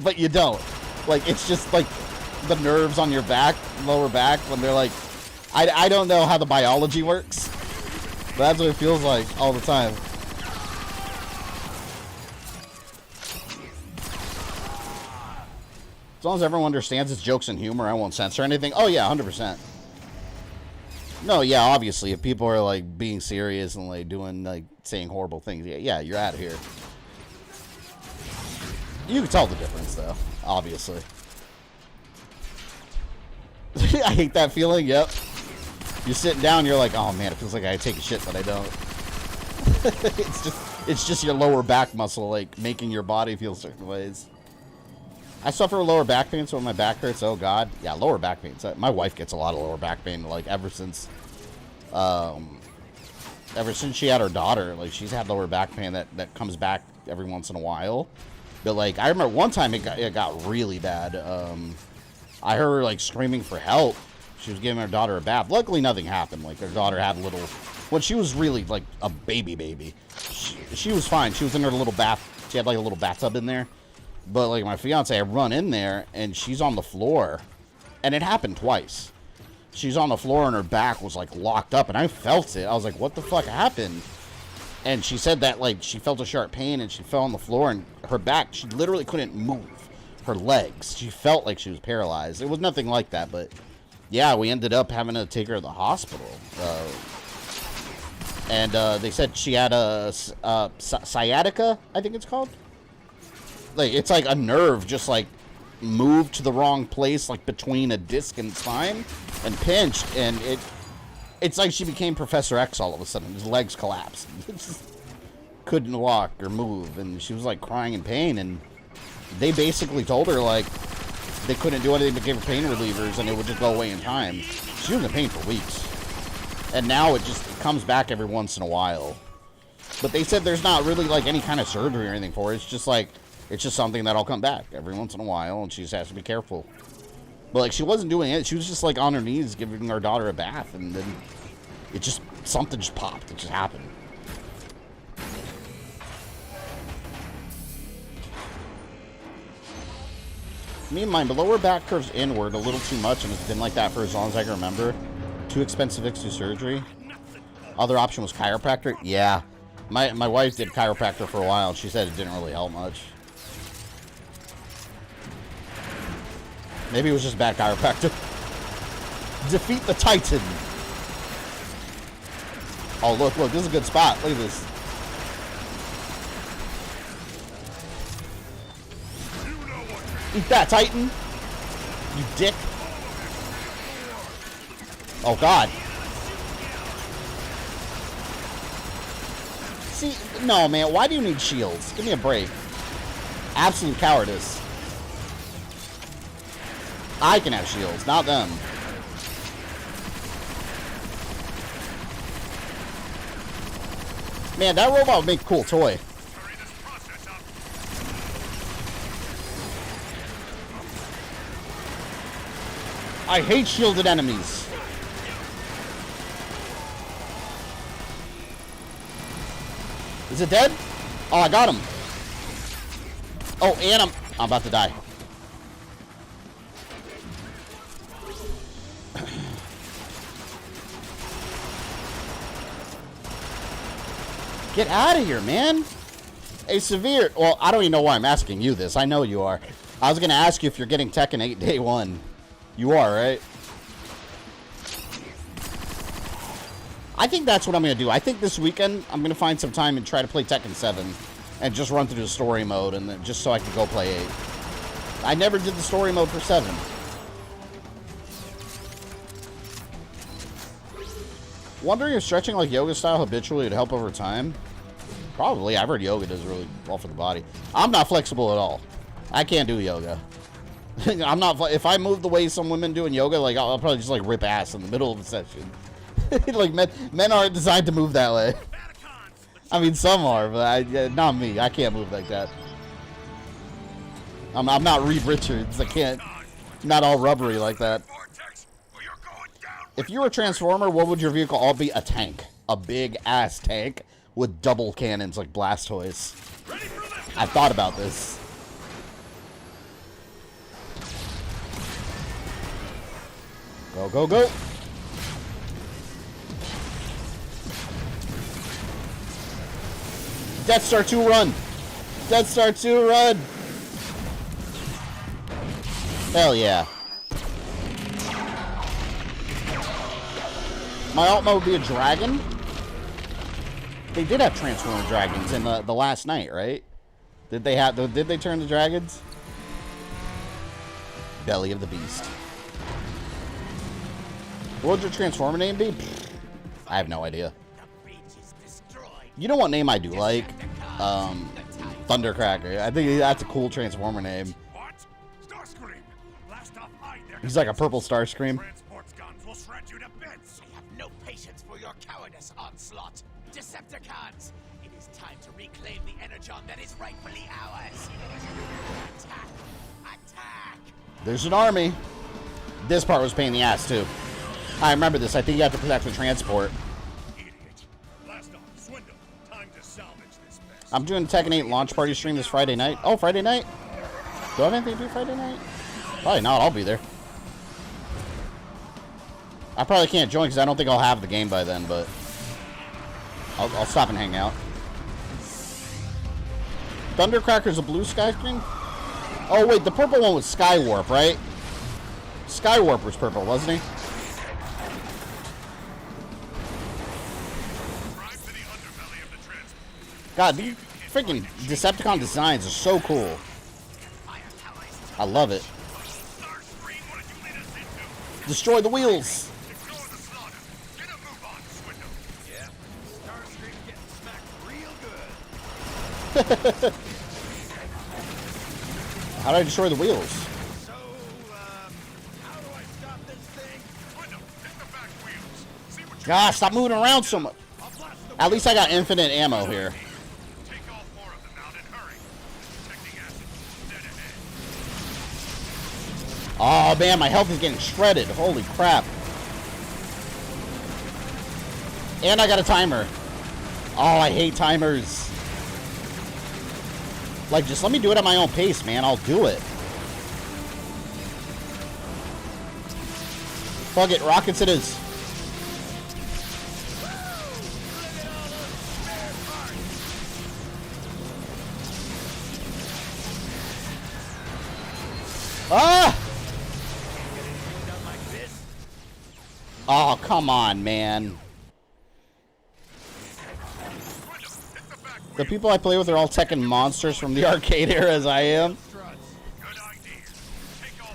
Speaker 1: But you don't. Like, it's just like the nerves on your back, lower back, when they're like, I don't know how the biology works, but that's what it feels like all the time. As long as everyone understands it's jokes and humor, I won't censor anything. Oh yeah, 100%. No, yeah, obviously, if people are, like, being serious and, like, doing, like, saying horrible things, yeah, you're out of here. You can tell the difference, though, obviously. I hate that feeling, yep. You're sitting down, you're like, oh, man, it feels like I take a shit, but I don't. It's just your lower back muscle, like, making your body feel certain ways. I suffer lower back pain, so when my back hurts, oh god. Yeah, lower back pain. So my wife gets a lot of lower back pain, like ever since she had her daughter. Like she's had lower back pain that comes back every once in a while. But like I remember one time it got really bad. I heard her like screaming for help. She was giving her daughter a bath. Luckily nothing happened. Like her daughter had a little, when she was really like a baby. She was fine. She was in her little bath. She had like a little bathtub in there. But like my fiance, I run in there and she's on the floor, and it happened twice. She's on the floor and her back was like locked up, and I felt it. I was like, what the fuck happened? And she said that like she felt a sharp pain and she fell on the floor, and her back, she literally couldn't move her legs. She felt like she was paralyzed. It was nothing like that, but yeah, we ended up having to take her to the hospital. And they said she had a sciatica, I think it's called. Like it's like a nerve just like moved to the wrong place, like between a disc and spine, and pinched, and it's like she became Professor X all of a sudden. His legs collapsed. Couldn't walk or move, and she was like crying in pain, and they basically told her like they couldn't do anything but give her pain relievers and it would just go away in time. She was in pain for weeks, and now it just comes back every once in a while. But they said there's not really like any kind of surgery or anything for it. It's just like, it's just something that'll come back every once in a while, and she just has to be careful. But like she wasn't doing it. She was just like on her knees giving her daughter a bath, and then it just, something just popped. It just happened. Me and my lower back curves inward a little too much, and it's been like that for as long as I can remember. Too expensive to do surgery. Other option was chiropractor. Yeah, my wife did chiropractor for a while, and she said it didn't really help much. Maybe it was just bad chiropractor. Defeat the Titan. Oh, look, this is a good spot. Look at this. Eat that, Titan. You dick. Oh, God. See, no, man. Why do you need shields? Give me a break. Absolute cowardice. I can have shields, not them. Man, that robot would make a cool toy. I hate shielded enemies. Is it dead? Oh, I got him. Oh, and I'm about to die. Get out of here, man. A severe... Well, I don't even know why I'm asking you this. I know you are. I was going to ask you if you're getting Tekken 8 Day 1. You are, right? I think that's what I'm going to do. I think this weekend I'm going to find some time and try to play Tekken 7. And just run through the story mode, and then just so I can go play 8. I never did the story mode for 7. Wondering if stretching like yoga style habitually would help over time? Probably. I've heard yoga does really well for the body. I'm not flexible at all. I can't do yoga. I'm not. If I move the way some women do in yoga, like I'll probably just like rip ass in the middle of the session. Like men aren't designed to move that way. I mean, some are, but not me. I can't move like that. I'm not Reed Richards. I can't. Not all rubbery like that. If you were a Transformer, what would your vehicle all be? A tank. A big-ass tank with double cannons like Blastoise. I thought about this. Go, go, go. Death Star 2 run. Death Star 2 run. Hell yeah. My alt mode would be a dragon. They did have Transformer dragons in the last night, right? Did they turn to dragons? Belly of the Beast. What would your Transformer name be? I have no idea. You know what name I do like? Thundercracker. I think that's a cool Transformer name.
Speaker 4: blast off their
Speaker 1: He's like a purple
Speaker 4: defenses.
Speaker 1: Starscream.
Speaker 4: Transport's guns will shred you to bits.
Speaker 8: I have no patience for your cowardice, Onslaught. Decepticons, it is time to reclaim the energon that is rightfully ours. Attack! Attack!
Speaker 1: There's an army. This part was a pain in the ass, too. I remember this. I think you have to protect the transport.
Speaker 4: Idiot. Blast off, Swindle. Time to salvage this mess.
Speaker 1: I'm doing a Tekken 8 launch party stream this Friday night. Oh, Friday night? Do I have anything to do Friday night? Probably not. I'll be there. I probably can't join because I don't think I'll have the game by then, but I'll stop and hang out. Thundercracker's a blue sky screen? Oh, wait. The purple one was Skywarp, right? Skywarp was purple, wasn't he? God, these freaking Decepticon designs are so cool. I love it. Destroy the wheels.
Speaker 10: Yeah, Starscream's getting smacked real good.
Speaker 1: How do I destroy the wheels?
Speaker 10: So, how do I stop this thing?
Speaker 3: Swindle, hit the back wheels. See what you
Speaker 1: Gosh, stop moving around so much. At least I got infinite ammo here.
Speaker 3: take all 4 of them out and hurry. Detecting acid. Dead ahead.
Speaker 1: Oh, man, my health is getting shredded. Holy crap. And I got a timer. Oh, I hate timers. Like, just let me do it at my own pace, man. I'll do it. Fuck it. Rockets it is. Ah! Oh, come on, man. The people I play with are all Tekken monsters from the arcade era as I am.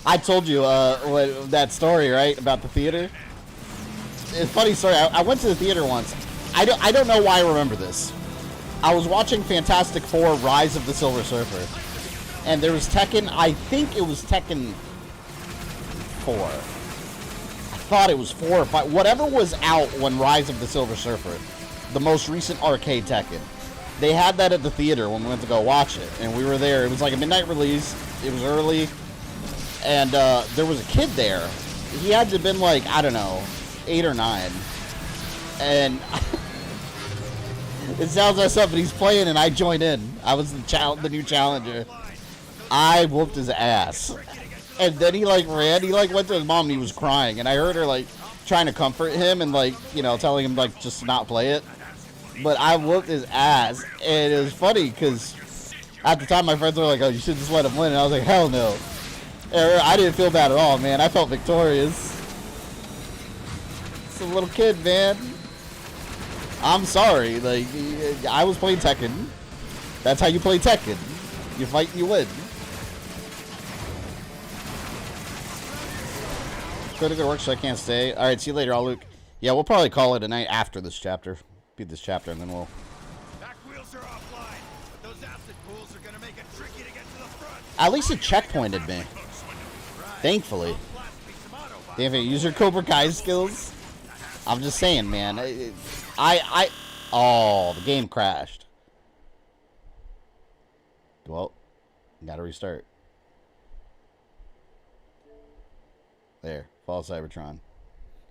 Speaker 1: I told you that story, right, about the theater? It's a funny story. I went to the theater once. I don't know why I remember this. I was watching Fantastic Four: Rise of the Silver Surfer. And there was Tekken, I think it was Tekken 4. I thought it was 4 or 5. Whatever was out when Rise of the Silver Surfer, the most recent arcade Tekken. They had that at the theater when we went to go watch it. And we were there. It was like a midnight release. It was early. And there was a kid there. He had to have been like, I don't know, 8 or 9. And it sounds messed up, but he's playing and I joined in. I was the new challenger. I whooped his ass. And then he like ran. He like went to his mom and he was crying. And I heard her like trying to comfort him and like, you know, telling him like just to not play it. But I whooped his ass. And it was funny because at the time my friends were like, oh, you should just let him win. And I was like, hell no. And I didn't feel bad at all, man. I felt victorious. It's a little kid, man. I'm sorry. Like, I was playing Tekken. That's how you play Tekken. You fight and you win. Go to work so I can't stay. Alright, see you later, all Luke. Yeah, we'll probably call it a night after this chapter. Beat this chapter and then we'll...
Speaker 10: Back wheels are offline, but those acid pools are gonna make it tricky to get to the front.
Speaker 1: At least it checkpointed me. Thankfully. Damn it, use your Cobra Kai skills. I'm just saying, man. Oh, the game crashed. Well, gotta restart. There, fall Cybertron.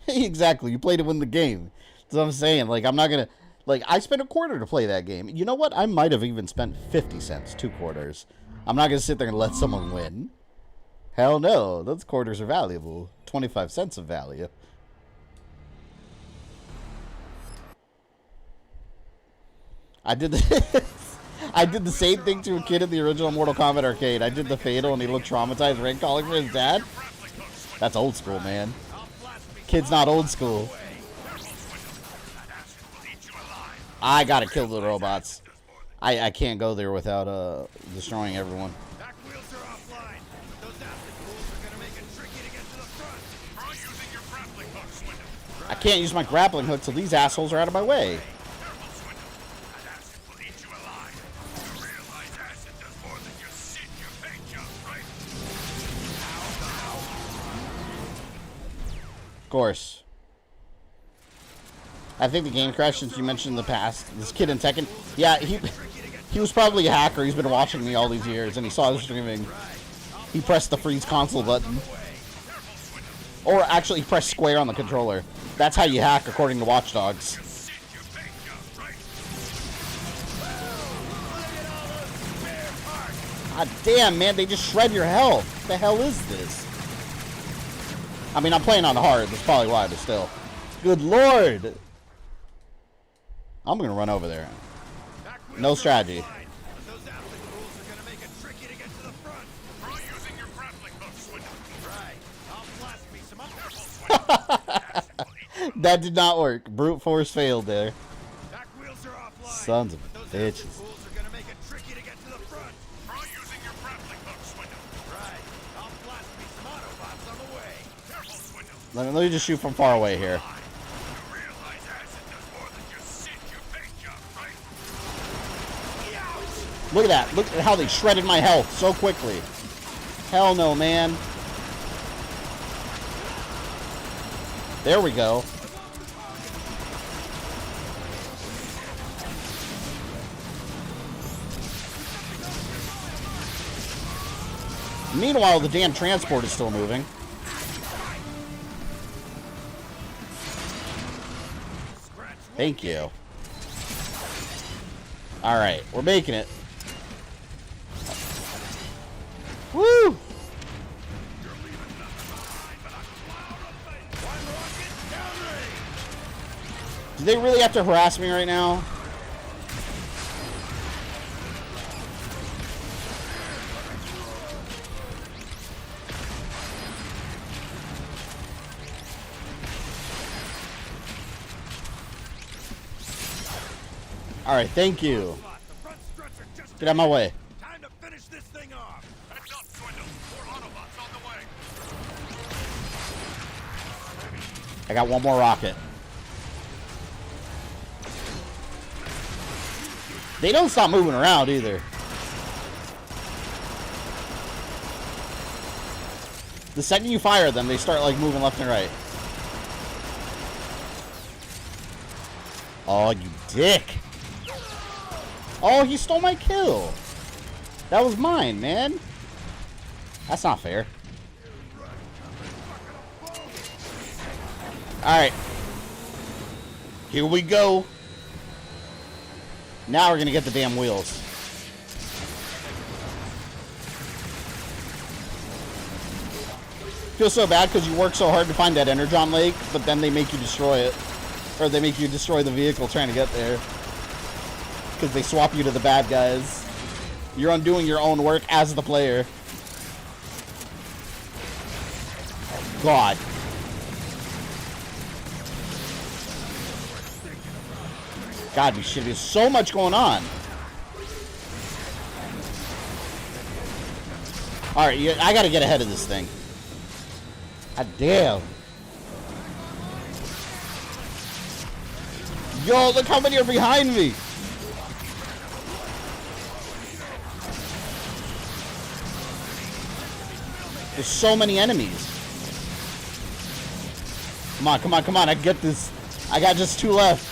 Speaker 1: Exactly, you play to win the game. That's what I'm saying. Like, I'm not gonna... Like, I spent $0.25 to play that game. You know what? I might have even spent 50 cents, $0.25. I'm not gonna sit there and let someone win. Hell no, those quarters are valuable. 25 cents of value. I did the same thing to a kid in the original Mortal Kombat arcade. I did the fatal and he looked traumatized, rank calling for his dad. That's old school, man. Kid's not old school. I gotta kill the robots. I can't go there without destroying everyone. I can't use my grappling hook till these assholes are out of my way. course. I think the game crashed since you mentioned in the past. This kid in Tekken. Yeah, he was probably a hacker. He's been watching me all these years, and he saw the streaming. He pressed the freeze console button. Or actually, he pressed square on the controller. That's how you hack, according to Watch Dogs. God damn, man, they just shred your health. What the hell is this? I mean, I'm playing on hard. That's probably why, but still. Good lord. I'm going to run over there. No strategy. That did not work. Brute force failed there. Sons of bitches. Let me just shoot from far away here. Look at that. Look at how they shredded my health so quickly. Hell no, man. There we go. Meanwhile, the damn transport is still moving. Thank you. Alright, we're making it. Woo! Do they really have to harass me right now? Alright, thank you. Get out of my way.
Speaker 4: Time to finish this thing off. Heads up, Swindle. More Autobots on the way.
Speaker 1: I got one more rocket. They don't stop moving around either. The second you fire them, they start like moving left and right. Oh, you dick. Oh, he stole my kill. That was mine, man. That's not fair. Alright. Here we go. Now we're gonna get the damn wheels. Feels so bad because you work so hard to find that Energon Lake, but then they make you destroy it. Or they make you destroy the vehicle trying to get there. Because they swap you to the bad guys. You're undoing your own work as the player. God. God, we shit. There's so much going on. Alright, I gotta get ahead of this thing. God damn. Yo, look how many are behind me. There's so many enemies. Come on, come on, come on. I can get this. I got just 2 left.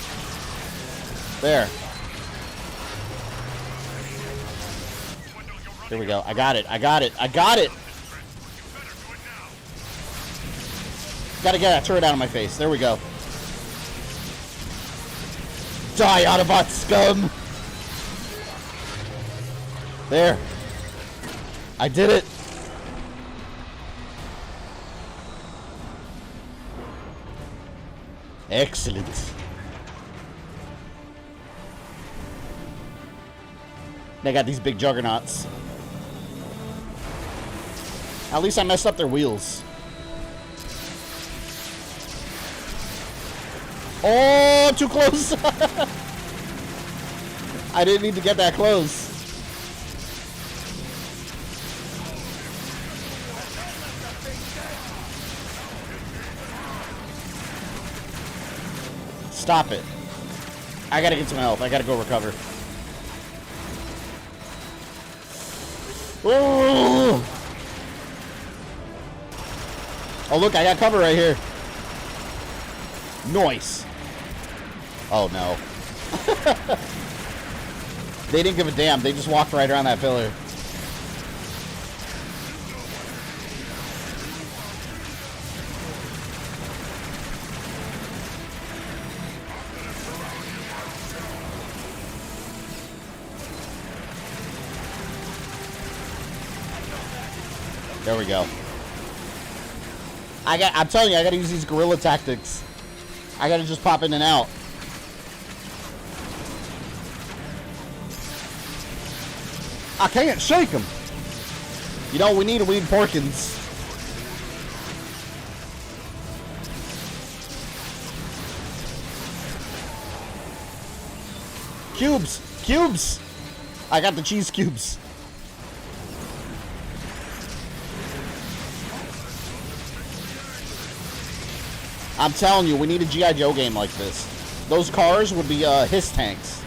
Speaker 1: There. Here we go. I got it. I got it. I got it. Gotta get that turret out of my face. There we go. Die, Autobot scum! There. I did it. Excellent. They got these big juggernauts. At least I messed up their wheels. Oh, too close. I didn't need to get that close. Stop it. I gotta get some health. I gotta go recover. Oh, look, I got cover right here. Noise. Oh, no. They didn't give a damn. They just walked right around that pillar. There we go. I'm telling you, I gotta use these guerrilla tactics. I gotta just pop in and out. I can't shake him. You know, we need a Weed Porkins. Cubes! Cubes! I got the cheese cubes. I'm telling you, we need a G.I. Joe game like this. Those cars would be HISS tanks.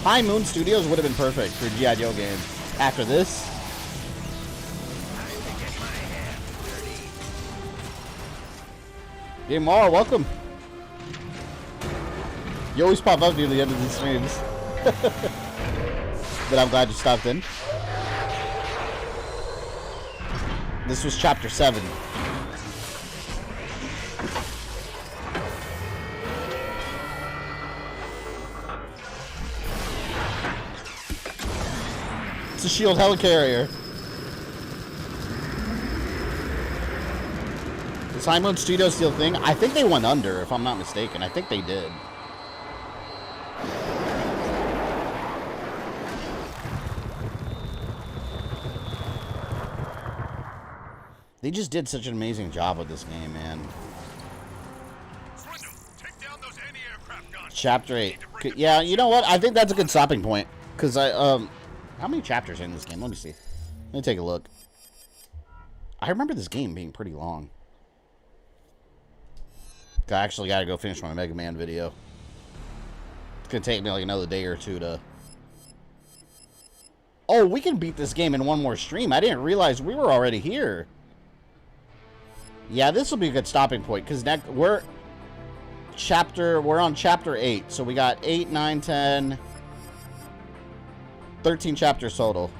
Speaker 1: High Moon Studios would have been perfect for a G.I. Joe game. After this. Game Mara, welcome. You always pop up near the end of these streams. But I'm glad you stopped in. This was chapter 7. It's a shield helicarrier. The Simon Studio Steel thing, I think they went under, if I'm not mistaken. I think they did. They just did such an amazing job with this game, man. Chapter 8. Yeah, you know what? I think that's a good stopping point. Because how many chapters are in this game? Let me see. Let me take a look. I remember this game being pretty long. I actually got to go finish my Mega Man video. It's going to take me like another day or two to... Oh, we can beat this game in one more stream. I didn't realize we were already here. Yeah, this will be a good stopping point. Because we're on chapter 8. So we got 8, 9, 10... 13 chapters total.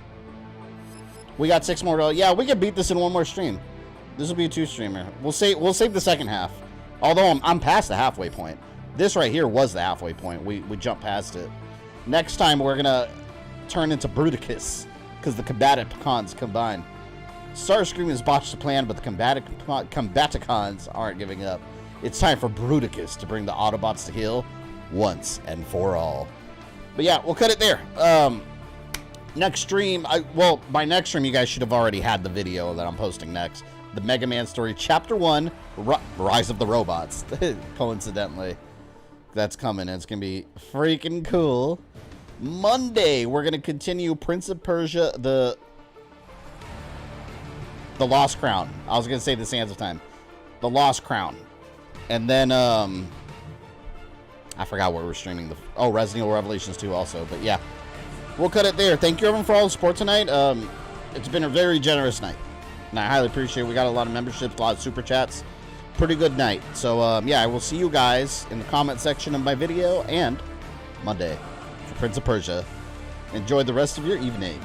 Speaker 1: We got 6 more to... Yeah, we could beat this in one more stream. This will be a 2-streamer. We'll save the second half. Although I'm past the halfway point. This right here was the halfway point. We jumped past it. Next time we're gonna turn into Bruticus. Because the Combaticons combine. Starscream has botched the plan, but the Combaticons aren't giving up. It's time for Bruticus to bring the Autobots to heel once and for all. But yeah, we'll cut it there. Next stream, by next stream, you guys should have already had the video that I'm posting next. The Mega Man story, Chapter 1, Rise of the Robots. Coincidentally. That's coming, and it's going to be freaking cool. Monday, we're going to continue Prince of Persia, the Lost Crown. I was going to say the Sands of Time. The Lost Crown. And then, I forgot what we're streaming. Resident Evil Revelations 2 also, but yeah. We'll cut it there. Thank you everyone for all the support tonight. It's been a very generous night, and I highly appreciate it. We got a lot of memberships, a lot of super chats. Pretty good night. So, yeah, I will see you guys in the comment section of my video and Monday for Prince of Persia. Enjoy the rest of your evening.